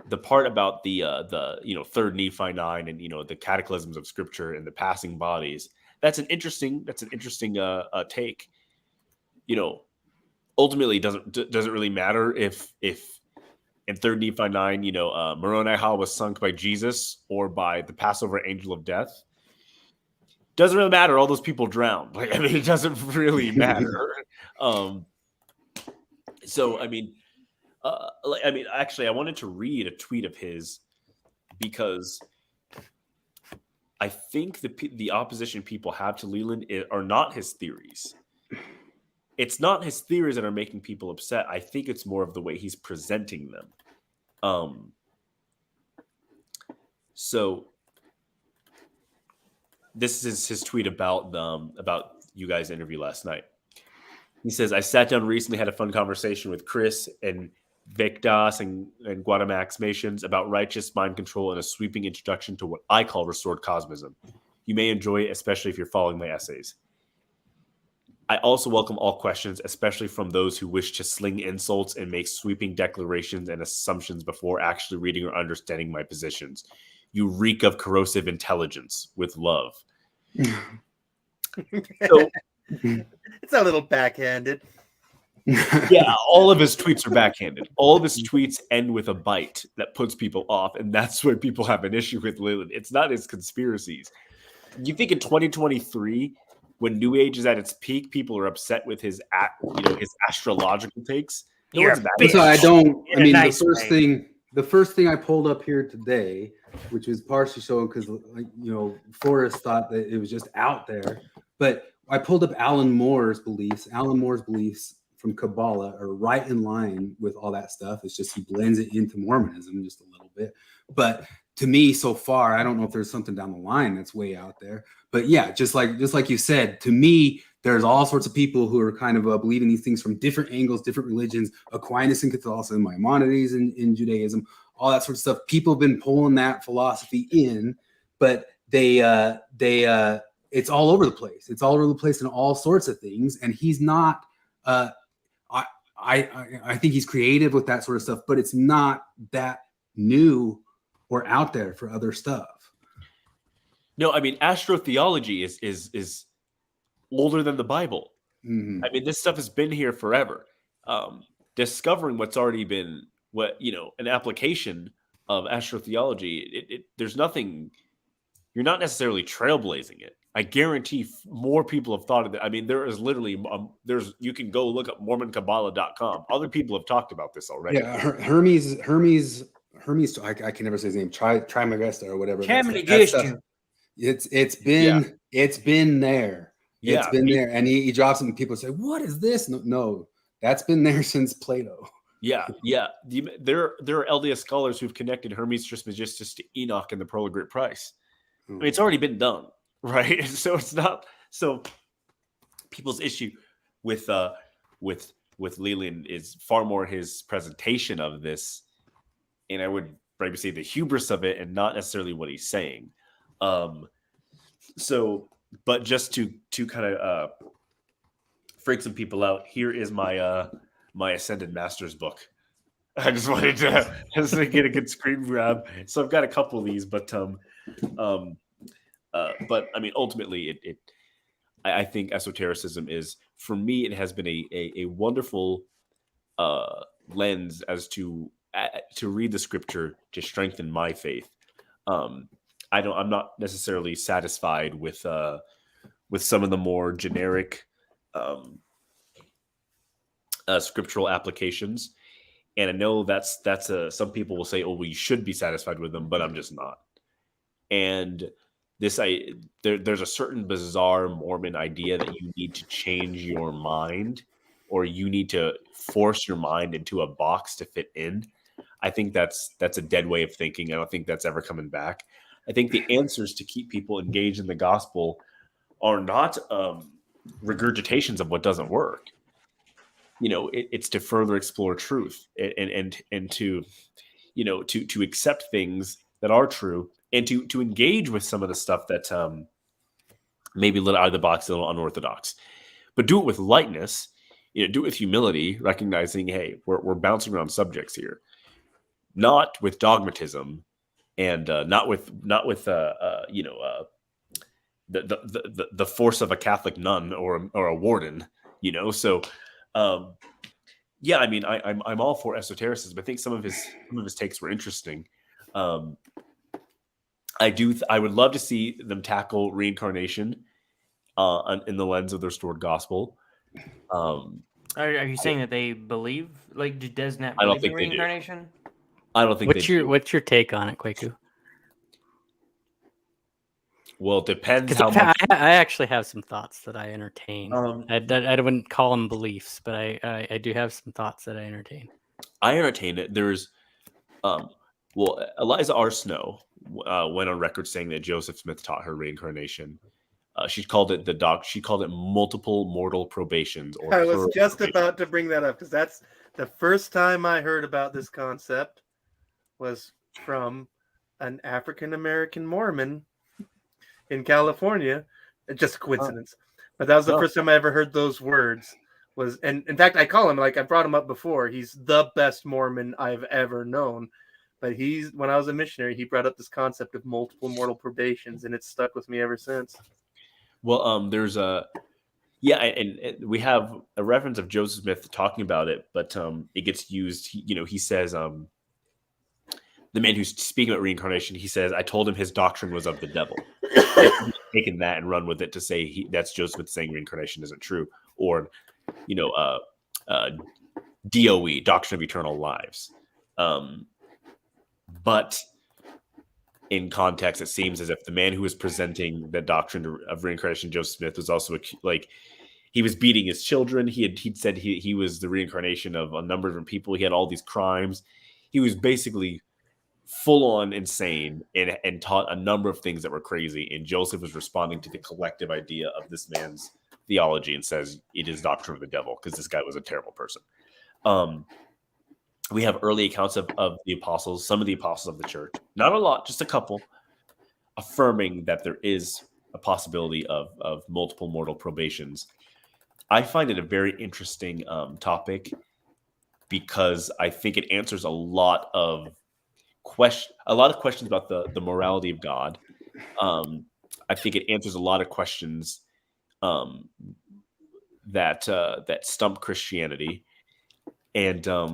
Speaker 13: The part about the third Nephi 9 and the cataclysms of Scripture and the passing bodies, that's an interesting take. Ultimately, doesn't really matter if in third Nephi 9, Moroni was sunk by Jesus or by the Passover angel of death. Doesn't really matter. All those people drowned. It doesn't really matter. Actually, I wanted to read a tweet of his because I think the opposition people have to Leland are not his theories. It's not his theories that are making people upset. I think it's more of the way he's presenting them. So this is his tweet about you guys' interview last night. He says, I sat down recently, had a fun conversation with Chris and Vicdas and Guadamax Mations about righteous mind control and a sweeping introduction to what I call restored cosmism. You may enjoy it, especially if you're following my essays. I also welcome all questions, especially from those who wish to sling insults and make sweeping declarations and assumptions before actually reading or understanding my positions. You reek of corrosive intelligence. With love. So,
Speaker 12: it's a little backhanded.
Speaker 13: Yeah, all of his tweets are backhanded. All of his tweets end with a bite that puts people off, and that's where people have an issue with Leland. It's not his conspiracies. You think in 2023, when New Age is at its peak, people are upset with his astrological takes? No
Speaker 3: You're
Speaker 13: one's
Speaker 3: a
Speaker 13: mad.
Speaker 3: bitch.
Speaker 2: So I don't.
Speaker 3: In
Speaker 2: I
Speaker 3: a
Speaker 2: mean,
Speaker 3: nice
Speaker 2: the first thing I pulled up here today, which was partially showing because, like, Forrest thought that it was just out there, but I pulled up Alan Moore's beliefs. Alan Moore's beliefs from Kabbalah are right in line with all that stuff. It's just he blends it into Mormonism just a little bit. But to me, so far, I don't know if there's something down the line that's way out there. But yeah, just like you said, to me, there's all sorts of people who are kind of believing these things from different angles, different religions, Aquinas in Catholicism, Maimonides in Judaism, all that sort of stuff. People have been pulling that philosophy in, but it's all over the place. It's all over the place in all sorts of things. And he's not, I think he's creative with that sort of stuff, but it's not that new or out there for other stuff.
Speaker 13: No, I mean, astrotheology is older than the Bible.
Speaker 2: Mm-hmm.
Speaker 13: I mean, this stuff has been here forever. Discovering what's already been, an application of astrotheology, there's nothing, you're not necessarily trailblazing it. I guarantee more people have thought of it. I mean, there is literally, you can go look up MormonKabbalah.com. Other people have talked about this already.
Speaker 2: Yeah, Hermes, I can never say his name. Trimagesta or whatever. It's been there.
Speaker 13: Yeah.
Speaker 2: It's been there. And he drops it and people say, what is this? No, that's been there since Plato.
Speaker 13: Yeah. There are LDS scholars who've connected Hermes Trismegistus to Enoch and the Pearl of Great Price. I mean, it's already been done, right? So it's not. So people's issue with Leland is far more his presentation of this, and I would maybe say the hubris of it, and not necessarily what he's saying. But just to kind of freak some people out, here is my my Ascended Masters book. I just wanted to get a good screen grab. So I've got a couple of these, but I mean, ultimately, I think esotericism is, for me, it has been a wonderful lens as to read the scripture to strengthen my faith. I'm not necessarily satisfied with some of the more generic scriptural applications, and I know that's some people will say, oh, well, you should be satisfied with them, but I'm just not. And there's a certain bizarre Mormon idea that you need to change your mind, or you need to force your mind into a box to fit in. I think that's a dead way of thinking. I don't think that's ever coming back. I think the answers to keep people engaged in the gospel are not regurgitations of what doesn't work. It's to further explore truth and to accept things that are true, and to engage with some of the stuff that maybe a little out of the box, a little unorthodox, but do it with lightness. Do it with humility, recognizing, hey, we're bouncing around subjects here, not with dogmatism, and not with the force of a Catholic nun or a warden. So. I mean, I'm all for esotericism. I think some of his takes were interesting. I would love to see them tackle reincarnation in the lens of the restored gospel.
Speaker 3: Are you saying that they believe, like, do deznat
Speaker 13: I don't
Speaker 3: believe
Speaker 13: think
Speaker 3: in
Speaker 13: they do.
Speaker 3: reincarnation?
Speaker 13: I don't think.
Speaker 5: What's your take on it, Kwaku?
Speaker 13: Well, it depends
Speaker 5: 'Cause
Speaker 13: how much.
Speaker 5: I actually have some thoughts that I entertain. I wouldn't call them beliefs, but I do have some thoughts that I entertain.
Speaker 13: I entertain it. There's, Eliza R. Snow went on record saying that Joseph Smith taught her reincarnation. She called it She called it multiple mortal probations. Or
Speaker 1: I was just about to bring that up, because that's the first time I heard about this concept was from an African American Mormon in California. Just a coincidence, but that was the first time I ever heard those words. And in fact, I call him, like I brought him up before, he's the best Mormon I've ever known. But when I was a missionary, he brought up this concept of multiple mortal probations, and it's stuck with me ever since.
Speaker 13: Well, there's and we have a reference of Joseph Smith talking about it, but it gets used. He says, the man who's speaking about reincarnation, he says, I told him his doctrine was of the devil. taken that and run with it to say that's Joseph saying reincarnation isn't true, or DOE, Doctrine of Eternal Lives. But in context, it seems as if the man who was presenting the doctrine of reincarnation, Joseph Smith, was also like he was beating his children. He'd said he was the reincarnation of a number of different people. He had all these crimes. He was basically full on insane and taught a number of things that were crazy. And Joseph was responding to the collective idea of this man's theology and says it is doctrine of the devil because this guy was a terrible person. We have early accounts of the apostles, some of the apostles of the church, not a lot, just a couple, affirming that there is a possibility of multiple mortal probations. I find it a very interesting topic because I think it answers a lot of questions about the morality of God. I think it answers a lot of questions that stump Christianity, and I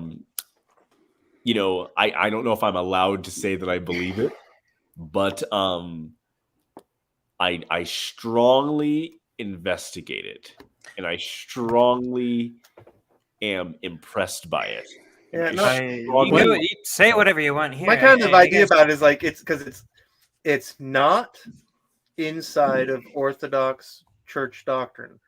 Speaker 13: don't know if I'm allowed to say that I believe it, but I strongly investigate it, and I strongly am impressed by it.
Speaker 1: Yeah,
Speaker 3: you say whatever you want here.
Speaker 1: My kind of idea about it is like it's because it's not inside of Orthodox church doctrine.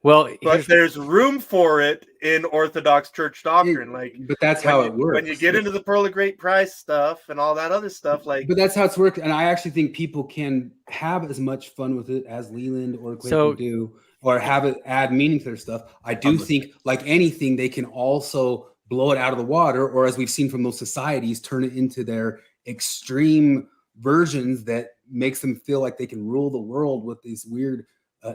Speaker 2: Well,
Speaker 1: but there's room for it in Orthodox church doctrine.
Speaker 2: But that's how it works.
Speaker 1: When you get into the Pearl of Great Price stuff and all that other stuff, like.
Speaker 2: But that's how it's worked, and I actually think people can have as much fun with it as Leland or Kwaku do, or have it add meaning to their stuff. I do think, like anything, they can also blow it out of the water, or as we've seen from those societies, turn it into their extreme versions that makes them feel like they can rule the world with these weird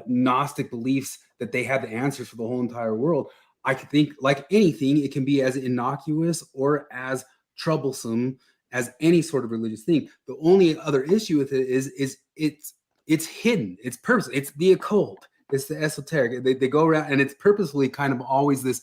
Speaker 2: Gnostic beliefs that they have the answers for the whole entire world. I think, like anything, it can be as innocuous or as troublesome as any sort of religious thing. The only other issue with it is it's hidden, it's purpose, it's the occult, it's the esoteric. They go around, and it's purposefully kind of always this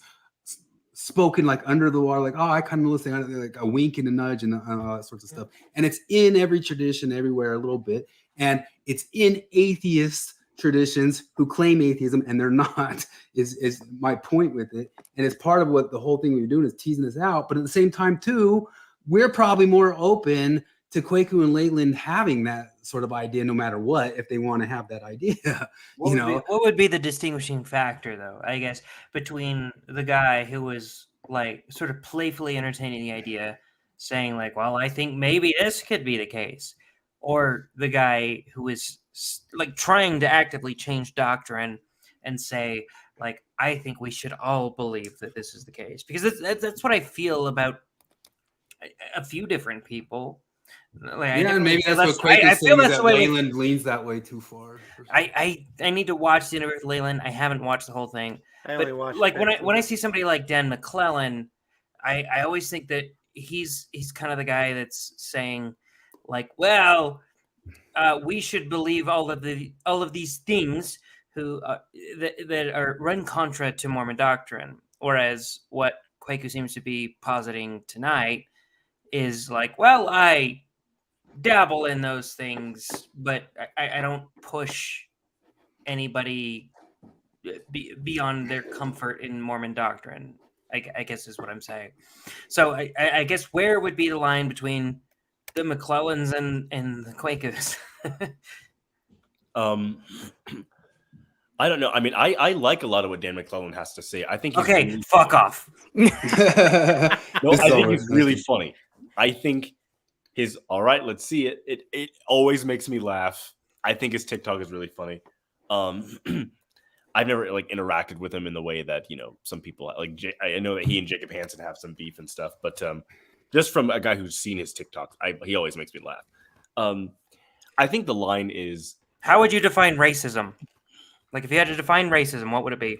Speaker 2: spoken like under the water, like, oh, I kind of know this thing, like a wink and a nudge and all that sorts of stuff. And it's in every tradition everywhere a little bit, and it's in atheist traditions who claim atheism and they're not, is my point with it. And it's part of what the whole thing we're doing is teasing this out. But at the same time too, we're probably more open to Kwaku and Leyland having that sort of idea no matter what, if they want to have that idea.
Speaker 3: What would be the distinguishing factor, though, I guess, between the guy who was like sort of playfully entertaining the idea, saying like, well, I think maybe this could be the case, or the guy who is like trying to actively change doctrine and say, like, I think we should all believe that this is the case, because that's what I feel about a few different people. Like,
Speaker 2: and maybe that's what Kwaku is saying, that Leyland leans that way too far.
Speaker 3: I need to watch the interview with Leyland. I haven't watched the whole thing.
Speaker 1: I only watched
Speaker 3: like when I see somebody like Dan McClellan, I always think that he's kind of the guy that's saying, like, well, we should believe all of these things that are run contra to Mormon doctrine, whereas what Kwaku seems to be positing tonight is like, well, I dabble in those things, but I don't push anybody beyond their comfort in Mormon doctrine, I guess is what I'm saying. So I guess where would be the line between the McClellans and the Kwakus?
Speaker 13: I don't know. I mean, I like a lot of what Dan McClellan has to say. I think he's
Speaker 3: really fuck funny. Off.
Speaker 13: No, I think he's really funny. I think his all right, let's see it. It always makes me laugh. I think his TikTok is really funny. I've never like interacted with him in the way that, you know, some people like. I know that he and Jacob Hansen have some beef and stuff, but just from a guy who's seen his TikTok, he always makes me laugh. I think the line is,
Speaker 3: how would you define racism? Like, if you had to define racism, what would it be?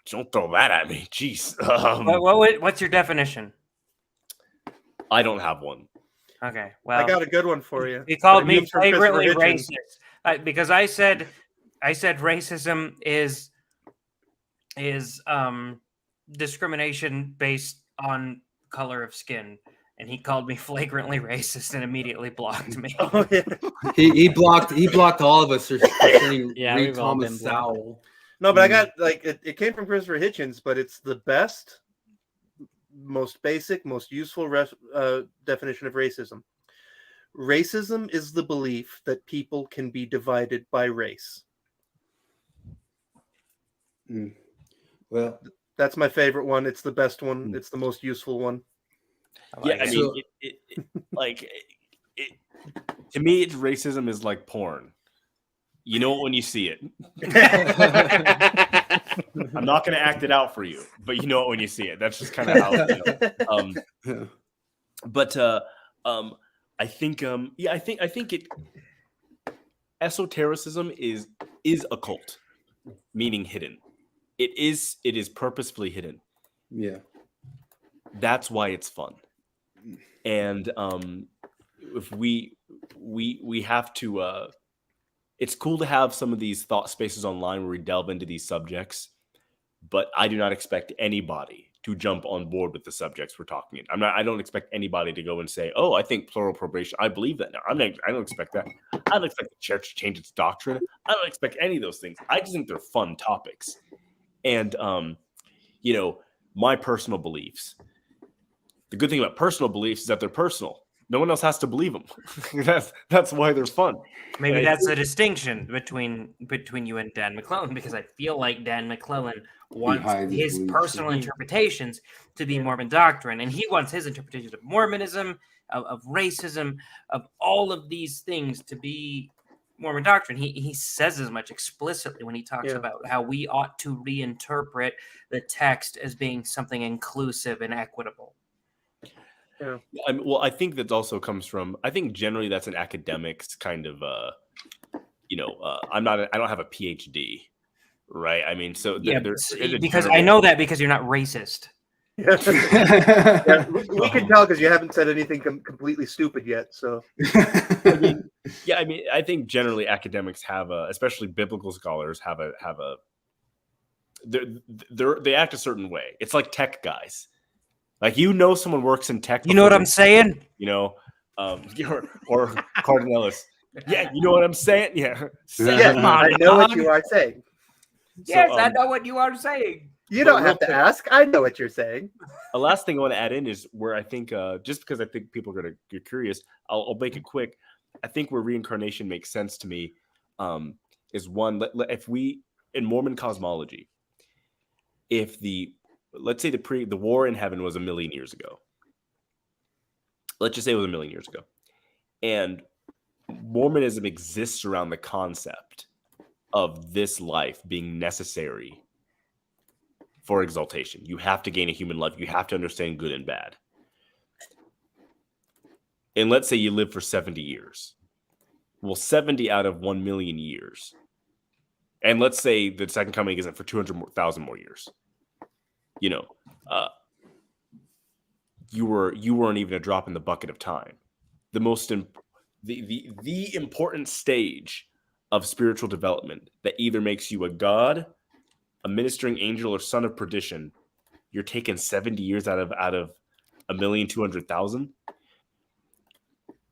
Speaker 13: Don't throw that at me. Jeez.
Speaker 3: What's your definition?
Speaker 13: I don't have one.
Speaker 3: Okay, well,
Speaker 1: I got a good one for you.
Speaker 3: He called me flagrantly racist because I said racism is discrimination based on color of skin, and he called me flagrantly racist and immediately blocked me.
Speaker 1: Oh, yeah.
Speaker 2: He blocked all of us for saying
Speaker 5: Yeah,
Speaker 2: read
Speaker 5: we've all
Speaker 2: Thomas
Speaker 5: been blocked.
Speaker 2: Sowell.
Speaker 1: No, but I got like it came from Christopher Hitchens, but it's the best, most basic, most useful definition of racism. Racism is the belief that people can be divided by race.
Speaker 2: Well,
Speaker 1: that's my favorite one. It's the best one. It's the most useful one.
Speaker 13: Yeah, I mean, to me, it's racism is like porn. You know it when you see it. I'm not going to act it out for you, but you know it when you see it. That's just kind of how it feels. I think it esotericism is occult, meaning hidden. It is purposefully hidden.
Speaker 2: Yeah.
Speaker 13: That's why it's fun. And if we have to it's cool to have some of these thought spaces online where we delve into these subjects, but I do not expect anybody to jump on board with the subjects we're talking in. I don't expect anybody to go and say, "Oh, I think plural probation. I believe that now." I don't expect that. I don't expect the church to change its doctrine. I don't expect any of those things. I just think they're fun topics. And my personal beliefs. The good thing about personal beliefs is that they're personal. No one else has to believe them. that's why they're fun.
Speaker 3: Maybe that's the distinction between you and Dan McClellan, because I feel like Dan McClellan wants his personal interpretations to be Mormon doctrine, and he wants his interpretations of Mormonism, of racism, of all of these things to be Mormon doctrine. He says as much explicitly when he talks about how we ought to reinterpret the text as being something inclusive and equitable.
Speaker 1: Yeah.
Speaker 13: I think that also comes from, I think generally that's an academics kind of, I don't have a PhD, right? I mean, so
Speaker 3: because I know that because you're not racist.
Speaker 1: Yeah, we can tell because you haven't said anything completely stupid yet. So,
Speaker 13: I think generally academics have especially biblical scholars have a they act a certain way. It's like tech guys. Like, someone works in tech.
Speaker 3: You know what I'm saying?
Speaker 13: Or Cardon Ellis. Yeah, you know what I'm saying? Yeah.
Speaker 1: I know what you are saying.
Speaker 3: Yes, I know what you are saying.
Speaker 1: You don't have to ask. I know what you're saying.
Speaker 13: The last thing I want to add in is where I think, just because I think people are going to get curious, I'll make it quick. I think where reincarnation makes sense to me is one, if we, in Mormon cosmology, let's say the war in heaven was 1 million years ago. Let's just say it was 1 million years ago. And Mormonism exists around the concept of this life being necessary for exaltation. You have to gain a human life. You have to understand good and bad. And let's say you live for 70 years. Well, 70 out of 1 million years. And let's say the second coming isn't for 200,000 more years. You weren't even a drop in the bucket of time. The important stage of spiritual development that either makes you a god, a ministering angel, or son of perdition, you're taking 70 years out of 1,200,000.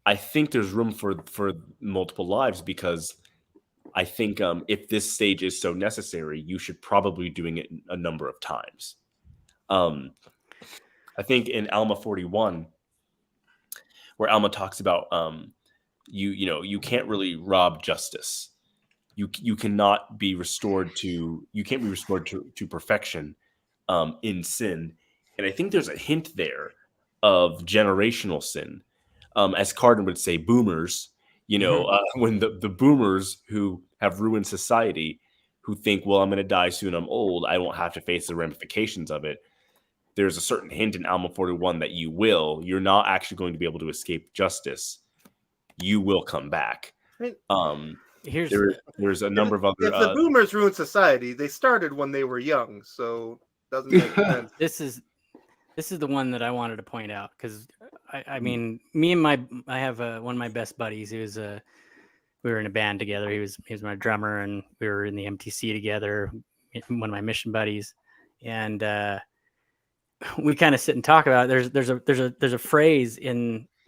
Speaker 13: I think there's room for multiple lives, because I think if this stage is so necessary, you should probably be doing it a number of times. I think in Alma 41, where Alma talks about you can't really rob justice. You cannot be restored to perfection in sin. And I think there's a hint there of generational sin. As Cardon would say, boomers, when the boomers who have ruined society, who think, well, I'm going to die soon, I'm old, I won't have to face the ramifications of it. There's a certain hint in Alma 41 that you're not actually going to be able to escape justice. You will come back. There's a number of other.
Speaker 1: If the boomers ruined society, they started when they were young, so it doesn't make sense.
Speaker 5: This is the one that I wanted to point out, because I mean, I have one of my best buddies. We were in a band together. He was my drummer, and we were in the MTC together. One of my mission buddies, and we kind of sit and talk about it, there's a phrase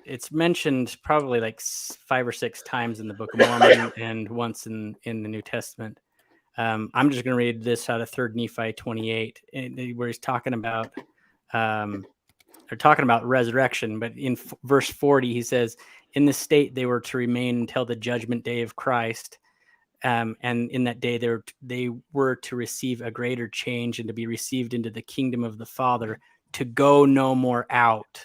Speaker 5: it's mentioned probably like 5 or 6 times in the Book of Mormon and once in the New Testament. I'm just going to read this out of 3 Nephi 28, where he's talking about they're talking about resurrection, but in verse 40 he says, "In this state they were to remain until the judgment day of Christ, and in that day they were to receive a greater change and to be received into the kingdom of the Father, to go no more out,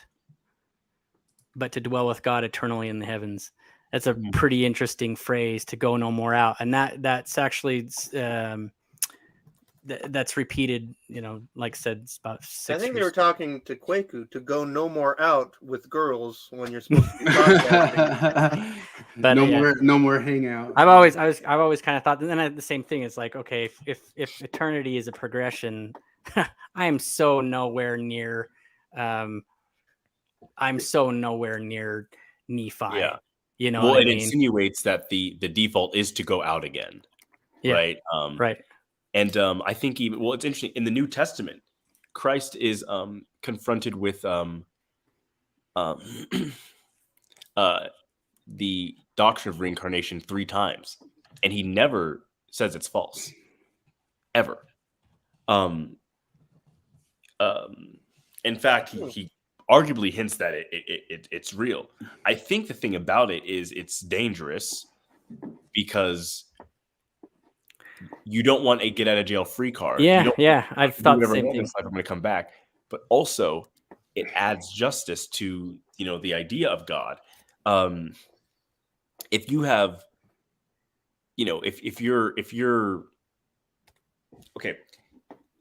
Speaker 5: but to dwell with God eternally in the heavens." That's a pretty interesting phrase, to go no more out. And that's actually, that's repeated, like I said, it's about 6
Speaker 1: I think
Speaker 5: years.
Speaker 1: they were talking to Kwaku to go no more out with girls when you're supposed to be podcasting.
Speaker 5: But
Speaker 2: no more hangout.
Speaker 5: I've always kind of thought, and then the same thing is like, okay, if eternity is a progression, I am so nowhere near, Nephi.
Speaker 13: Yeah.
Speaker 5: Well,
Speaker 13: it insinuates that the default is to go out again.
Speaker 5: Yeah.
Speaker 13: Right.
Speaker 5: Right.
Speaker 13: And I think it's interesting in the New Testament, Christ is confronted with the doctrine of reincarnation 3 times, and he never says it's false, ever. In fact, he arguably hints that it's real. I think the thing about it is it's dangerous because you don't want a get out of jail free card.
Speaker 5: Yeah. I've thought the same thing.
Speaker 13: I'm going to come back, but also it adds justice to the idea of God. If you have, if you're okay,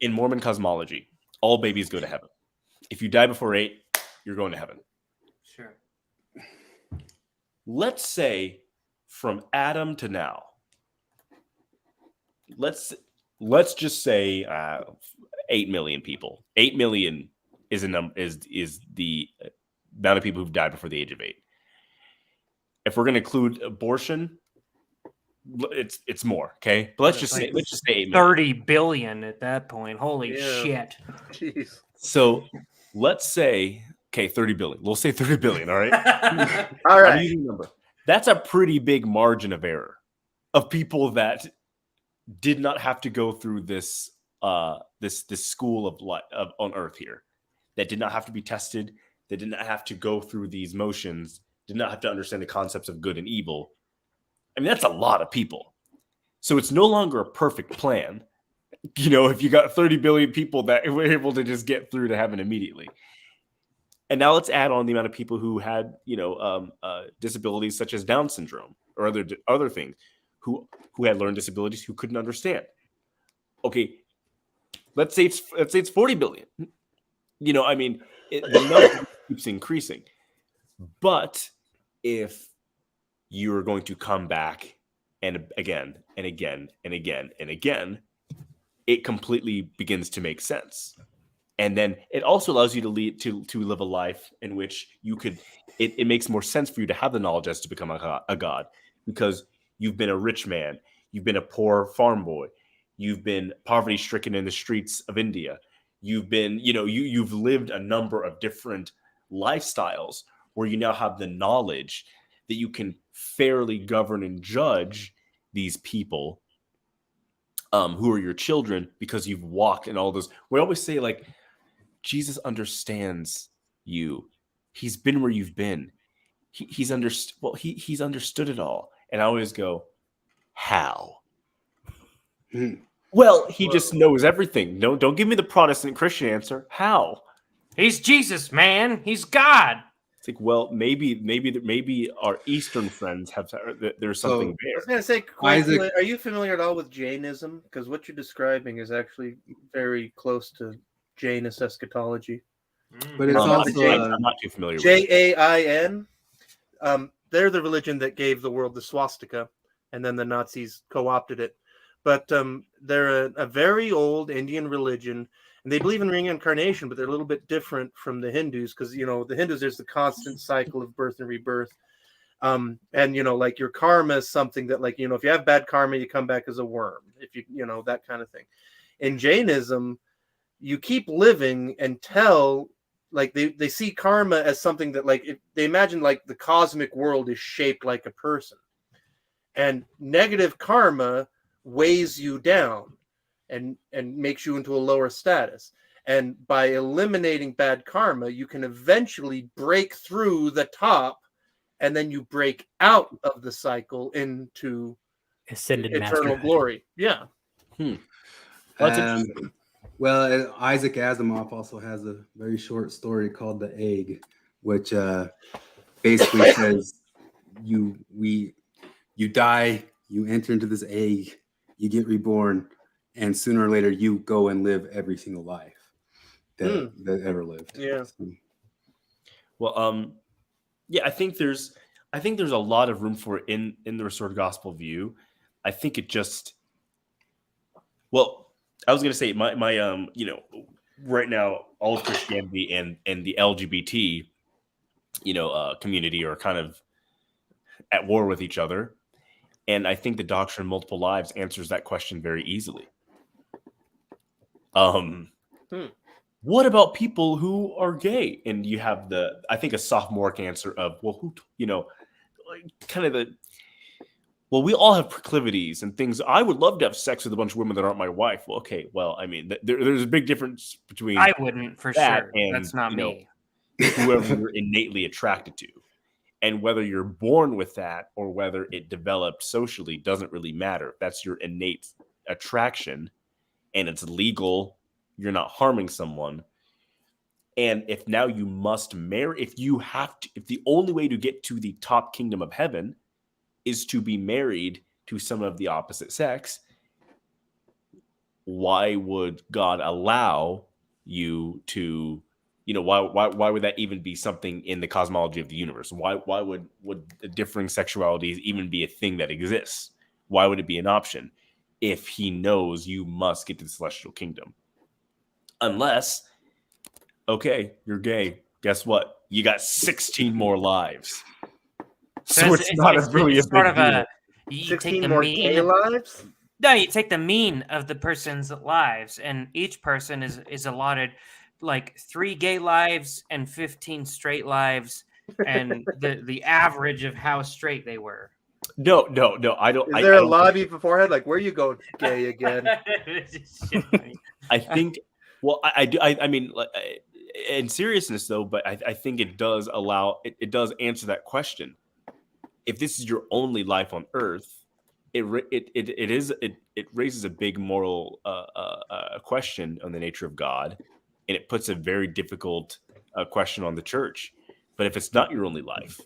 Speaker 13: in Mormon cosmology, all babies go to heaven. If you die before 8, you're going to heaven.
Speaker 5: Sure.
Speaker 13: Let's say from Adam to now, let's just say 8 million people. 8 million is the amount of people who've died before the age of 8. If we're going to include abortion, it's more, okay? But let's just say 8 million.
Speaker 3: 30 billion at that point. Holy shit.
Speaker 1: Jeez.
Speaker 13: So let's say, 30 billion. We'll say 30 billion, all right?
Speaker 1: All right.
Speaker 13: I'm using a number. That's a pretty big margin of error of people that did not have to go through this school of life on Earth here, that did not have to be tested, that did not have to go through these motions, did not have to understand the concepts of good and evil. I mean, that's a lot of people. So it's no longer a perfect plan. If you got 30 billion people that were able to just get through to heaven immediately. And now let's add on the amount of people who had, disabilities such as Down syndrome or other things, who had learned disabilities who couldn't understand. Okay, let's say it's 40 billion. The number keeps increasing. But if you're going to come back and again and again and again and again, it completely begins to make sense. And then it also allows you to live a life in which you could, it makes more sense for you to have the knowledge as to become a god, because you've been a rich man, you've been a poor farm boy, you've been poverty stricken in the streets of India, you've been, you've lived a number of different lifestyles where you now have the knowledge that you can fairly govern and judge these people who are your children, because you've walked in all those. We always say, like, Jesus understands you. He's been where you've been. He's understood it all. And I always go, how? Well, he just knows everything. Don't give me the Protestant Christian answer. How?
Speaker 3: He's Jesus, man. He's God.
Speaker 13: It's like, well, maybe our Eastern friends have. There's something there.
Speaker 1: I was going to say, Isaac, are you familiar at all with Jainism? Because what you're describing is actually very close to Jainist eschatology.
Speaker 2: But it's also
Speaker 13: I'm not too familiar with
Speaker 1: Jain. They're the religion that gave the world the swastika, and then the Nazis co-opted it. But they're a very old Indian religion, and they believe in reincarnation, but they're a little bit different from the Hindus, because the Hindus, there's the constant cycle of birth and rebirth. And like your karma is something that, like, if you have bad karma, you come back as a worm, if you that kind of thing. In Jainism, you keep living until like they see karma as something that like they imagine like the cosmic world is shaped like a person, and negative karma weighs you down and makes you into a lower status. And by eliminating bad karma, you can eventually break through the top, and then you break out of the cycle into
Speaker 5: Ascended
Speaker 1: eternal
Speaker 5: master.
Speaker 1: glory. Yeah.
Speaker 2: Well, Isaac Asimov also has a very short story called The Egg, which basically says you die, you enter into this egg, you get reborn, and sooner or later you go and live every single life that ever lived.
Speaker 1: Yeah.
Speaker 13: Well, yeah, I think there's a lot of room for it in the restored gospel view. I think it just, well, I was gonna say my right now all of Christianity and the LGBT community are kind of at war with each other, and I think the doctrine of multiple lives answers that question very easily. What about people who are gay? And you have I think a sophomoric answer of, well, who, kind of well, we all have proclivities and things. I would love to have sex with a bunch of women that aren't my wife. Well, okay, well, I mean, there's a big difference between
Speaker 3: I wouldn't for sure.
Speaker 13: and,
Speaker 3: That's not me.
Speaker 13: whoever you're innately attracted to. And whether you're born with that or whether it developed socially doesn't really matter. That's your innate attraction, and it's legal. You're not harming someone. And if now you must marry, if the only way to get to the top kingdom of heaven is to be married to someone of the opposite sex, why would God allow you to, why would that even be something in the cosmology of the universe? Why would differing sexualities even be a thing that exists? Why would it be an option if he knows you must get to the celestial kingdom? Unless, okay, you're gay. Guess what? You got 16 more lives. So it's not really a big deal.
Speaker 3: You take
Speaker 1: 16
Speaker 3: the
Speaker 1: more
Speaker 3: mean
Speaker 1: gay lives?
Speaker 3: No, you take the mean of the person's lives, and each person is allotted like 3 gay lives and 15 straight lives, and the average of how straight they were.
Speaker 13: No, I don't.
Speaker 1: Is there a lobby beforehand? Like, where you go, gay again?
Speaker 13: I think. Well, I do. I mean, in seriousness though, but I think it does allow. It does answer that question. If this is your only life on Earth, it raises a big moral question on the nature of God, and it puts a very difficult question on the church. But if it's not your only life,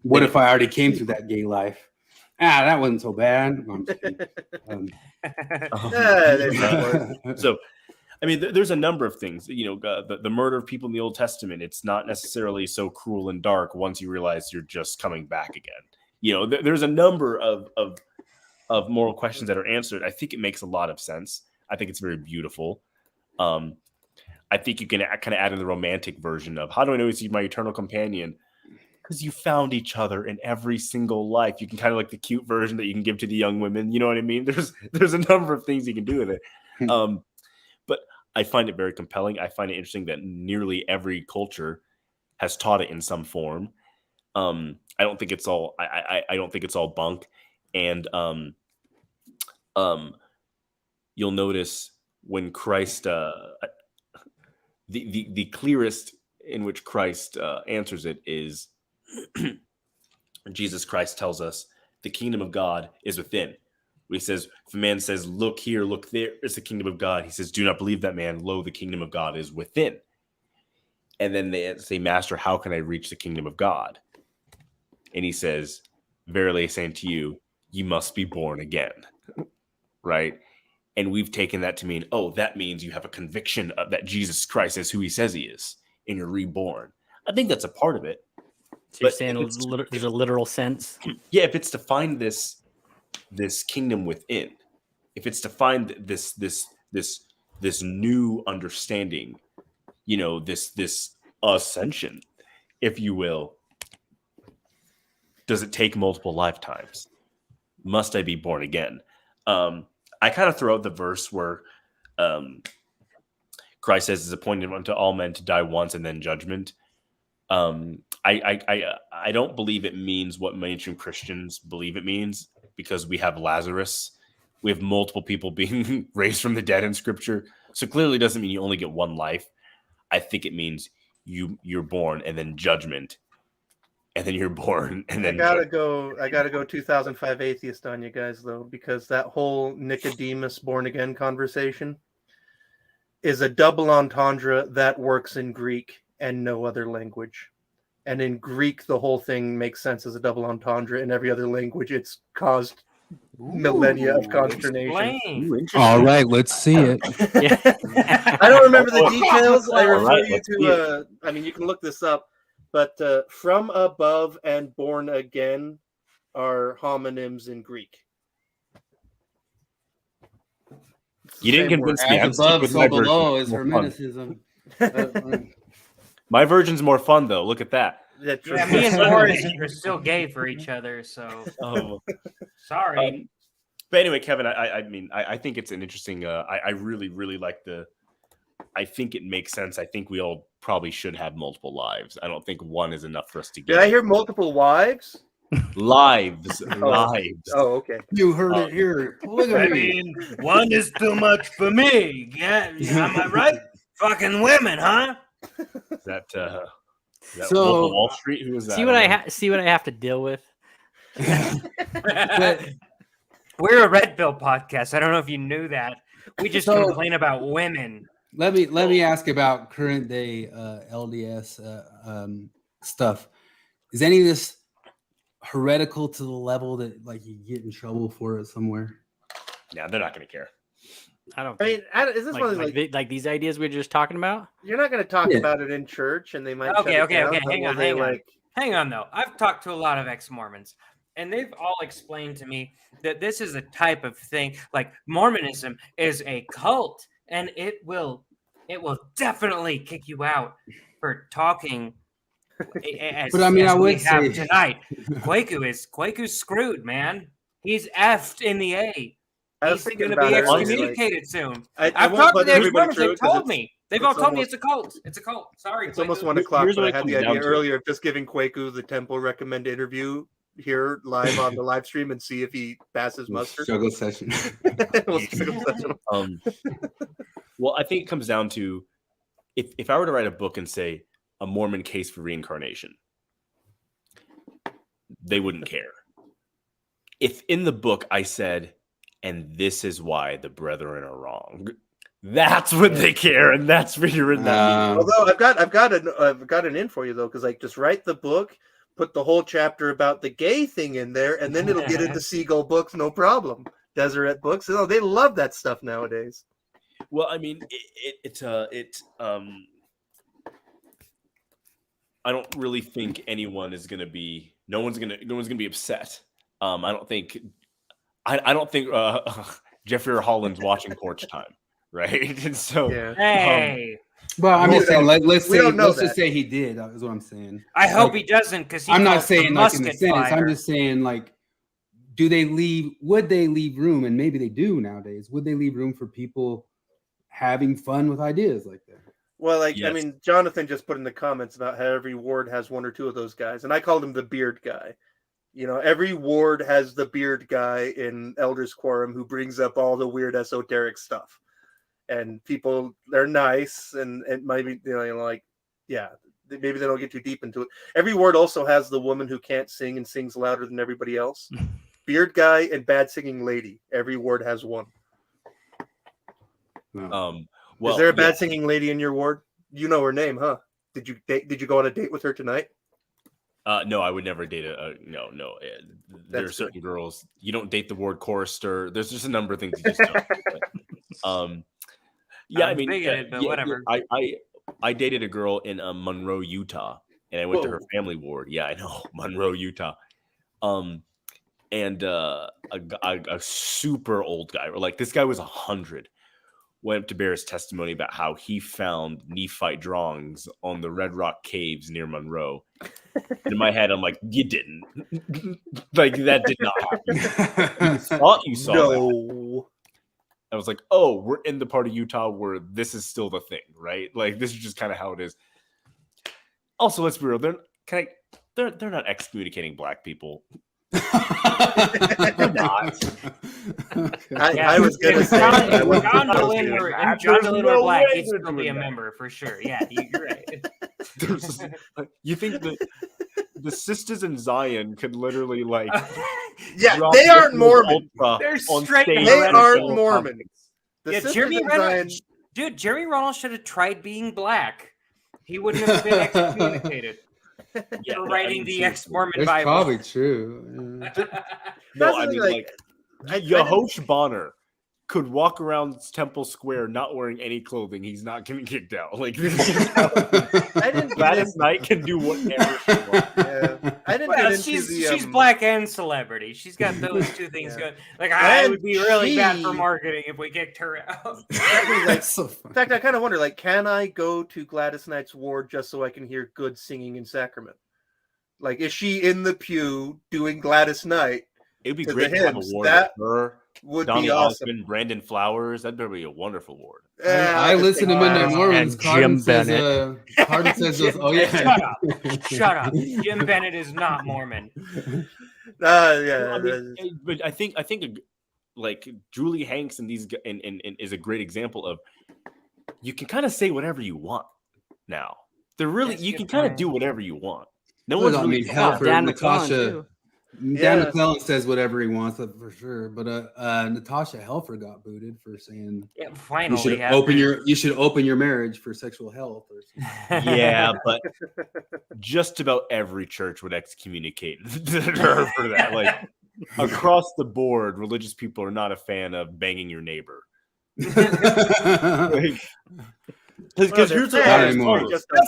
Speaker 2: what if I already came through that gay life? That wasn't so bad. No, I'm just kidding.
Speaker 13: So, I mean, there's a number of things. The murder of people in the Old Testament. It's not necessarily so cruel and dark once you realize you're just coming back again. There's a number of moral questions that are answered. I think it makes a lot of sense. I think it's very beautiful. I think you can kind of add in the romantic version of, how do I know he's my eternal companion? Because you found each other in every single life. You can kind of like the cute version that you can give to the young women. You know what I mean? There's a number of things you can do with it. But I find it very compelling. I find it interesting that nearly every culture has taught it in some form. I don't think it's all. I don't think it's all bunk. And you'll notice when Christ, the clearest in which Christ answers it is Jesus Christ tells us the kingdom of God is within. He says, if a man says, look here, look there, it's the kingdom of God. He says, do not believe that man. Lo, the kingdom of God is within. And then they say, Master, how can I reach the kingdom of God? And he says, verily I say unto you, you must be born again. Right? And we've taken that to mean, that means you have a conviction of that Jesus Christ is who he says he is, and you're reborn. I think that's a part of it.
Speaker 5: So you're saying there's a literal sense?
Speaker 13: Yeah, if it's to find this kingdom within, if it's to find this new understanding, this ascension, if you will, does it take multiple lifetimes? Must I be born again? I kind of throw out the verse where Christ says it's appointed unto all men to die once and then judgment. I don't believe it means what mainstream Christians believe it means, because we have Lazarus. We have multiple people being raised from the dead in Scripture. So clearly it doesn't mean you only get one life. I think it means you're born and then judgment. And then you're born and then
Speaker 1: I gotta go 2005 atheist on you guys though, because that whole Nicodemus born again conversation is a double entendre that works in Greek and no other language. And in Greek, the whole thing makes sense as a double entendre. In every other language, it's caused millennia of consternation.
Speaker 2: All right, let's see it.
Speaker 1: I don't remember the details. I
Speaker 13: All
Speaker 1: refer
Speaker 13: right,
Speaker 1: you
Speaker 13: let's see
Speaker 1: to, I mean, you can look this up, but from above and born again are homonyms in Greek.
Speaker 13: You didn't convince me.
Speaker 2: As above, so below is hermeticism.
Speaker 13: My version's more fun, though. Look at that.
Speaker 3: Yeah, me and Boris are still gay for each other, so sorry.
Speaker 13: But anyway, Kevin, I think it's an interesting. I really, really like I think it makes sense. I think we all probably should have multiple lives. I don't think one is enough for us to get.
Speaker 1: Did I hear multiple wives?
Speaker 13: Lives.
Speaker 1: Oh, okay.
Speaker 2: You heard it here.
Speaker 3: I mean, one is too much for me. Yeah, am I right? Fucking women, huh?
Speaker 13: Is that
Speaker 5: So
Speaker 13: Wall Street? Who is that?
Speaker 5: See what I have to deal with.
Speaker 3: We're a Red Pill podcast. I don't know if you knew that. We just complain about women.
Speaker 2: Let me ask about current day LDS stuff. Is any of this heretical to the level that like you get in trouble for it somewhere?
Speaker 13: Yeah, they're not going to care.
Speaker 5: I don't.
Speaker 1: I mean, is this one of those,
Speaker 5: like these ideas we were just talking about?
Speaker 1: You're not going to talk about it in church, and they might.
Speaker 3: Okay.
Speaker 1: shut it down, but
Speaker 3: Hang
Speaker 1: will
Speaker 3: on.
Speaker 1: they,
Speaker 3: Hang on, though. I've talked to a lot of ex-Mormons, and they've all explained to me that this is a type of thing. Like Mormonism is a cult, and it will definitely kick you out for talking. But I mean, I would say tonight, Kwaku's screwed, man. He's effed in the A. He's going to be excommunicated soon. I've talked to the ex-Mormons. They've told me. They've all told me it's a cult. It's a cult. Sorry.
Speaker 1: It's almost 1 o'clock, but I had the idea earlier of just giving Kwaku the Temple Recommend interview here live on the live stream and see if he passes muster.
Speaker 2: Struggle session.
Speaker 13: Well, I think it comes down to if I were to write a book and say a Mormon case for reincarnation, they wouldn't care. If in the book I said, and this is why the brethren are wrong, that's when they care, and that's when you're in that meeting.
Speaker 1: Although I've got an in for you though, because like just write the book, put the whole chapter about the gay thing in there, and then it'll get into Seagull books, no problem. Deseret books, they love that stuff nowadays.
Speaker 13: Well, I mean, I don't really think anyone is going to be. No one's going to be upset. I don't think Jeffrey or Holland's watching Porch Time, right? And so,
Speaker 3: hey.
Speaker 2: Well, I'm just saying. Let's just say he did. Is what I'm saying.
Speaker 3: I hope he doesn't, because
Speaker 2: I'm not saying like in the sentence. I'm just saying like, would they leave room? And maybe they do nowadays. Would they leave room for people having fun with ideas like that?
Speaker 1: Well, I mean, Jonathan just put in the comments about how every ward has one or two of those guys, and I called him the beard guy. Every ward has the beard guy in Elders Quorum who brings up all the weird esoteric stuff. And people, they're nice, and maybe, maybe they don't get too deep into it. Every ward also has the woman who can't sing and sings louder than everybody else. Beard guy and bad singing lady. Every ward has one. Is there a bad singing lady in your ward? You know her name, huh? Did you go on a date with her tonight?
Speaker 13: No, I would never date no. There are certain girls you don't date the ward chorister. There's just a number of things you just don't. I mean,
Speaker 3: bigoted, but whatever.
Speaker 13: I dated a girl in Monroe, Utah, and I went to her family ward. Yeah, I know, Monroe, Utah. And a super old guy, like this guy was 100. Went up to bear his testimony about how he found Nephite drawings on the Red Rock Caves near Monroe. And in my head, I'm like, you didn't. Like, that did not happen. You thought you saw that. I was like, oh, we're in the part of Utah where this is still the thing, right? Like this is just kind of how it is. Also, let's be real. They're not excommunicating black people. They're not.
Speaker 1: I was going to say,
Speaker 3: John Dehlin were black. He'd still be a member for sure. Yeah, you're right.
Speaker 13: You think that the sisters in Zion could literally like?
Speaker 1: Yeah, they aren't Mormon.
Speaker 3: They're straight.
Speaker 1: They aren't Mormon.
Speaker 3: Yeah, Jeremy Reynolds, dude. Jeremy Reynolds should have tried being black. He wouldn't have been excommunicated for writing the ex-Mormon
Speaker 2: That's
Speaker 3: Bible.
Speaker 2: probably true.
Speaker 13: No, I mean like Yahosh Bonner could walk around Temple Square not wearing any clothing. He's not getting kicked out. Like this is
Speaker 1: I didn't
Speaker 13: Gladys Knight can do whatever she wants.
Speaker 1: Yeah. I didn't get into
Speaker 3: she's black and celebrity. She's got those two things going. Like I would be really bad for marketing if we kicked her out.
Speaker 1: In fact, I kind of wonder, like, can I go to Gladys Knight's ward just so I can hear good singing in sacrament? Like, is she in the pew doing Gladys Knight?
Speaker 13: It would be
Speaker 1: to
Speaker 13: great
Speaker 1: the
Speaker 13: to have a
Speaker 1: hymns?
Speaker 13: ward
Speaker 1: That
Speaker 13: with her,
Speaker 1: would
Speaker 13: Donny
Speaker 1: be awesome.
Speaker 13: Osmond, Brandon Flowers. That'd be a wonderful ward.
Speaker 2: I listen to Midnight Mormons.
Speaker 5: And
Speaker 2: Cardon
Speaker 5: Jim
Speaker 2: says, Cardon says those, oh yeah.
Speaker 3: Shut up! Shut up! Jim Bennett is not Mormon.
Speaker 1: Yeah,
Speaker 13: I mean, but I think like Julie Hanks and these and is a great example of you can kind of say whatever you want now. They're really you can kind of do whatever you want. No one's really
Speaker 2: hell for
Speaker 5: Dan
Speaker 2: Natasha.
Speaker 5: too.
Speaker 2: Dan McClellan says whatever he wants, for sure. But Natasha Helfer got booted for saying
Speaker 3: finally
Speaker 2: you should open your marriage for sexual health. Or something.
Speaker 13: Yeah, but just about every church would excommunicate her for that. Like across the board, religious people are not a fan of banging your neighbor. Because here's
Speaker 3: that's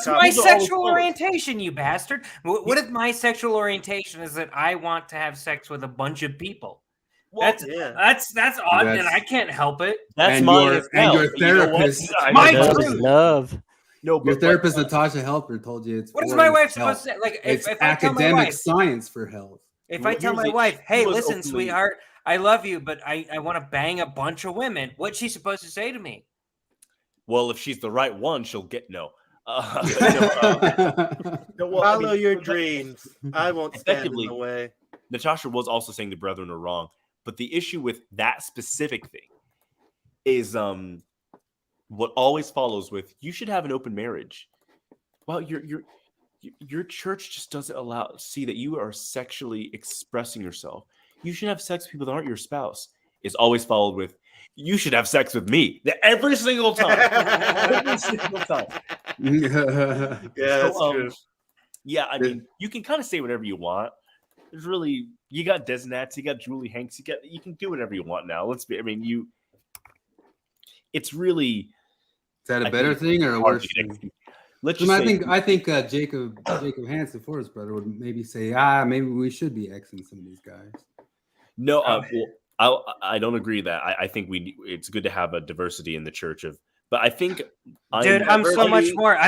Speaker 3: my sexual orientation, you bastard. What if my sexual orientation is that I want to have sex with a bunch of people? Well, that's odd, and I can't help it.
Speaker 13: That's
Speaker 2: and
Speaker 13: mine.
Speaker 2: Your therapist,
Speaker 3: my
Speaker 5: love.
Speaker 13: No,
Speaker 2: your therapist Natasha Helfer told you it's.
Speaker 3: What is my wife supposed to say? Like,
Speaker 2: it's
Speaker 3: if
Speaker 2: academic
Speaker 3: I tell my wife,
Speaker 2: science for health.
Speaker 3: If I tell my wife, "Hey, listen, sweetheart, I love you, but I want to bang a bunch of women," what's she supposed to say to me?
Speaker 13: Well, if she's the right one, she'll get no.
Speaker 1: Follow your dreams. I won't stand in the way.
Speaker 13: Natasha was also saying the brethren are wrong, but the issue with that specific thing is what always follows with you should have an open marriage. Well, your church just doesn't see that you are sexually expressing yourself. You should have sex with people that aren't your spouse. Is always followed with you should have sex with me every single time. Every single time.
Speaker 1: Yeah, that's true.
Speaker 13: Yeah, I mean, you can kind of say whatever you want. There's really you got Deznats, you got Julie Hanks, you can do whatever you want now. It's really
Speaker 2: is that a better thing or a worse thing? I think Jacob Hansen, Forrest brother, would maybe say, maybe we should be Xing some of these guys.
Speaker 13: No, I don't agree that. I think it's good to have a diversity in the church but I think
Speaker 3: I'm so much more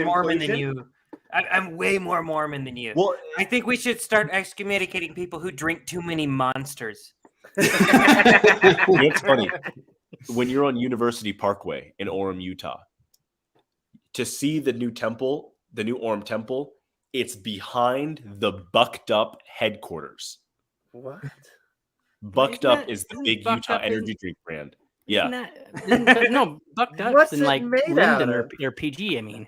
Speaker 3: Mormon than you. I'm way more Mormon than you.
Speaker 13: Well,
Speaker 3: I think we should start excommunicating people who drink too many monsters.
Speaker 13: It's funny. When you're on University Parkway in Orem, Utah, to see the new temple, the new Orem temple, it's behind the Bucked Up headquarters.
Speaker 1: What?
Speaker 13: Bucked Up is the big Utah energy drink brand. Yeah.
Speaker 5: No, Bucked Up's in like Linden or PG, I mean.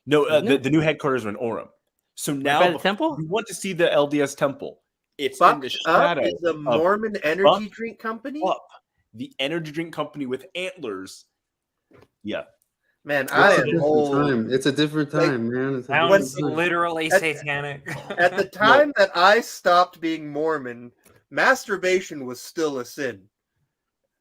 Speaker 13: No, the new headquarters are in Orem. So now
Speaker 5: the temple?
Speaker 13: You want to see the LDS temple. It's
Speaker 1: Bucked
Speaker 13: in the shadow
Speaker 1: Up is a Mormon energy drink company?
Speaker 13: Up, the energy drink company with antlers. Yeah.
Speaker 1: Man, I am old.
Speaker 2: It's a different time, man.
Speaker 3: Sounds literally satanic.
Speaker 1: At the time that I stopped being Mormon, masturbation was still a sin.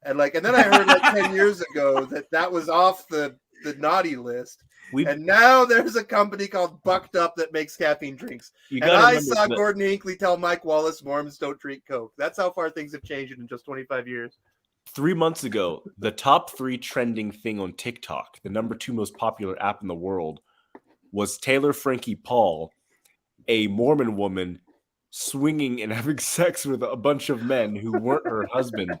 Speaker 1: And then I heard 10 years ago that was off the naughty list. And now there's a company called Bucked Up that makes caffeine drinks. And I saw Gordon Hinckley tell Mike Wallace Mormons don't drink Coke. That's how far things have changed in just 25 years.
Speaker 13: 3 months ago, the top 3 trending thing on TikTok, the number 2 most popular app in the world, was Taylor Frankie Paul, a Mormon woman, swinging and having sex with a bunch of men who weren't her husband.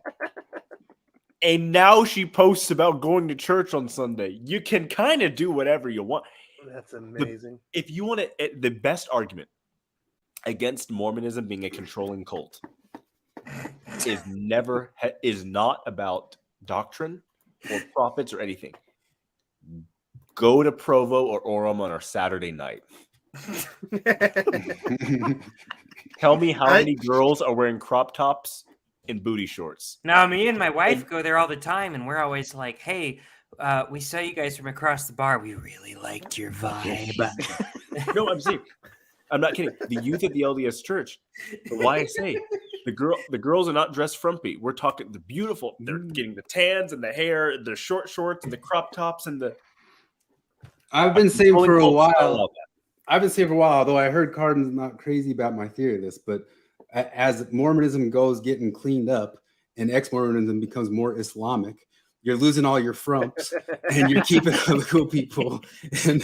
Speaker 13: And now she posts about going to church on Sunday. You can kind of do whatever you want.
Speaker 1: That's amazing.
Speaker 13: If you want to, the best argument against Mormonism being a controlling cult is not about doctrine or prophets or anything. Go to Provo or Orem on our Saturday night. Tell me how many girls are wearing crop tops and booty shorts.
Speaker 3: No, me and my wife go there all the time, and we're always like, "Hey, we saw you guys from across the bar. We really liked your vibe."
Speaker 13: No, I'm saying, I'm not kidding. The youth at the LDS Church, the YSA, the girls are not dressed frumpy. We're talking the beautiful. They're getting the tans and the hair, the short shorts and the crop tops and the.
Speaker 2: I've been saying for a while. Although I heard Cardon's not crazy about my theory of this, but as Mormonism goes getting cleaned up and ex-Mormonism becomes more Islamic, you're losing all your frumps and you're keeping all the cool people. And,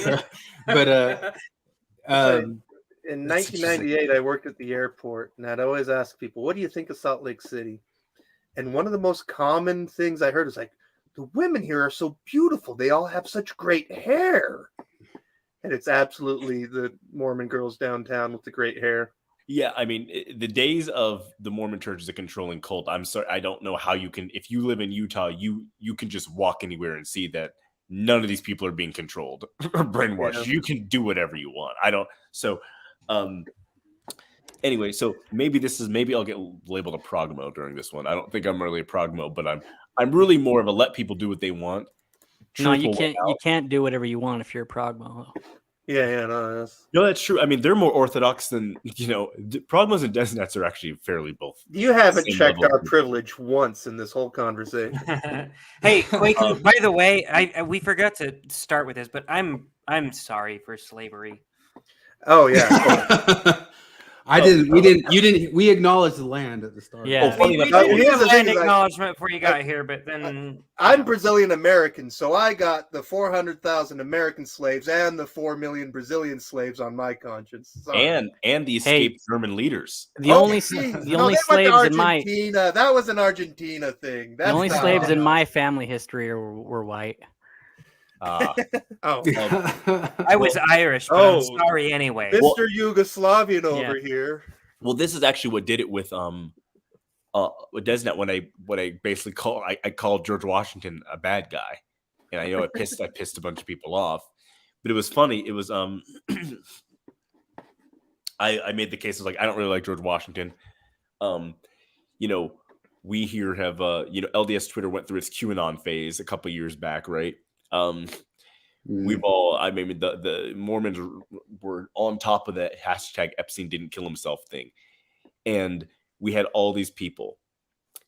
Speaker 1: in 1998, I worked at the airport, and I'd always ask people, "What do you think of Salt Lake City?" And one of the most common things I heard is like, "The women here are so beautiful. They all have such great hair." And it's absolutely the Mormon girls downtown with the great hair.
Speaker 13: Yeah, I mean, the days of the Mormon Church as a controlling cult. I'm sorry, I don't know how you can. If you live in Utah, you can just walk anywhere and see that none of these people are being controlled or brainwashed. Yeah. You can do whatever you want. I don't. So, anyway, so maybe I'll get labeled a progmo during this one. I don't think I'm really a progmo, but I'm really more of a let people do what they want.
Speaker 5: No, you can't do whatever you want if you're a progmo.
Speaker 1: Yeah,
Speaker 13: no, that's true. I mean, they're more orthodox than progmos and deznats are actually fairly both.
Speaker 1: You haven't checked our privilege once in this whole conversation.
Speaker 3: Hey, Kwaku, by the way, we forgot to start with this, but I'm sorry for slavery.
Speaker 1: Oh yeah.
Speaker 2: We acknowledged the land at the start.
Speaker 3: Yeah, we did a land acknowledgement before you got here, but then
Speaker 1: I'm Brazilian American, so I got the 400,000 American slaves and the 4 million Brazilian slaves on my conscience.
Speaker 13: Sorry. And the escaped German leaders.
Speaker 5: The only slaves in my
Speaker 1: that was an Argentina thing.
Speaker 5: The only slaves in my family history were white.
Speaker 3: I was Irish, but I'm sorry anyway.
Speaker 1: Mr. Yugoslavian over here.
Speaker 13: Well, this is actually what did it with deznat when I basically called George Washington a bad guy, and I know I pissed a bunch of people off, but it was funny. It was I made the case of like I don't really like George Washington. We here have LDS Twitter went through its QAnon phase a couple years back, right? We've all, I mean, the Mormons were on top of that hashtag Epstein didn't kill himself thing. And we had all these people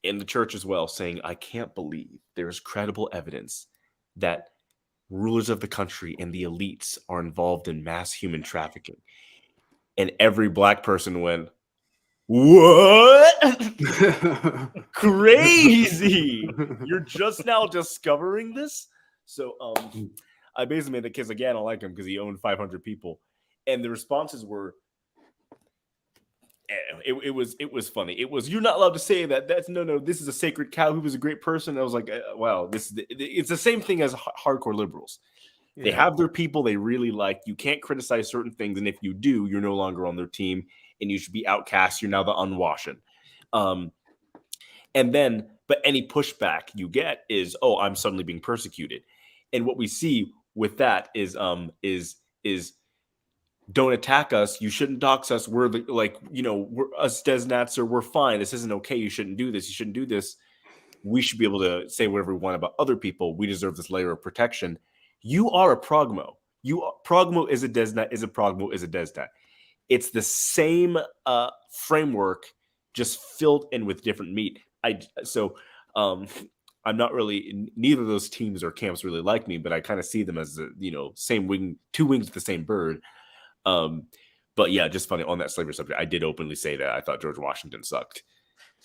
Speaker 13: in the church as well saying, I can't believe there is credible evidence that rulers of the country and the elites are involved in mass human trafficking. And every black person went, what? Crazy. You're just now discovering this? So I basically made the case again. I don't like him because he owned 500 people, and the responses were, it was funny. It was, you're not allowed to say that. That's no. This is a sacred cow. He was a great person. I was like, wow, it's the same thing as hardcore liberals. Yeah. They have their people they really like. You can't criticize certain things, and if you do, you're no longer on their team, and you should be outcast. You're now the unwashen. And then, but any pushback you get is, oh, I'm suddenly being persecuted. And what we see with that is don't attack us. You shouldn't dox us. We're we're us deznats, or we're fine. This isn't okay. You shouldn't do this. You shouldn't do this. We should be able to say whatever we want about other people. We deserve this layer of protection. You are a progmo. Progmo is a deznat, is a progmo, is a deznat. It's the same framework, just filled in with different meat. I'm not really, neither of those teams or camps really like me, but I kind of see them as same wing, two wings of the same bird. But yeah, just funny on that slavery subject. I did openly say that I thought George Washington sucked,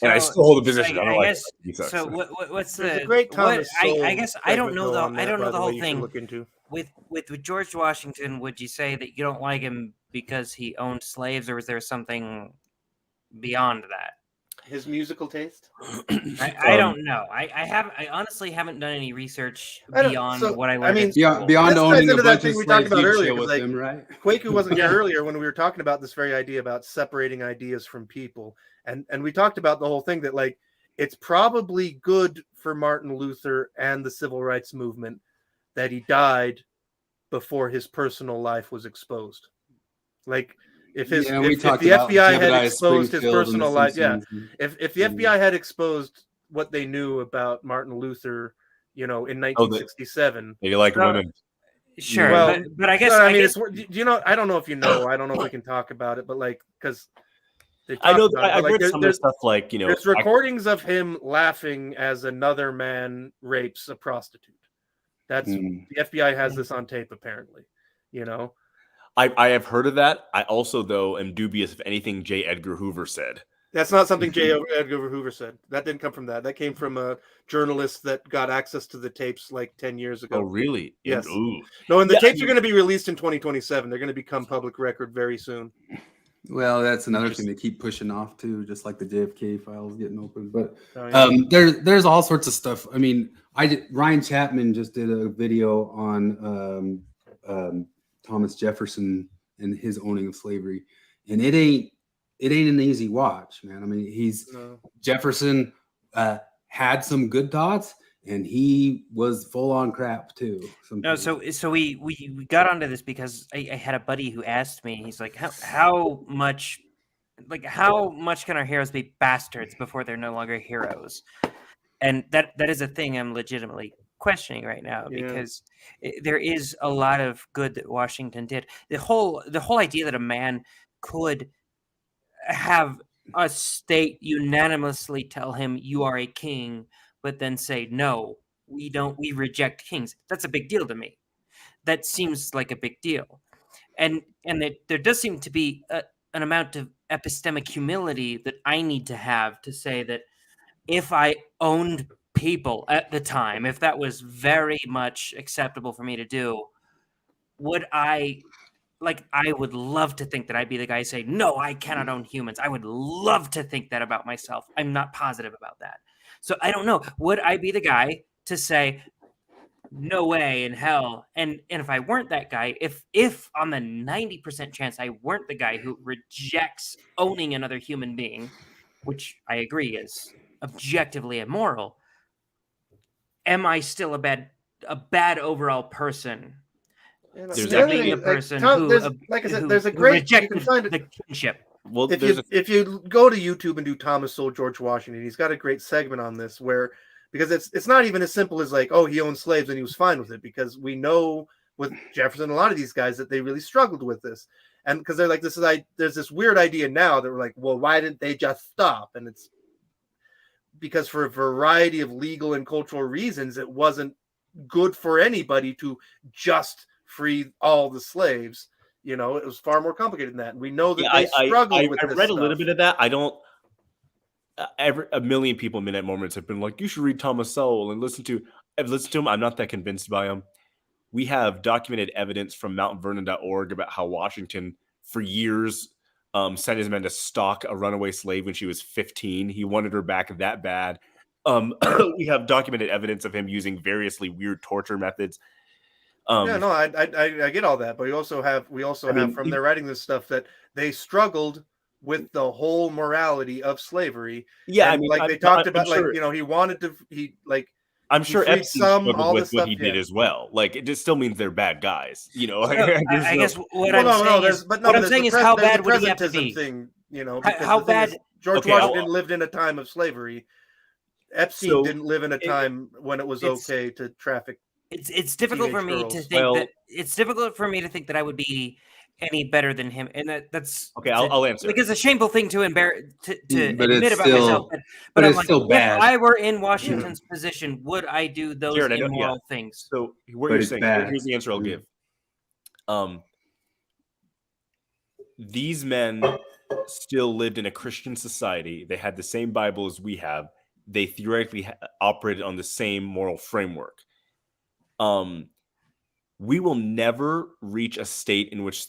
Speaker 13: and I still hold the position. I guess.
Speaker 3: So what's the
Speaker 1: great Thomas?
Speaker 3: I guess I don't know though. I don't know the whole thing.
Speaker 1: Look into.
Speaker 3: With George Washington, would you say that you don't like him because he owned slaves, or was there something beyond that?
Speaker 1: his musical taste?
Speaker 3: I don't know. I honestly haven't done any research beyond what I learned.
Speaker 1: mean,
Speaker 3: at school.
Speaker 2: beyond
Speaker 1: this ties
Speaker 2: owning a
Speaker 1: into that
Speaker 2: bunch
Speaker 1: thing
Speaker 2: of
Speaker 1: we talked
Speaker 2: slaves,
Speaker 1: about
Speaker 2: you'd
Speaker 1: earlier.
Speaker 2: chill
Speaker 1: 'Cause,
Speaker 2: with
Speaker 1: like,
Speaker 2: them, right?
Speaker 1: Kwaku wasn't here earlier when we were talking about this very idea about separating ideas from people, and we talked about the whole thing that like it's probably good for Martin Luther and the civil rights movement that he died before his personal life was exposed. Like if his
Speaker 2: Yeah, we
Speaker 1: if
Speaker 2: talked
Speaker 1: the
Speaker 2: about
Speaker 1: FBI had
Speaker 2: Jebediah
Speaker 1: exposed his
Speaker 2: Springfield and the
Speaker 1: personal life, yeah.
Speaker 2: Simpsons.
Speaker 1: If the FBI had exposed what they knew about Martin Luther, in 1967,
Speaker 13: You like women.
Speaker 3: Sure,
Speaker 1: well,
Speaker 3: but I guess
Speaker 1: I mean,
Speaker 3: guess,
Speaker 1: I don't know if you know. I don't know if we can talk about it, but like, because
Speaker 13: I know I've read some of the stuff like
Speaker 1: there's recordings of him laughing as another man rapes a prostitute. That's the FBI has this on tape, apparently.
Speaker 13: I have heard of that. I also, though, am dubious of anything J. Edgar Hoover said.
Speaker 1: That's not something J. Edgar Hoover said. That didn't come from that. That came from a journalist that got access to the tapes like 10 years ago.
Speaker 13: Oh, really?
Speaker 1: Yes.
Speaker 13: Ooh.
Speaker 1: No, and the tapes are going to be released in 2027. They're going to become public record very soon.
Speaker 2: Well, that's another thing they keep pushing off too, just like the JFK files getting open. But
Speaker 1: Oh, yeah.
Speaker 2: there's all sorts of stuff. I mean, Ryan Chapman just did a video on Thomas Jefferson and his owning of slavery, and it ain't an easy watch, man. I mean, Jefferson had some good thoughts, and he was full on crap too.
Speaker 3: No, so we got onto this because I had a buddy who asked me. He's like, how much can our heroes be bastards before they're no longer heroes? And that is a thing I'm legitimately questioning right now, because there is a lot of good that Washington did. The whole idea that a man could have a state unanimously tell him you are a king, but then say no, we reject kings. That's a big deal to me. That seems like a big deal, and there does seem to be an amount of epistemic humility that I need to have to say that if I owned people at the time, if that was very much acceptable for me to do, would I would love to think that I'd be the guy saying, no, I cannot own humans. I would love to think that about myself. I'm not positive about that. So I don't know. Would I be the guy to say, no way in hell? And if I weren't that guy, if on the 90% chance I weren't the guy who rejects owning another human being, which I agree is objectively immoral, am I still a bad overall person?
Speaker 1: There's a great you can find
Speaker 3: the kinship.
Speaker 13: Well,
Speaker 1: if you go to YouTube and do Thomas Sowell George Washington, he's got a great segment on this because it's not even as simple as like, oh, he owned slaves and he was fine with it, because we know with Jefferson and a lot of these guys that they really struggled with this, and because they're like, there's this weird idea now that we're like, well, why didn't they just stop? And it's because for a variety of legal and cultural reasons, it wasn't good for anybody to just free all the slaves. It was far more complicated than that. And we know that they struggled with this.
Speaker 13: I read
Speaker 1: stuff.
Speaker 13: a little bit of that. I don't. A million people in Midnight Mormons have been like, you should read Thomas Sowell and listen to. I've listened to him. I'm not that convinced by him. We have documented evidence from MountVernon.org about how Washington, for years, sent his men to stalk a runaway slave when she was 15. He wanted her back that bad. We have documented evidence of him using variously weird torture methods.
Speaker 1: I get all that, but we also have from their writing this stuff that they struggled with the whole morality of slavery.
Speaker 13: Yeah,
Speaker 1: and, they talked about, sure. He wanted to.
Speaker 13: I'm sure Epstein struggled with what he did as well. Like, it just still means they're bad guys.
Speaker 3: I guess what I'm saying is how bad would he have to be?
Speaker 1: Thing,
Speaker 3: how bad?
Speaker 1: George Washington lived in a time of slavery. Epstein didn't live in a time when it was okay to traffic.
Speaker 3: It's difficult for me to think it's difficult for me to think that I would be any better than him, and that's
Speaker 13: okay. I'll answer,
Speaker 3: because it's a shameful thing to admit about
Speaker 2: still,
Speaker 3: myself. But I'm
Speaker 2: it's
Speaker 3: like,
Speaker 2: still bad.
Speaker 3: If I were in Washington's position, would I do those immoral things?
Speaker 13: So what you're saying, here's the answer I'll give. These men still lived in a Christian society. They had the same Bible as we have. They theoretically operated on the same moral framework. We will never reach a state in which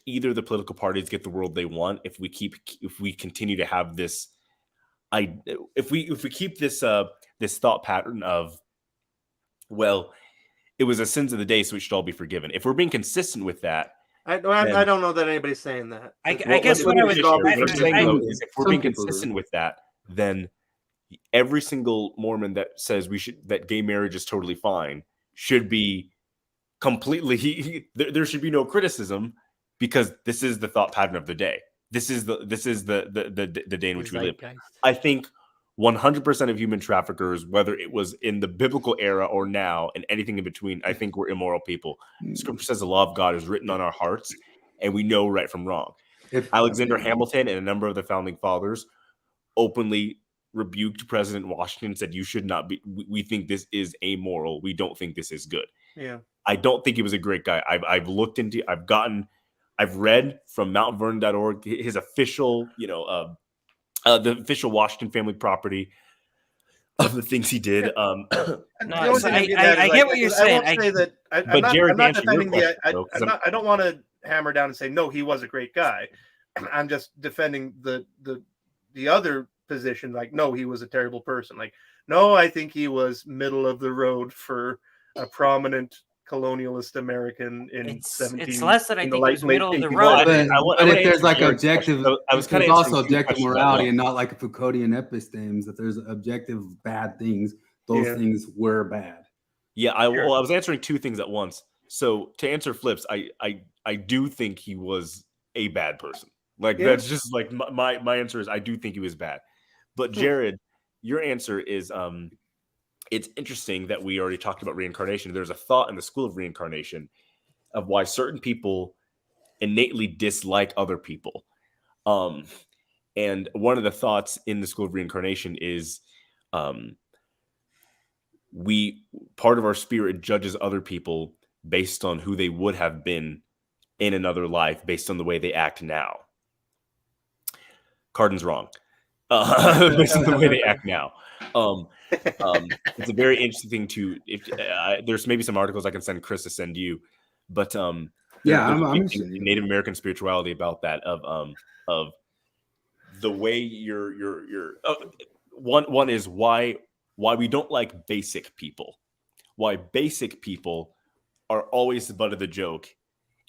Speaker 13: either the political parties get the world they want if we continue to have this if we keep this this thought pattern of, well, it was the sins of the day, so we should all be forgiven. If we're being consistent with that,
Speaker 1: I don't know that anybody's saying that.
Speaker 3: I guess what I was
Speaker 13: saying is, if we're being consistent with that, then every single Mormon that says that gay marriage is totally fine should be completely there should be no criticism, because this is the thought pattern of the day. This is the day in which we live. I think 100% of human traffickers, whether it was in the biblical era or now and anything in between, I think we're immoral people. Scripture says the law of God is written on our hearts, and we know right from wrong. Alexander Hamilton and a number of the founding fathers openly rebuked President Washington and said, you should not be, we think this is amoral. We don't think this is good.
Speaker 1: Yeah.
Speaker 13: I don't think he was a great guy. I've read from mountvernon.org, his official, the official Washington family property of the things he did.
Speaker 3: I get what you're saying.
Speaker 1: I don't want to hammer down and say, no, he was a great guy. I'm just defending the other position. Like, no, he was a terrible person. Like, no, I think he was middle of the road for a prominent colonialist American in 17.
Speaker 3: It's less that I think he was middle of the road.
Speaker 2: But if there's like objective, there's also objective morality and not like a Foucauldian epistemes, that there's objective bad things, those things were bad.
Speaker 13: Yeah, I was answering two things at once. So to answer Flips, I do think he was a bad person. Like that's just like my answer is I do think he was bad. But Jared, your answer is it's interesting that we already talked about reincarnation. There's a thought in the school of reincarnation of why certain people innately dislike other people. And one of the thoughts in the school of reincarnation is part of our spirit judges other people based on who they would have been in another life, based on the way they act now. Cardon's wrong. Based on the way they act now. It's a very interesting thing there's maybe some articles I can send Chris to send you, but I'm Native American spirituality about that of the way one is why we don't like basic people, why basic people are always the butt of the joke,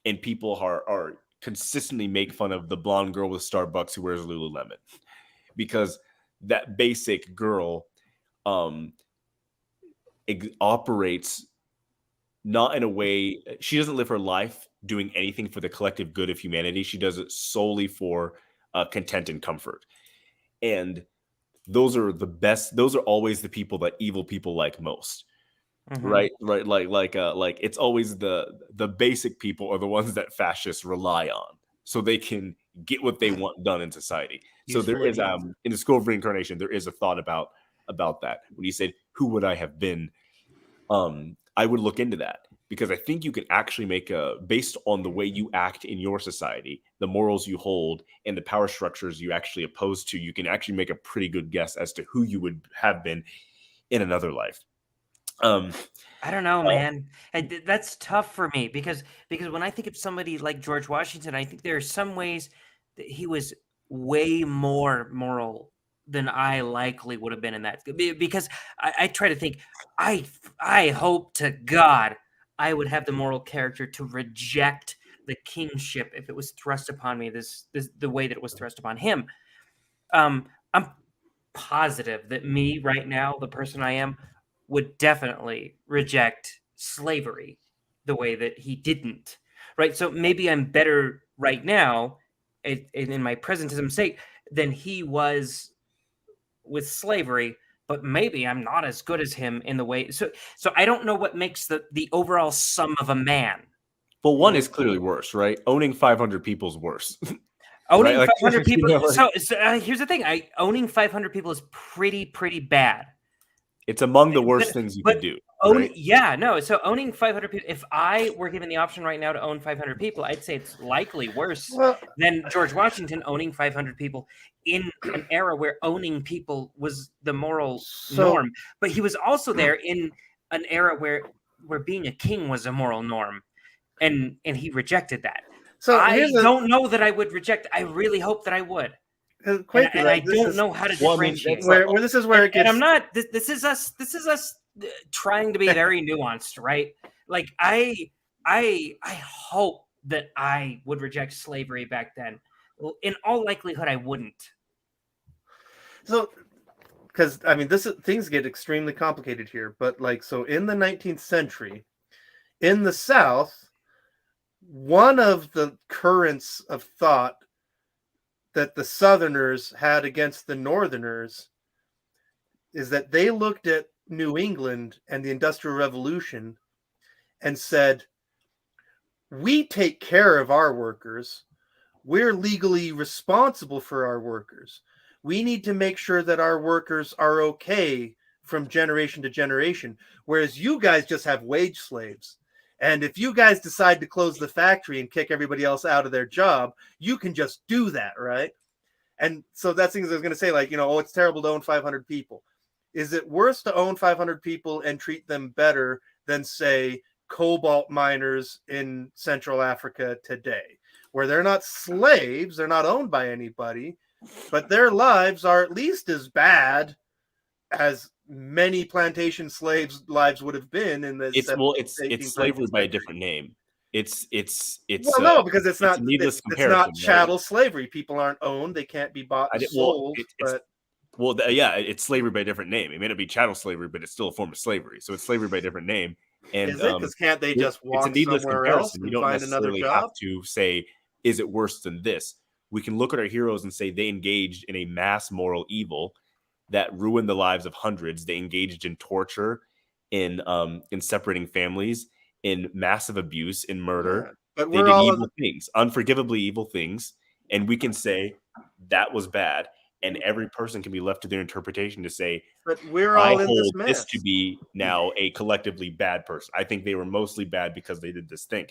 Speaker 13: and people are consistently make fun of the blonde girl with Starbucks who wears Lululemon, because that basic girl operates not in a way, she doesn't live her life doing anything for the collective good of humanity. She does it solely for content and comfort. And those are the best, those are always the people that evil people like most. Mm-hmm. Right. Like it's always the basic people are the ones that fascists rely on so they can get what they want done in society. So there is in the school of reincarnation, there is a thought about that. When you said, who would I have been? I would look into that, because I think you can actually based on the way you act in your society, the morals you hold, and the power structures you actually oppose to, you can actually make a pretty good guess as to who you would have been in another life.
Speaker 3: I don't know, man. That's tough for me because when I think of somebody like George Washington, I think there are some ways that he was way more moral than I likely would have been in that. Because I try to think, I hope to God I would have the moral character to reject the kingship if it was thrust upon me the way that it was thrust upon him. I'm positive that me right now, the person I am, would definitely reject slavery the way that he didn't, right? So maybe I'm better right now in my presentism state than he was with slavery, but maybe I'm not as good as him in the way. So I don't know what makes the overall sum of a man.
Speaker 13: Well, one is clearly worse, right? Owning 500 people is worse.
Speaker 3: Owning 500 people. So here's the thing. Owning 500 people is pretty bad.
Speaker 13: It's among the worst things you could do.
Speaker 3: Right? Yeah, no. So owning 500 people, if I were given the option right now to own 500 people, I'd say it's likely worse than George Washington owning 500 people in an era where owning people was the moral norm. But he was also there in an era where being a king was a moral norm, and he rejected that. So I don't know that I would reject. I really hope that I would.
Speaker 1: Quaker,
Speaker 3: and
Speaker 1: right,
Speaker 3: I
Speaker 1: this
Speaker 3: don't
Speaker 1: is-
Speaker 3: know how to
Speaker 1: Well, I mean,
Speaker 3: differentiate.
Speaker 1: that's where this is where it
Speaker 3: And I'm
Speaker 1: gets-
Speaker 3: not. This is us trying to be very nuanced, right? Like I hope that I would reject slavery back then. Well, in all likelihood, I wouldn't.
Speaker 1: So, because I mean, things get extremely complicated here. But like, so in the 19th century, in the South, one of the currents of thought that the Southerners had against the Northerners is that they looked at New England and the Industrial Revolution and said, we take care of our workers. We're legally responsible for our workers. We need to make sure that our workers are okay from generation to generation, whereas you guys just have wage slaves. And if you guys decide to close the factory and kick everybody else out of their job, you can just do that, right? And so that's things I was going to say, like, you know, oh, it's terrible to own 500 people. Is it worse to own 500 people and treat them better than, say, cobalt miners in Central Africa today, where they're not slaves, they're not owned by anybody, but their lives are at least as bad as many plantation slaves' lives would have been in the
Speaker 13: it's slavery by a different name. It's
Speaker 1: well, no, because it's not
Speaker 13: needless
Speaker 1: it's
Speaker 13: comparison,
Speaker 1: not
Speaker 13: right?
Speaker 1: chattel slavery. People aren't owned; they can't be bought and sold.
Speaker 13: Yeah, it's slavery by a different name. It may not be chattel slavery, but it's still a form of slavery. So it's slavery by a different name. And
Speaker 1: is it? Because can't they just walk
Speaker 13: it's a needless
Speaker 1: somewhere else
Speaker 13: comparison.
Speaker 1: and
Speaker 13: You don't
Speaker 1: find another
Speaker 13: necessarily
Speaker 1: job?
Speaker 13: have to say, is it worse than this? We can look at our heroes and say they engaged in a mass moral evil that ruined the lives of hundreds. They engaged in torture, in separating families, in massive abuse, in murder.
Speaker 1: Yeah, but
Speaker 13: they
Speaker 1: we're
Speaker 13: did
Speaker 1: all
Speaker 13: evil things, unforgivably evil things, and we can say that was bad. And every person can be left to their interpretation to say,
Speaker 1: but we're
Speaker 13: I
Speaker 1: all in this
Speaker 13: hold
Speaker 1: mess.
Speaker 13: this to be now a collectively bad person. I think they were mostly bad because they did this thing.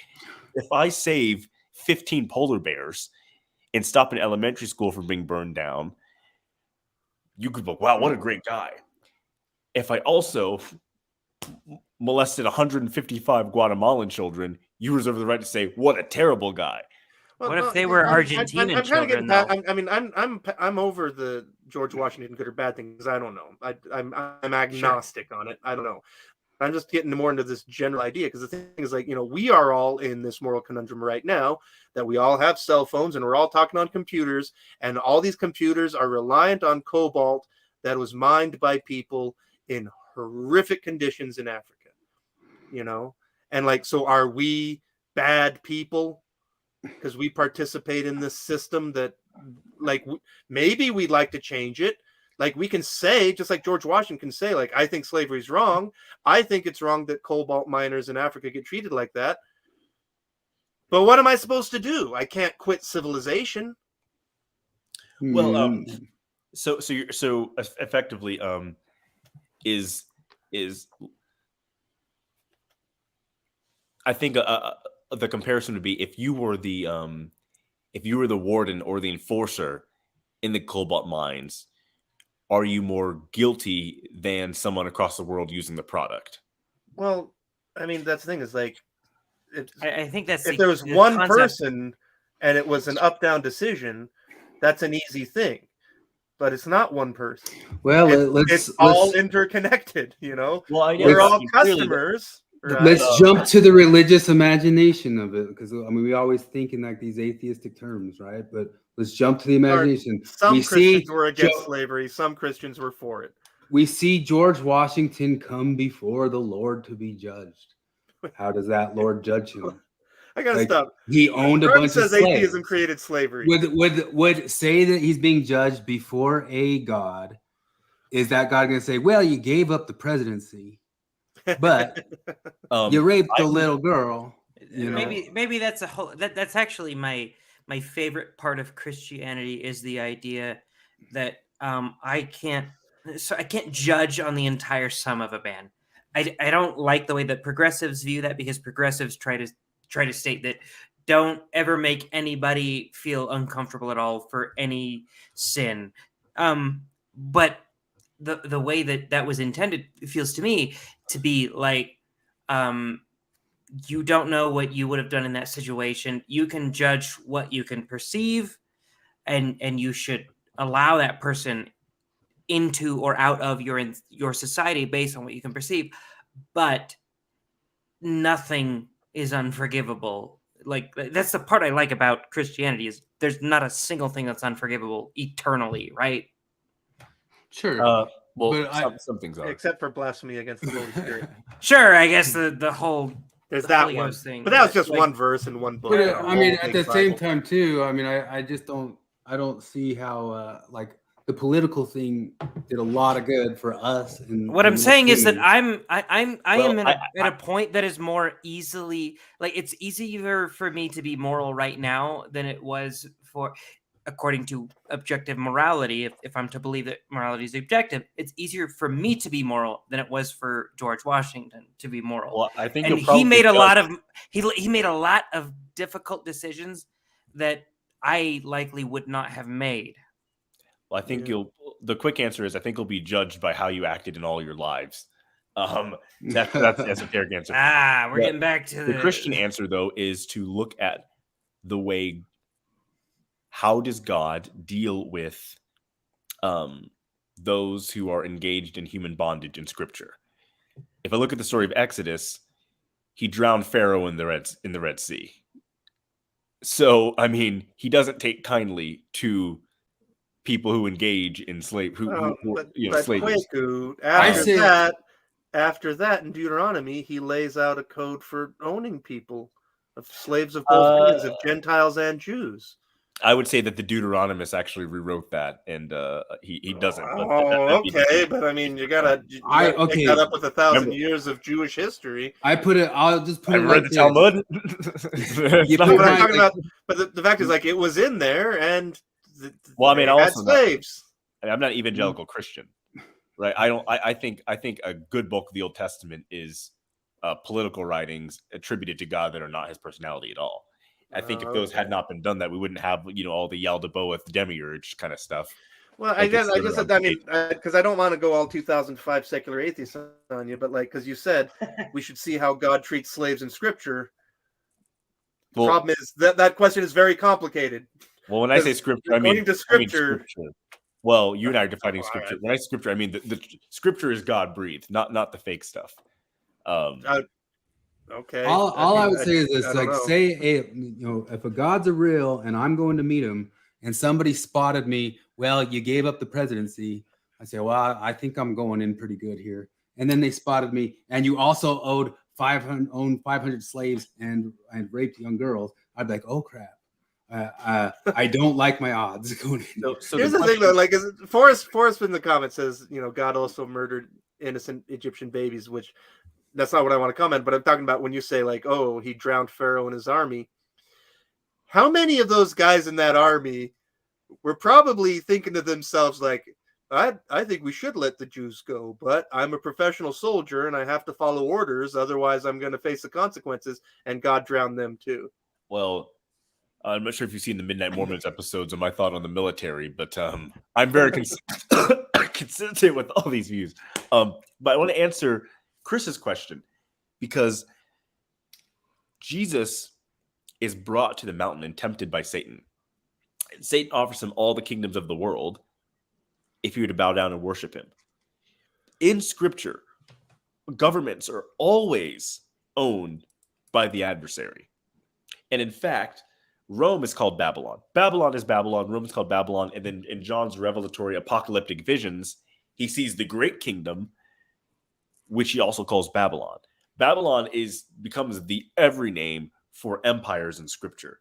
Speaker 13: If I save 15 polar bears and stop an elementary school from being burned down, you could go, wow, what a great guy. If I also molested 155 Guatemalan children, you reserve the right to say, what a terrible guy.
Speaker 1: Well,
Speaker 3: What
Speaker 1: no,
Speaker 3: if they were
Speaker 1: I'm
Speaker 3: Argentinian
Speaker 1: trying to
Speaker 3: children,
Speaker 1: get
Speaker 3: though?
Speaker 1: I mean, I'm over the George Washington good or bad thing because I don't know. I'm agnostic on it. I don't know. I'm just getting more into this general idea because the thing is, like, you know, we are all in this moral conundrum right now that we all have cell phones and we're all talking on computers, and all these computers are reliant on cobalt that was mined by people in horrific conditions in Africa, you know? And like, so are we bad people because we participate in this system that, like, maybe we'd like to change it? Like, we can say, just like George Washington can say, like, I think slavery is wrong. I think it's wrong that cobalt miners in Africa get treated like that. But what am I supposed to do? I can't quit civilization.
Speaker 13: Well, so effectively, is I think the comparison would be if you were the warden or the enforcer in the cobalt mines, are you more guilty than someone across the world using the product?
Speaker 1: Well, I mean, that's the thing is, like,
Speaker 3: I think that's
Speaker 1: if there was
Speaker 3: the
Speaker 1: one
Speaker 3: concept.
Speaker 1: person and it was an up-down decision, that's an easy thing. But it's not one person.
Speaker 2: Well,
Speaker 1: it's all interconnected, you know?
Speaker 13: Well, I know.
Speaker 1: We're all
Speaker 13: I mean, clearly
Speaker 1: customers. Right?
Speaker 2: Let's jump to the religious imagination of it, because I mean, we always think in like these atheistic terms, right? But let's jump to the imagination.
Speaker 1: Some
Speaker 2: we
Speaker 1: Christians
Speaker 2: see
Speaker 1: were against slavery. Some Christians were for it.
Speaker 2: We see George Washington come before the Lord to be judged. How does that Lord judge him?
Speaker 1: I gotta
Speaker 2: Like,
Speaker 1: stop.
Speaker 2: He owned a
Speaker 1: Cardon
Speaker 2: bunch
Speaker 1: says
Speaker 2: of slaves.
Speaker 1: atheism created slavery.
Speaker 2: Would say that he's being judged before a God. Is that God going to say, well, you gave up the presidency, but you raped the little girl? You know?
Speaker 3: Maybe that's a whole. That's actually my favorite part of Christianity is the idea that I can't judge on the entire sum of a band. I don't like the way that progressives view that, because progressives try to state that don't ever make anybody feel uncomfortable at all for any sin. But the way that was intended, it feels to me to be like, you don't know what you would have done in that situation. You can judge what you can perceive, and you should allow that person into or out of your society based on what you can perceive, but nothing is unforgivable. Like, that's the part I like about Christianity, is there's not a single thing that's unforgivable eternally, right?
Speaker 2: Sure.
Speaker 13: Well,
Speaker 2: But
Speaker 13: some things are.
Speaker 1: Except for blasphemy against the Holy Spirit.
Speaker 3: Sure, I guess the whole
Speaker 1: There's
Speaker 3: the
Speaker 1: that
Speaker 3: Holy
Speaker 1: one.
Speaker 3: Ghost thing,
Speaker 1: But that was just
Speaker 3: like,
Speaker 1: one verse in one book.
Speaker 2: But
Speaker 1: The
Speaker 2: I mean,
Speaker 1: whole
Speaker 2: at
Speaker 1: big
Speaker 2: the same
Speaker 1: Bible.
Speaker 2: time too, I mean, I just don't, I don't see how like the political thing did a lot of good for us. And
Speaker 3: what I'm saying is that I am at a point that is more easily, like, it's easier for me to be moral right now than it was for, according to objective morality. If I'm to believe that morality is objective, it's easier for me to be moral than it was for George Washington to be moral.
Speaker 13: Well, I think
Speaker 3: and
Speaker 13: you'll
Speaker 3: he made a
Speaker 13: probably
Speaker 3: lot of he made a lot of difficult decisions that I likely would not have made.
Speaker 13: Well, I think the quick answer is I think you'll be judged by how you acted in all your lives. That's the esoteric answer.
Speaker 3: We're getting back to
Speaker 13: the Christian answer, though, is to look at the way, how does God deal with those who are engaged in human bondage in Scripture? If I look at the story of Exodus, he drowned Pharaoh in the Red Sea. So, I mean, he doesn't take kindly to people who engage in slave,
Speaker 1: but
Speaker 13: slavery.
Speaker 1: Kwaku, after that, in Deuteronomy, he lays out a code for owning people, of slaves of both kinds, of Gentiles and Jews.
Speaker 13: I would say that the Deuteronomist actually rewrote that, and he doesn't.
Speaker 1: Okay, but I mean, you gotta pick that up with 1,000 years of Jewish history.
Speaker 2: I'll just put it
Speaker 13: read
Speaker 2: like
Speaker 13: the Talmud.
Speaker 1: What I'm talking about, but the fact is, like, it was in there, and
Speaker 13: well, I mean,
Speaker 1: they had slaves.
Speaker 13: I'm not evangelical Christian, right? I think a good bulk of the Old Testament is political writings attributed to God that are not his personality at all. I think if those had not been done, that we wouldn't have, all the Yaldabaoth demiurge kind of stuff.
Speaker 1: Well, I mean, because I don't want to go all 2005 secular atheist on you, but like, because you said we should see how God treats slaves in Scripture. The problem is that question is very complicated.
Speaker 13: Well, when I say Scripture, I mean
Speaker 1: Scripture.
Speaker 13: Well, you and I are defining Scripture. When I say Scripture, I mean the Scripture is God breathed, not the fake stuff.
Speaker 1: Okay.
Speaker 2: All I would say is this: like, say, if a God's a real, and I'm going to meet him, and somebody spotted me, well, you gave up the presidency. I say, well, I think I'm going in pretty good here. And then they spotted me, and you also owned 500 slaves and raped young girls. I'd be like, oh crap. I don't like my odds going in.
Speaker 1: So here's the thing, though. Like, Forrest in the comments says, God also murdered innocent Egyptian babies, which that's not what I want to comment. But I'm talking about when you say, like, oh, he drowned Pharaoh and his army. How many of those guys in that army were probably thinking to themselves, like, I think we should let the Jews go, but I'm a professional soldier and I have to follow orders. Otherwise, I'm going to face the consequences. And God drowned them too.
Speaker 13: Well, I'm not sure if you've seen the Midnight Mormons episodes of my thought on the military, but I'm very consistent with all these views. But I want to answer Chris's question, because Jesus is brought to the mountain and tempted by Satan. And Satan offers him all the kingdoms of the world if he were to bow down and worship him. In Scripture, governments are always owned by the adversary. And in fact, Rome is called Babylon. Babylon is Babylon. Rome is called Babylon. And then in John's revelatory apocalyptic visions, he sees the great kingdom, which he also calls Babylon. Babylon becomes the every name for empires in Scripture.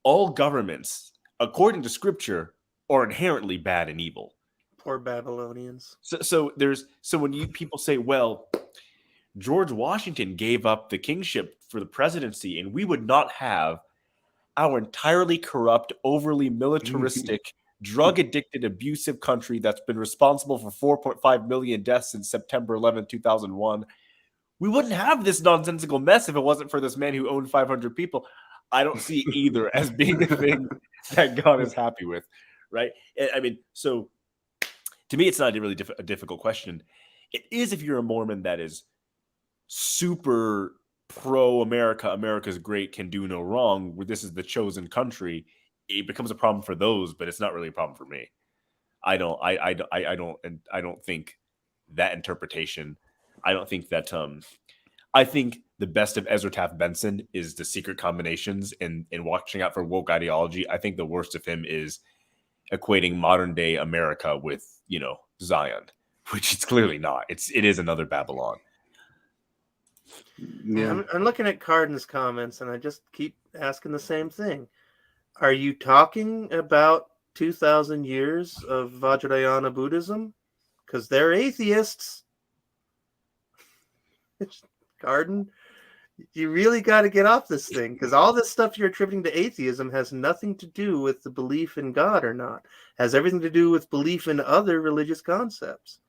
Speaker 13: All governments, according to Scripture, are inherently bad and evil.
Speaker 1: Poor Babylonians.
Speaker 13: So when people say, well, George Washington gave up the kingship for the presidency, and we would not have our entirely corrupt, overly militaristic, drug-addicted, abusive country that's been responsible for 4.5 million deaths since September 11, 2001. We wouldn't have this nonsensical mess if it wasn't for this man who owned 500 people. I don't see either as being the thing that God is happy with, right? I mean, so to me, it's not really a difficult question. It is if you're a Mormon that is super pro-America, America's great, can do no wrong, where this is the chosen country. It becomes a problem for those, but it's not really a problem for me. I don't think that interpretation. I don't think that. I think the best of Ezra Taft Benson is the secret combinations and watching out for woke ideology. I think the worst of him is equating modern day America with, Zion, which it's clearly not. It is another Babylon.
Speaker 2: Yeah.
Speaker 1: I'm looking at Cardon's comments, and I just keep asking the same thing. Are you talking about 2,000 years of Vajrayana Buddhism? Because they're atheists. Cardon, you really got to get off this thing, because all this stuff you're attributing to atheism has nothing to do with the belief in God or not. It has everything to do with belief in other religious concepts.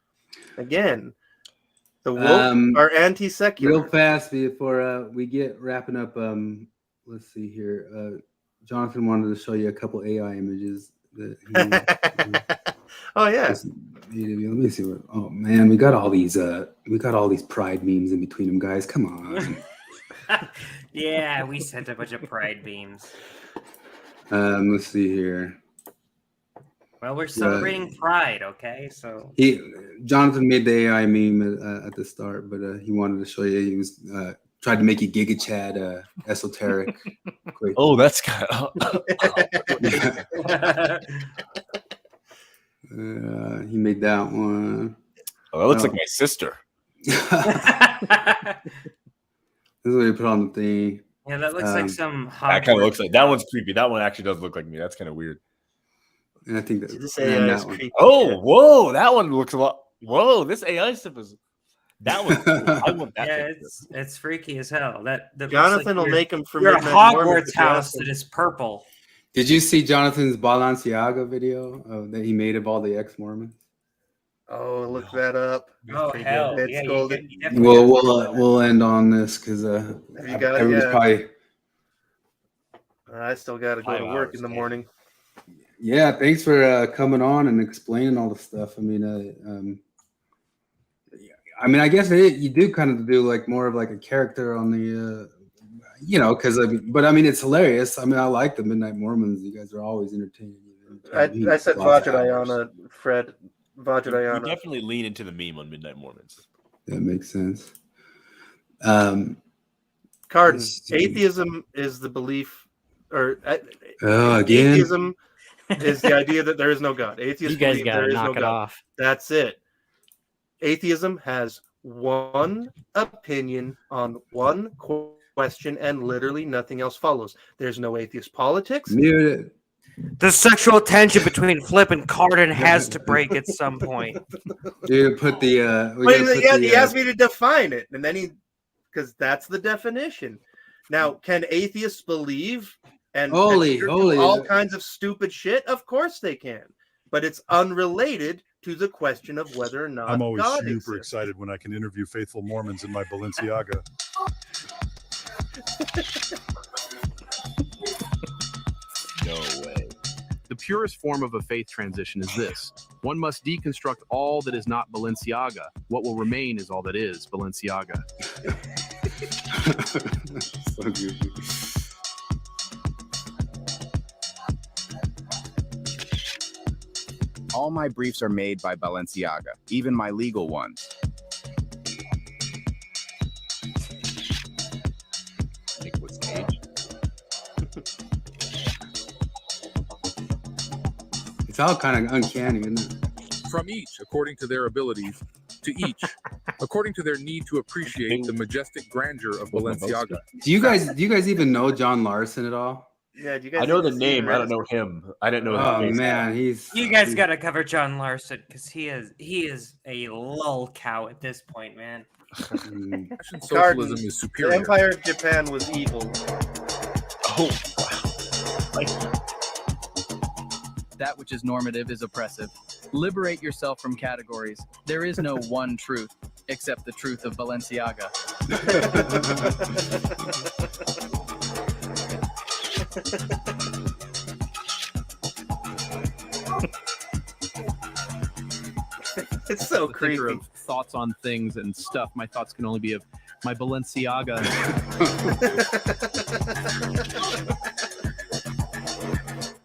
Speaker 1: Again, the woke are anti-secular.
Speaker 2: Real fast before we get wrapping up. Let's see here. Jonathan wanted to show you a couple AI images that
Speaker 1: oh yeah.
Speaker 2: Let me see what. Oh man, we got all these pride memes in between them, guys. Come on.
Speaker 3: Yeah, we sent a bunch of pride beams.
Speaker 2: Let's see here.
Speaker 3: Well, we're celebrating Pride, okay? So
Speaker 2: Jonathan made the AI meme at the start, but he wanted to show you. He was tried to make you Giga Chad esoteric. Quick.
Speaker 13: Oh, that's kind of.
Speaker 2: He made that one.
Speaker 13: Oh, that looks like my sister.
Speaker 2: This is what he put on the thing.
Speaker 3: Yeah, that looks like some.
Speaker 13: That kind of looks like that one's creepy. That one actually does look like me. That's kind of weird.
Speaker 2: And I think that
Speaker 1: this AI is creepy.
Speaker 13: Oh, whoa! That one looks a lot. Whoa! This AI stuff is. That one. I want that.
Speaker 3: Yeah, it's freaky as hell. That
Speaker 1: Jonathan will make him for
Speaker 3: your
Speaker 1: Midnight
Speaker 3: Hogwarts
Speaker 1: Mormons,
Speaker 3: house
Speaker 1: Jonathan.
Speaker 3: that is purple.
Speaker 2: Did you see Jonathan's Balenciaga video that he made of all the ex-Mormons?
Speaker 1: Oh, look that up.
Speaker 3: Oh hell!
Speaker 1: It's
Speaker 3: Yeah,
Speaker 1: golden.
Speaker 2: Well, we'll end on this because everybody's probably.
Speaker 1: I still got to go to work in the morning.
Speaker 2: Yeah, thanks for coming on and explaining all the stuff. I mean, I guess you do kind of do like more of like a character on the, because but I mean, it's hilarious. I mean, I like the Midnight Mormons. You guys are always entertaining.
Speaker 1: I said Vajrayana, Fred. Vajrayana.
Speaker 13: You definitely lean into the meme on Midnight Mormons.
Speaker 2: That makes sense.
Speaker 1: Cardon, atheism is the belief, or
Speaker 2: again,
Speaker 1: atheism is the idea that there is no God. Atheists
Speaker 5: you guys
Speaker 1: believe
Speaker 5: gotta
Speaker 1: there is
Speaker 5: knock
Speaker 1: no
Speaker 5: it
Speaker 1: God.
Speaker 5: off.
Speaker 1: That's it. Atheism has one opinion on one question, and literally nothing else follows. There's no atheist politics.
Speaker 2: Mute it.
Speaker 3: The sexual tension between Flip and Cardon has to break at some point.
Speaker 2: Dude, put the.
Speaker 1: He asked me to define it, and then because that's the definition. Now, can atheists believe and do all kinds of stupid shit? Of course they can, but it's unrelated to the question of whether or not
Speaker 20: I'm always
Speaker 1: God
Speaker 20: super
Speaker 1: exists.
Speaker 20: excited when I can interview faithful Mormons in my Balenciaga.
Speaker 7: No way. The purest form of a faith transition is this. One must deconstruct all that is not Balenciaga. What will remain is all that is Balenciaga.
Speaker 2: So goofy.
Speaker 21: All my briefs are made by Balenciaga, even my legal ones.
Speaker 2: It's all kind of uncanny, isn't it?
Speaker 22: From each, according to their abilities, to each, according to their need to appreciate the majestic grandeur of Balenciaga.
Speaker 2: Do you guys even know John Larson at all?
Speaker 1: Yeah, do you guys
Speaker 13: I know the name. I don't know him. I didn't know.
Speaker 2: Oh
Speaker 13: his face.
Speaker 2: man,
Speaker 3: You guys got to cover John Larson because he is a lull cow at this point, man.
Speaker 22: Fashion
Speaker 1: Cardon,
Speaker 22: socialism is superior.
Speaker 1: The Empire of Japan was evil.
Speaker 13: Oh, wow.
Speaker 23: That which is normative is oppressive. Liberate yourself from categories. There is no one truth, except the truth of Balenciaga.
Speaker 1: It's so
Speaker 7: The thinker
Speaker 1: creepy.
Speaker 7: of thoughts on things and stuff. My thoughts can only be of my Balenciaga.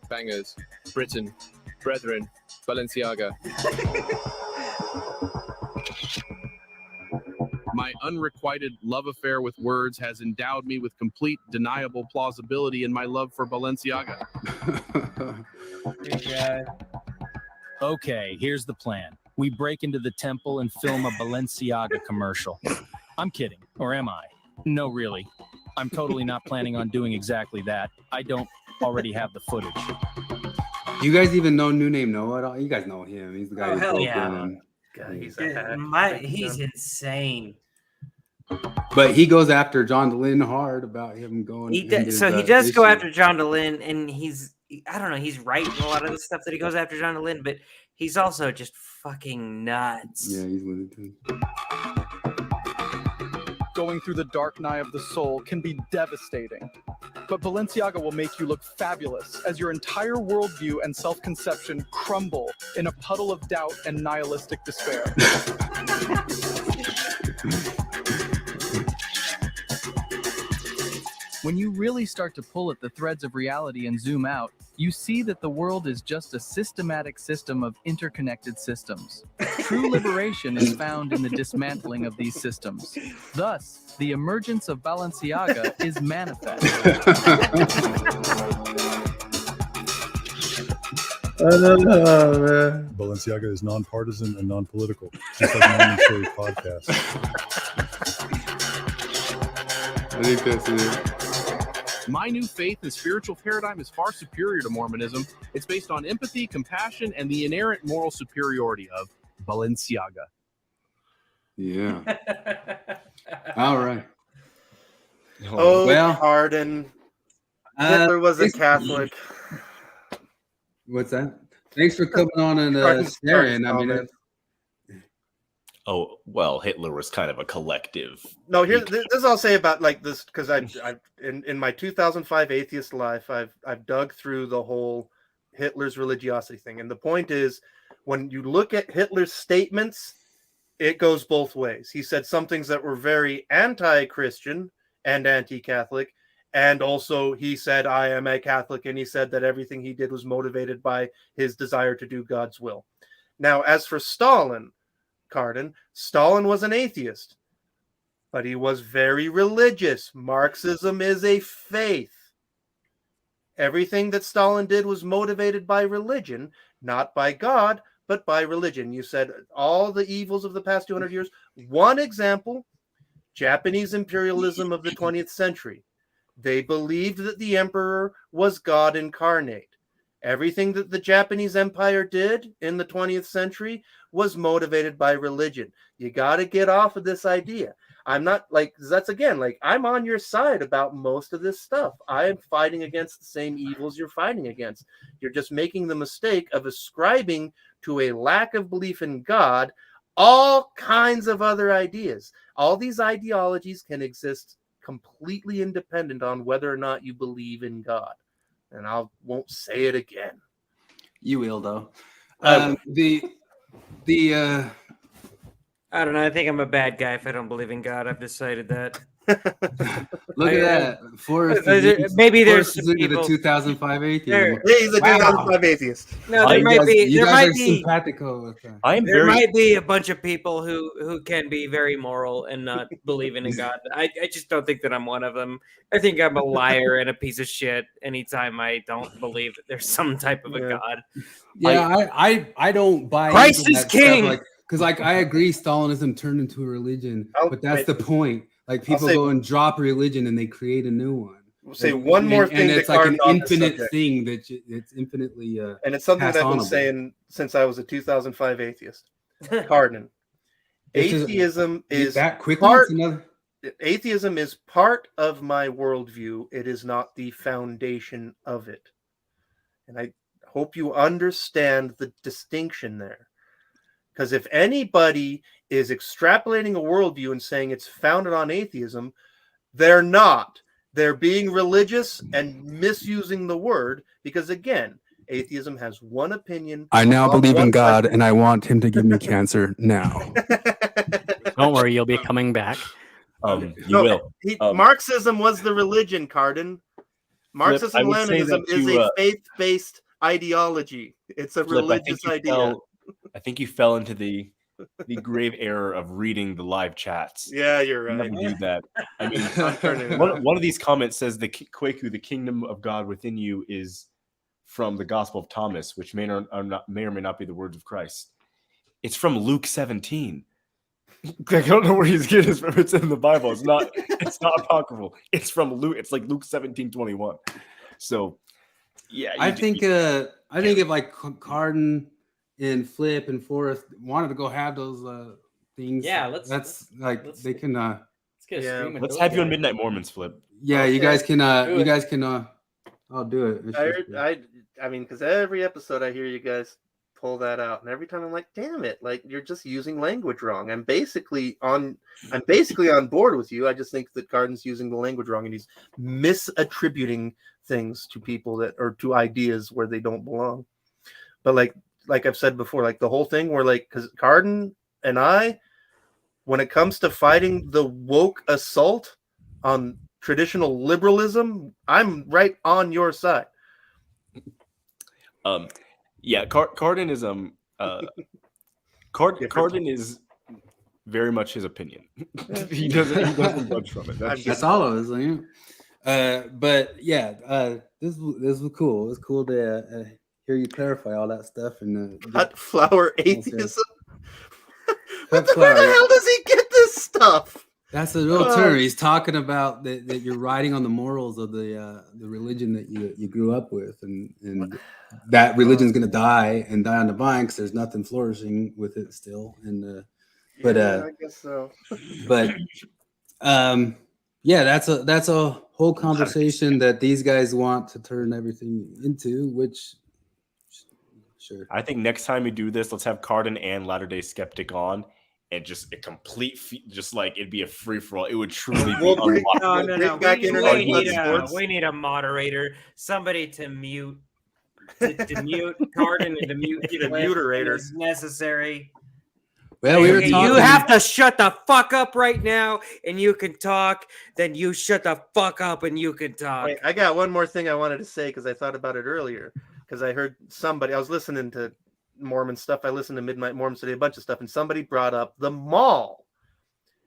Speaker 22: Bangers, Britain, brethren, Balenciaga. My unrequited love affair with words has endowed me with complete deniable plausibility in my love for Balenciaga.
Speaker 4: Okay, here's the plan. We break into the temple and film a Balenciaga commercial. I'm kidding, or am I? No, really. I'm totally not planning on doing exactly that. I don't already have the footage.
Speaker 2: Do you guys even know New Name Noah at all? You guys know him. He's the guy
Speaker 3: Oh,
Speaker 2: who
Speaker 3: hell
Speaker 2: broke
Speaker 3: yeah.
Speaker 2: in and
Speaker 1: God, he's
Speaker 3: He's insane.
Speaker 2: but he goes after John DeLynn hard about him going.
Speaker 3: He
Speaker 2: his,
Speaker 3: does go
Speaker 2: issue.
Speaker 3: after John DeLynn, and I don't know, he's right in a lot of the stuff that he goes after John DeLynn, but he's also just fucking nuts.
Speaker 2: Yeah, he's with it too.
Speaker 23: Going through the dark night of the soul can be devastating. But Balenciaga will make you look fabulous as your entire worldview and self-conception crumble in a puddle of doubt and nihilistic despair. When you really start to pull at the threads of reality and zoom out, you see that the world is just a systematic system of interconnected systems. True liberation is found in the dismantling of these systems. Thus, the emergence of Balenciaga is manifest.
Speaker 20: Balenciaga is nonpartisan and non-political, just like Mormon Story podcast.
Speaker 2: I think that's it.
Speaker 22: My new faith and spiritual paradigm is far superior to Mormonism. It's based on empathy, compassion, and the inherent moral superiority of Balenciaga.
Speaker 2: Yeah. All right.
Speaker 1: Oh,
Speaker 2: well,
Speaker 1: Cardon. Hitler was a Catholic.
Speaker 2: What's that? Thanks for coming on and sharing. I mean,
Speaker 13: Oh, well, Hitler was kind of a collective.
Speaker 1: No, here's this I'll say about like this, because I in my 2005 atheist life, I've dug through the whole Hitler's religiosity thing, and the point is, when you look at Hitler's statements, it goes both ways. He said some things that were very anti-Christian and anti-Catholic, and also he said, "I am a Catholic," and he said that everything he did was motivated by his desire to do God's will. Now, as for Stalin, Cardon, Stalin was an atheist, but he was very religious. Marxism is a faith. Everything that Stalin did was motivated by religion, not by God, but by religion. You said all the evils of the past 200 years. One example, Japanese imperialism of the 20th century. They believed that the emperor was God incarnate. Everything that the Japanese Empire did in the 20th century was motivated by religion. You got to get off of this idea. I'm not like, that's again, like I'm on your side about most of this stuff. I am fighting against the same evils you're fighting against. You're just making the mistake of ascribing to a lack of belief in God all kinds of other ideas. All these ideologies can exist completely independent on whether or not you believe in God. And I won't say it again.
Speaker 2: You will, though.
Speaker 3: I don't know. I think I'm a bad guy if I don't believe in God. I've decided that.
Speaker 2: Look at that.
Speaker 3: Maybe there's
Speaker 2: some people. The 2005 atheist.
Speaker 1: He's a 2005 atheist.
Speaker 3: No, there might be. There might be.
Speaker 13: There
Speaker 3: might be a bunch of people who can be very moral and not believing in God. I just don't think that I'm one of them. I think I'm a liar and a piece of shit anytime I don't believe that there's some type of a God.
Speaker 2: Yeah, I don't buy
Speaker 3: Christ is king.
Speaker 2: Because I agree, Stalinism turned into a religion, but that's the point. Like people go and drop religion and they create a new one.
Speaker 1: We'll say one more thing,
Speaker 2: and it's like an infinite thing that it's infinitely.
Speaker 1: And it's something that I've been saying since I was a 2005 atheist. Cardon, atheism is
Speaker 2: that quickly.
Speaker 1: Atheism is part of my worldview. It is not the foundation of it, and I hope you understand the distinction there. Because if anybody is extrapolating a worldview and saying it's founded on atheism, they're not. They're being religious and misusing the word because, again, atheism has one opinion.
Speaker 2: I now believe in God and I want him to give me cancer now.
Speaker 5: Don't worry, you'll be coming back.
Speaker 13: You will.
Speaker 1: Marxism was the religion, Cardon. Marxism-Leninism is a faith-based ideology.
Speaker 12: It's a
Speaker 13: Flip,
Speaker 12: religious idea.
Speaker 13: I think you fell into the grave error of reading the live chats.
Speaker 12: Yeah, you're right.
Speaker 13: Never do that. I mean,
Speaker 12: I'm turning it
Speaker 13: one of these comments says Kwaku, the kingdom of God within you is from the Gospel of Thomas, which may or may not be the words of Christ. It's from Luke 17. I don't know where he's getting this from. It's in the Bible. It's not apocryphal. It's from Luke. It's like Luke 17:21. So, yeah.
Speaker 2: I think if like Cardon and Flip and Forrest wanted to go have those things, let's they can.
Speaker 5: Let's get a stream.
Speaker 13: Let's have you on Midnight Mormons, Flip.
Speaker 2: Yeah,
Speaker 12: Okay.
Speaker 2: you guys can. I'll do it.
Speaker 12: I mean, because every episode I hear you guys pull that out, and every time I'm like, damn it, like you're just using language wrong. I'm basically on board with you. I just think that Cardon's using the language wrong, and he's misattributing things to people or to ideas where they don't belong. But like I've said before, like the whole thing where because Cardon and I, when it comes to fighting the woke assault on traditional liberalism, I'm right on your side.
Speaker 13: Yeah, Cardon is Cardon is very much his opinion. he doesn't budge from it.
Speaker 2: That's all of us. But yeah, this was cool. It was cool to hear you clarify all that stuff. And
Speaker 12: cut flower atheism. Where the hell does he get this stuff?
Speaker 2: That's a real term. He's talking about that you're riding on the morals of the religion that you grew up with, and that religion's going to die on the vine because there's nothing flourishing with it still. And
Speaker 12: I guess so.
Speaker 2: But yeah, that's a whole conversation that these guys want to turn everything into. Which, sure,
Speaker 13: I think next time we do this, let's have Cardon and Latter-day Skeptic on. And just a complete, just like it'd be a free for all. It would truly be unlocked.
Speaker 3: No. We need a moderator, somebody to mute, to mute Cardon and to mute
Speaker 12: a muterator
Speaker 3: is necessary.
Speaker 2: Well, we were talking.
Speaker 3: You have to shut the fuck up right now, and you can talk. Then you shut the fuck up, and you can talk.
Speaker 12: Wait, I got one more thing I wanted to say because I thought about it earlier. Because I heard somebody. I was listening to Mormon stuff. I listened to Midnight Mormons today, a bunch of stuff, and somebody brought up the mall,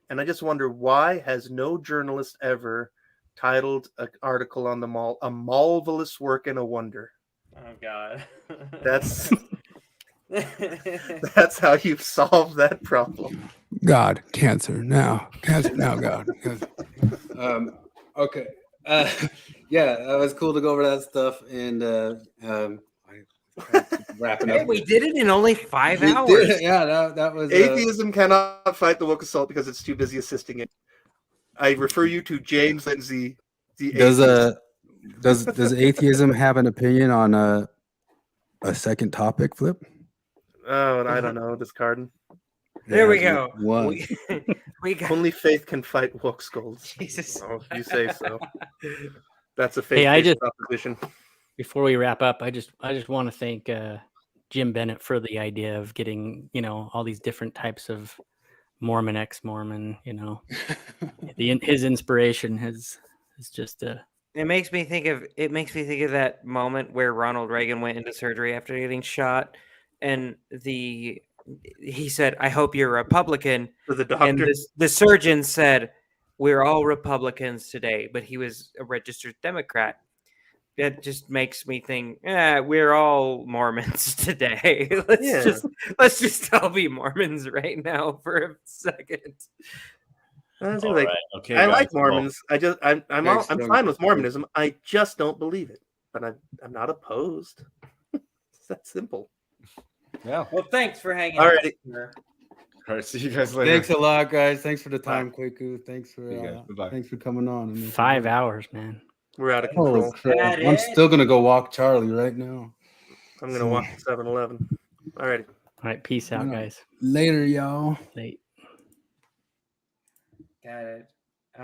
Speaker 12: and I just wonder why has no journalist ever titled an article on the mall "A Marvelous Work and a Wonder"?
Speaker 3: Oh God,
Speaker 12: that's how you've solved that problem.
Speaker 2: God, cancer now, God. Okay, yeah, it was cool to go over that stuff, and wrapping up.
Speaker 3: Hey, we did it in only 5 hours.
Speaker 2: Yeah, that was
Speaker 12: atheism cannot fight the woke assault because it's too busy assisting it. I refer you to James Lindsay.
Speaker 2: Does atheism have an opinion on a second topic, Flip?
Speaker 12: Oh, I don't know. This Cardon.
Speaker 3: There we go.
Speaker 12: We got... Only faith can fight woke skulls.
Speaker 3: Jesus,
Speaker 12: oh, you say so. That's a faith proposition.
Speaker 5: Before we wrap up, I just want to thank Jim Bennett for the idea of getting all these different types of Mormon, ex-Mormon. His inspiration is just a.
Speaker 3: It makes me think of that moment where Ronald Reagan went into surgery after getting shot, and he said, "I hope you're a Republican."
Speaker 12: For the doctor,
Speaker 3: and the surgeon said, "We're all Republicans today," but he was a registered Democrat. That just makes me think, we're all Mormons today. Let's just all be Mormons right now for a second.
Speaker 12: I like Mormons. I'm fine with Mormonism. I just don't believe it, but I'm not opposed. It's that simple.
Speaker 13: Yeah.
Speaker 3: Well, thanks for hanging.
Speaker 12: All right.
Speaker 13: All right. See you guys later.
Speaker 2: Thanks a lot, guys. Thanks for the time, Kwaku. Thanks for coming on.
Speaker 5: 5 hours, man.
Speaker 12: We're out of control.
Speaker 2: I'm still gonna go walk Charlie right now.
Speaker 12: I'm gonna walk to 7-Eleven. All right.
Speaker 5: All right. Peace out, guys.
Speaker 2: Later, y'all.
Speaker 5: Late.
Speaker 3: Got it.